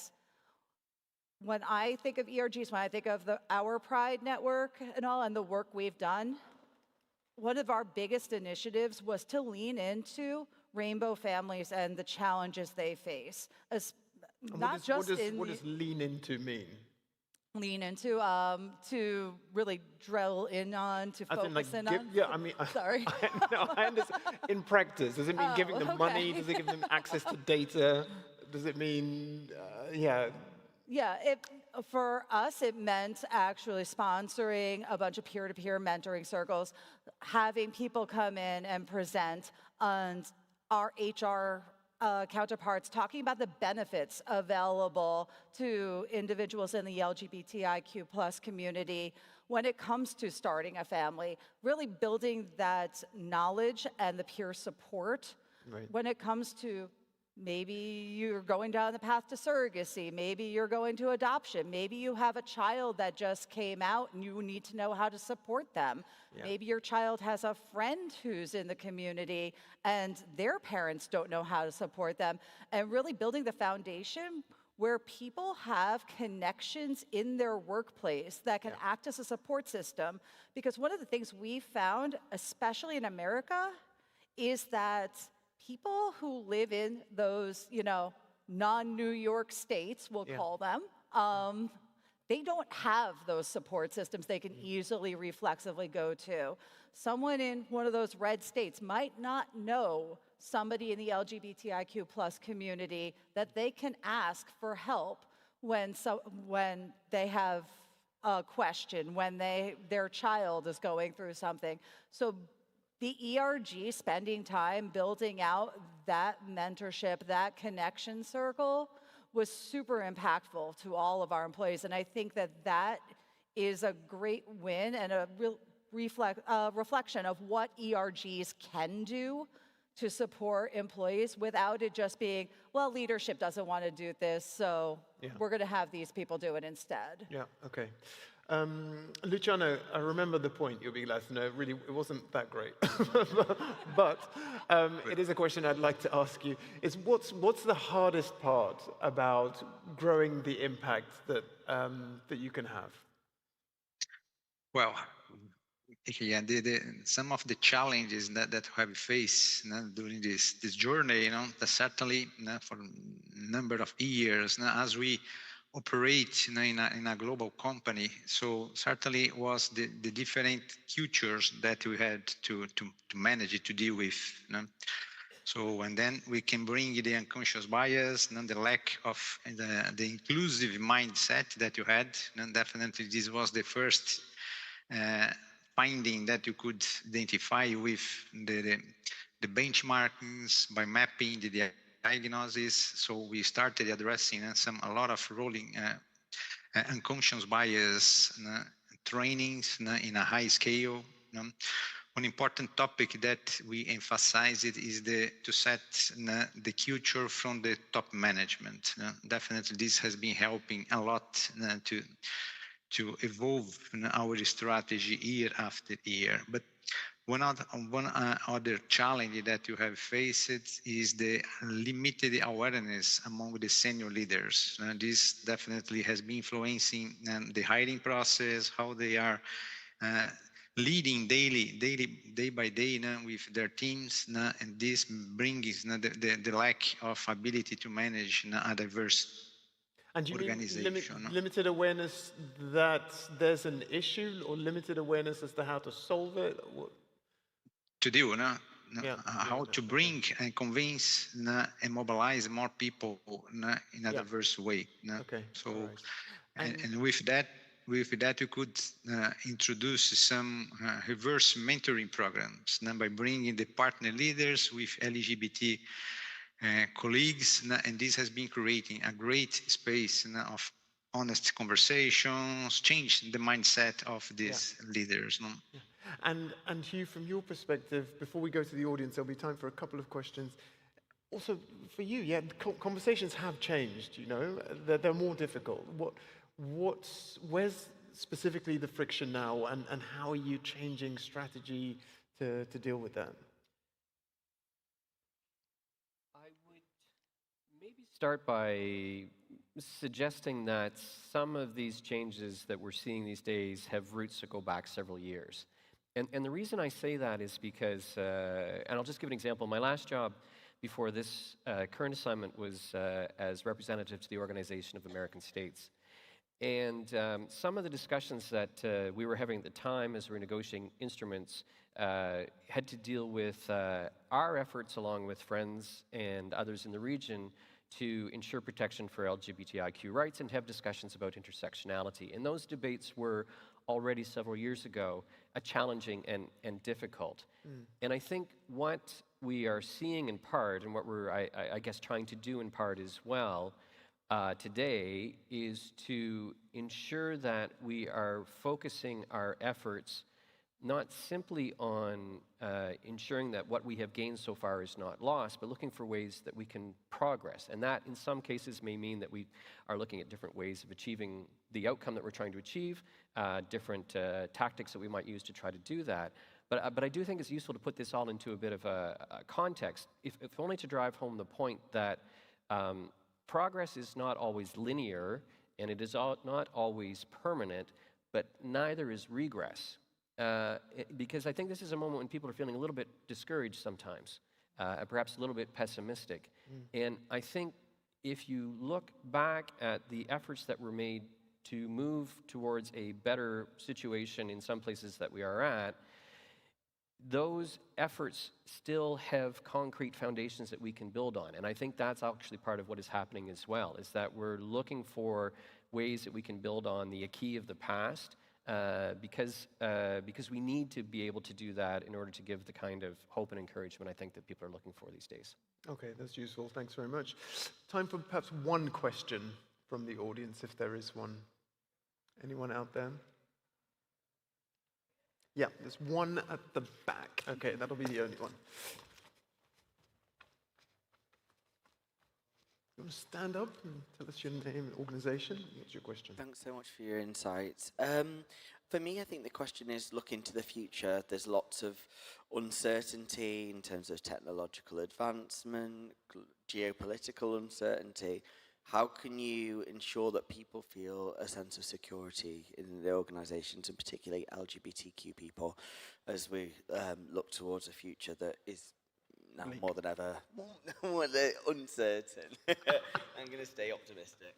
when I think of ERGs, when I think of our Pride Network and the work we've done, one of our biggest initiatives was to lean into rainbow families and the challenges they face. What does lean into mean? lean into to really drill in on, to As in, focus in on? yeah, I mean, Sorry. no, I understand. In practice, does it mean giving them money? okay. Does it give them access to data? Does it mean, yeah? Yeah, for us, it meant actually sponsoring a bunch of peer-to-peer mentoring circles, having people come in and present on our HR counterparts, talking about the benefits available to individuals in the LGBTIQ+ community when it comes to starting a family, really building that knowledge and the peer support when it comes to maybe you're going down the path to surrogacy, maybe you're going to adoption, maybe you have a child that just came out and you need to know how to support them. Yeah. Maybe your child has a friend who's in the community and their parents don't know how to support them. And really building the foundation where people have connections in their workplace that can act as a support system. Because one of the things we found, especially in America, is that people who live in those, non-New York states, we'll call them, they don't have those support systems they can easily, reflexively go to. Someone in one of those red states might not know somebody in the LGBTIQ+ community that they can ask for help when they have a question, when their child is going through something. So the ERG spending time building out that mentorship, that connection circle was super impactful to all of our employees. And I think that is a great win and a real reflection of what ERGs can do to support employees without it just being, well, leadership doesn't want to do this, so we're going to have these people do it instead. Yeah, okay. Luciano, I remember the point you're being glad to know. Really, it wasn't that great. but it is a question I'd like to ask you. Is what's the hardest part about growing the impact that you can have? Well, yeah, some of the challenges that we have faced during this journey, that certainly for a number of years as we operate in a global company, so certainly was the different cultures that we had to manage, to deal with. So, and then we can bring the unconscious bias and the lack of the inclusive mindset that you had, and definitely this was the first finding that you could identify with the benchmarkings by mapping the diagnosis. So we started addressing a lot of rolling unconscious bias trainings in a high scale. One important topic that we emphasized is to set the culture from the top management. Definitely this has been helping a lot to evolve our strategy year after year. But one other challenge that you have faced is the limited awareness among the senior leaders. This definitely has been influencing the hiring process, how they are leading day by day with their teams, and this brings the lack of ability to manage a diverse And do you organization. mean limited awareness that there's an issue, or limited awareness as to how to solve it? To do, how to bring and convince and mobilize more people in a diverse way. Okay. So, and with that, you could introduce some reverse mentoring programs by bringing the partner leaders with LGBT colleagues, and this has been creating a great space of honest conversations, change the mindset of these leaders. And Hugh, from your perspective, before we go to the audience, there'll be time for a couple of questions. Also, for you, conversations have changed. They're more difficult. Where's specifically the friction now, and how are you changing strategy to deal with that? I would maybe start by suggesting that some of these changes that we're seeing these days have roots that go back several years. And the reason I say that is because, and I'll just give an example. My last job before this current assignment was as representative to the Organization of American States. And some of the discussions that we were having at the time as we were negotiating instruments had to deal with our efforts along with friends and others in the region to ensure protection for LGBTIQ rights and have discussions about intersectionality. And those debates were already several years ago challenging and difficult. And I think what we are seeing in part, and what we're, I guess, trying to do in part as well today, is to ensure that we are focusing our efforts not simply on ensuring that what we have gained so far is not lost, but looking for ways that we can progress. And that, in some cases, may mean that we are looking at different ways of achieving the outcome that we're trying to achieve, different tactics that we might use to try to do that. But I do think it's useful to put this all into a bit of a context, if only to drive home the point that progress is not always linear, and it is not always permanent, but neither is regress. Because I think this is a moment when people are feeling a little bit discouraged sometimes, perhaps a little bit pessimistic. And I think if you look back at the efforts that were made to move towards a better situation in some places that we are at, those efforts still have concrete foundations that we can build on. And I think that's actually part of what is happening as well, is that we're looking for ways that we can build on the acquis of the past, because we need to be able to do that in order to give the kind of hope and encouragement I think that people are looking for these days. Okay, that's useful. Thanks very much. Time for perhaps one question from the audience, if there is one. Anyone out there? Yeah, there's one at the back. Okay, that'll be the only one. You want to stand up and tell us your name and organization? What's your question? Thanks so much for your insights. For me, I think the question is looking to the future. There's lots of uncertainty in terms of technological advancement, geopolitical uncertainty. How can you ensure that people feel a sense of security in their organizations, and particularly LGBTQ people, as we look towards a future that is now more than ever more uncertain? I'm going to stay optimistic.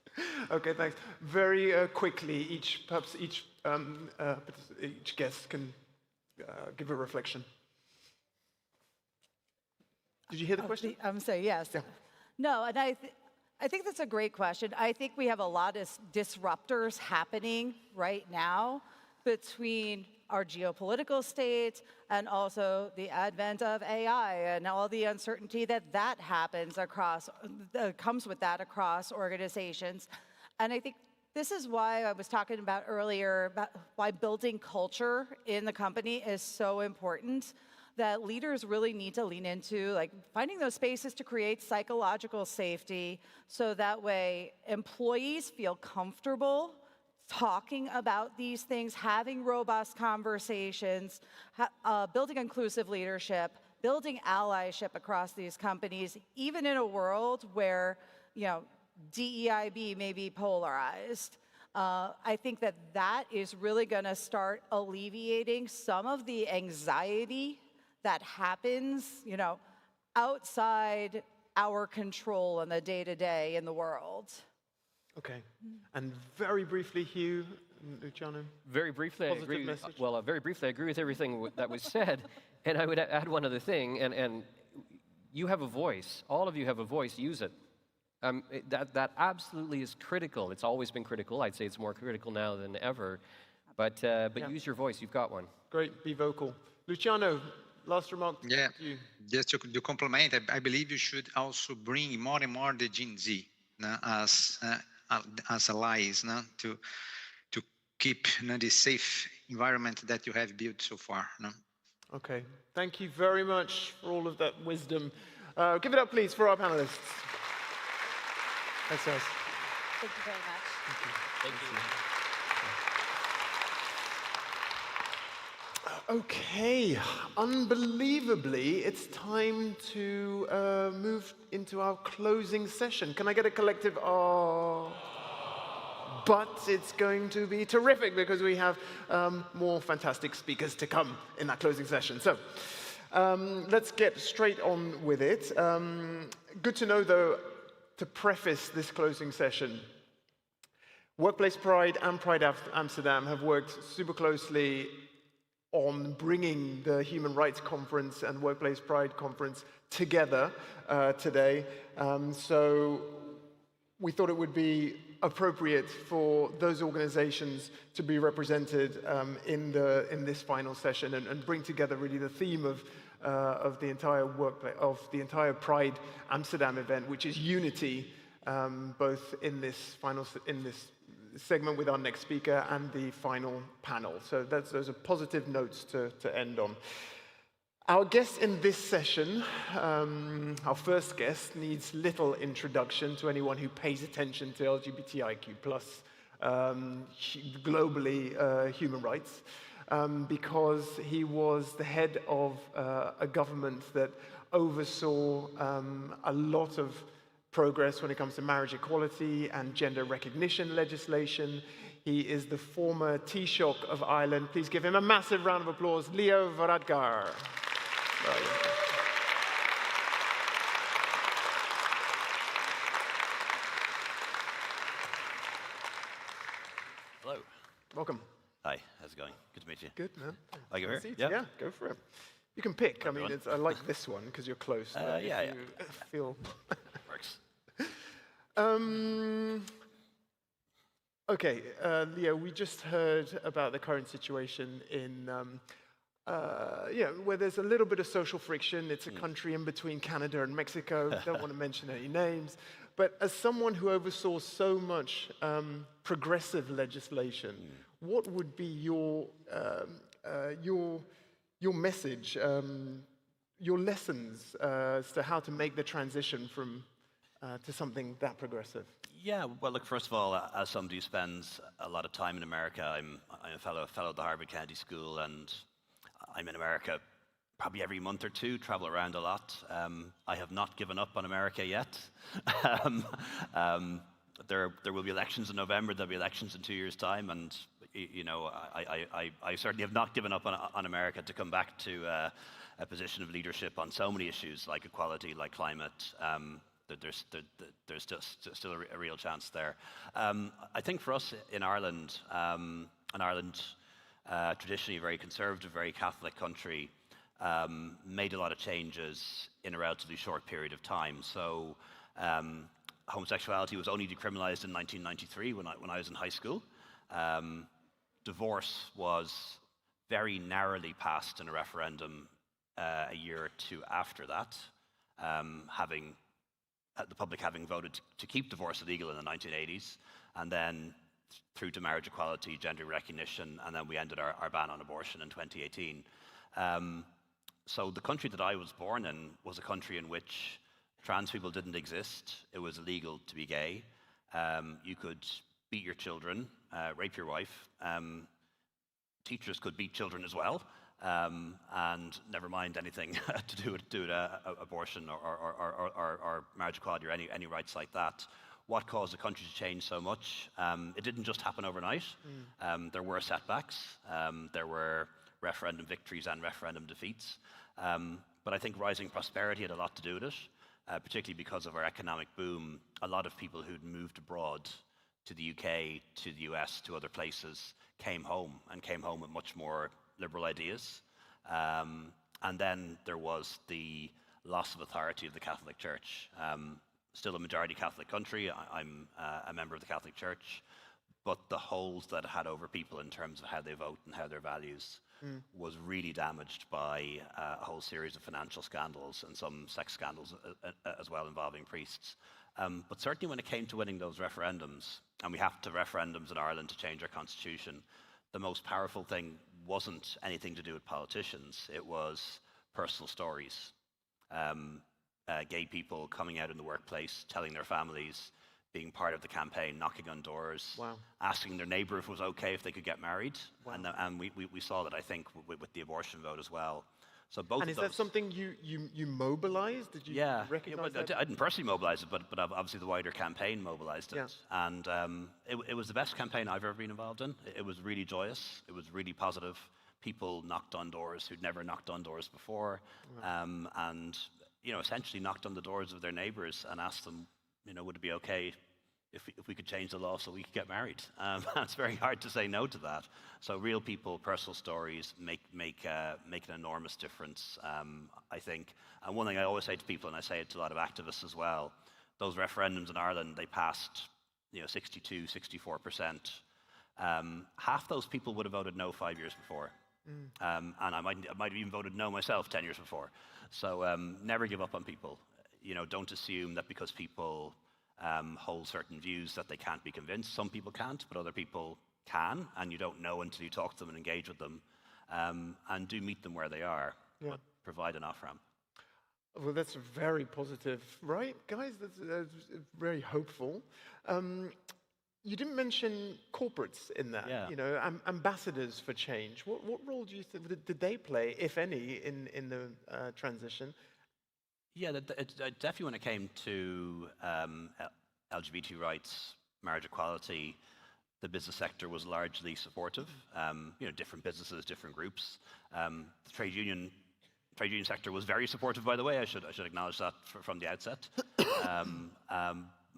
Okay, thanks. Very quickly, perhaps each guest can give a reflection. Did you hear the question? I'm sorry, yes. Yeah. No, and I think that's a great question. I think we have a lot of disruptors happening right now between our geopolitical state and also the advent of AI and all the uncertainty that happens comes with that across organizations. And I think this is why I was talking about earlier about why building culture in the company is so important, that leaders really need to lean into, like finding those spaces to create psychological safety, so that way employees feel comfortable talking about these things, having robust conversations, building inclusive leadership, building allyship across these companies, even in a world where, DEIB may be polarized. I think that is really going to start alleviating some of the anxiety that happens, outside our control in the day-to-day in the world. Okay. And very briefly, Hugh and Luciano. Very briefly, I agree. Well, very briefly, I agree with everything that was said. And I would add one other thing. And you have a voice. All of you have a voice. Use it. That absolutely is critical. It's always been critical. I'd say it's more critical now than ever. But use your voice. You've got one. Great. Be vocal. Luciano, last remark. Yeah. Just to complement, I believe you should also bring more and more the Gen Z as allies to keep the safe environment that you have built so far. Okay. Thank you very much for all of that wisdom. Give it up, please, for our panelists. Thanks, guys. Thank you very much. Thank you. Okay, unbelievably, it's time to move into our closing session. Can I get a collective "oh"? But it's going to be terrific because we have more fantastic speakers to come in that closing session. So let's get straight on with it. Good to know, though, to preface this closing session, Workplace Pride and Pride Amsterdam have worked super closely on bringing the Human Rights Conference and Workplace Pride Conference together today. So we thought it would be appropriate for those organizations to be represented in this final session and bring together really the theme of the entire Pride Amsterdam event, which is unity, both in this segment with our next speaker and the final panel. So those are positive notes to end on. Our guest in this session, our first guest, needs little introduction to anyone who pays attention to LGBTIQ+, globally, human rights, because he was the head of a government that oversaw a lot of progress when it comes to marriage equality and gender recognition legislation. He is the former Taoiseach of Ireland. Please give him a massive round of applause, Leo Varadkar. Hello. Welcome. Hi, how's it going? Good to meet you. Good, man. I go here? Yeah, go for it. You can pick. I mean, I like this one because you're close. Yeah. Feel Works. Okay, Leo, we just heard about the current situation in, where there's a little bit of social friction. It's a country in between Canada and Mexico. Don't want to mention any names. But as someone who oversaw so much progressive legislation, what would be your message, your lessons as to how to make the transition from to something that progressive? Yeah, well, look, first of all, as somebody who spends a lot of time in America, I'm a fellow at the Harvard Kennedy School, and I'm in America probably every month or two, travel around a lot. I have not given up on America yet. There will be elections in November, there'll be elections in 2 years' time, and I certainly have not given up on America to come back to a position of leadership on so many issues like equality, like climate. There's still a real chance there. I think for us in Ireland, traditionally a very conservative, very Catholic country, made a lot of changes in a relatively short period of time. So homosexuality was only decriminalized in 1993 when I was in high school. Divorce was very narrowly passed in a referendum a year or two after that, the public having voted to keep divorce illegal in the 1980s, and then through to marriage equality, gender recognition, and then we ended our ban on abortion in 2018. So the country that I was born in was a country in which trans people didn't exist. It was illegal to be gay. You could beat your children, rape your wife. Teachers could beat children as well. And never mind anything to do with abortion or marriage equality or any rights like that. What caused the country to change so much? It didn't just happen overnight. There were setbacks. There were referendum victories and referendum defeats. But I think rising prosperity had a lot to do with it, particularly because of our economic boom. A lot of people who'd moved abroad to the UK, to the US, to other places, came home with much more liberal ideas. And then there was the loss of authority of the Catholic Church. Still a majority Catholic country. I'm a member of the Catholic Church, but the hold that it had over people in terms of how they vote and how their values was really damaged by a whole series of financial scandals and some sex scandals as well involving priests. But certainly when it came to winning those referendums, and we have to referendums in Ireland to change our constitution, the most powerful thing wasn't anything to do with politicians. It was personal stories. Gay people coming out in the workplace, telling their families, being part of the campaign, knocking on doors, asking their neighbor if it was okay if they could get married. And we saw that, I think, with the abortion vote as well. So both. And is that something you mobilized? Did you recognize that? I didn't personally mobilize it, but obviously the wider campaign mobilized it. Yeah. And it was the best campaign I've ever been involved in. It was really joyous. It was really positive. People knocked on doors who'd never knocked on doors before, and essentially knocked on the doors of their neighbors and asked them, would it be okay if we could change the law so we could get married. It's very hard to say no to that. So real people, personal stories make an enormous difference, I think. And one thing I always say to people, and I say it to a lot of activists as well, those referendums in Ireland, they passed 62, 64%. Half those people would have voted no 5 years before. And I might have even voted no myself 10 years before. So never give up on people. Don't assume that because people hold certain views that they can't be convinced. Some people can't, but other people can, and you don't know until you talk to them and engage with them. And do meet them where they are, but provide an off-ramp. Well, that's very positive, right, guys? That's very hopeful. You didn't mention corporates in that, ambassadors for change. What role do you think did they play, if any, in the transition? Yeah, definitely when it came to LGBT rights, marriage equality, the business sector was largely supportive. Different businesses, different groups. The trade union sector was very supportive, by the way. I should acknowledge that from the outset.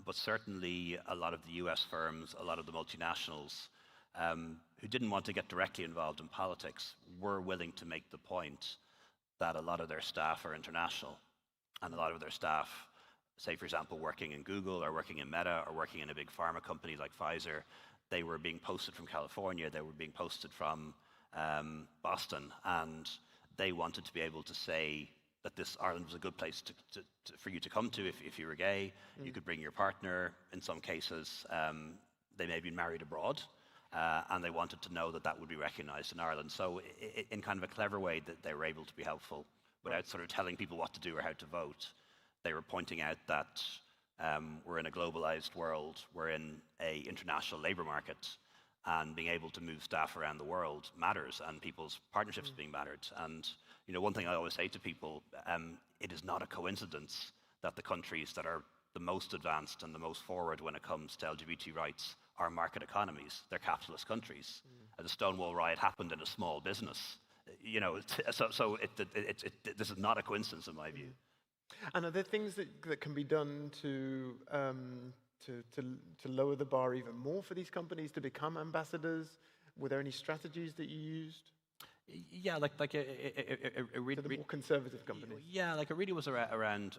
But certainly a lot of the US firms, a lot of the multinationals who didn't want to get directly involved in politics were willing to make the point that a lot of their staff are international. And a lot of their staff, say for example, working in Google or working in Meta or working in a big pharma company like Pfizer, they were being posted from California, they were being posted from Boston, and they wanted to be able to say that Ireland was a good place for you to come to if you were gay. You could bring your partner. In some cases, they may have been married abroad, and they wanted to know that would be recognized in Ireland. So in kind of a clever way that they were able to be helpful without sort of telling people what to do or how to vote. They were pointing out that we're in a globalized world, we're in an international labor market, and being able to move staff around the world matters, and people's partnerships being mattered. And one thing I always say to people, it is not a coincidence that the countries that are the most advanced and the most forward when it comes to LGBT rights are market economies. They're capitalist countries. The Stonewall riot happened in a small business. So this is not a coincidence in my view. And are there things that can be done to lower the bar even more for these companies to become ambassadors? Were there any strategies that you used? Yeah, like for the more conservative companies. Yeah, like it really was around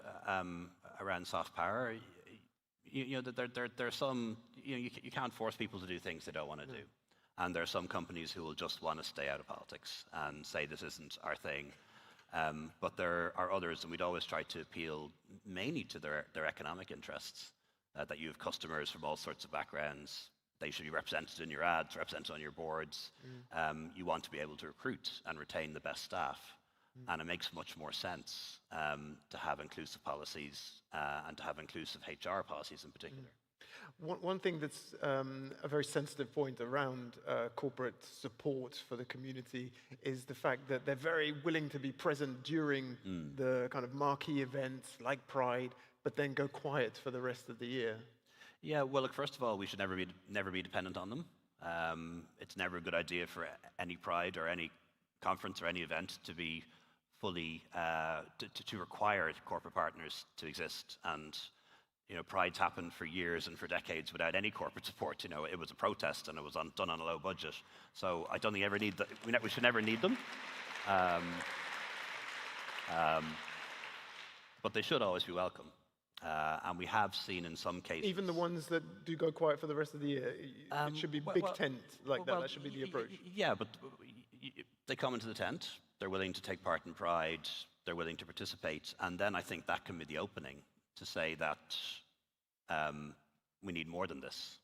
soft power. There are some you can't force people to do things they don't want to do. And there are some companies who will just want to stay out of politics and say this isn't our thing. But there are others, and we'd always try to appeal mainly to their economic interests, that you have customers from all sorts of backgrounds. They should be represented in your ads, represented on your boards. You want to be able to recruit and retain the best staff. And it makes much more sense to have inclusive policies and to have inclusive HR policies in particular. One thing that's a very sensitive point around corporate support for the community is the fact that they're very willing to be present during the kind of marquee events like Pride, but then go quiet for the rest of the year. Yeah, well, look, first of all, we should never be dependent on them. It's never a good idea for any Pride or any conference or any event to be fully to require corporate partners to exist. And Pride's happened for years and for decades without any corporate support. It was a protest and it was done on a low budget. So I don't think we should never need them. But they should always be welcome. And we have seen in some cases... Even the ones that do go quiet for the rest of the year, it should be big tent like that. That should be the approach. Yeah, but they come into the tent, they're willing to take part in Pride, they're willing to participate, and then I think that can be the opening to say that we need more than this.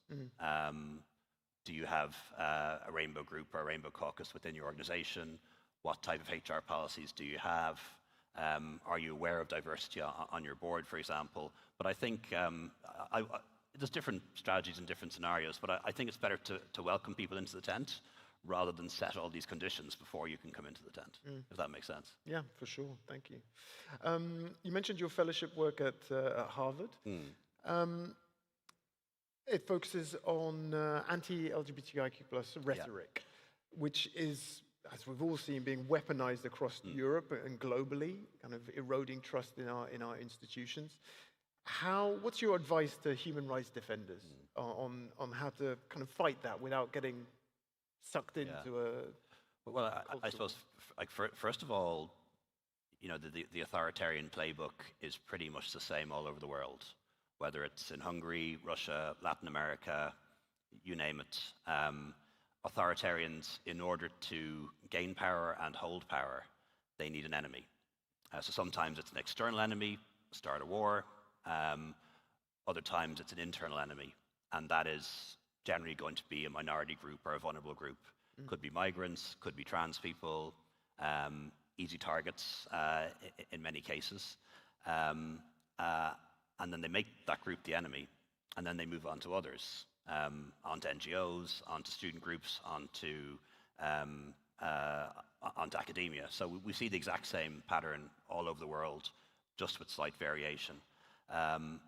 Do you have a rainbow group or a rainbow caucus within your organization? What type of HR policies do you have? Are you aware of diversity on your board, for example? But I think there's different strategies and different scenarios, but I think it's better to welcome people into the tent rather than set all these conditions before you can come into the tent, if that makes sense. Yeah, for sure. Thank you. You mentioned your fellowship work at Harvard. It focuses on anti-LGBTIQ+ rhetoric, which is, as we've all seen, being weaponized across Europe and globally, kind of eroding trust in our institutions. what's your advice to human rights defenders on how to kind of fight that without getting sucked into a... Well, I suppose, like, first of all, the authoritarian playbook is pretty much the same all over the world, whether it's in Hungary, Russia, Latin America, you name it. Authoritarians, in order to gain power and hold power, they need an enemy. So sometimes it's an external enemy, start a war. Other times it's an internal enemy, and that is generally going to be a minority group or a vulnerable group. Could be migrants, could be trans people, easy targets in many cases. And then they make that group the enemy, and then they move on to others, onto NGOs, onto student groups, onto academia. So we see the exact same pattern all over the world, just with slight variation. And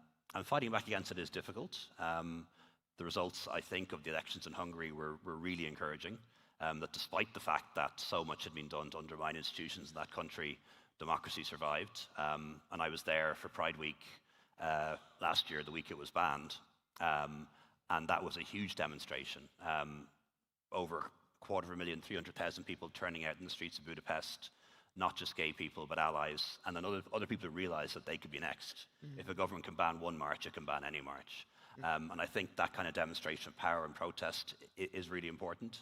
fighting back against it is difficult. The results, I think, of the elections in Hungary were really encouraging. That despite the fact that so much had been done to undermine institutions in that country, democracy survived. And I was there for Pride Week last year, the week it was banned. And that was a huge demonstration. Over 250,000, 300,000 people turning out in the streets of Budapest, not just gay people, but allies. And then other people realized that they could be next. If a government can ban one march, it can ban any march. And I think that kind of demonstration of power and protest is really important.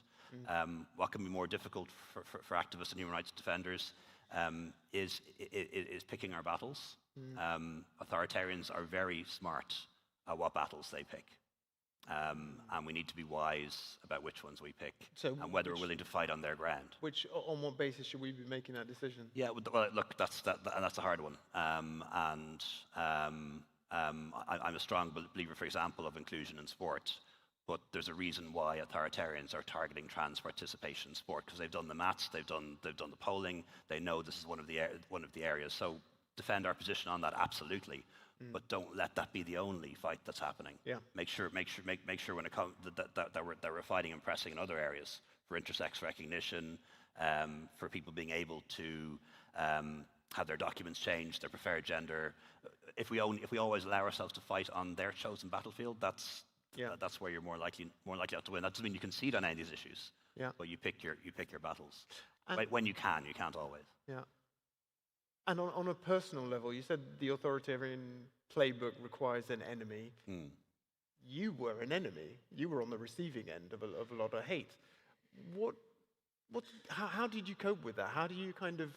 What can be more difficult for activists and human rights defenders is picking our battles. Authoritarians are very smart at what battles they pick. And we need to be wise about which ones we pick and whether we're willing to fight on their ground. On what basis should we be making that decision? Yeah, well, look, that's a hard one. I'm a strong believer, for example, of inclusion in sport. But there's a reason why authoritarians are targeting trans participation in sport, because they've done the maths, they've done the polling, they know this is one of the areas. So defend our position on that, absolutely. But don't let that be the only fight that's happening. Yeah. Make sure when it comes that we're fighting and pressing in other areas for intersex recognition, for people being able to have their documents changed, their preferred gender. If we always allow ourselves to fight on their chosen battlefield, that's where you're more likely to win. That doesn't mean you concede on any of these issues. Yeah. But you pick your battles. When you can, you can't always. Yeah. And on a personal level, you said the authoritarian playbook requires an enemy. You were an enemy. You were on the receiving end of a lot of hate. How did you cope with that? How do you kind of,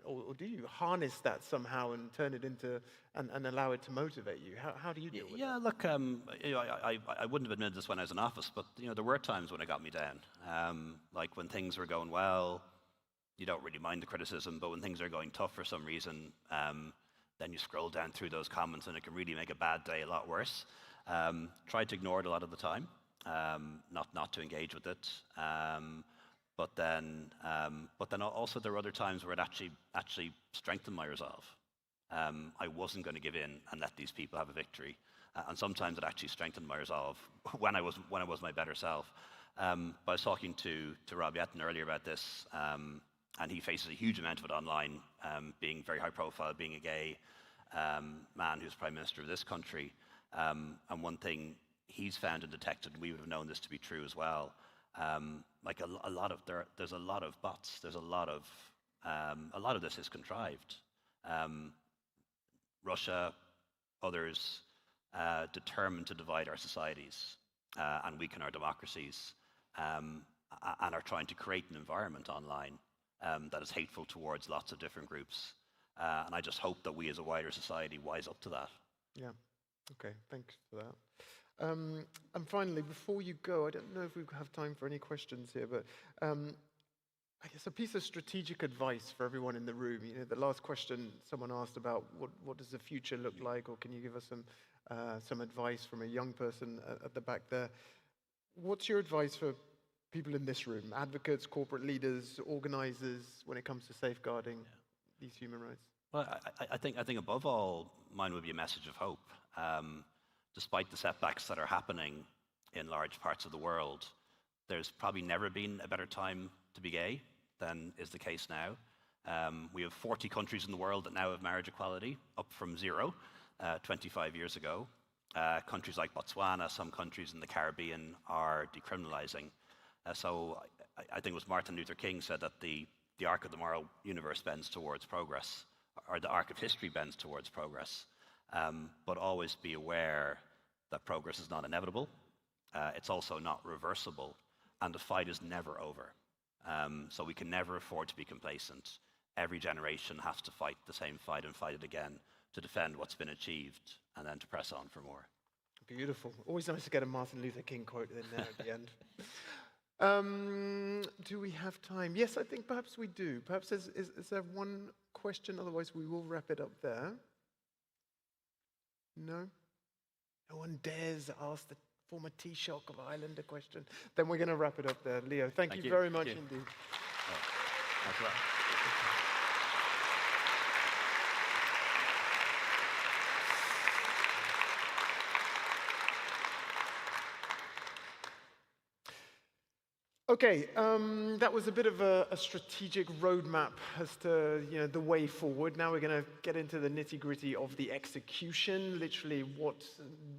or do you harness that somehow and turn it into, and allow it to motivate you? How do you deal with that? Yeah, look, I wouldn't have admitted this when I was in office, but there were times when it got me down. Like when things were going well, you don't really mind the criticism, but when things are going tough for some reason, then you scroll down through those comments and it can really make a bad day a lot worse. Try to ignore it a lot of the time, not to engage with it. But then also there were other times where it actually strengthened my resolve. I wasn't going to give in and let these people have a victory. And sometimes it actually strengthened my resolve when I was my better self. I was talking to Rob Yetten earlier about this, and he faces a huge amount of it online, being very high profile, being a gay man who's Prime Minister of this country. And one thing he's found and detected, and we would have known this to be true as well, like there's a lot of bots. There's a lot of this is contrived. Russia, others, determined to divide our societies and weaken our democracies, and are trying to create an environment online that is hateful towards lots of different groups. And I just hope that we as a wider society wise up to that. Yeah. Okay, thanks for that. And finally, before you go, I don't know if we have time for any questions here, but I guess a piece of strategic advice for everyone in the room. The last question someone asked about what does the future look like, or can you give us some advice from a young person at the back there? What's your advice for people in this room, advocates, corporate leaders, organizers, when it comes to safeguarding these human rights? Well, I think above all, mine would be a message of hope. Despite the setbacks that are happening in large parts of the world, there's probably never been a better time to be gay than is the case now. We have 40 countries in the world that now have marriage equality, up from 0. 25 years ago. Countries like Botswana, some countries in the Caribbean are decriminalizing. So I think it was Martin Luther King said that the arc of the moral universe bends towards progress, or the arc of history bends towards progress. But always be aware that progress is not inevitable. It's also not reversible, and the fight is never over. So we can never afford to be complacent. Every generation has to fight the same fight and fight it again to defend what's been achieved and then to press on for more. Beautiful. Always nice to get a Martin Luther King quote in there at the end. Do we have time? Yes, I think perhaps we do. Perhaps is there one question? Otherwise, we will wrap it up there. No? No one dares ask the former Taoiseach of Ireland a question. Then we're going to wrap it up there. Leo, thank you very much indeed. Thanks a lot. Okay, that was a bit of a strategic roadmap as to the way forward. Now we're going to get into the nitty-gritty of the execution, literally what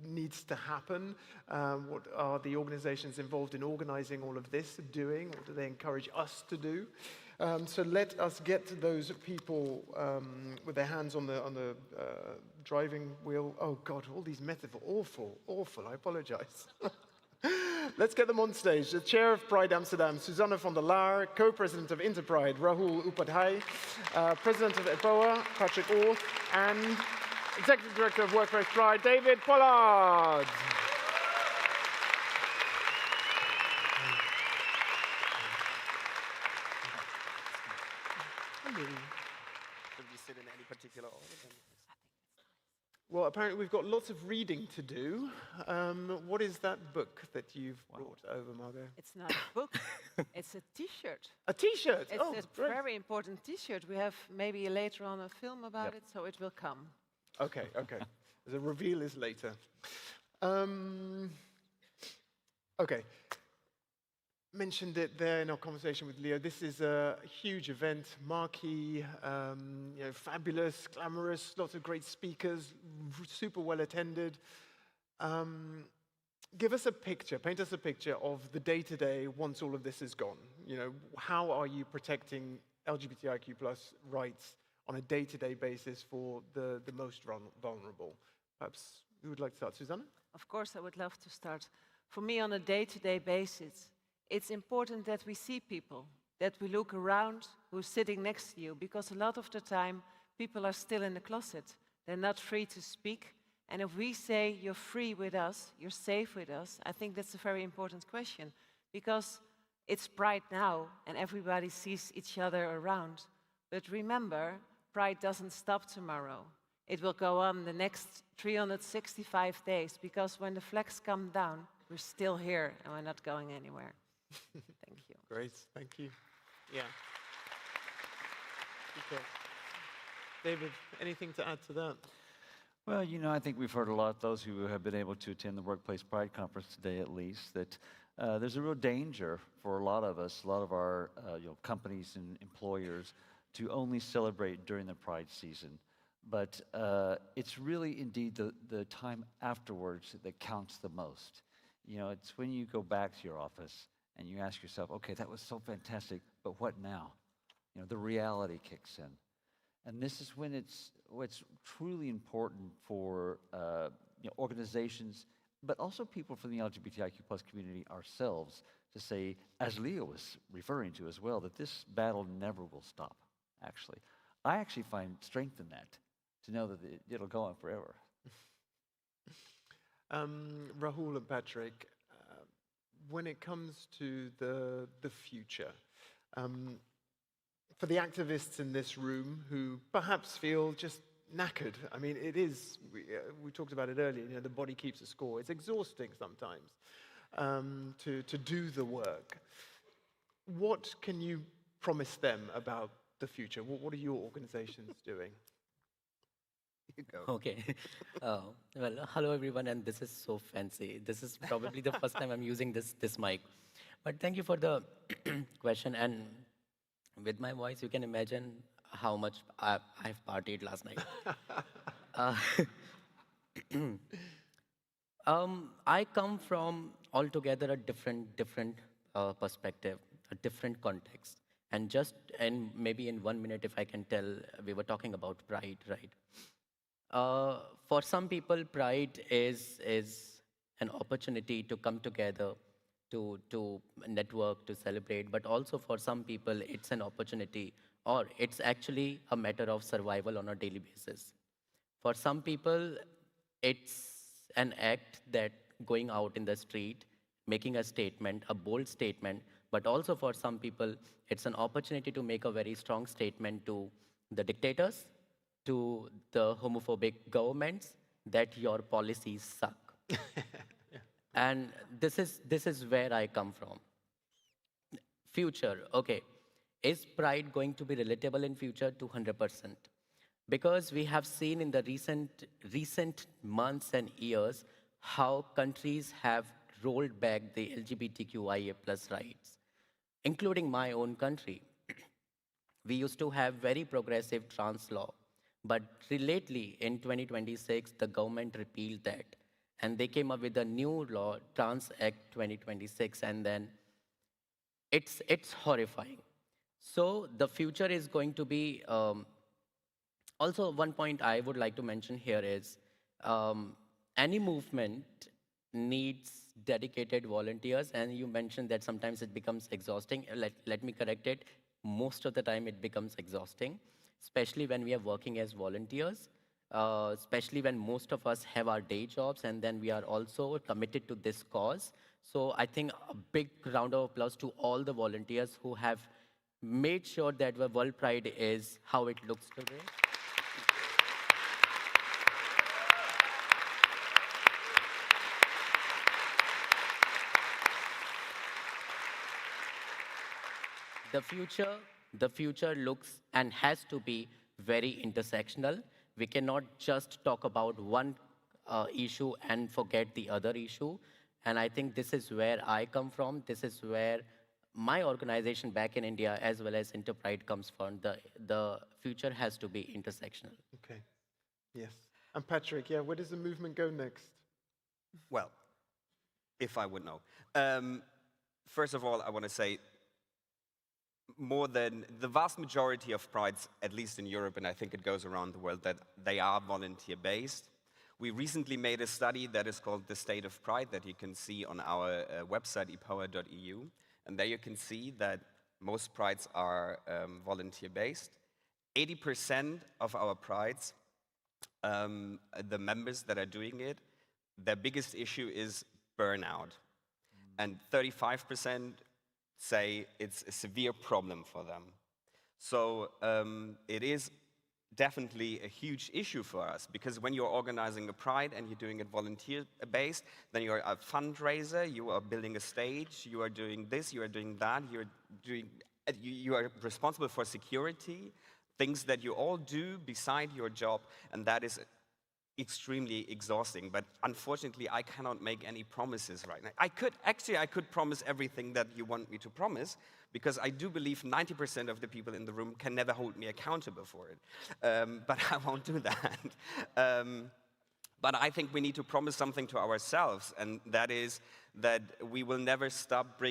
needs to happen, what are the organizations involved in organizing all of this doing, what do they encourage us to do. So let us get those people with their hands on the driving wheel. Oh God, all these metaphors, awful, I apologize. Let's get them on stage. The chair of Pride Amsterdam, Susanne van der Laar, co-president of Interpride, Rahul Upadhyay, president of EPOA, Patrick Orth, and executive director of WorldPride Pride, David Pollard. Should we sit in any particular order? Well, apparently we've got lots of reading to do. What is that book that you've brought over, Margot? It's not a book, it's a T-shirt. A T-shirt? It's a very important T-shirt. We have maybe later on a film about it, so it will come. Okay. The reveal is later. Okay. Mentioned it there in our conversation with Leo. This is a huge event, marquee, fabulous, glamorous, lots of great speakers, super well attended. Give us a picture, paint us a picture of the day-to-day once all of this is gone. How are you protecting LGBTIQ+ rights on a day-to-day basis for the most vulnerable? Perhaps you would like to start, Susanne? Of course, I would love to start. For me, on a day-to-day basis, it's important that we see people, that we look around who's sitting next to you, because a lot of the time, people are still in the closet. They're not free to speak. And if we say, you're free with us, you're safe with us, I think that's a very important question, because it's Pride now, and everybody sees each other around. But remember, Pride doesn't stop tomorrow. It will go on the next 365 days, because when the flags come down, we're still here, and we're not going anywhere. Thank you. Great, thank you. Yeah. Okay. David, anything to add to that? Well, I think we've heard a lot, those who have been able to attend the Workplace Pride Conference today at least, that there's a real danger for a lot of us, a lot of our companies and employers, to only celebrate during the Pride season. But it's really indeed the time afterwards that counts the most. It's when you go back to your office and you ask yourself, okay, that was so fantastic, but what now? The reality kicks in. And this is when what's truly important for organizations, but also people from the LGBTIQ+ community ourselves, to say, as Leo was referring to as well, that this battle never will stop, actually. I actually find strength in that, to know that it'll go on forever. Rahul and Patrick, when it comes to the future, for the activists in this room who perhaps feel just knackered, I mean, it is, we talked about it earlier, the body keeps a score. It's exhausting sometimes to do the work. What can you promise them about the future? What are your organizations doing? Okay. Well, hello everyone, and this is so fancy. This is probably the first time I'm using this mic. But thank you for the question. And with my voice, you can imagine how much I've partied last night. I come from altogether a different perspective, a different context. And maybe in 1 minute, if I can tell, we were talking about pride, right? For some people, pride is an opportunity to come together, to network, to celebrate. But also for some people, it's an opportunity, or it's actually a matter of survival on a daily basis. For some people, it's an act that going out in the street, making a statement, a bold statement, but also for some people, it's an opportunity to make a very strong statement to the dictators, to the homophobic governments, that your policies suck. And this is where I come from. Future, okay. Is pride going to be relatable in future? 200%. Because we have seen in the recent months and years how countries have rolled back the LGBTQIA plus rights, including my own country. We used to have very progressive trans law, but lately in 2026, the government repealed that. And they came up with a new law, Trans Act 2026, and then it's horrifying. So the future is going to be, also one point I would like to mention here is, any movement needs dedicated volunteers, and you mentioned that sometimes it becomes exhausting. Let me correct it. Most of the time it becomes exhausting, especially when we are working as volunteers, especially when most of us have our day jobs, and then we are also committed to this cause. So I think a big round of applause to all the volunteers who have made sure that the World Pride is how it looks today. The future looks and has to be very intersectional. We cannot just talk about one issue and forget the other issue. And I think this is where I come from. This is where my organization back in India, as well as Interpride, comes from. The future has to be intersectional. Okay. Yes. And Patrick, yeah, where does the movement go next? Well, if I would know. First of all, I want to say more than the vast majority of prides, at least in Europe, and I think it goes around the world, that they are volunteer-based. We recently made a study that is called The State of Pride that you can see on our website, epower.eu. And there you can see that most prides are volunteer-based. 80% of our prides, the members that are doing it, their biggest issue is burnout. And 35% say it's a severe problem for them. So it is definitely a huge issue for us, because when you're organizing a pride and you're doing it volunteer-based, then you're a fundraiser, you are building a stage, you are doing this, you are doing that, you are responsible for security, things that you all do beside your job, and that is extremely exhausting. But unfortunately, I cannot make any promises right now. I could promise everything that you want me to promise, because I do believe 90% of the people in the room can never hold me accountable for it. But I won't do that. But I think we need to promise something to ourselves, and that is that we will never stop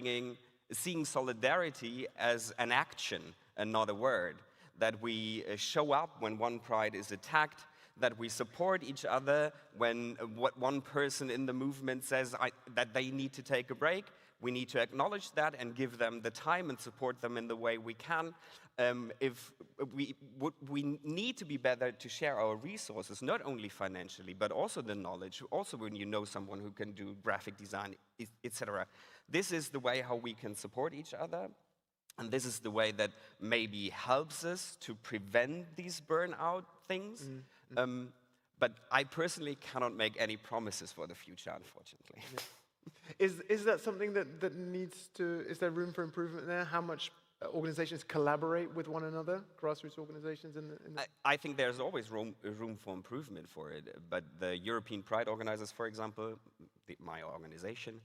seeing solidarity as an action and not a word. That we show up when one pride is attacked, that we support each other when one person in the movement says that they need to take a break. We need to acknowledge that and give them the time and support them in the way we can. If we need to be better to share our resources, not only financially, but also the knowledge, also when you know someone who can do graphic design, etc. This is the way how we can support each other. And this is the way that maybe helps us to prevent these burnout things. But I personally cannot make any promises for the future, unfortunately. Yeah. Is that something that needs to, is there room for improvement there? How much organizations collaborate with one another, grassroots organizations? I think there's always room for improvement for it. But the European Pride organizers, for example, my organization,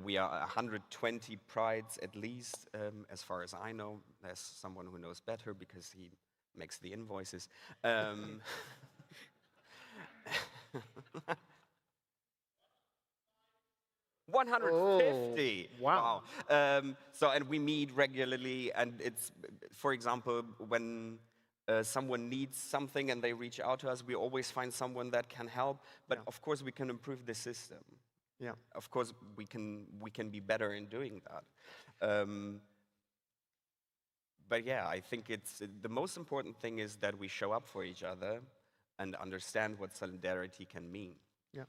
we are 120 prides at least, as far as I know. There's someone who knows better because he makes the invoices. 150. Oh, wow. So, and we meet regularly, and it's, for example, when someone needs something and they reach out to us, we always find someone that can help. But of course, we can improve the system. Yeah. Of course, we can be better in doing that. But yeah, I think it's the most important thing is that we show up for each other and understand what solidarity can mean. Yeah.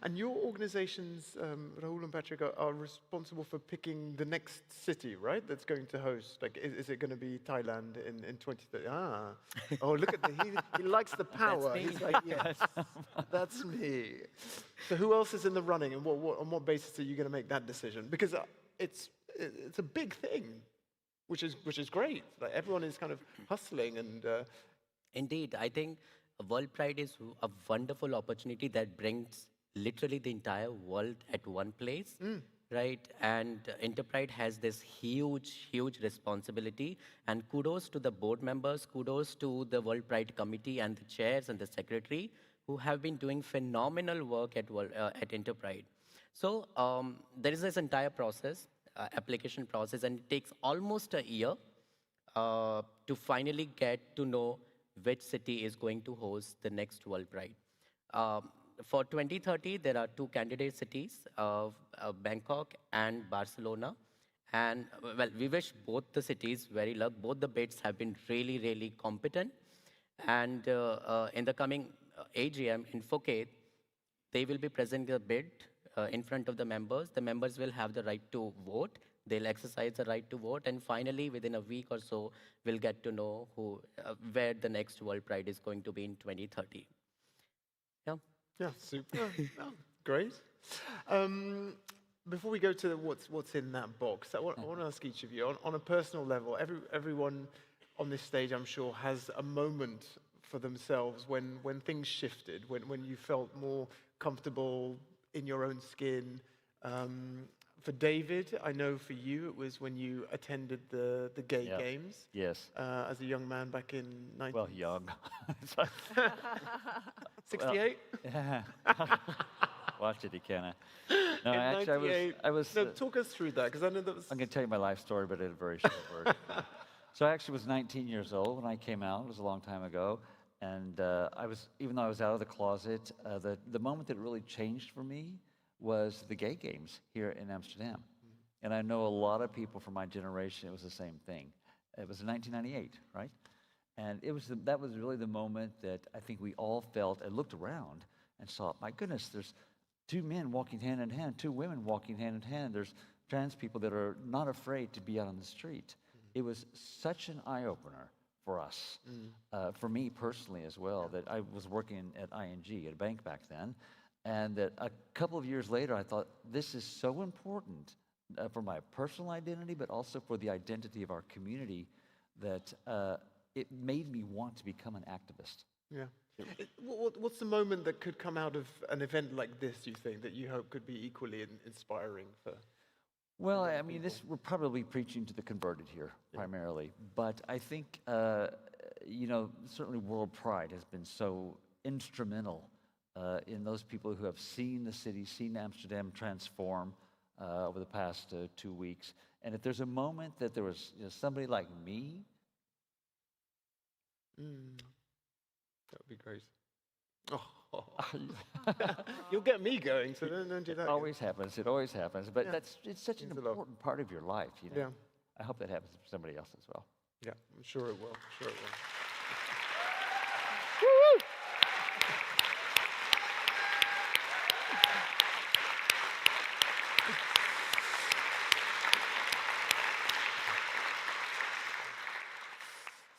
And your organizations, Rahul and Patrick, are responsible for picking the next city, right? That's going to host. Like, is it going to be Thailand in 2030? Ah. Oh, look at he likes the power. That's me. He's like, yes, that's me. So who else is in the running, and on what basis are you going to make that decision? Because it's a big thing, which is great. Like, everyone is kind of hustling and. Indeed, I think WorldPride is a wonderful opportunity that brings literally the entire world at one place, right? And Interpride has this huge, huge responsibility. And kudos to the board members, kudos to the WorldPride committee and the chairs and the secretary who have been doing phenomenal work at Interpride. So there is this entire process, application process, and it takes almost a year to finally get to know which city is going to host the next WorldPride. For 2030, there are 2 candidate cities, Bangkok and Barcelona. And well, we wish both the cities very luck. Both the bids have been really, really competent. And in the coming AGM in Phuket, they will be presenting a bid in front of the members. The members will have the right to vote. They'll exercise the right to vote. And finally, within a week or so, we'll get to know where the next WorldPride is going to be in 2030. Yeah. Yeah, super. Oh, great. Before we go to what's in that box, I want to ask each of you, on a personal level, everyone on this stage, I'm sure, has a moment for themselves when things shifted, when you felt more comfortable in your own skin. For David, I know for you, it was when you attended the Gay Games. Yes. As a young man back in 19... Well, young. 68? Yeah. Watch it, Ikena. No, In actually, I was. No, talk us through that, because I know that was... I'm going to tell you my life story, but in a very short word. So I actually was 19 years old when I came out. It was a long time ago. And even though I was out of the closet, the moment that really changed for me was the Gay Games here in Amsterdam. And I know a lot of people from my generation, it was the same thing. It was in 1998, right? And that was really the moment that I think we all felt and looked around and saw, my goodness, there's 2 men walking hand in hand, 2 women walking hand in hand. There's trans people that are not afraid to be out on the street. It was such an eye-opener for us, for me personally as well, that I was working at ING, at a bank back then, and that a couple of years later, I thought, this is so important for my personal identity, but also for the identity of our community, that it made me want to become an activist. Yeah. What's the moment that could come out of an event like this, you think, that you hope could be equally inspiring for? Well, I mean, we're probably preaching to the converted here, primarily. But I think, certainly WorldPride has been so instrumental in those people who have seen the city, seen Amsterdam transform over the past 2 weeks. And if there's a moment that there was somebody like me... That would be great. Oh. You'll get me going, so don't do that. It always happens. But it's such an important part of your life, you know. Yeah. I hope that happens for somebody else as well. Yeah, I'm sure it will.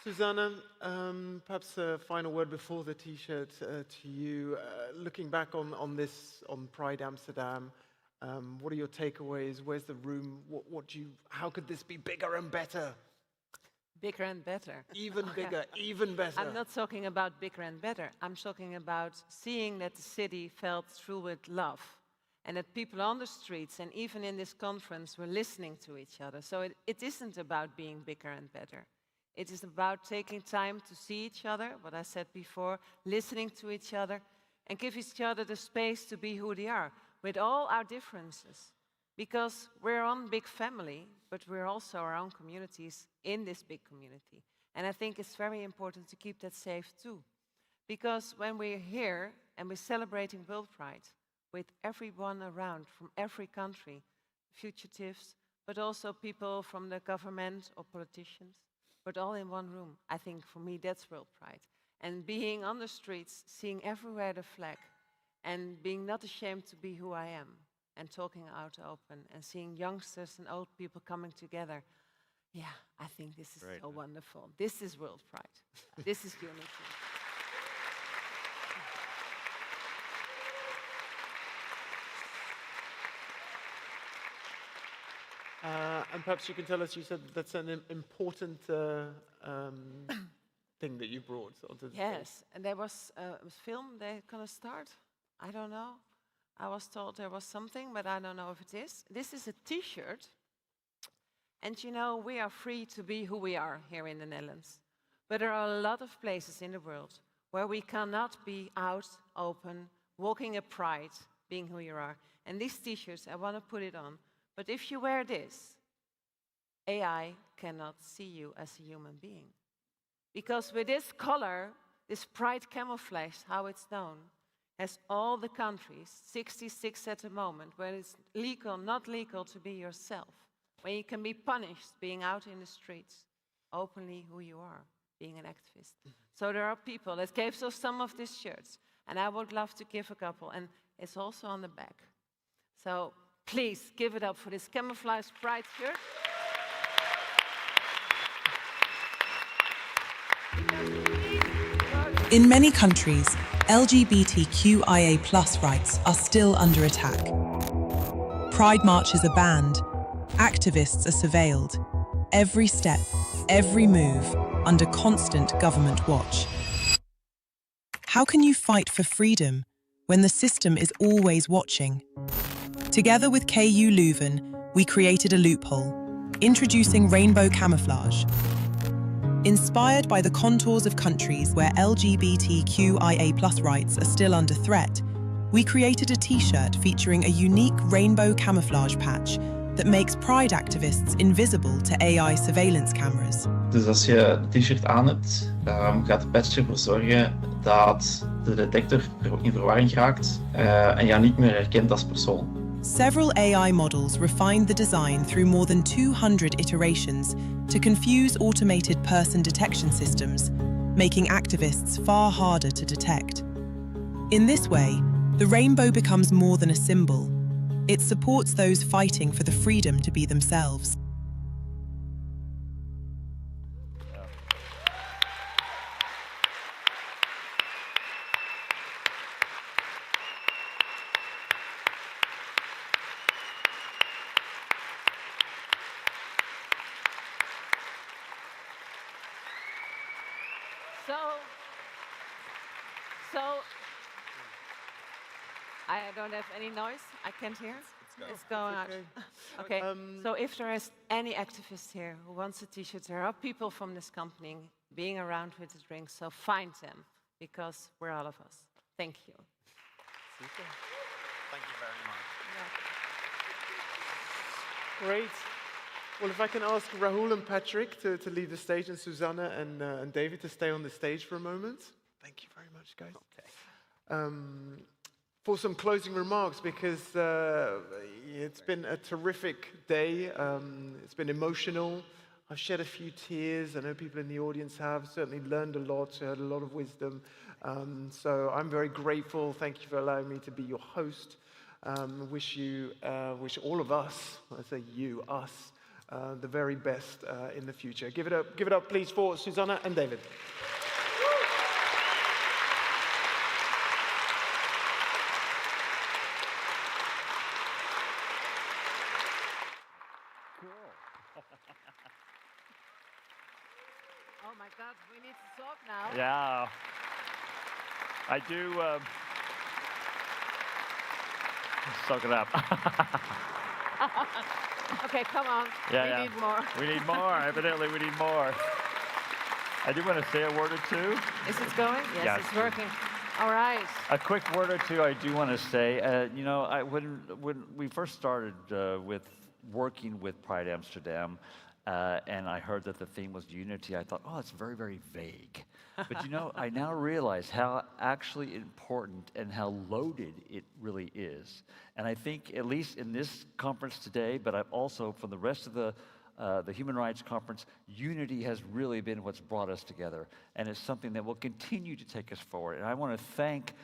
Susanna, perhaps a final word before the T-shirt to you. Looking back on Pride Amsterdam, what are your takeaways? Where's the room? How could this be bigger and better? Bigger and better. Even bigger, even better. I'm not talking about bigger and better. I'm talking about seeing that the city felt through with love, and that people on the streets and even in this conference were listening to each other. So it isn't about being bigger and better. It is about taking time to see each other, what I said before, listening to each other, and give each other the space to be who they are, with all our differences. Because we're one big family, but we're also our own communities in this big community. And I think it's very important to keep that safe too. Because when we're here and we're celebrating WorldPride with everyone around from every country, fugitives, but also people from the government or politicians, but all in one room, I think for me that's WorldPride. And being on the streets, seeing everywhere the flag, and being not ashamed to be who I am, and talking out open, and seeing youngsters and old people coming together. Yeah, I think this is so wonderful. This is WorldPride. This is unity. And perhaps you can tell us, you said that's an important thing that you brought onto the Yes, stage. and there was a film they're going to start. I don't know. I was told there was something, but I don't know if it is. This is a T-shirt. And you know, we are free to be who we are here in the Netherlands. But there are a lot of places in the world where we cannot be out, open, walking a pride, being who you are. And these T-shirts, I want to put it on. But if you wear this, AI cannot see you as a human being. Because with this color, this pride camouflage, how it's known, has all the countries, 66 at the moment, where it's legal, not legal to be yourself, where you can be punished being out in the streets, openly who you are, being an activist. So there are people that gave us some of these shirts, and I would love to give a couple, and it's also on the back. So please give it up for this camouflage pride shirt. In many countries, LGBTQIA+ rights are still under attack. Pride marches are banned, activists are surveilled, every step, every move, under constant government watch. How can you fight for freedom when the system is always watching? Together with KU Leuven, we created a loophole, introducing rainbow camouflage. Inspired by the contours of countries where LGBTQIA+ rights are still under threat, we created a T-shirt featuring a unique rainbow camouflage patch that makes pride activists invisible to AI surveillance cameras. Dus als je de T-shirt aan hebt, gaat de patch ervoor zorgen dat de detector in verwarring raakt en jou niet meer herkent als persoon. Several AI models refined the design through more than 200 iterations to confuse automated person detection systems, making activists far harder to detect. In this way, the rainbow becomes more than a symbol. It supports those fighting for the freedom to be themselves. So, I don't have any noise. I can't hear. It's going out. Okay. So if there is any activist here who wants a T-shirt, there are people from this company being around with the drinks. So find them, because we're all of us. Thank you. Super. Thank you very much. Great. Well, if I can ask Rahul and Patrick to leave the stage, and Susanna and David to stay on the stage for a moment. Thank you very much, guys. Okay. For some closing remarks, because it's been a terrific day. It's been emotional. I've shed a few tears. I know people in the audience have certainly learned a lot, heard a lot of wisdom. So I'm very grateful. Thank you for allowing me to be your host. Wish all of us, when I say you, us, the very best in the future. Give it up, please, for Susanna and David. Oh my God, we need to talk now. Yeah. I do. Suck it up. Okay, come on. Yeah, we need more. We need more. Evidently, we need more. I do want to say a word or two. Is it going? Yes, Yeah, it's working. All right. A quick word or two I do want to say. You know, when we first started with working with Pride Amsterdam, and I heard that the theme was unity, I thought, oh, it's very, very vague. But you know, I now realize how actually important and how loaded it really is. And I think, at least in this conference today, but I've also from the rest of the Human Rights Conference, unity has really been what's brought us together. And it's something that will continue to take us forward. And I want to thank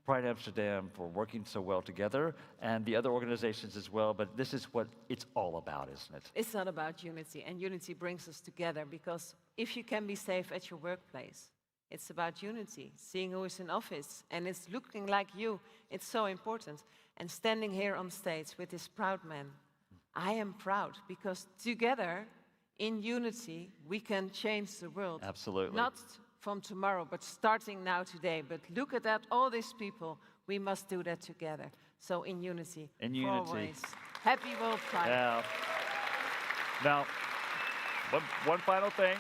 Pride Amsterdam for working so well together, and the other organizations as well, but this is what it's all about, isn't it? It's not about unity, and unity brings us together, because if you can be safe at your workplace, it's about unity, seeing who is in office, and it's looking like you. It's so important. And standing here on stage with this proud man, I am proud, because together, in unity, we can change the world. Absolutely. Not from tomorrow, but starting now today. But look at that, all these people, we must do that together. So in unity, In unity. always. Happy World Pride. Yeah. Now, one final thing.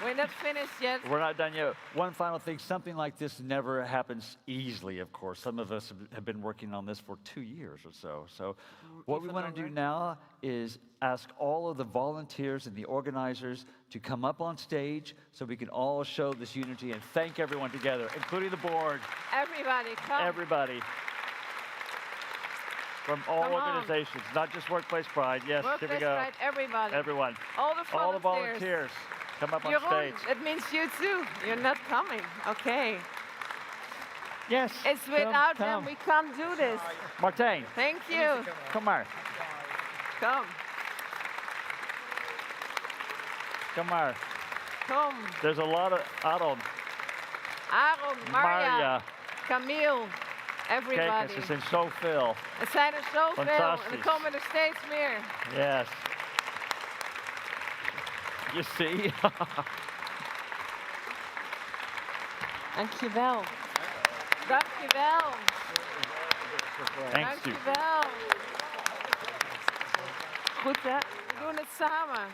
We're not finished yet. We're not done yet. One final thing, something like this never happens easily, of course. Some of us have been working on this for 2 years or so. So what we want to do now is ask all of the volunteers and the organizers to come up on stage so we can all show this unity and thank everyone together, including the board. Everybody, come. Everybody. From all Come on. organizations, not just Workplace Pride. Yes, Workplace here we go. Pride, everybody. Everyone. All the volunteers. Come up on Jeroen, stage. that means you too. You're not coming. Okay. Yes. It's without come. them we can't do this. Martijn. Thank you. Kom maar. Come. Kom maar. Come. There's a lot of Aaron. Aaron, Marja, Camille, Kijk everybody. eens, er zijn zoveel. Het zijn er zoveel. En er Fantastisch. komen er steeds meer. Yes. You see? Dankjewel. Dankjewel. Thanks you. Dankjewel. Goed hè? We doen het samen.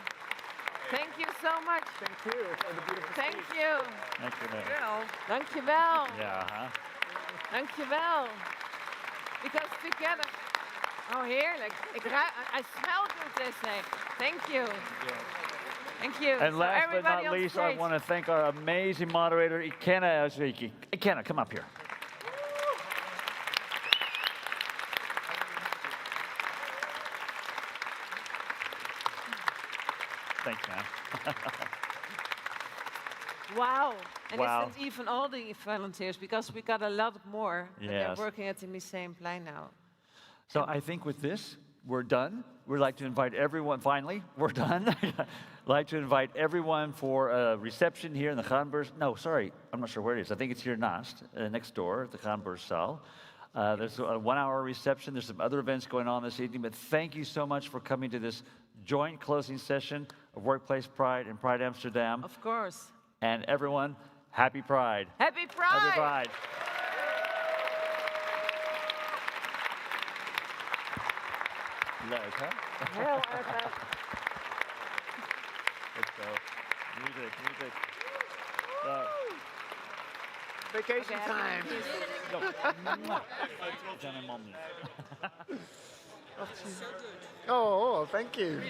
Thank you so much. Thank you for the beautiful Thank you. Dankjewel. Dankjewel. Ja, hè? Dankjewel. Because together. Oh, heerlijk. I smell good, they say. Thank you. Thank you. And So last but everybody not on least, stage. I want to thank our amazing moderator, Ikenna Azriki. Ikenna, come up here. Thanks, man. Wow. And Wow. it's not even all the volunteers, because we got a lot more. And they're Yes. working at the Museumplein now. So I think with this, we're done. We'd like to invite everyone, finally, we're done. I'd like to invite everyone for a reception here in the Gaanbeurs. No, sorry, I'm not sure where it is. I think it's here next door, at the Gaanbeurszaal. There's a 1-hour reception. There's some other events going on this evening, but thank you so much for coming to this joint closing session of Workplace Pride and Pride Amsterdam. Of course. And everyone, happy Pride. Happy Pride. Happy Pride. Leuk, hè? Heel erg leuk. Let's go. Music, music. Zo. Vacation time. Zo. We zijn een man nu. Oh, thank you.